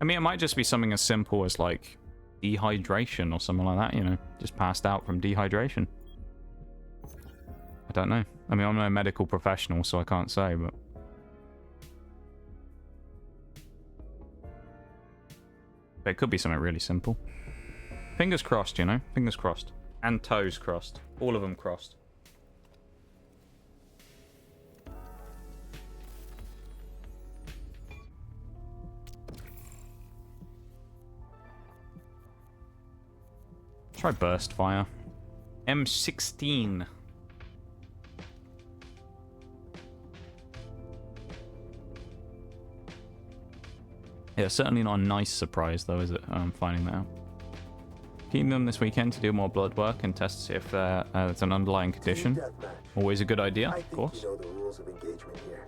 I mean, it might just be something as simple as, like, dehydration or something like that, you know? Just passed out from dehydration. I don't know. I mean, I'm no medical professional, so I can't say, but... But it could be something really simple. Fingers crossed, you know? Fingers crossed. And toes crossed. All of them crossed. Try burst fire. M16. Yeah, certainly not a nice surprise though, is it? Finding that out. Keep them this weekend to do more blood work and test to see if it's an underlying condition. Always a good idea, of course. You know the rules of engagement here.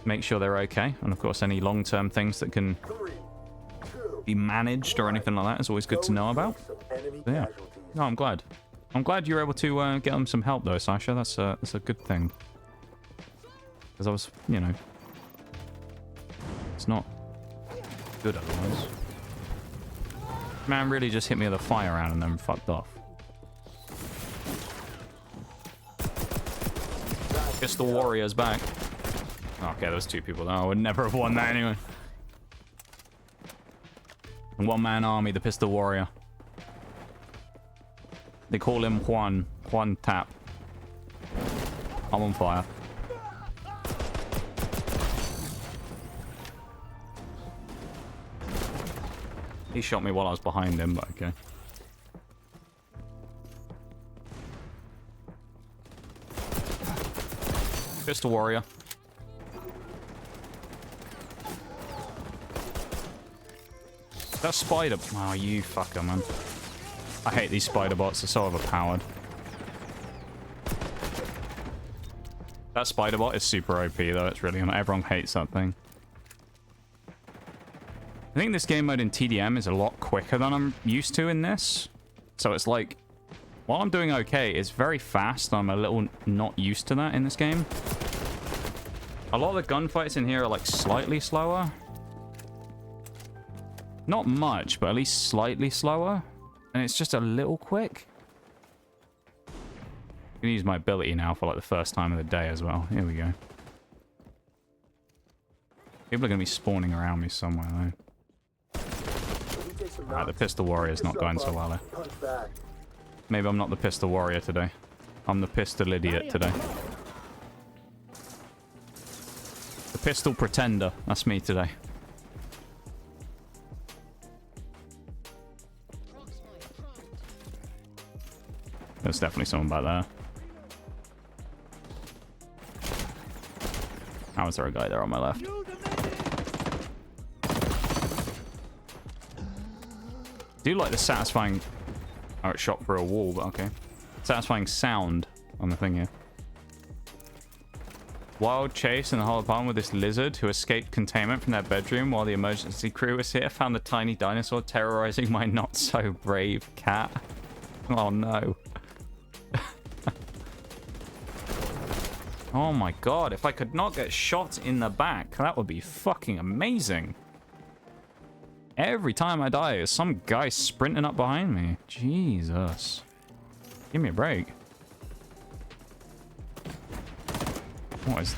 Make sure they're okay, and of course any long-term things that can be managed or anything like that is always good to know about. So, yeah. No, I'm glad. I'm glad you were able to get them some help though, Sasha. That's a good thing. Because I was, you know, it's not good otherwise. Man really just hit me with a fire round and then fucked off. Guess the warrior's back. Okay, there was 2 people there. I would never have won that anyway. One-man army, the pistol warrior. They call him Juan. Juan Tap. I'm on fire. He shot me while I was behind him, but okay. Pistol warrior. That spider... Oh, you fucker, man. I hate these spider bots. They're so overpowered. That spider bot is super OP, though. It's really... Everyone hates that thing. I think this game mode in TDM is a lot quicker than I'm used to in this. So it's like... While I'm doing okay, it's very fast. I'm a little not used to that in this game. A lot of the gunfights in here are like slightly slower. Not much, but at least slightly slower. And it's just a little quick. I'm gonna use my ability now for like the first time of the day as well. Here we go. People are gonna be spawning around me somewhere though. Alright, the pistol warrior's not going so well there. Maybe I'm not the pistol warrior today. I'm the pistol idiot today. The pistol pretender. That's me today. There's definitely someone back there. How is there a guy there on my left? Do you like the satisfying... Oh, it shot through a wall, but okay. Satisfying sound on the thing here. Wild chase in the whole apartment with this lizard who escaped containment from their bedroom while the emergency crew was here. Found the tiny dinosaur terrorizing my not-so-brave cat. Oh, no. Oh, my God. If I could not get shot in the back, that would be fucking amazing. Every time I die, there's some guy sprinting up behind me. Jesus. Give me a break. What is...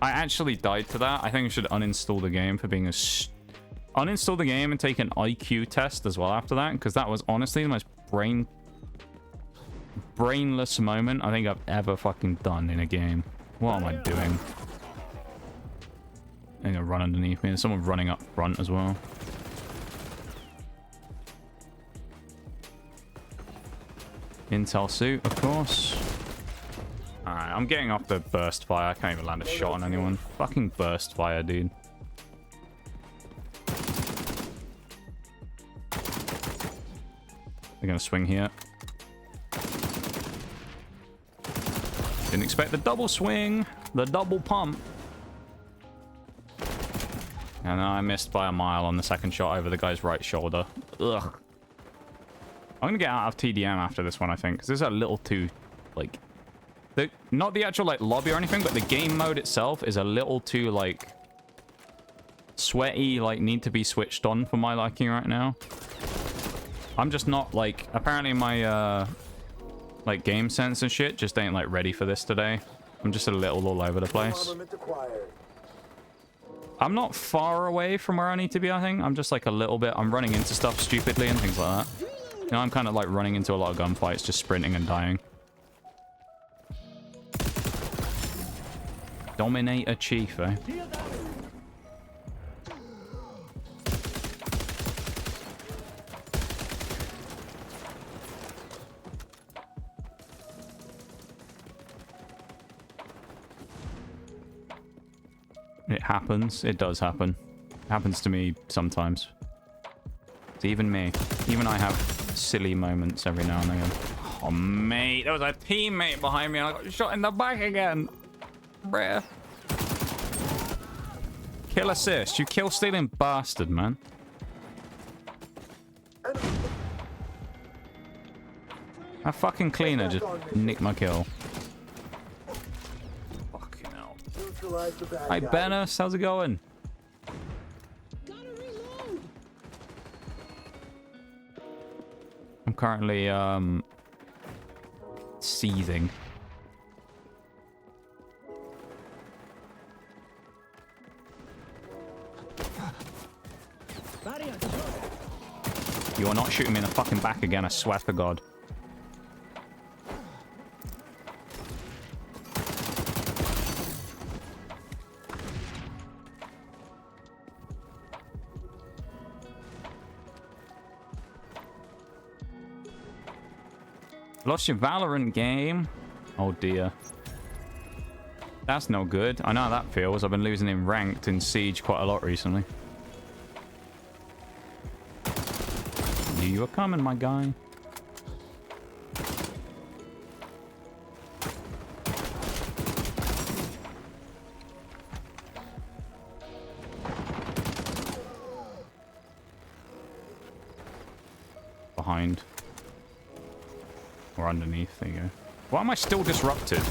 I actually died to that. I think I should uninstall the game for being a... Uninstall the game and take an IQ test as well after that, because that was honestly the most brainless moment I think I've ever fucking done in a game. What am I doing? I'm gonna run underneath me. There's someone running up front as well. Intel suit, of course. Alright, I'm getting off the burst fire. I can't even land a shot on anyone. Fucking burst fire, dude. They're gonna swing here. Didn't expect the double swing. The double pump. And I missed by a mile on the second shot over the guy's right shoulder. Ugh. I'm gonna get out of TDM after this one, I think, because this is a little too, like... not the actual, like, lobby or anything, but the game mode itself is a little too, like... sweaty, like, need to be switched on for my liking right now. I'm just not, like... Apparently my, like, game sense and shit just ain't, like, ready for this today. I'm just a little all over the place. I'm not far away from where I need to be, I think. I'm just, like, a little bit... I'm running into stuff stupidly and things like that. You know, I'm kind of like running into a lot of gunfights, just sprinting and dying. Dominator Chief, eh? It happens. It does happen. It happens to me sometimes. It's even me. Even I have silly moments every now and again. Oh, mate. There was a teammate behind me and I got shot in the back again. Bruh. Kill assist. You kill stealing bastard, man. That fucking cleaner just nicked my kill. Fucking hell. Hi, Bennis. How's it going? I'm currently, seething. You are not shooting me in the fucking back again, I swear to God. Lost your Valorant game. Oh dear. That's no good. I know how that feels. I've been losing in ranked in Siege quite a lot recently. Knew you were coming, my guy. Behind. Or underneath, there you go. Why am I still disrupted?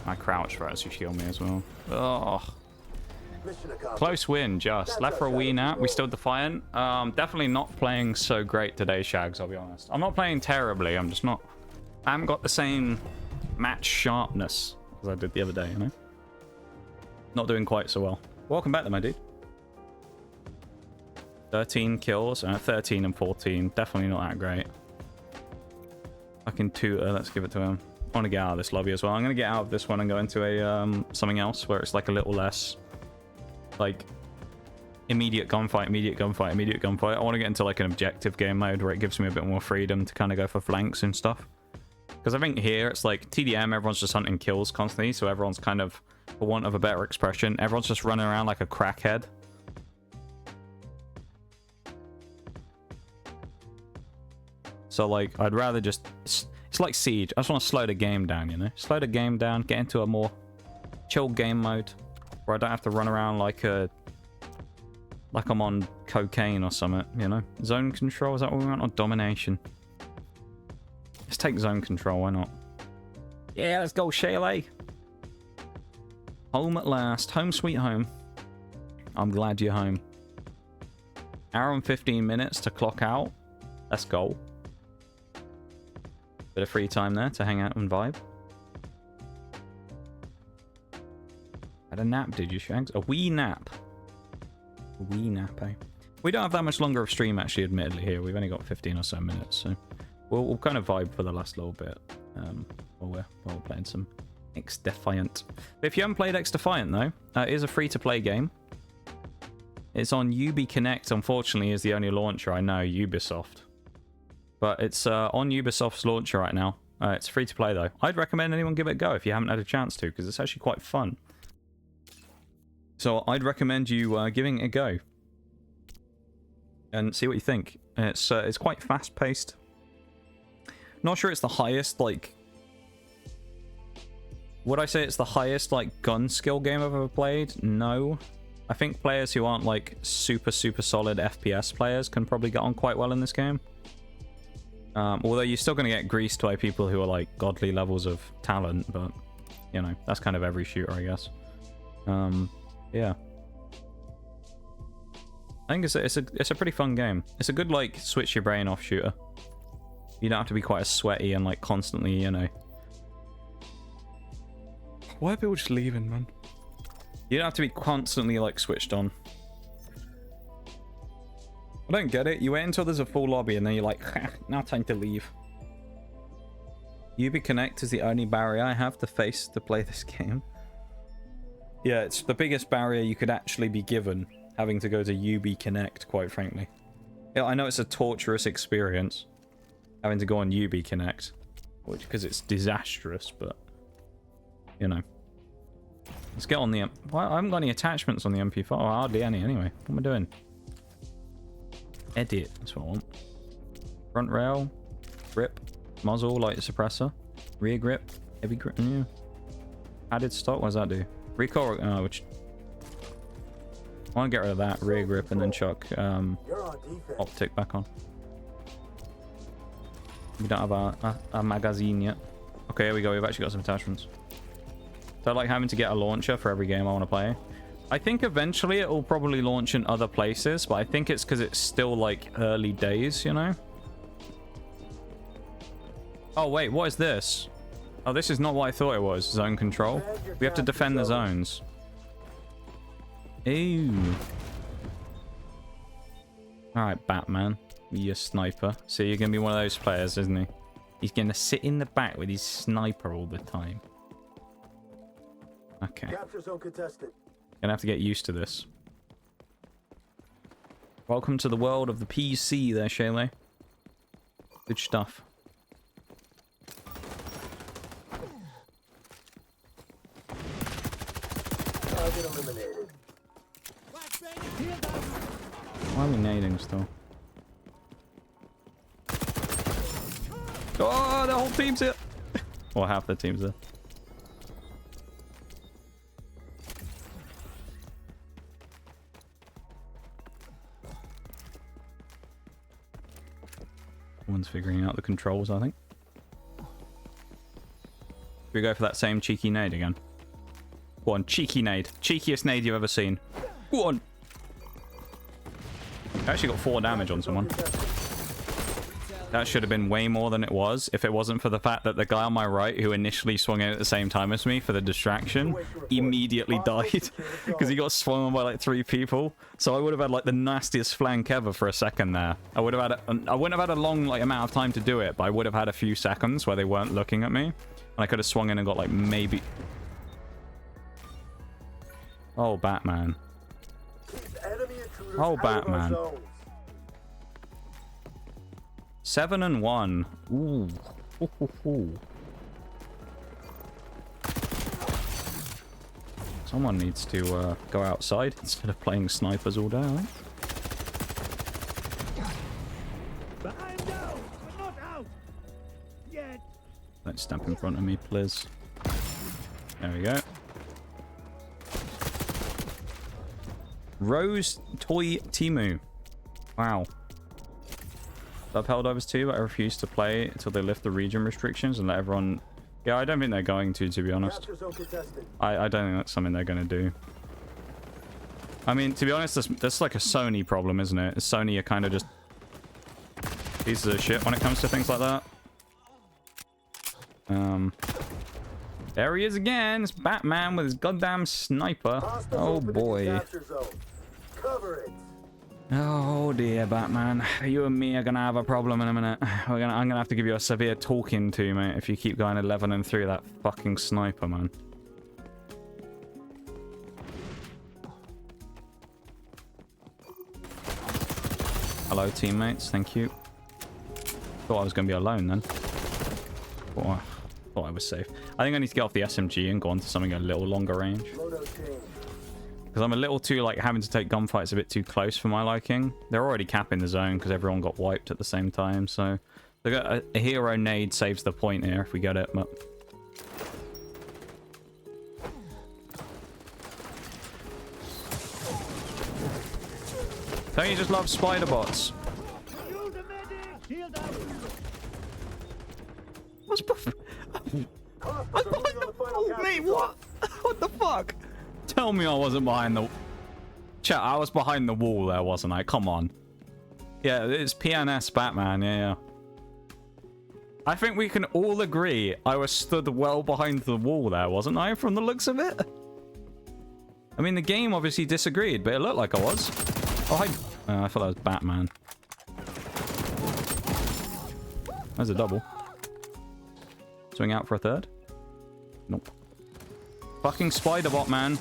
I crouch for it to shield me as well. Ugh. Close win, just. Left for a wee nap. We still defiant. Definitely not playing so great today, Shags, I'll be honest. I'm not playing terribly. I'm just not... I haven't got the same match sharpness as I did the other day, you know? Not doing quite so well. Welcome back, then, my dude. 13 kills, 13 and 14. Definitely not that great. Fucking tutor, let's give it to him. I want to get out of this lobby as well. I'm going to get out of this one and go into a something else where it's like a little less like immediate gunfight, immediate gunfight, immediate gunfight. I want to get into like an objective game mode where it gives me a bit more freedom to kind of go for flanks and stuff. Because I think here it's like TDM, everyone's just hunting kills constantly, so everyone's kind of, for want of a better expression, everyone's just running around like a crackhead. So, like, I'd rather just... It's like Siege. I just want to slow the game down, you know? Slow the game down, get into a more chill game mode where I don't have to run around like I'm on cocaine or something, you know? Zone control, is that what we want? Or domination? Let's take zone control, why not? Yeah, let's go, Shaylee! Home at last. Home sweet home. I'm glad you're home. Hour and 15 minutes to clock out. Let's go. Bit of free time there to hang out and vibe. Had a nap, did you, Shags? A wee nap. A wee nap, eh? We don't have that much longer of stream, actually, admittedly, here. We've only got 15 or so minutes, so we'll kind of vibe for the last little bit while we're playing some xDefiant. But if you haven't played xDefiant, though, it is a free-to-play game. It's on Ubi Connect, unfortunately, is the only launcher I know, Ubisoft. But it's on Ubisoft's launcher right now. It's free to play, though. I'd recommend anyone give it a go if you haven't had a chance to, because it's actually quite fun. So I'd recommend you giving it a go. And see what you think. It's quite fast-paced. Not sure it's the highest, like... Would I say it's the highest, like, gun skill game I've ever played? No. I think players who aren't, like, super solid FPS players can probably get on quite well in this game. Although you're still going to get greased by people who are like godly levels of talent, but you know, that's kind of every shooter, I guess. Yeah. I think it's a pretty fun game. It's a good like switch your brain off shooter. You don't have to be quite as sweaty and like constantly, you know. Why are people just leaving, man? You don't have to be constantly like switched on. I don't get it. You wait until there's a full lobby and then you're like, now time to leave. Ubi Connect is the only barrier I have to face to play this game. Yeah, it's the biggest barrier you could actually be given, having to go to Ubi Connect, quite frankly. Yeah, I know it's a torturous experience, having to go on Ubi Connect, because it's disastrous, but, you know. Let's get on the... Well, I haven't got any attachments on the MP5. Well, hardly any anyway. What am I doing? Edit. That's what I want. Front rail. Grip. Muzzle, light suppressor. Rear grip. Heavy grip. Yeah. Added stock. What does that do? Recoil. Which... I want to get rid of that. Rear grip and then chuck optic back on. We don't have a magazine yet. Okay, here we go. We've actually got some attachments. So I like having to get a launcher for every game I want to play. I think eventually it will probably launch in other places, but I think it's because it's still like early days, you know? Oh, wait, what is this? Oh, this is not what I thought it was. Zone control. We have to defend the zones. Ew. Alright, Batman. You sniper. So you're going to be one of those players, isn't he? He's going to sit in the back with his sniper all the time. Okay. Capture zone contested. Gonna have to get used to this. Welcome to the world of the PC there, Shayla. Good stuff. Target eliminated. Why are we nading still? Oh, the whole team's here. Or half the team's there. One's figuring out the controls, I think. Should we go for that same cheeky nade again? Go on, cheeky nade. Cheekiest nade you've ever seen. Go on. I actually got 4 damage on someone. That should have been way more than it was if it wasn't for the fact that the guy on my right who initially swung in at the same time as me for the distraction immediately died because he got swung on by like 3 people. So I would have had like the nastiest flank ever for a second there. I wouldn't have had a long like amount of time to do it, but I would have had a few seconds where they weren't looking at me and I could have swung in and got like maybe... Oh, Batman. Oh, Batman. 7 and 1. Ooh. Ooh. Someone needs to go outside instead of playing snipers all day, I think. Don't stamp in front of me, please. There we go. Rose Toy Timu. Wow. I've held overs too, but I refuse to play until they lift the region restrictions and let everyone... Yeah, I don't think they're going to be honest. I don't think that's something they're going to do. I mean, to be honest, that's like a Sony problem, isn't it? Sony are kind of just pieces of shit when it comes to things like that. There he is again. It's Batman with his goddamn sniper. Oh boy. Cover it. Oh dear, Batman. You and me are gonna have a problem in a minute. I'm gonna have to give you a severe talking to, mate, if you keep going 11 and 3 that fucking sniper, man. Hello, teammates. Thank you. Thought I was gonna be alone then. Thought I was safe. I think I need to get off the SMG and go on to something a little longer range. Because I'm a little too, like, having to take gunfights a bit too close for my liking. They're already capping the zone because everyone got wiped at the same time, so... A hero nade saves the point here if we get it, but... Don't you just love spider bots? What's buff? Oh, mate, what? What the fuck? Tell me I wasn't behind the... Chat, I was behind the wall there, wasn't I? Come on. Yeah, it's PNS Batman, yeah. I think we can all agree I was stood well behind the wall there, wasn't I? From the looks of it? I mean, the game obviously disagreed, but it looked like I was. Oh, hi. I thought that was Batman. There's a double. Swing out for a third? Nope. Fucking spider bot, man.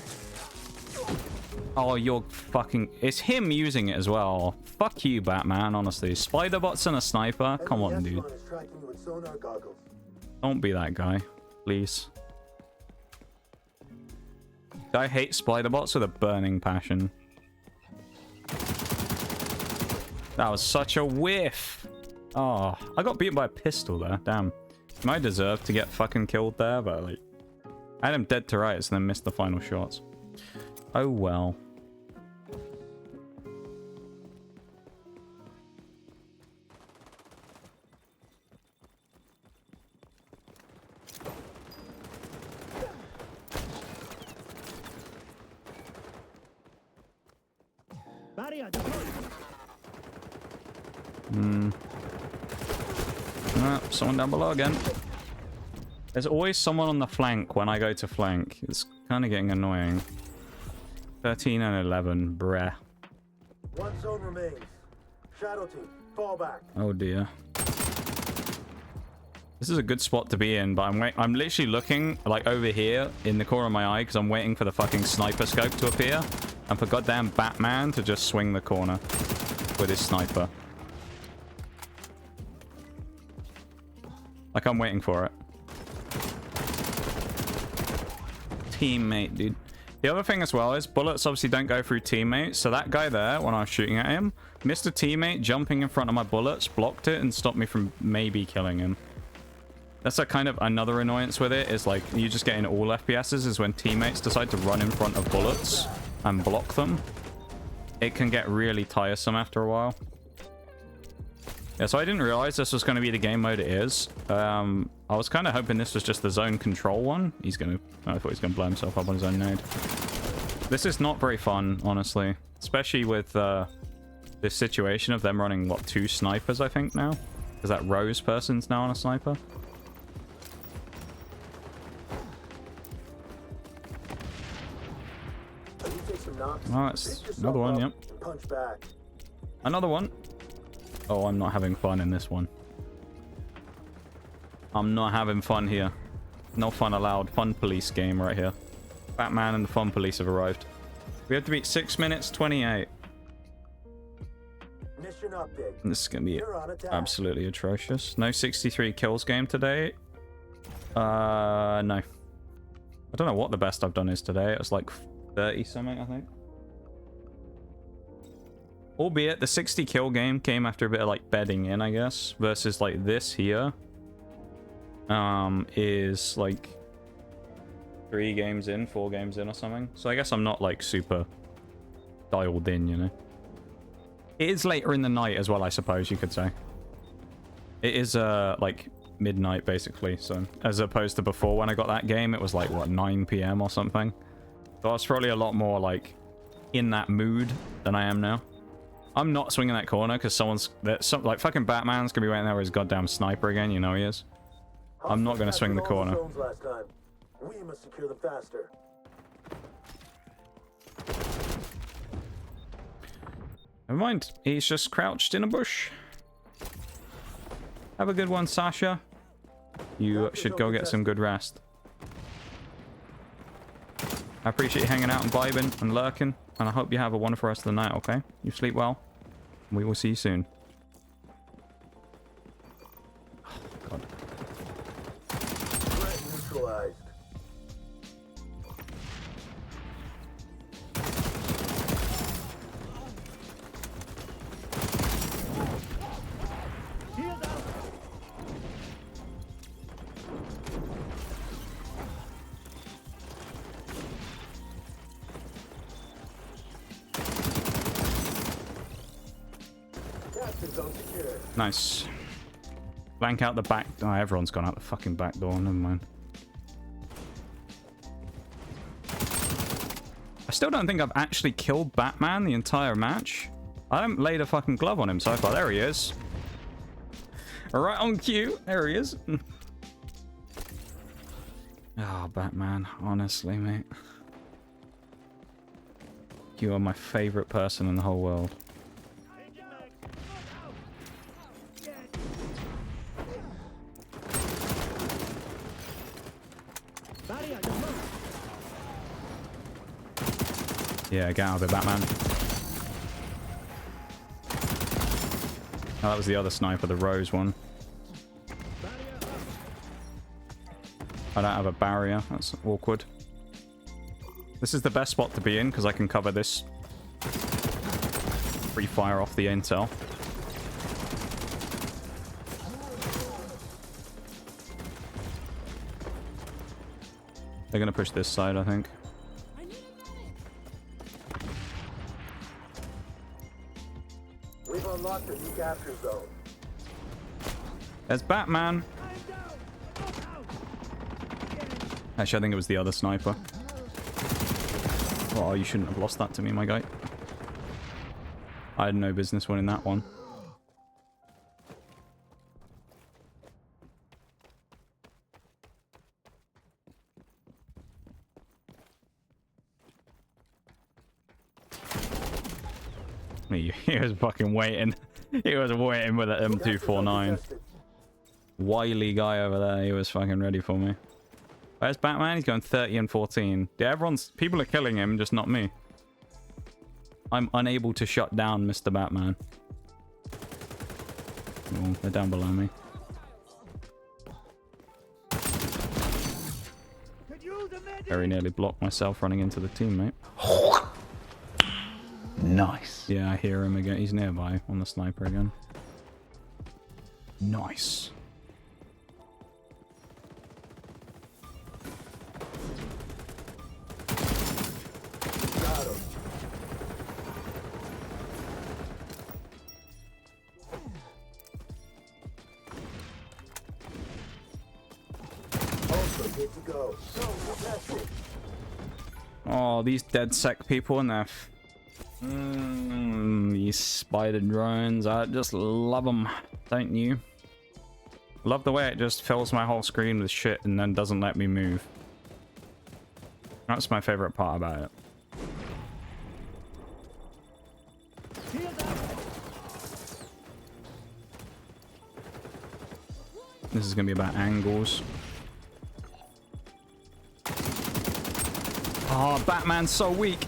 Oh, you're fucking... It's him using it as well. Fuck you, Batman, honestly. Spider bots and a sniper? Come on, dude. Don't be that guy. Please. I hate spider bots with a burning passion. That was such a whiff. Oh, I got beaten by a pistol there. Damn. I deserve to get fucking killed there, but like, I had him dead to rights and then missed the final shots. Oh well. Someone down below again. There's always someone on the flank when I go to flank. It's kind of getting annoying. 13 and 11, breh. One zone remains. Shadow team, fall back. Oh dear. This is a good spot to be in, but I'm literally looking like over here in the corner of my eye because I'm waiting for the fucking sniper scope to appear and for goddamn Batman to just swing the corner with his sniper. Like, I'm waiting for it. Teammate, dude. The other thing as well is bullets obviously don't go through teammates. So that guy there, when I was shooting at him, missed a teammate jumping in front of my bullets, blocked it, and stopped me from maybe killing him. That's a kind of another annoyance with it, is like you just get in all FPSs is when teammates decide to run in front of bullets and block them. It can get really tiresome after a while. Yeah, so I didn't realize this was going to be the game mode it is. I was kind of hoping this was just the zone control one. I thought he was going to blow himself up on his own nade. This is not very fun, honestly. Especially with this situation of them running, what, 2 snipers, I think, now? Because that Rose person's now on a sniper. Oh, it's another one, yep. Punch back. Another one. Oh, I'm not having fun in this one. I'm not having fun here. No fun allowed. Fun police game right here. Batman and the fun police have arrived. We have to beat 6 minutes 28. Mission update. This is going to be absolutely atrocious. No 63 kills game today. No. I don't know what the best I've done is today. It was like 30 something, I think. Albeit the 60 kill game came after a bit of like bedding in, I guess, versus like this here is like 3 games in, 4 games in or something. So I guess I'm not like super dialed in, you know. It is later in the night as well, I suppose you could say. It is like midnight basically, so as opposed to before when I got that game, it was like what, 9 PM or something. So I was probably a lot more like in that mood than I am now. I'm not swinging that corner because like fucking Batman's gonna be waiting there with his goddamn sniper again. You know he is. I'm not gonna swing the corner. We must secure them faster. Never mind. He's just crouched in a bush. Have a good one, Sasha. You should go get some good rest. I appreciate you hanging out and vibing and lurking, and I hope you have a wonderful rest of the night, okay? You sleep well. We will see you soon. Oh, God. Threat neutralized. Nice. Blank out the back. Oh, everyone's gone out the fucking back door. Never mind. I still don't think I've actually killed Batman the entire match. I haven't laid a fucking glove on him so far. There he is. Right on cue. There he is. Oh, Batman. Honestly, mate. You are my favorite person in the whole world. Yeah, get out of it, Batman. Oh, that was the other sniper, the Rose one. I don't have a barrier. That's awkward. This is the best spot to be in because I can cover this. Free fire off the intel. They're gonna push this side, I think. We've unlocked a new capture zone. There's Batman. Actually, I think it was the other sniper. Oh, you shouldn't have lost that to me, my guy. I had no business winning that one. He was fucking waiting. He was waiting with an M249. Wily guy over there. He was fucking ready for me. Where's Batman? He's going 30 and 14. Yeah, people are killing him, just not me. I'm unable to shut down Mr. Batman. Oh, they're down below me. Very nearly blocked myself running into the teammate. Nice. Yeah, I hear him again. He's nearby on the sniper again. Nice. Got him. Also good to go. So, that's it. Oh, these dead sec people and their... these spider drones. I just love them, don't you? Love the way it just fills my whole screen with shit and then doesn't let me move. That's my favorite part about it. This is gonna be about angles. Oh, Batman's so weak.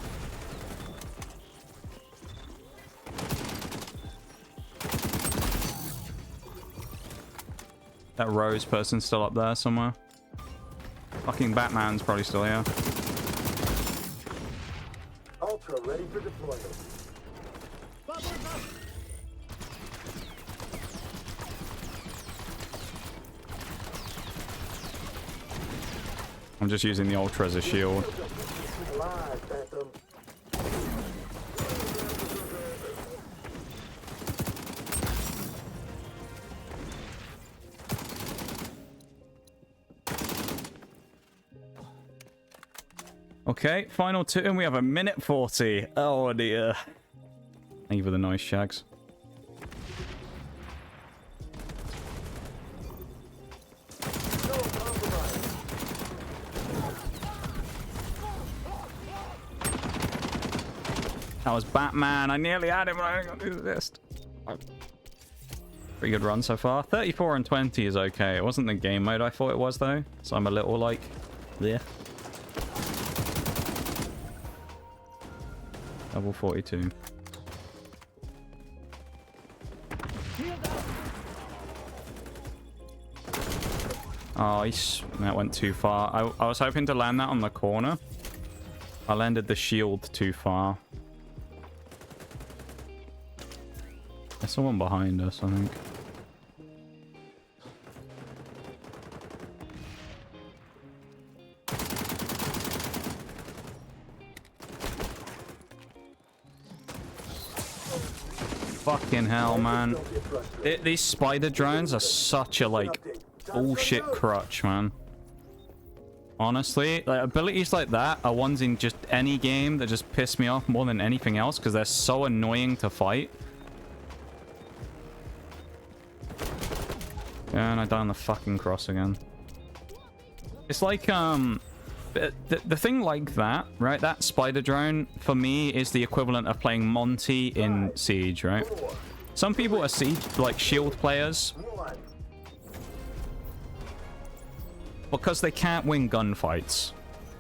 That Rose person's still up there somewhere. Fucking Batman's probably still here. Ultra ready for deployment. I'm just using the Ultra as a shield. Live, Phantom. Okay, final two, and we have a minute 40. Oh dear. Thank you for the noise, Shags. That was Batman. I nearly had him, but I got to this. Pretty good run so far. 34 and 20 is okay. It wasn't the game mode I thought it was, though. So I'm a little like, yeah. Level 42. Oh, that went too far. I was hoping to land that on the corner. I landed the shield too far. There's someone behind us, I think. Fucking hell, man. These spider drones are such a, like, bullshit crutch, man. Honestly, like, abilities like that are ones in just any game that just piss me off more than anything else because they're so annoying to fight. Yeah, and I die on the fucking cross again. It's like, the thing like that, right? That spider drone, for me, is the equivalent of playing Monty in Siege, right? Some people are Siege, like, shield players, because they can't win gunfights.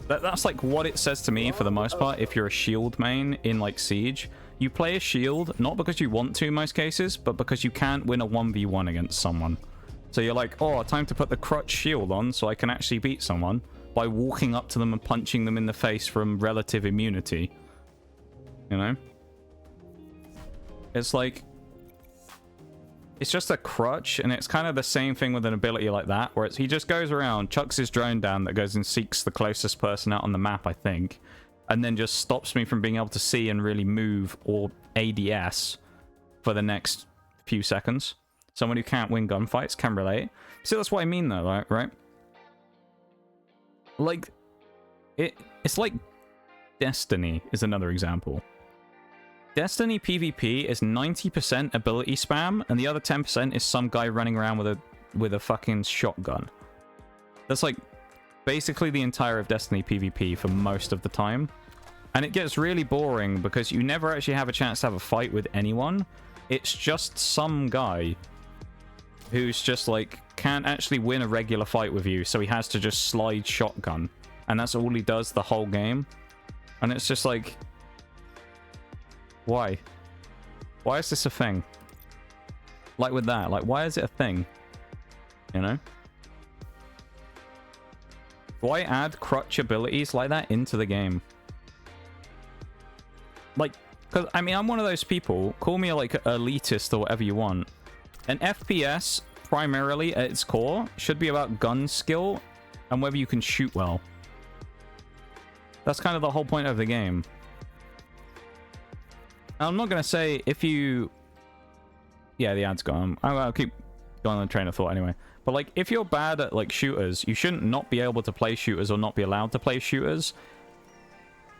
That's, like, what it says to me, for the most part, if you're a shield main in, like, Siege. You play a shield, not because you want to in most cases, but because you can't win a 1v1 against someone. So you're like, oh, time to put the crutch shield on so I can actually beat someone. by walking up to them and punching them in the face from relative immunity. You know? It's like... It's just a crutch, and it's kind of the same thing with an ability like that, where he just goes around, chucks his drone down that goes and seeks the closest person out on the map, I think, and then just stops me from being able to see and really move or ADS for the next few seconds. Someone who can't win gunfights can relate. See, that's what I mean, though, right? Like, it's like Destiny is another example. Destiny PvP is 90% ability spam, and the other 10% is some guy running around with a fucking shotgun. That's like basically the entire of Destiny PvP for most of the time. And it gets really boring because you never actually have a chance to have a fight with anyone. It's just some guy who's just like can't actually win a regular fight with you, so he has to just slide shotgun. And that's all he does the whole game. And it's just like... Why? Why is this a thing? Like with that, like why is it a thing? You know? Why add crutch abilities like that into the game? Like, because I mean, I'm one of those people, call me like elitist or whatever you want. An FPS, primarily at its core, should be about gun skill and whether you can shoot well. That's kind of the whole point of the game. I'm not going to say if you... Yeah, the ad's gone. I'll keep going on the train of thought anyway. But, like, if you're bad at, like, shooters, you shouldn't not be able to play shooters or not be allowed to play shooters.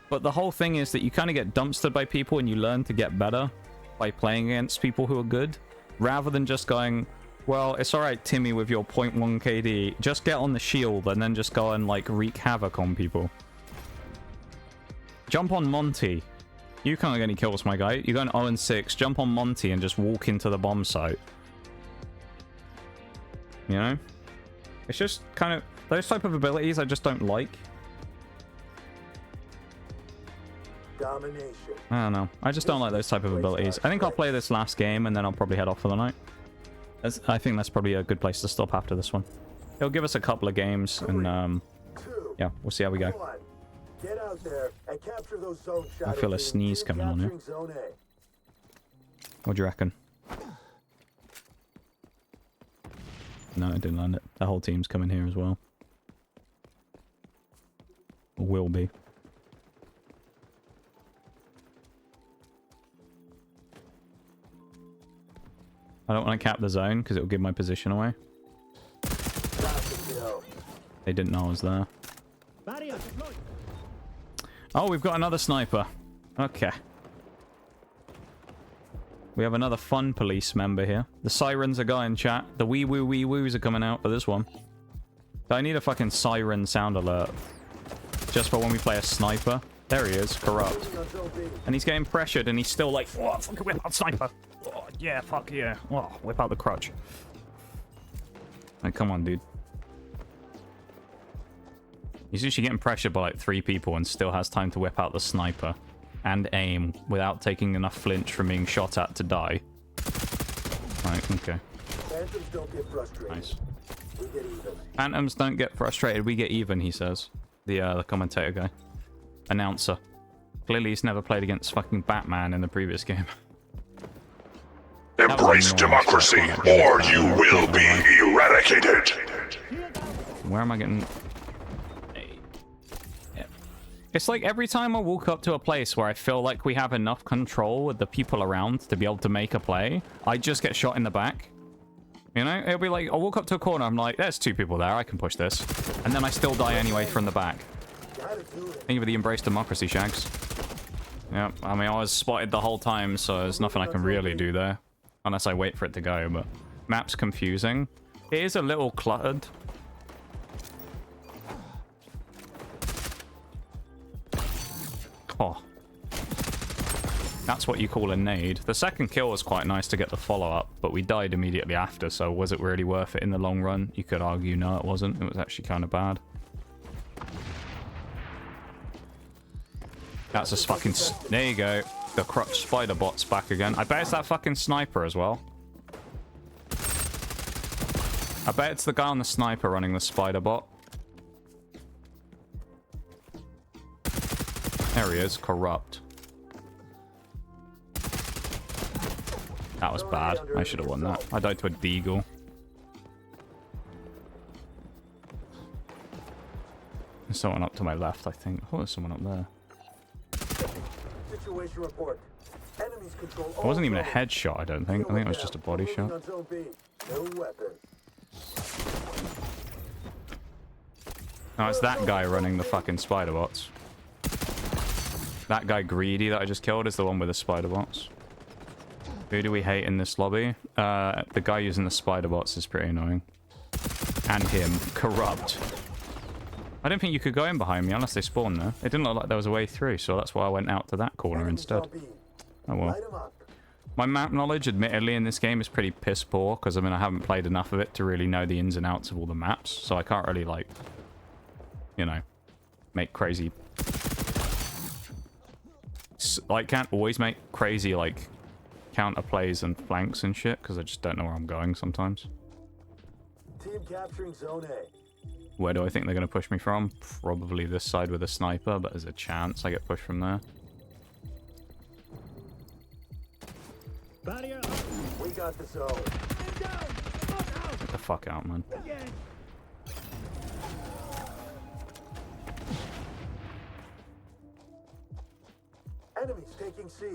But the whole thing is that you kind of get dumpstered by people and you learn to get better by playing against people who are good. Rather than just going, well, it's alright, Timmy, with your 0.1 KD. Just get on the shield and then just go and, like, wreak havoc on people. Jump on Monty. You can't get any kills, my guy. You're going 0-6. Jump on Monty and just walk into the bomb site. You know? It's just kind of... Those type of abilities I just don't like. Domination. I don't know. I just don't like those type of abilities. I think I'll play this last game and then I'll probably head off for the night. I think that's probably a good place to stop after this one. It'll give us a couple of games and yeah, we'll see how we go. Get out there and capture those zone I feel a sneeze coming on here. What do you reckon? No, I didn't land it. The whole team's coming here as well. Or will be. I don't want to cap the zone because it will give my position away. They didn't know I was there. Oh, we've got another sniper. Okay. We have another fun police member here. The sirens are going, chat. The wee woos are coming out for this one. So I need a fucking siren sound alert. Just for when we play a sniper. There he is, corrupt. And he's getting pressured and he's still like, oh, fucking whip out sniper. Oh, yeah, fuck yeah. Oh, whip out the crutch. Like, come on, dude. He's usually getting pressured by like 3 people and still has time to whip out the sniper and aim without taking enough flinch from being shot at to die. Right, okay. Phantoms don't get frustrated. Nice. We get even. Phantoms don't get frustrated, we get even, he says. The commentator guy. Announcer. Clearly he's never played against fucking Batman in the previous game. Embrace democracy, or you will be eradicated. Where am I getting... It's like every time I walk up to a place where I feel like we have enough control with the people around to be able to make a play, I just get shot in the back. You know? It'll be like, I'll walk up to a corner, I'm like, there's 2 people there, I can push this. And then I still die anyway from the back. Thank you for the embrace democracy, Shags. Yeah, I mean, I was spotted the whole time, so there's nothing I can really do there. Unless I wait for it to go, but... Map's confusing. It is a little cluttered. Oh. That's what you call a nade. The second kill was quite nice to get the follow-up, but we died immediately after, so was it really worth it in the long run? You could argue no, it wasn't. It was actually kind of bad. That's a fucking... There you go. The crutch spider bot's back again. I bet it's that fucking sniper as well. I bet it's the guy on the sniper running the spider bot. There he is. Corrupt. That was bad. I should have won that. I died to a Deagle. There's someone up to my left, I think. Oh, there's someone up there. Situation report. Enemies control It wasn't even a headshot, I don't think. I think it was just a body shot. No weapon. No, it's that guy running the fucking spider bots. That guy Greedy that I just killed is the one with the spider bots. Who do we hate in this lobby? The guy using the spider bots is pretty annoying. And him. Corrupt. I don't think you could go in behind me unless they spawn there. It didn't look like there was a way through, so that's why I went out to that corner instead. Oh well. My map knowledge, admittedly, in this game is pretty piss poor, because I mean, I haven't played enough of it to really know the ins and outs of all the maps, so I can't really, like, you know, make crazy... Like, can't always make crazy, like, counter plays and flanks and shit, because I just don't know where I'm going sometimes. Team capturing zone A. Where do I think they're going to push me from? Probably this side with a sniper, but there's a chance I get pushed from there. We got the zone. Get the fuck out, man. Enemies taking C.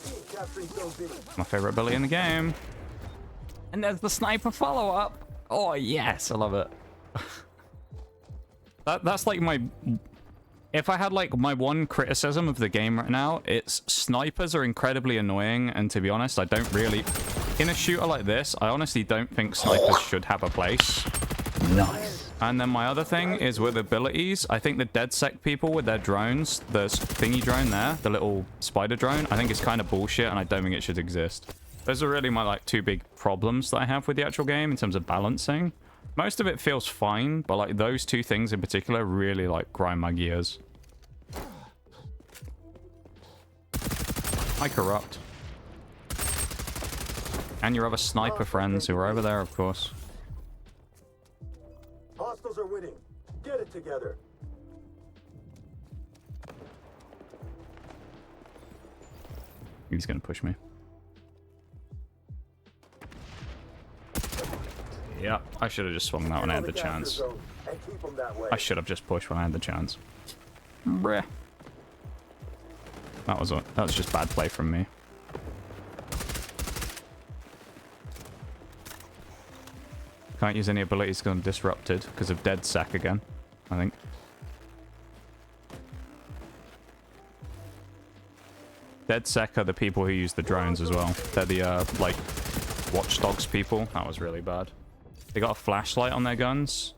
Team capturing zone B. My favorite ability in the game. And there's the sniper follow-up. Oh, yes. I love it. That's like my... If I had, like, my one criticism of the game right now, it's snipers are incredibly annoying, and to be honest, I don't really... In a shooter like this, I honestly don't think snipers should have a place. Nice. And then my other thing is with abilities, I think the DedSec people with their drones, the thingy drone there, the little spider drone, I think it's kind of bullshit, and I don't think it should exist. Those are really my, like, two big problems that I have with the actual game in terms of balancing. Most of it feels fine, but, like, those two things in particular really, like, grind my gears. Hi, Corrupt. And your other sniper friends who are over there, of course. Hostiles are winning. Get it together. He's gonna push me. Yeah, I should have just swung that when I had the chance. I should have just pushed when I had the chance. Bruh. That was just bad play from me. Can't use any abilities because I'm disrupted because of DedSec again, I think. DedSec are the people who use the drones as well. They're the, like, watchdogs people. That was really bad. They got a flashlight on their guns.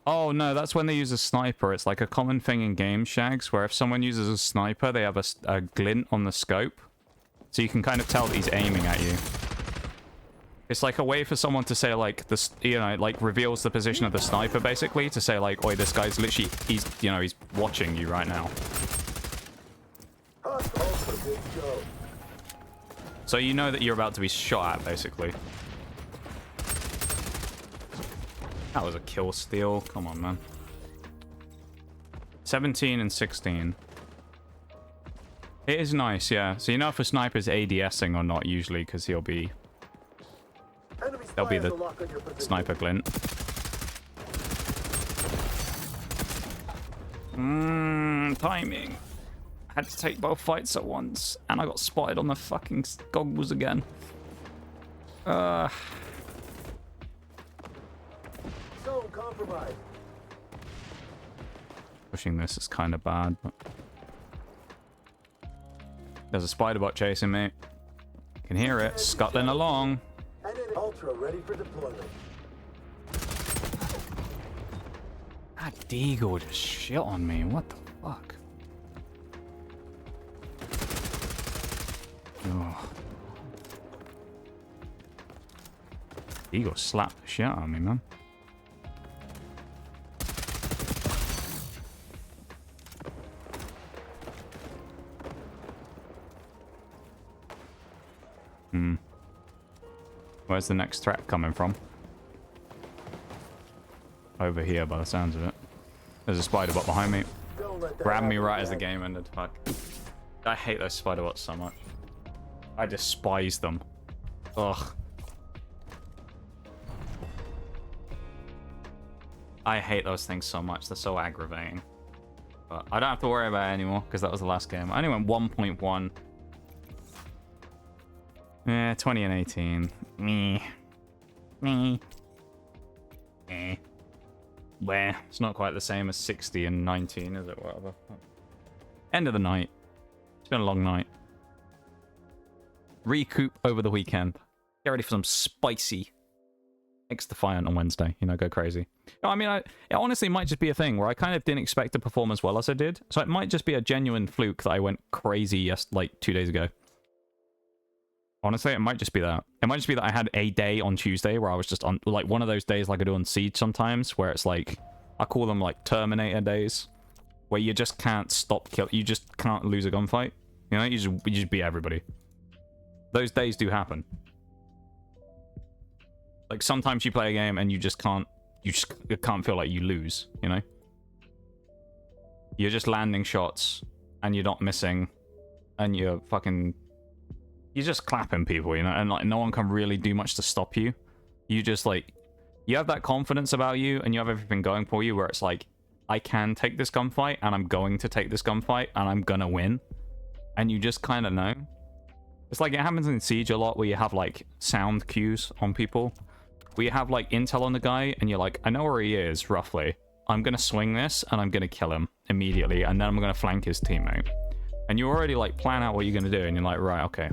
Oh, no, that's when they use a sniper. It's like a common thing in game shags where if someone uses a sniper, they have a glint on the scope. So you can kind of tell that he's aiming at you. It's like a way for someone to say, like, this, you know, like, reveals the position of the sniper, basically, to say, like, oi, this guy's literally, he's, you know, he's watching you right now. So you know that you're about to be shot at, basically. That was a kill steal. Come on, man. 17 and 16. It is nice, yeah. So you know if a sniper's ADSing or not, usually, because he'll be... There'll be the sniper glint. Timing. I had to take both fights at once, and I got spotted on the fucking goggles again. Zone compromised. Pushing this is kind of bad, but... There's a spider bot chasing me. Can hear it, scuttling along. Ultra ready for deployment. That Deagle just shit on me. What the fuck? Oh. Deagle slapped the shit out of me, man. Where's the next threat coming from? over here by the sounds of it. There's a spider bot behind me. Grabbed me right as the game ended. Fuck. I hate those spider bots so much. I despise them. Ugh. I hate those things so much. They're so aggravating. But I don't have to worry about it anymore because that was the last game. I only went 1.1. Yeah, 20 and 18. Meh. Meh. Eh. Where? It's not quite the same as 60 and 19, is it? Whatever. End of the night. It's been a long night. Recoup over the weekend. Get ready for some spicy xDefiant on Wednesday. You know, go crazy. No, I mean, it honestly might just be a thing where I kind of didn't expect to perform as well as I did. So it might just be a genuine fluke that I went crazy like 2 days ago. Honestly, it might just be that. It might just be that I had a day on Tuesday where I was just on, like, one of those days like I do on Siege sometimes, where it's like, I call them like Terminator days, where you just can't stop kill. You just can't lose a gunfight. You know, you just beat everybody. Those days do happen. Like, sometimes you play a game and you can't feel like you lose, you know? You're just landing shots and you're not missing and you're just clapping people, you know? And like, no one can really do much to stop you. You just like, you have that confidence about you and you have everything going for you where it's like, I can take this gunfight and I'm going to take this gunfight and I'm gonna win. And you just kind of know. It's like, it happens in Siege a lot where you have like sound cues on people. We have like intel on the guy and you're like, I know where he is roughly. I'm gonna swing this and I'm gonna kill him immediately and then I'm gonna flank his teammate. And you already like plan out what you're gonna do and you're like, right, okay,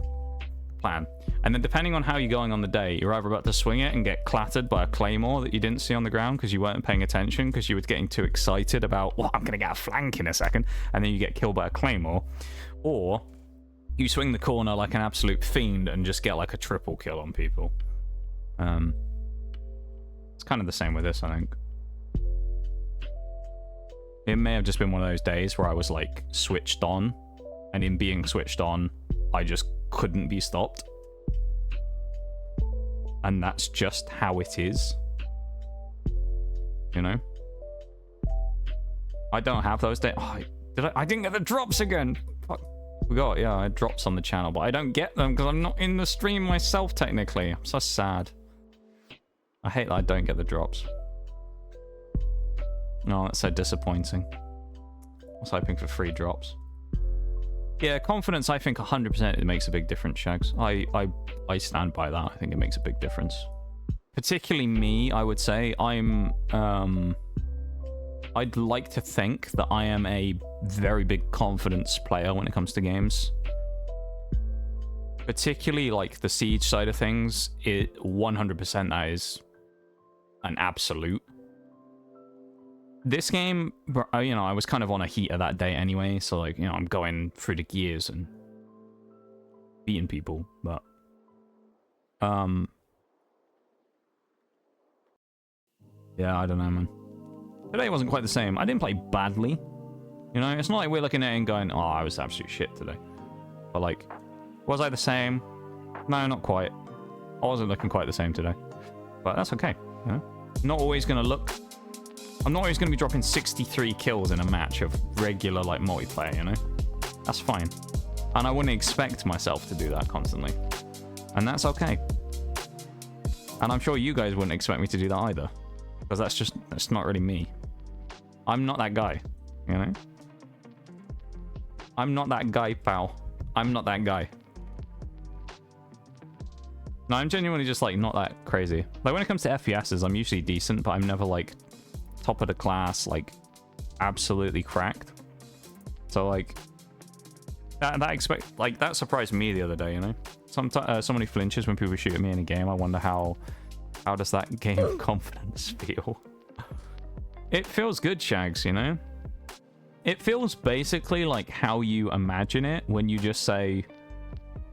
plan. And then depending on how you're going on the day, you're either about to swing it and get clattered by a claymore that you didn't see on the ground because you weren't paying attention because you were getting too excited about, well, I'm gonna get a flank in a second, and then you get killed by a claymore, or you swing the corner like an absolute fiend and just get like a triple kill on people. It's kind of the same with this, I think. It may have just been one of those days where I was like switched on, and in being switched on, I just couldn't be stopped. And that's just how it is. You know? I don't have those days. Oh, I didn't get the drops again. Fuck. I had drops on the channel, but I don't get them because I'm not in the stream myself, technically. I'm so sad. I hate that I don't get the drops. No, that's so disappointing. I was hoping for free drops. Yeah, confidence, I think 100% it makes a big difference, Shags. I stand by that. I think it makes a big difference. Particularly me, I would say. I'd like to think that I am a very big confidence player when it comes to games. Particularly, like, the Siege side of things, 100% that is an absolute. This game, you know, I was kind of on a heater that day anyway, so, like, you know, I'm going through the gears and beating people, but... yeah, I don't know, man. Today wasn't quite the same. I didn't play badly. You know, it's not like we're looking at it and going, oh, I was absolute shit today. But, like, was I the same? No, not quite. I wasn't looking quite the same today. But that's okay, you know? I'm not always going to be dropping 63 kills in a match of regular, like, multiplayer, you know? That's fine. And I wouldn't expect myself to do that constantly. And that's okay. And I'm sure you guys wouldn't expect me to do that either. Because that's not really me. I'm not that guy, you know? I'm not that guy, pal. I'm not that guy. No, I'm genuinely just, like, not that crazy. Like, when it comes to FPSs, I'm usually decent, but I'm never, like, top of the class, like, absolutely cracked. So, like, that surprised me the other day, you know? Sometimes somebody flinches when people shoot at me in a game. I wonder how does that game confidence feel? It feels good, Shags, you know? It feels basically like how you imagine it when you just say...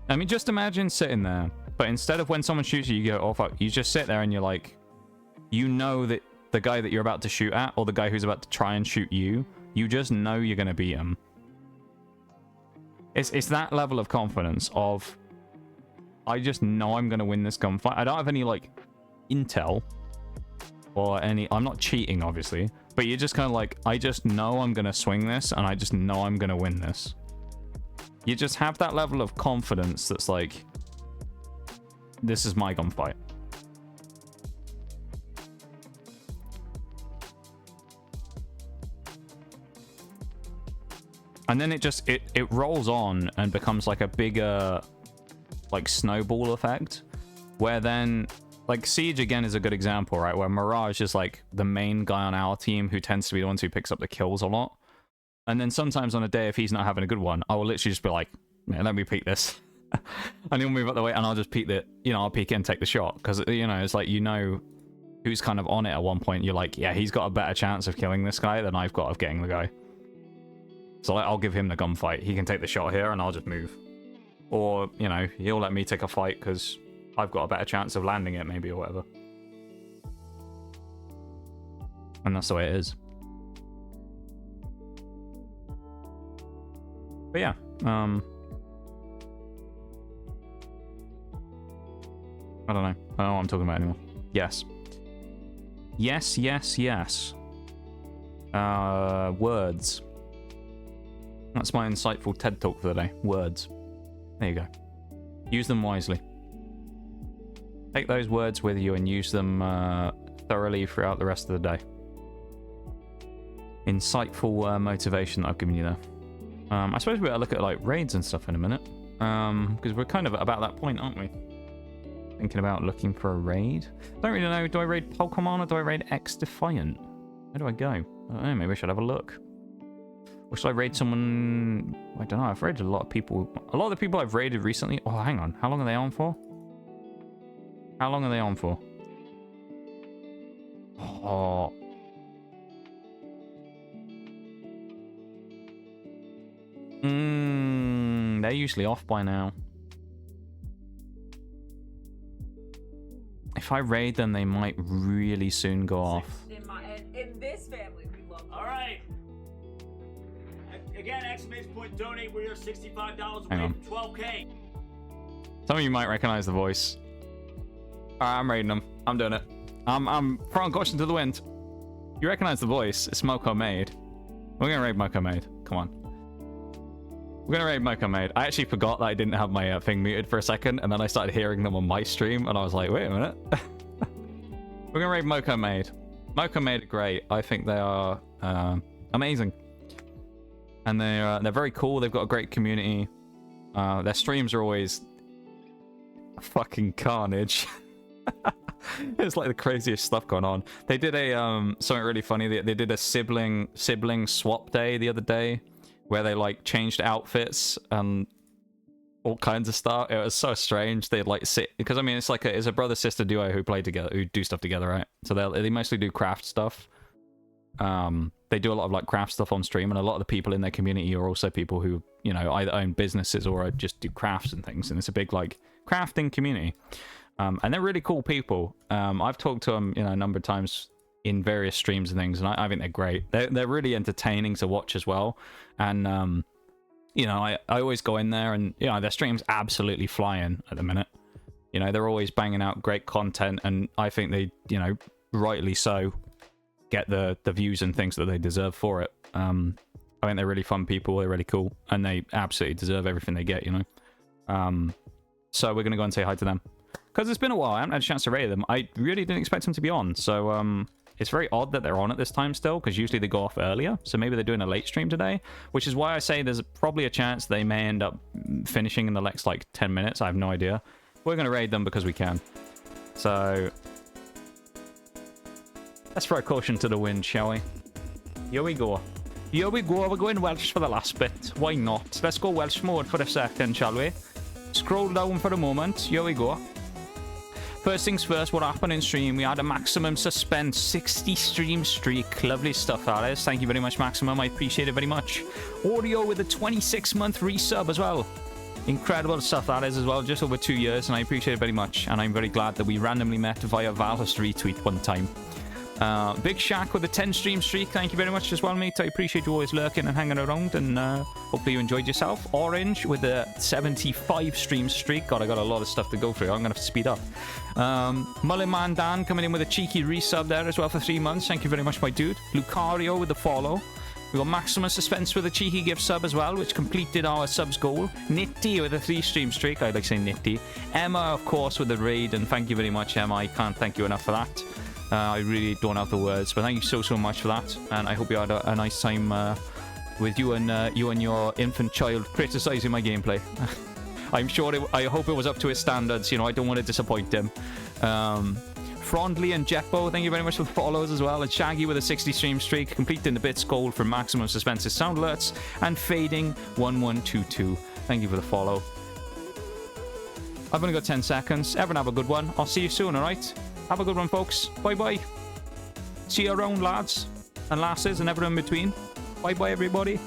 I mean, just imagine sitting there, but instead of when someone shoots you, you go, oh, fuck, you just sit there and you're like... You know that the guy that you're about to shoot at, or the guy who's about to try and shoot you, you just know you're going to beat him. It's that level of confidence of... I just know I'm going to win this gunfight. I don't have any, like, intel or any... I'm not cheating, obviously, but you're just kind of like, I just know I'm going to swing this, and I just know I'm going to win this. You just have that level of confidence that's like, this is my gunfight. And then it just, it rolls on and becomes like a bigger, like, snowball effect, where then, like, Siege again is a good example, right? Where Mirage is like the main guy on our team who tends to be the one who picks up the kills a lot. And then sometimes on a day, if he's not having a good one, I will literally just be like, man, let me peek this. And he'll move out the way and I'll just peek the, you know, I'll peek in and take the shot. Because, you know, it's like, you know who's kind of on it at one point. You're like, yeah, he's got a better chance of killing this guy than I've got of getting the guy. So like, I'll give him the gunfight. He can take the shot here and I'll just move. Or, you know, he'll let me take a fight because I've got a better chance of landing it maybe or whatever. And that's the way it is. But yeah, I don't know. I don't know what I'm talking about anymore. Yes. Yes, yes, yes. Words. That's my insightful TED Talk for the day. Words. There you go. Use them wisely. Take those words with you and use them thoroughly throughout the rest of the day. Insightful motivation that I've given you there. I suppose we better look at like raids and stuff in a minute. Because we're kind of about that point, aren't we? Thinking about looking for a raid. Don't really know. Do I raid Pokemon or do I raid xDefiant? Where do I go? I don't know. Maybe I should have a look. Or should I raid someone? I don't know. I've raided a lot of people. A lot of the people I've raided recently. Oh, hang on. How long are they on for? How long are they on for? Oh. They're usually off by now. If I raid them, they might really soon go off. In this family, we love them. All right. Again, exclamation point donate. We're $65 away from 12K. Some of you might recognize the voice. Alright, I'm raiding them. I'm doing it. I'm throwing caution to the wind. You recognize the voice. It's Moko Maid. We're gonna raid Moko Maid. Come on. We're gonna raid Moko Maid. I actually forgot that I didn't have my thing muted for a second, and then I started hearing them on my stream, and I was like, wait a minute. We're gonna raid Moko Maid. Moko Maid are great. I think they are amazing. And they're very cool. They've got a great community. Their streams are always fucking carnage. It's like the craziest stuff going on. They did a something really funny. They did a sibling swap day the other day, where they like changed outfits and all kinds of stuff. It was so strange. They'd like sit, because I mean it's like it's a brother sister duo who play together, who do stuff together, right? So they mostly do craft stuff. They do a lot of like craft stuff on stream, and a lot of the people in their community are also people who, you know, either own businesses or just do crafts and things, and it's a big like crafting community. And they're really cool people. I've talked to them, you know, a number of times in various streams and things, and I think they're great. They're really entertaining to watch as well. And you know, I always go in there, and you know, their stream's absolutely flying at the minute. You know, they're always banging out great content, and I think they, you know, rightly so, get the views and things that they deserve for it. I think they're really fun people. They're really cool, and they absolutely deserve everything they get, you know. So we're gonna go and say hi to them, because it's been a while. I haven't had a chance to raid them. I really didn't expect them to be on, so it's very odd that they're on at this time still, because usually they go off earlier. So maybe they're doing a late stream today, which is why I say there's probably a chance they may end up finishing in the next like 10 minutes. I have no idea. We're going to raid them because we can. So let's throw caution to the wind, shall we? Here we go. Here we go. We're going Welsh for the last bit. Why not? Let's go Welsh mode for a second, shall we? Scroll down for a moment. Here we go. First things first, what happened in stream? We had a Maximum Suspense 60 stream streak. Lovely stuff, that is. Thank you very much, Maximum. I appreciate it very much. Audio with a 26-month resub as well. Incredible stuff, that is, as well. Just over 2 years, and I appreciate it very much. And I'm very glad that we randomly met via Valhust retweet one time. Big Shaq with a 10 stream streak. Thank you very much as well, mate. I appreciate you always lurking and hanging around, and hopefully you enjoyed yourself. Orange with a 75 stream streak. God, I got a lot of stuff to go through. I'm going to have to speed up. Mullen Man Dan coming in with a cheeky resub there as well for 3 months. Thank you very much, my dude. Lucario with the follow. We got Maximum Suspense with a cheeky gift sub as well, which completed our subs goal. Nitty with a 3 stream streak. I like saying Nitty. Emma, of course, with the raid, and thank you very much, Emma. I can't thank you enough for that. I really don't have the words, but thank you so much for that, and I hope you had a nice time with you and your infant child criticizing my gameplay. I hope it was up to his standards. You know, I don't want to disappoint him. Frondly and Jetbo, thank you very much for the follows as well. And Shaggy with a 60 stream streak, completing the bits goal for Maximum Suspense's sound alerts, and Fading 1122. Thank you for the follow. I've only got 10 seconds. Everyone have a good one. I'll see you soon, alright? Have a good one, folks. Bye-bye. See you around, lads and lasses and everyone in between. Bye-bye, everybody.